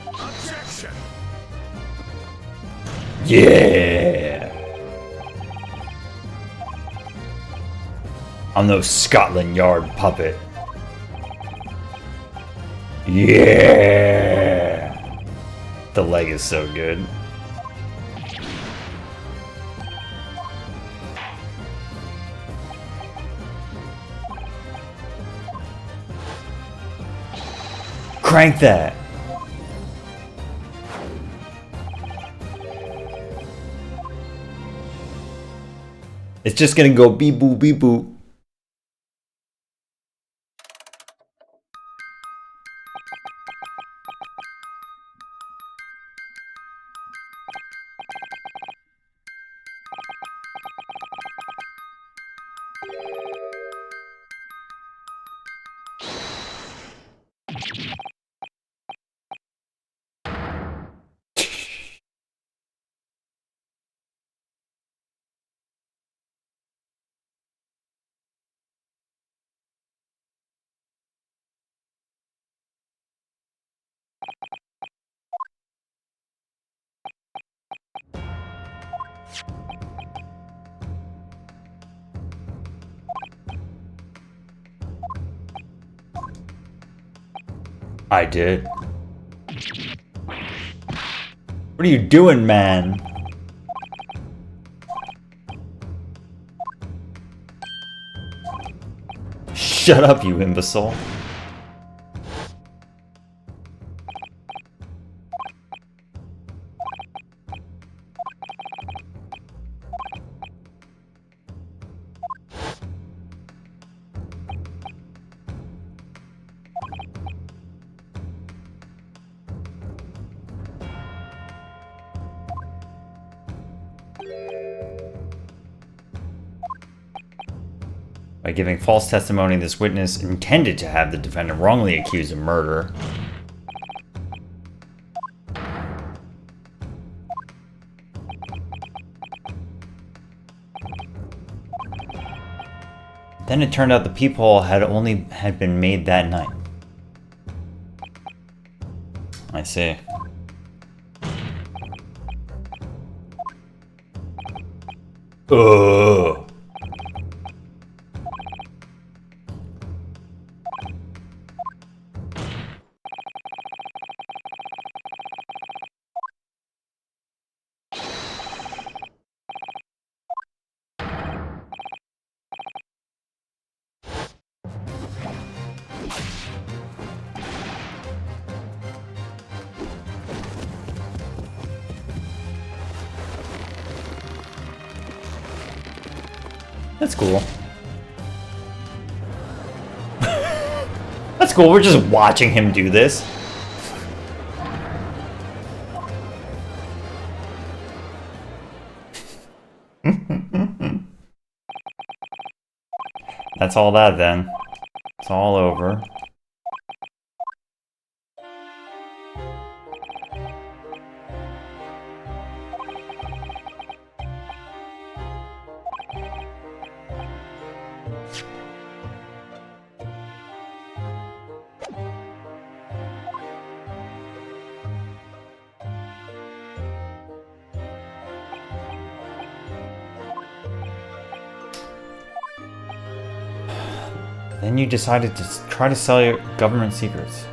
Objection! Yeah! I'm no Scotland Yard puppet. Yeah! The leg is so good. Crank that! It's just gonna go beep boop beep boop. I did. What are you doing, man? Shut up, you imbecile. By giving false testimony, this witness intended to have the defendant wrongly accused of murder. Then it turned out the peephole had been made that night. I see. Ugh. That's cool. That's cool, we're just watching him do this. That's all that then. It's all over. Then you decided to try to sell your government secrets.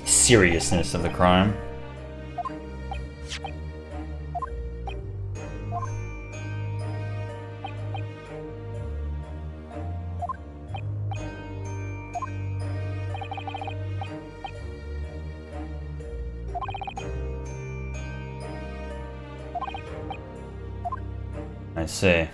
Seriousness of the crime. I see.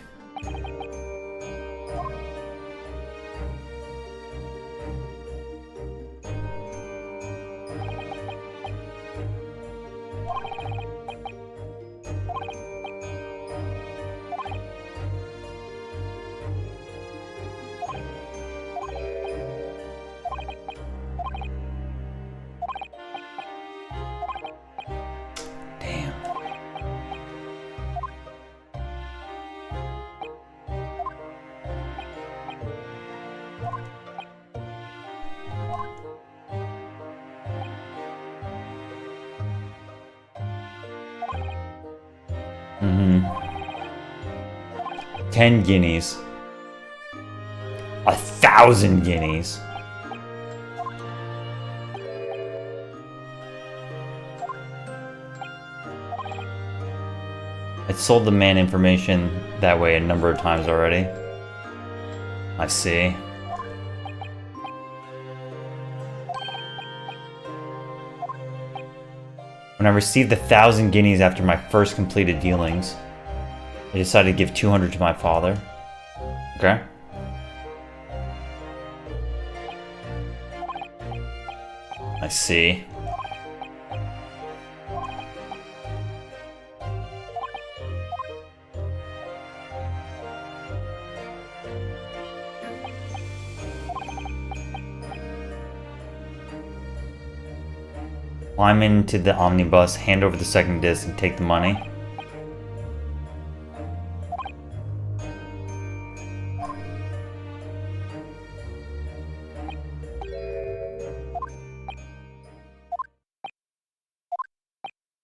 10 guineas. 1,000 guineas. I sold the man information that way a number of times already. I see. When I received the 1,000 guineas after my first completed dealings, I decided to give 200 to my father. Okay. I see. Climb into the omnibus, hand over the second disc, and take the money.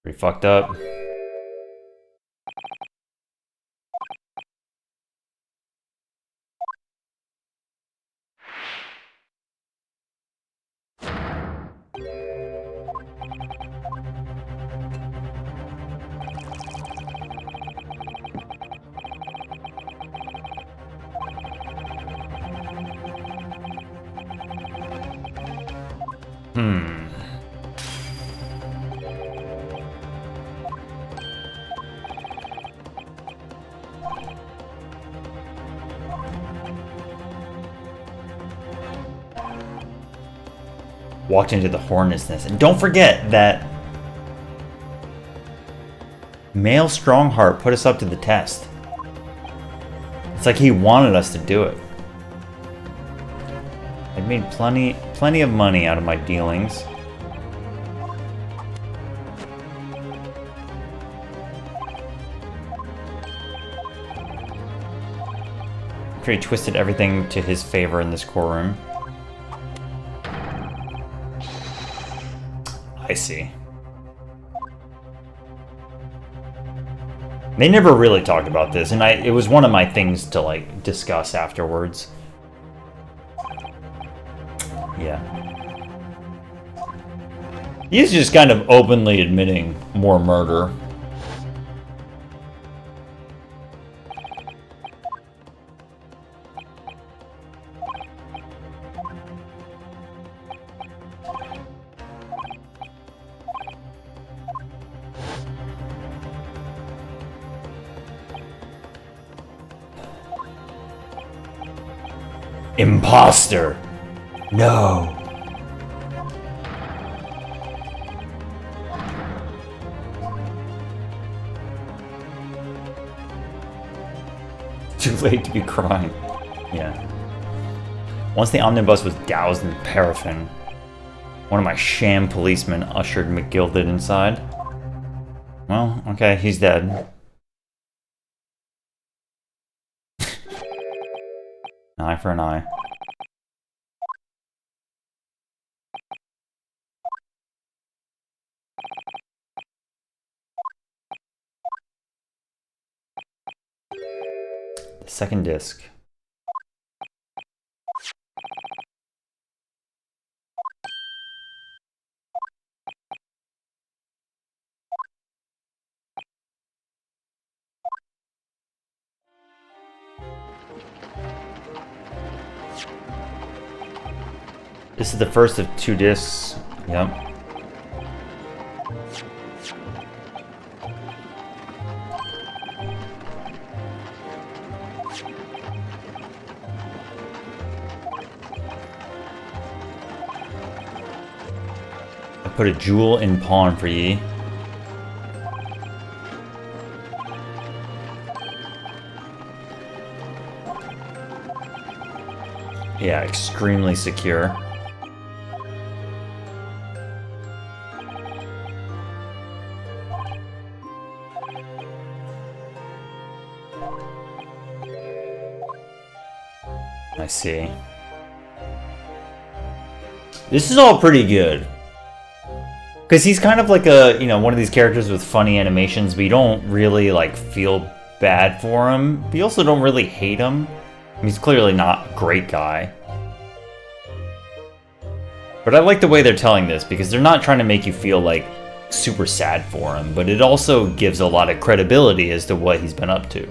Pretty fucked up. Walked into the hornet's nest. And don't forget that Male Strongheart put us up to the test. It's like he wanted us to do it. I made plenty of money out of my dealings. After he twisted everything to his favor in this courtroom. I see. They never really talked about this, and it was one of my things to like discuss afterwards. Yeah. He's just kind of openly admitting more murder. Imposter! No! Too late to be crying. Yeah. Once the omnibus was doused in paraffin, one of my sham policemen ushered McGilded inside. Well, okay, he's dead. An eye for an eye. The second disc. This is the first of 2 discs. Yep. I put a jewel in pawn for ye. Yeah, extremely secure. I see. This is all pretty good. Because he's kind of like a, one of these characters with funny animations, but you don't really, like, feel bad for him. But you also don't really hate him. He's clearly not a great guy. But I like the way they're telling this, because they're not trying to make you feel, like, super sad for him, but it also gives a lot of credibility as to what he's been up to.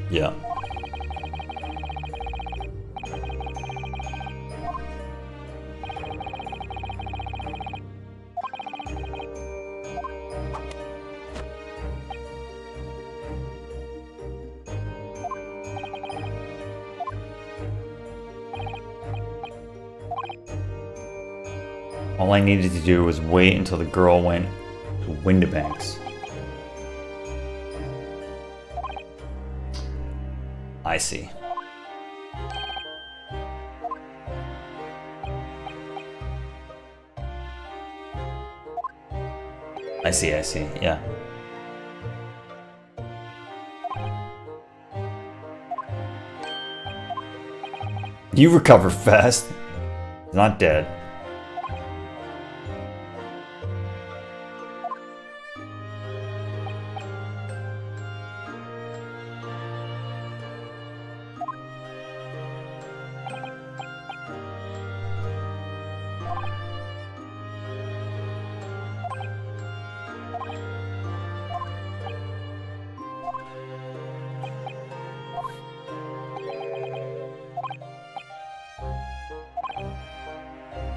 Yeah. All I needed to do was wait until the girl went to Windibanks. I see. I see, yeah. You recover fast. He's not dead.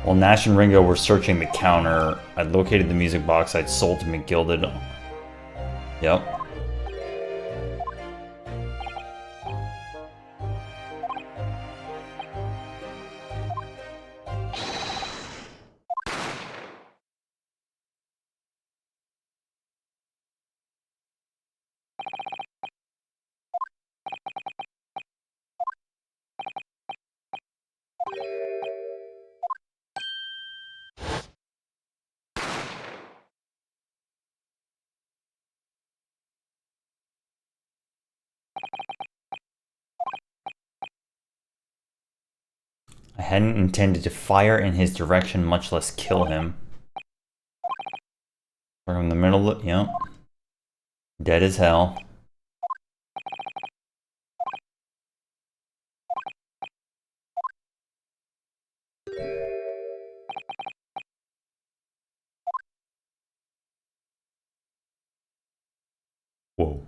While Nash and Ringo were searching the counter, I located the music box I'd sold to McGilded. Yep. I hadn't intended to fire in his direction, much less kill him. We're in the middle of, yep. Dead as hell. Whoa.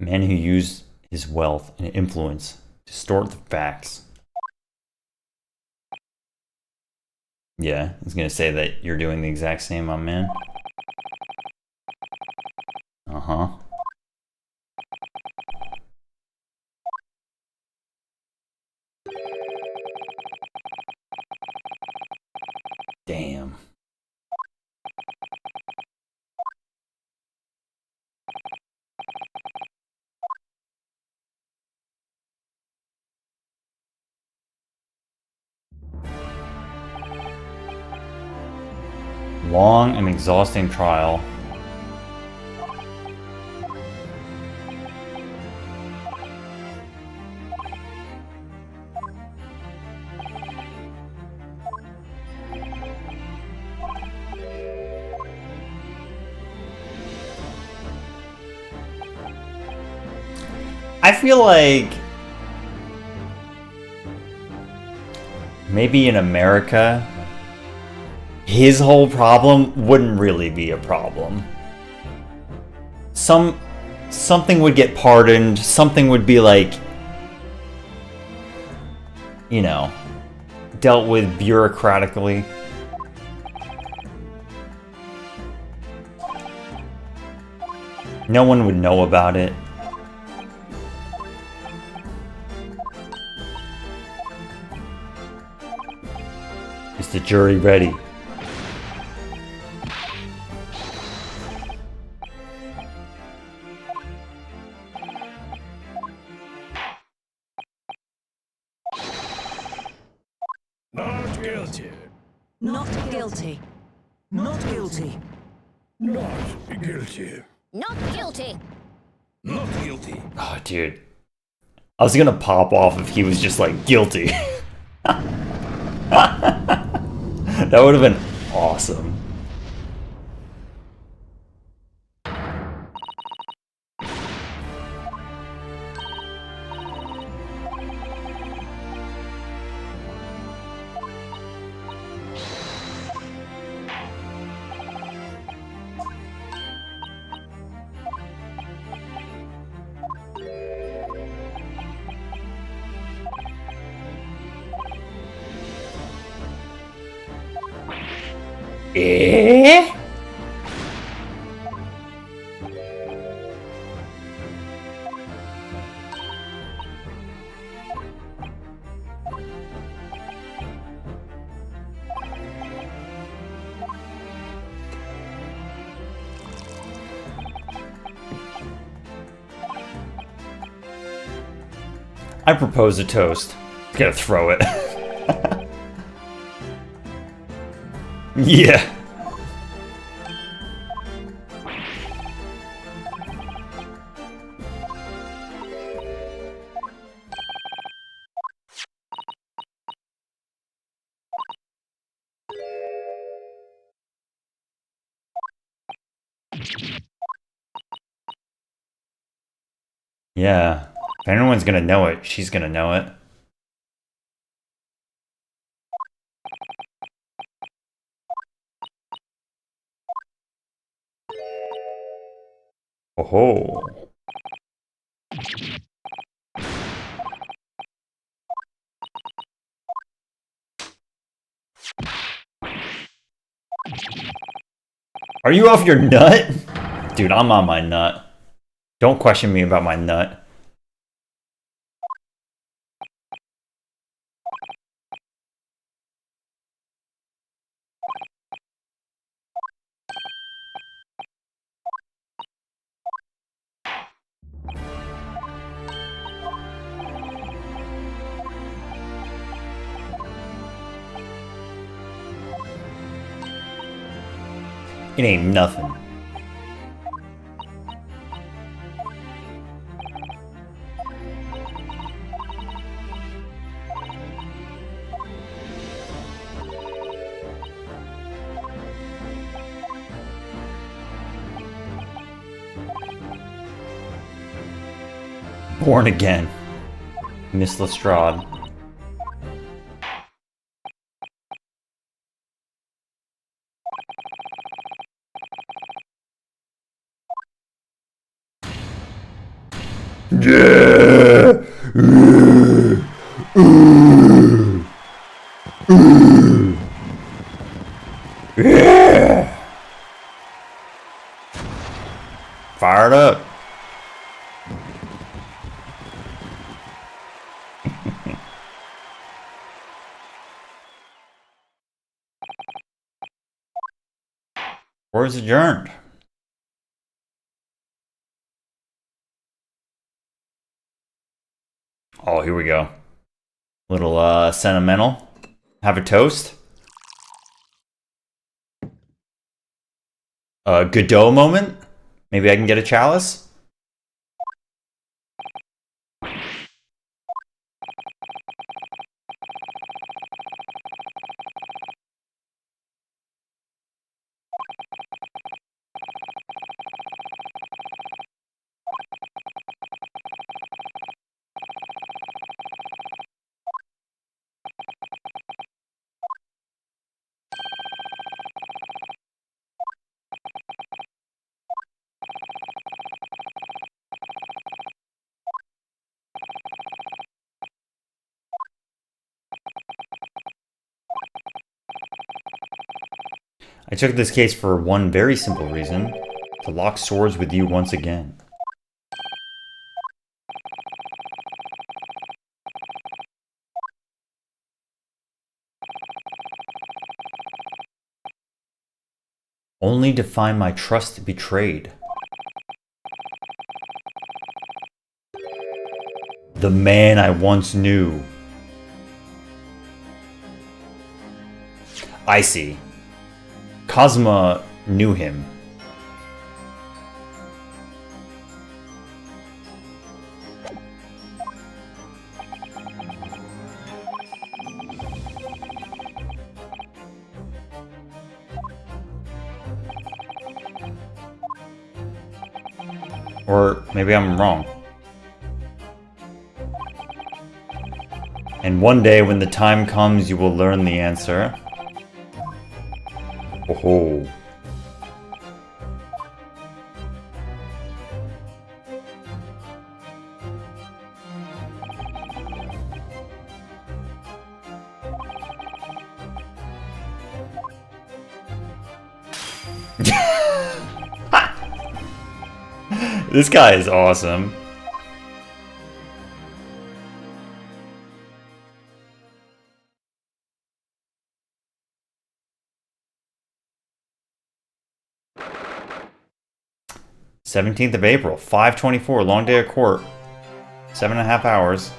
Man who used his wealth and influence to distort the facts. Yeah, I was gonna say that you're doing the exact same, my man. Uh-huh. Damn. Long and exhausting trial. I feel like maybe in America, his whole problem wouldn't really be a problem. Something would get pardoned, something would be like, you know, dealt with bureaucratically. No one would know about it. jury ready. Not guilty. Not guilty. Not guilty. Not guilty. Not guilty. Not guilty. Oh, dude. I was gonna pop off if he was just like guilty. That would have been awesome. Eh? I propose a toast. Gonna throw it. Yeah. Yeah. If anyone's gonna know it, she's gonna know it. Oh. Are you off your nut? Dude, I'm on my nut. Don't question me about my nut. It ain't nothing. Born again. Miss Lestrade. Yeah. Yeah. Fired up. Where's adjourned? Oh, here we go. Little sentimental. Have a toast. A Godot moment. Maybe I can get a chalice. I took this case for one very simple reason. To lock swords with you once again. Only to find my trust betrayed. The man I once knew. I see. Cosma knew him. Or maybe I'm wrong. And one day when the time comes, you will learn the answer. Oh. This guy is awesome. Seventeenth of April, 5:24, long day of court. 7.5 hours.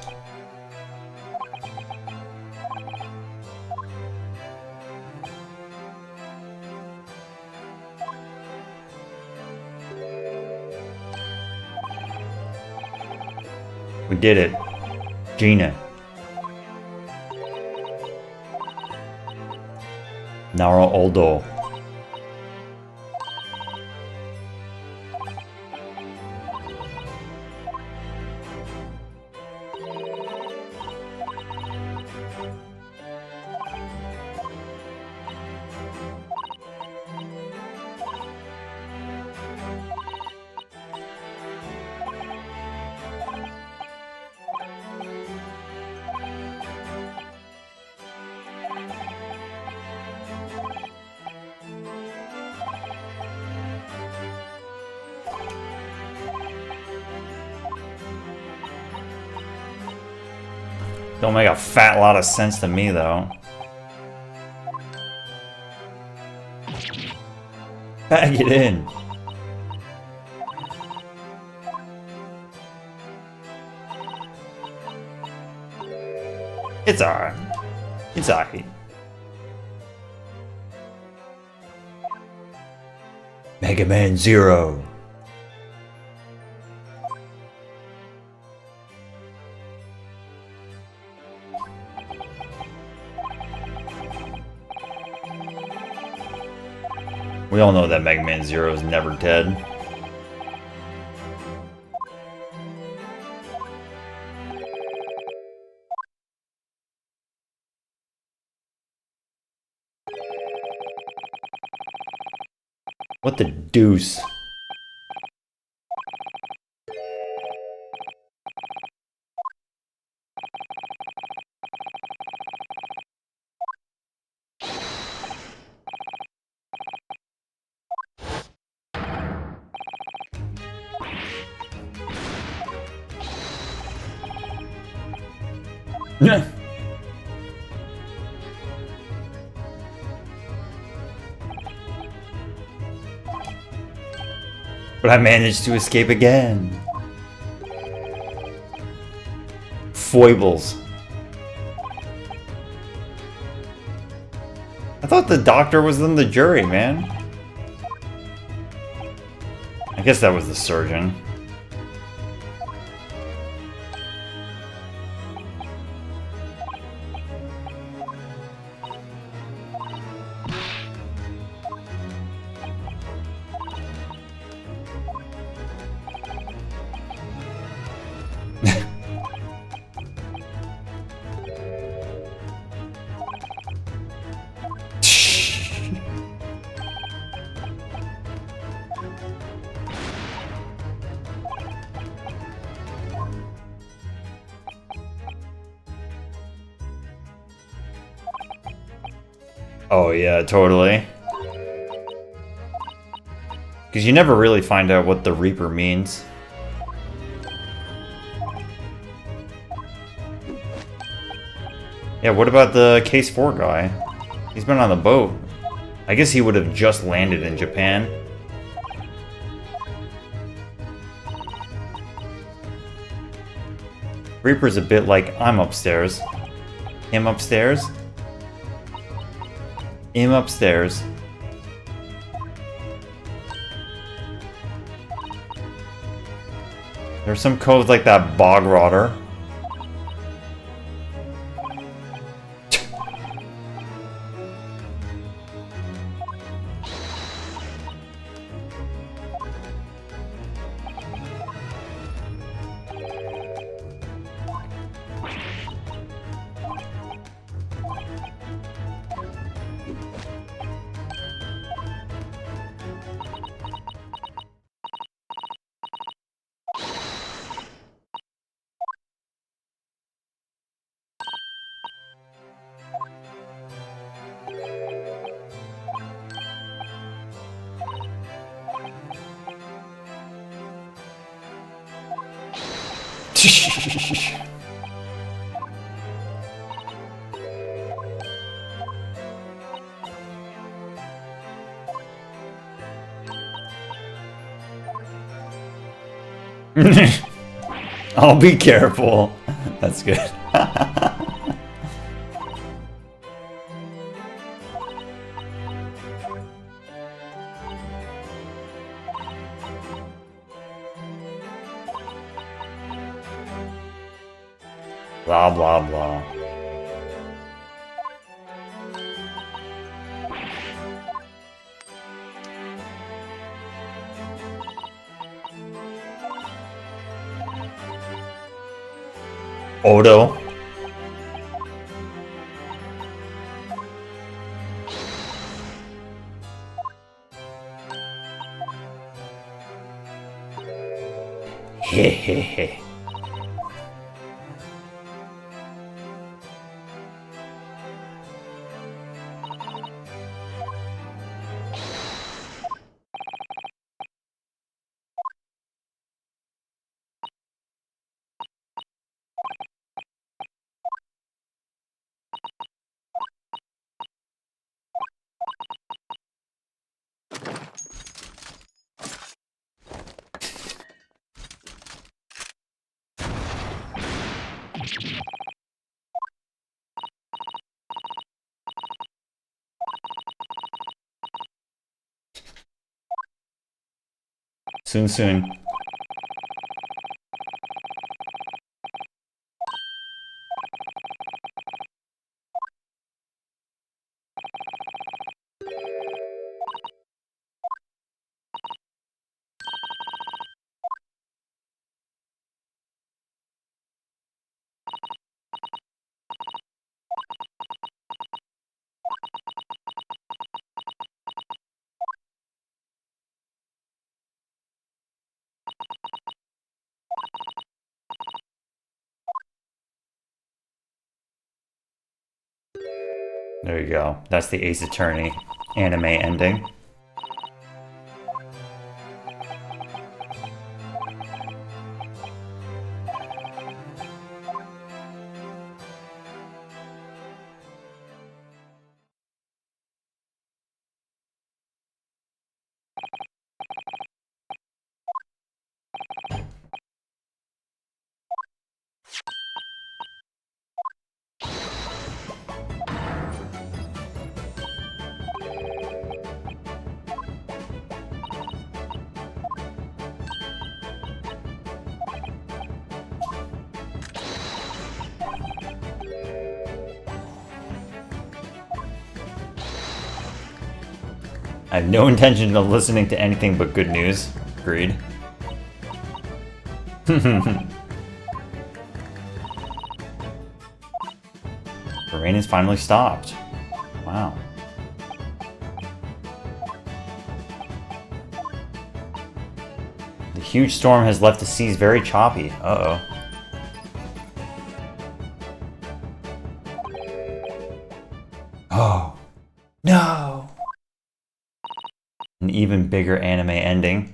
We did it. Gina. Nara Aldo. Don't make a fat lot of sense to me, though. Bag it in. It's alright. It's alright. Mega Man Zero. We all know that Mega Man Zero is never dead. What the deuce? But I managed to escape again. Foibles. I thought the doctor was in the jury, man. I guess that was the surgeon. Oh yeah, totally. Because you never really find out what the Reaper means. Yeah, what about the Case 4 guy? He's been on the boat. I guess he would have just landed in Japan. Reaper's a bit like I'm upstairs. Him upstairs? Him upstairs. There's some codes like that Bog Rotter. I'll be careful. That's good. Blah, blah, blah. Odo. Hehehe. Soon, soon. There you go. That's the Ace Attorney anime ending. I have no intention of listening to anything but good news. Agreed. The rain has finally stopped. Wow. The huge storm has left the seas very choppy. Uh-oh. Oh. No! An even bigger anime ending.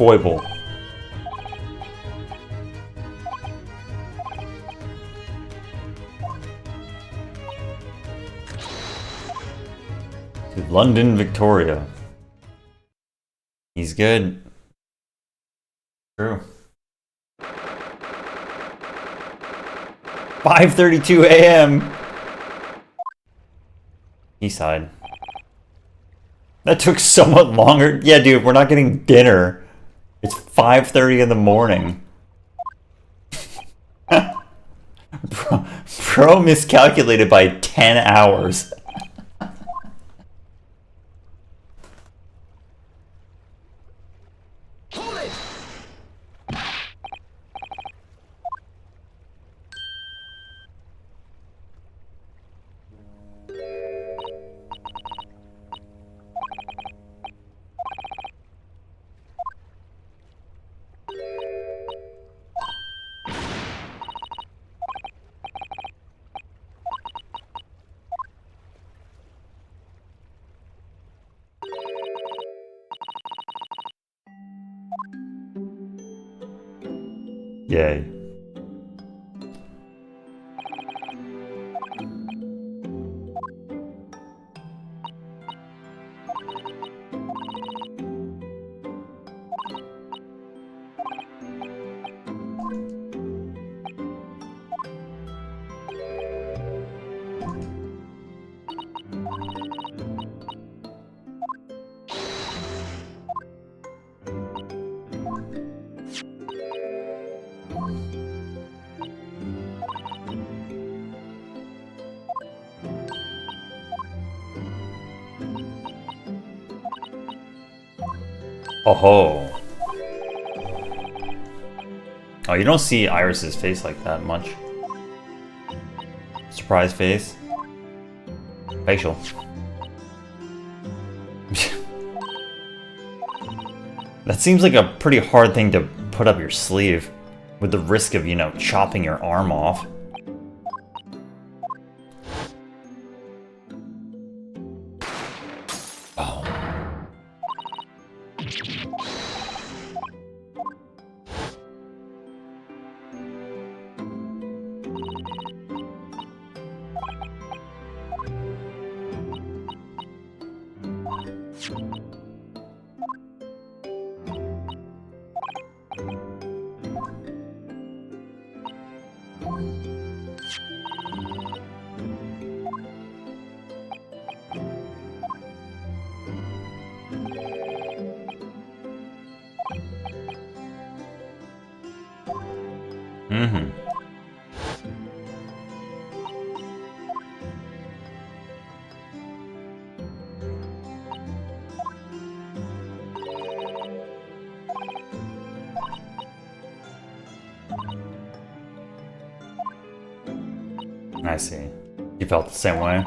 foible. To London, Victoria. He's good. True. 5:32 a.m. Eastside. That took so much longer. Yeah, dude, we're not getting dinner. It's 5:30 in the morning. Bro miscalculated by 10 hours. Hold it! Yay. Oh. Oh, you don't see Iris's face like that much. Surprise face. Facial. That seems like a pretty hard thing to put up your sleeve, with the risk of, you know, chopping your arm off. Oh. Mm-hmm. I see. You felt the same way?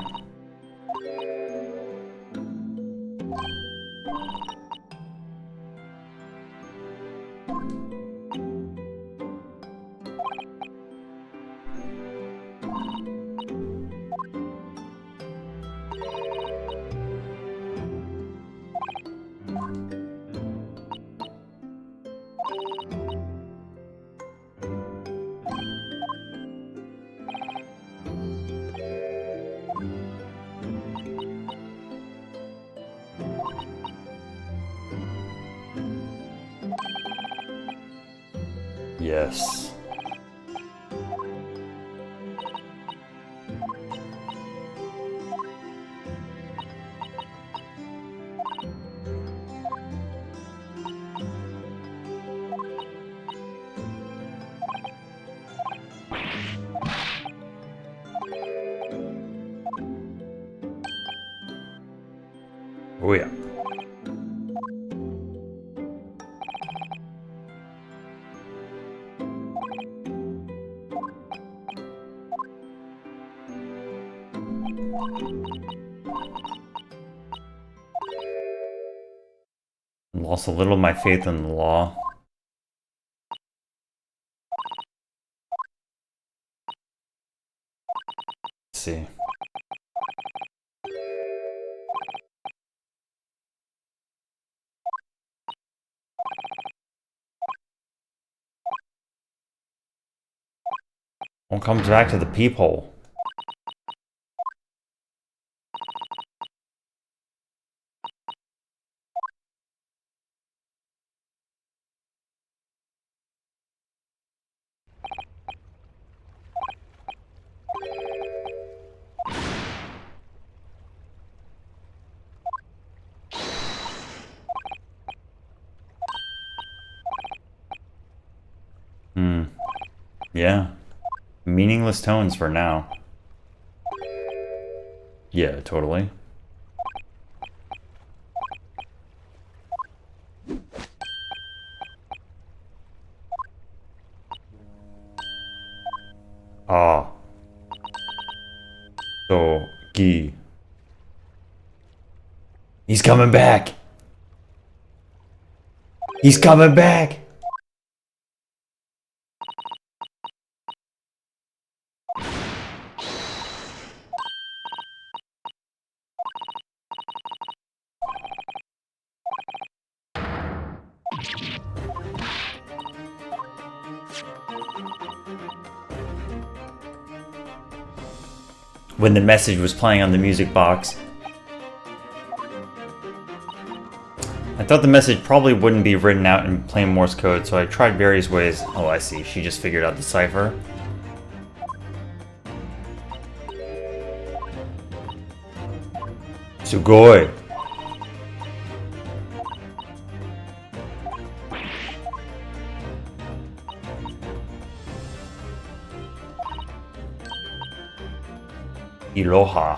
Yes. Oh yeah. Lost a little of my faith in the law. Let's see. One comes back to the peephole. Yeah. Meaningless tones for now. Yeah, totally. Ah. So, Gi. He's coming back! He's coming back! When the message was playing on the music box, I thought the message probably wouldn't be written out in plain Morse code, so I tried various ways. Oh, I see. She just figured out the cipher. Sugoi. Iloha.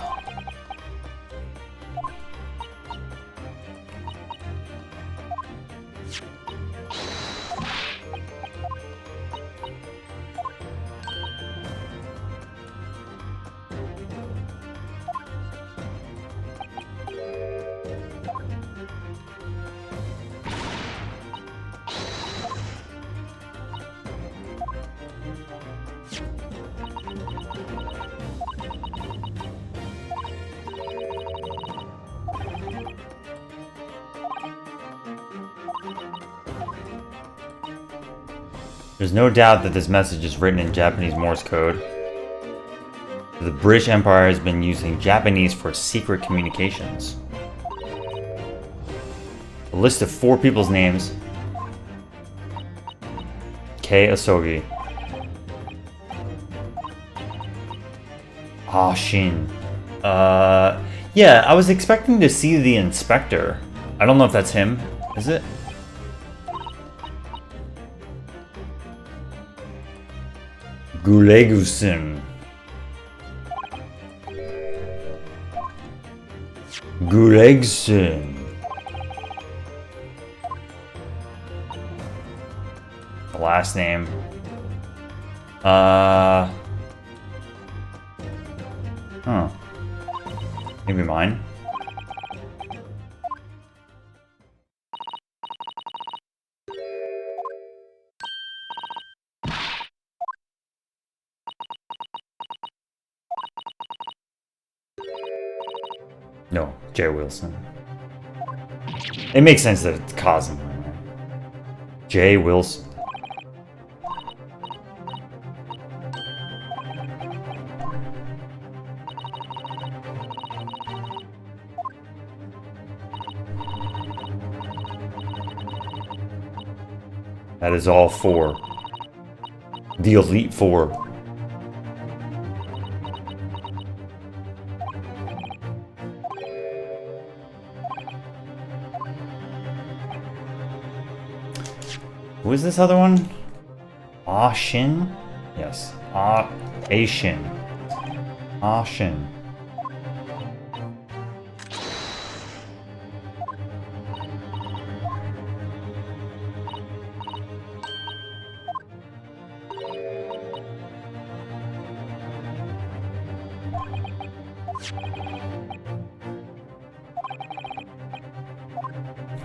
There's no doubt that this message is written in Japanese Morse code. The British Empire has been using Japanese for secret communications. A list of 4 people's names. Kei Asogi. Shin. Yeah, I was expecting to see the inspector. I don't know if that's him. Is it? Gulegusen. Gulegsen. The last name. Huh. Maybe mine. No, Jay Wilson. It makes sense that it's Cosmo. Jay Wilson. That is all 4. The Elite 4. Who is this other one? Shin? Yes. Shin. Shin.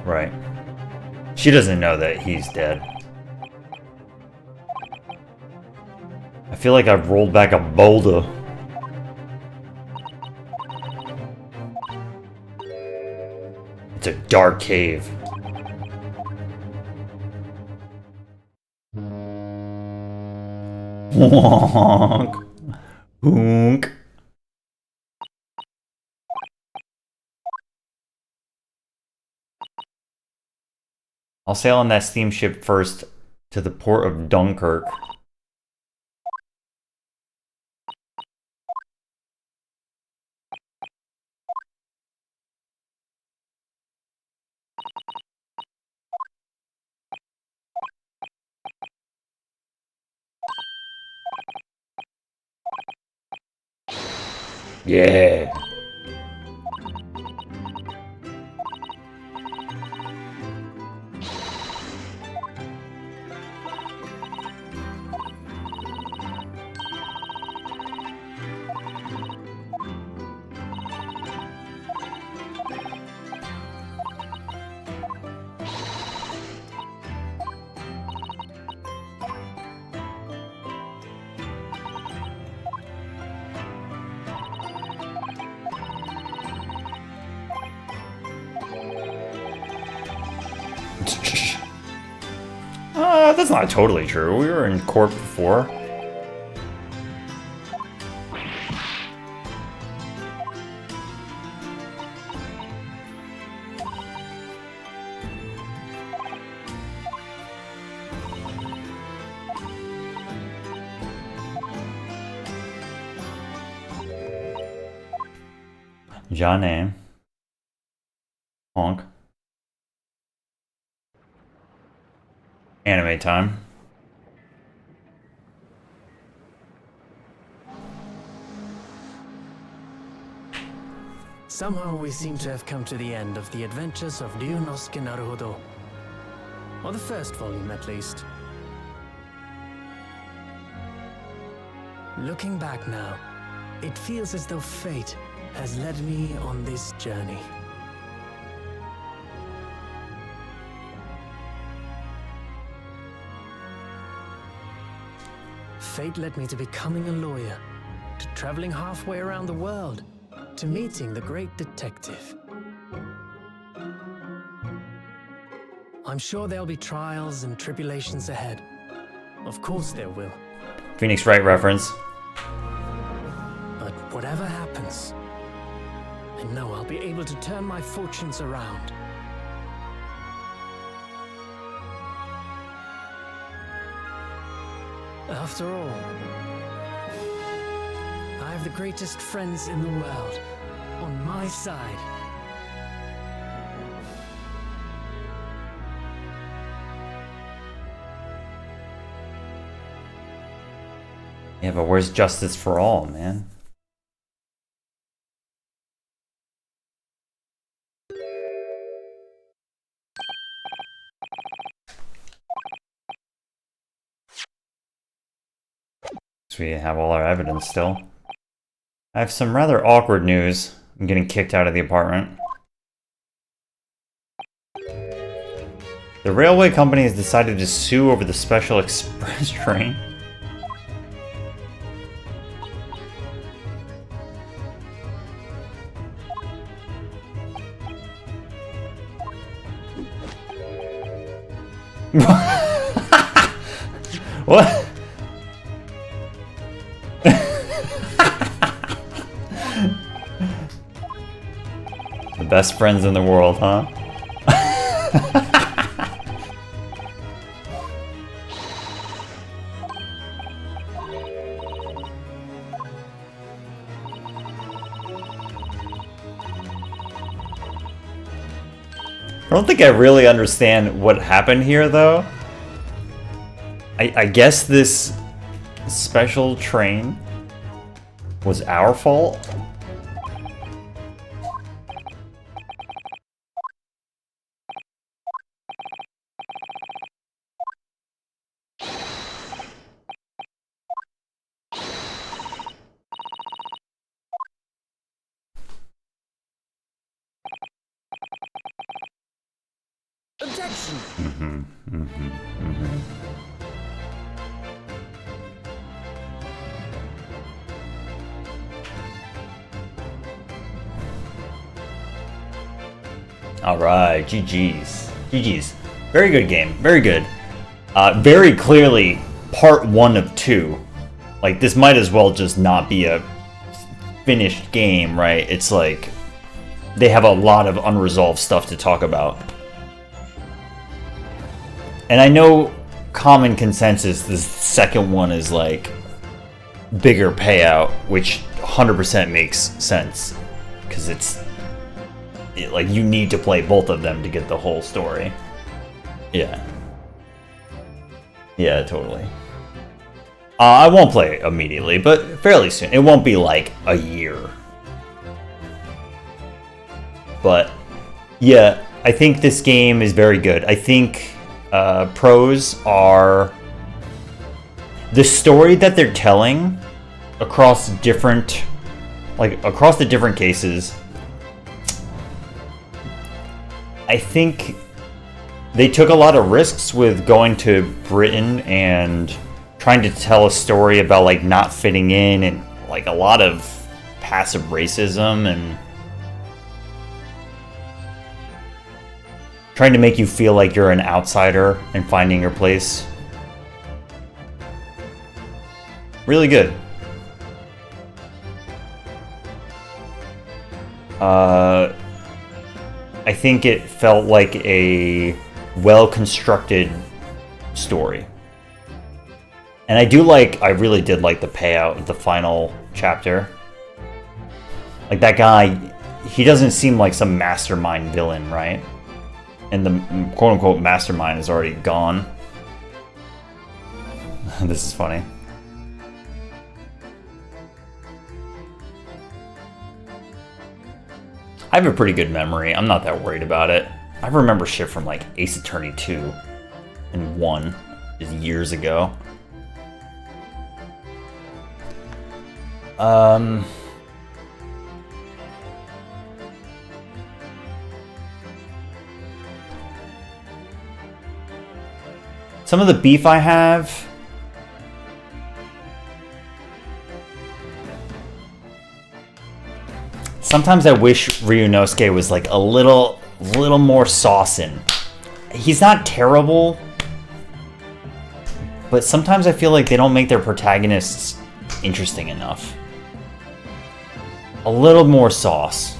Right. She doesn't know that he's dead. I feel like I've rolled back a boulder. It's a dark cave. Honk. Honk. I'll sail on that steamship first to the port of Dunkirk. Yeah. That's not totally true. We were in Corp before. Johnny. Honk. Anime time. Somehow we seem to have come to the end of the adventures of Ryunosuke Naruhodo. Or the first volume, at least. Looking back now, it feels as though fate has led me on this journey. Fate led me to becoming a lawyer, to traveling halfway around the world, to meeting the great detective. I'm sure there'll be trials and tribulations ahead. Of course there will. Phoenix Wright reference. But whatever happens, I know I'll be able to turn my fortunes around. After all, I have the greatest friends in the world on my side. Yeah, but where's justice for all, man? So we have all our evidence still. I have some rather awkward news. I'm getting kicked out of the apartment. The railway company has decided to sue over the special express train. What? The best friends in the world, huh? I don't think I really understand what happened here, though. I guess this special train was our fault. Objection! Alright, GG's. GG's. Very good game. Very good. Very clearly part 1 of 2. Like, this might as well just not be a finished game, right? It's like they have a lot of unresolved stuff to talk about. And I know common consensus, the second one is like bigger payout, which 100% makes sense because like you need to play both of them to get the whole story. Yeah. Yeah, totally. I won't play it immediately, but fairly soon. It won't be like a year. But yeah, I think this game is very good. I think pros are the story that they're telling across the different cases. I think they took a lot of risks with going to Britain and trying to tell a story about like not fitting in and like a lot of passive racism and trying to make you feel like you're an outsider and finding your place. Really good. I think it felt like a well-constructed story. And I really did like the payout of the final chapter. Like that guy, he doesn't seem like some mastermind villain, right? And the quote-unquote mastermind is already gone. This is funny. I have a pretty good memory. I'm not that worried about it. I remember shit from like Ace Attorney 2 and 1 just years ago. Some of the beef I have. Sometimes I wish Ryunosuke was like a little more saucin'. He's not terrible, but sometimes I feel like they don't make their protagonists interesting enough. A little more sauce.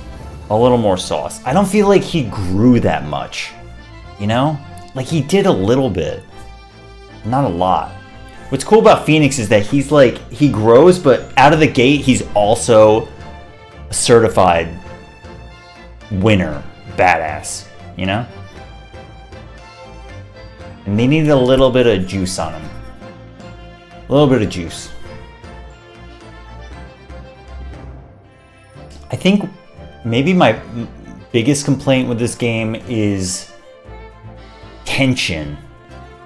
A little more sauce. I don't feel like he grew that much, you know? Like he did a little bit, not a lot. What's cool about Phoenix is that he's like, he grows, but out of the gate, he's also a certified winner, badass, you know? And they needed a little bit of juice on him. A little bit of juice. I think maybe my biggest complaint with this game is tension.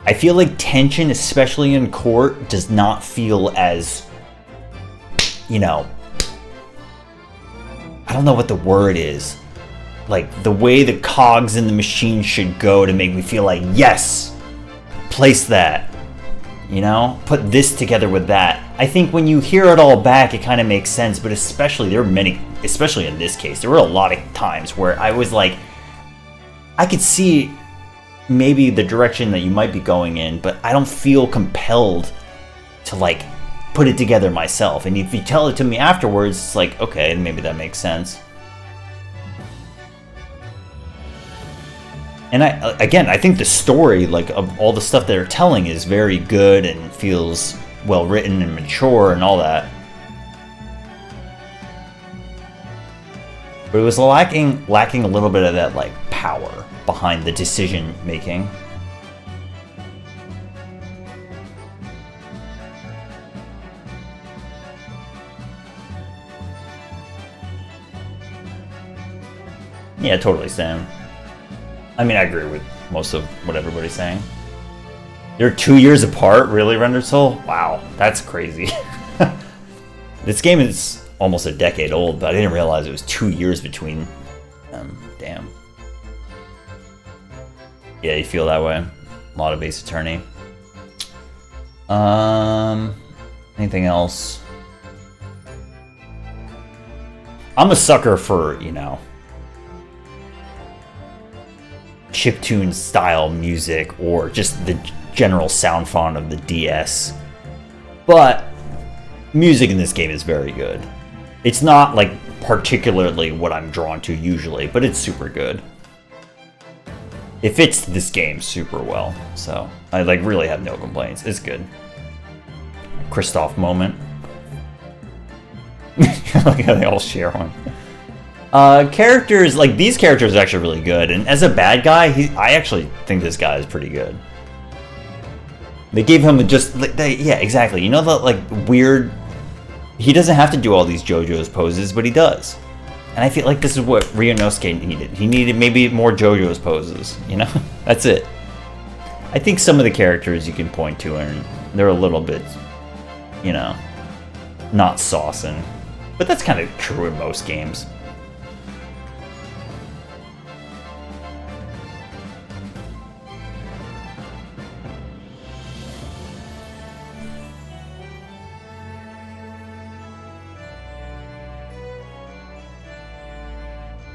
I feel like tension, especially in court, does not feel as, you know, I don't know what the word is. Like the way the cogs in the machine should go to make me feel like, yes, place that. You know, put this together with that. I think when you hear it all back, it kind of makes sense, but especially in this case, there were a lot of times where I was like, I could see maybe the direction that you might be going in, but I don't feel compelled to like put it together myself. And if you tell it to me afterwards, it's like, okay, maybe that makes sense. And I think the story, like, of all the stuff they're telling is very good and feels well written and mature and all that. But it was lacking a little bit of that, like, power behind the decision making. Yeah, totally, Sam. I mean, I agree with most of what everybody's saying. They're 2 years apart, really, Rendered Soul? Wow, that's crazy. This game is almost a decade old, but I didn't realize it was 2 years between them. Damn. Yeah, you feel that way. A lot of Ace Attorney. Anything else? I'm a sucker for, you know, chiptune style music or just the general sound font of the DS. But music in this game is very good. It's not like particularly what I'm drawn to usually, but it's super good. It fits this game super well, so I like really have no complaints. It's good. Kristoff moment. Like how they all share one. Characters, like these characters are actually really good, and as a bad guy, I actually think this guy is pretty good. They gave him yeah, exactly. You know the like weird. He doesn't have to do all these JoJo's poses, but he does. And I feel like this is what Ryunosuke needed. He needed maybe more JoJo's poses, you know? That's it. I think some of the characters you can point to, and they're a little bit, you know, not saucing. But that's kind of true in most games.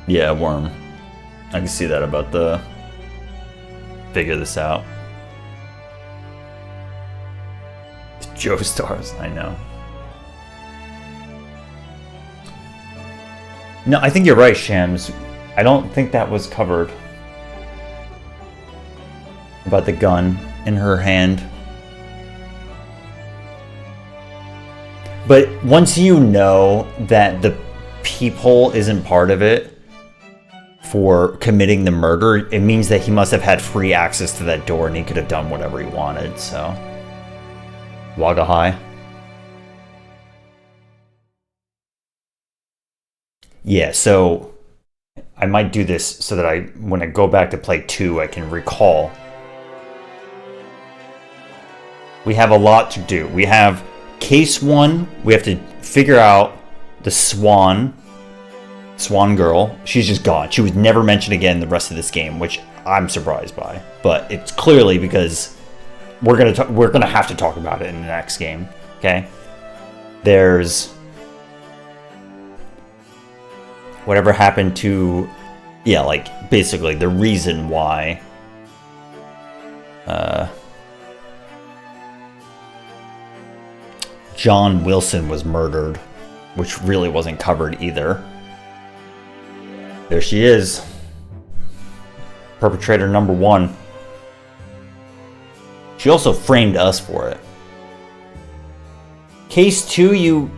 Yeah, Worm. I can see that about the figure this out. Joestars, I know. No, I think you're right, Shams. I don't think that was covered. About the gun in her hand. But once you know that the peephole isn't part of it, for committing the murder, it means that he must have had free access to that door and he could have done whatever he wanted, so. Wagahai. Yeah, so I might do this so that when I go back to play 2, I can recall. We have a lot to do. We have case 1, we have to figure out the Swan girl. She's just gone. She was never mentioned again the rest of this game, which I'm surprised by. But it's clearly because we're gonna have to talk about it in the next game. Okay. There's whatever happened to, yeah, like basically the reason why John Wilson was murdered, which really wasn't covered either. There she is. Perpetrator number 1. She also framed us for it. Case 2,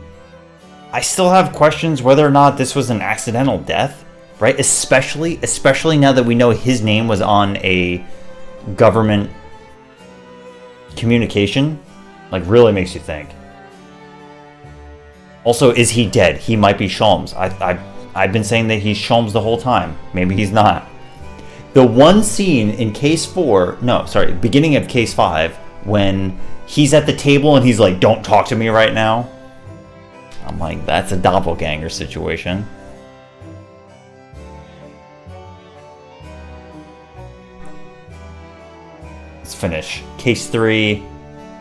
I still have questions whether or not this was an accidental death, right? Especially now that we know his name was on a government communication. Like, really makes you think. Also, is he dead? He might be Sholmes. I've been saying that he's Sholmes the whole time. Maybe he's not. The one scene in case 4, no, sorry, beginning of case 5, when he's at the table and he's like, don't talk to me right now. I'm like, that's a doppelganger situation. Let's finish. Case 3.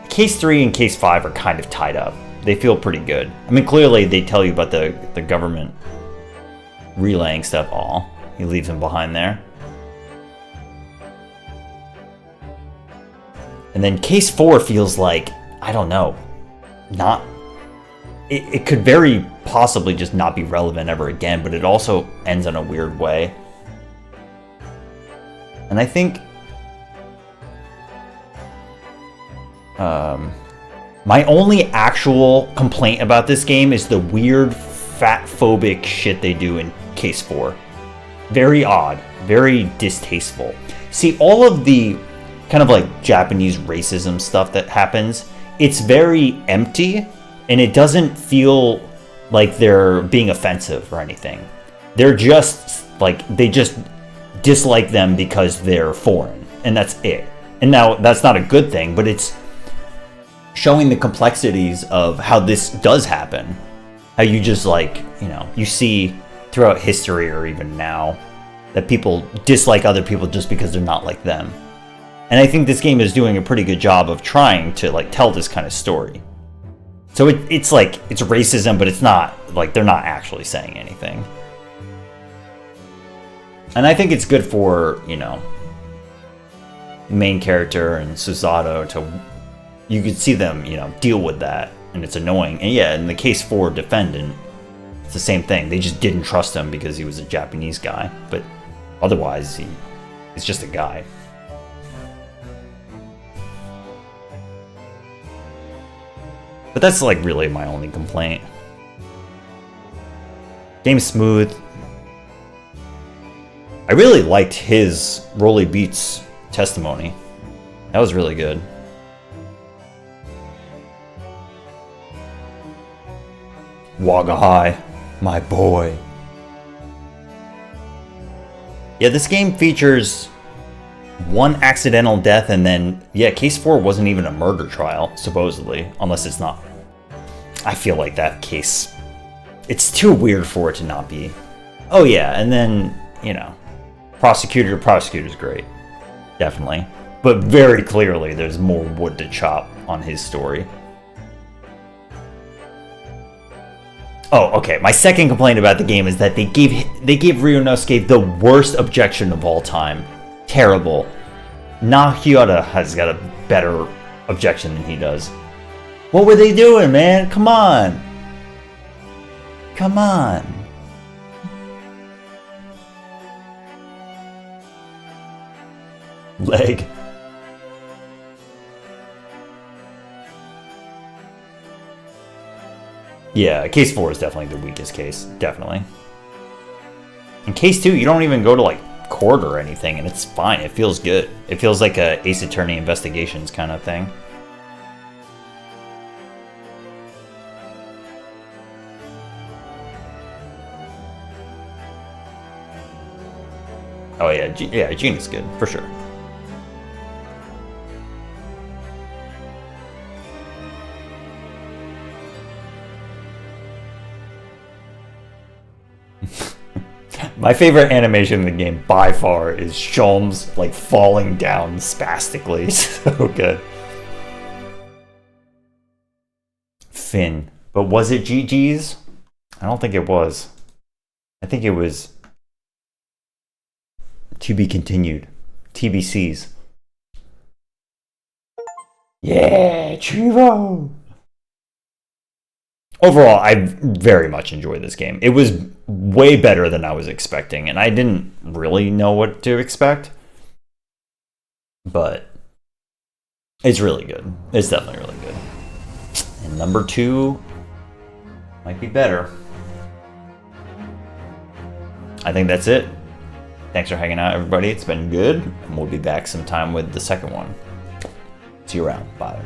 Case 3 and case 5 are kind of tied up. They feel pretty good. I mean, clearly they tell you about the government relaying stuff. Aw, he leaves him behind there. And then case 4 feels like, I don't know, not... It could very possibly just not be relevant ever again, but it also ends in a weird way. And I think... my only actual complaint about this game is the weird fat-phobic shit they do in case 4. Very odd. Very distasteful. See, all of the kind of like Japanese racism stuff that happens, it's very empty, and it doesn't feel like they're being offensive or anything. They're just like, they just dislike them because they're foreign, and that's it. And now that's not a good thing, but it's showing the complexities of how this does happen. How you just like, you know, you see throughout history or even now that people dislike other people just because they're not like them. And I think this game is doing a pretty good job of trying to like tell this kind of story. So it's like, it's racism, but it's not like they're not actually saying anything. And I think it's good for, you know, main character and Susato to, you could see them, you know, deal with that and it's annoying. And yeah, in the case 4 defendant, it's the same thing. They just didn't trust him because he was a Japanese guy, but otherwise he's just a guy. But that's like really my only complaint. Game's smooth. I really liked his Rolly Beats testimony. That was really good. Wagahai, my boy. Yeah, this game features one accidental death, and then, yeah, case 4 wasn't even a murder trial, supposedly, unless it's not. I feel like that case, it's too weird for it to not be. Oh yeah, and then, you know, prosecutor's great, definitely. But very clearly, there's more wood to chop on his story. Oh, okay. My second complaint about the game is that they gave Ryunosuke the worst objection of all time. Terrible. Nahyuta has got a better objection than he does. What were they doing, man? Come on. Come on. Leg. Yeah, case 4 is definitely the weakest case. Definitely. In case 2, you don't even go to, like, court or anything, and it's fine. It feels good. It feels like a Ace Attorney Investigations kind of thing. Oh yeah, Gene is good, for sure. My favorite animation in the game by far is Sholmes like falling down spastically. So good. Finn. But was it GG's? I don't think it was. I think it was to be continued. TBC's. Yeah, Chivo! Overall, I very much enjoyed this game. It was way better than I was expecting, and I didn't really know what to expect. But it's really good. It's definitely really good. And number 2 might be better. I think that's it. Thanks for hanging out, everybody. It's been good, and we'll be back sometime with the second one. See you around. Bye.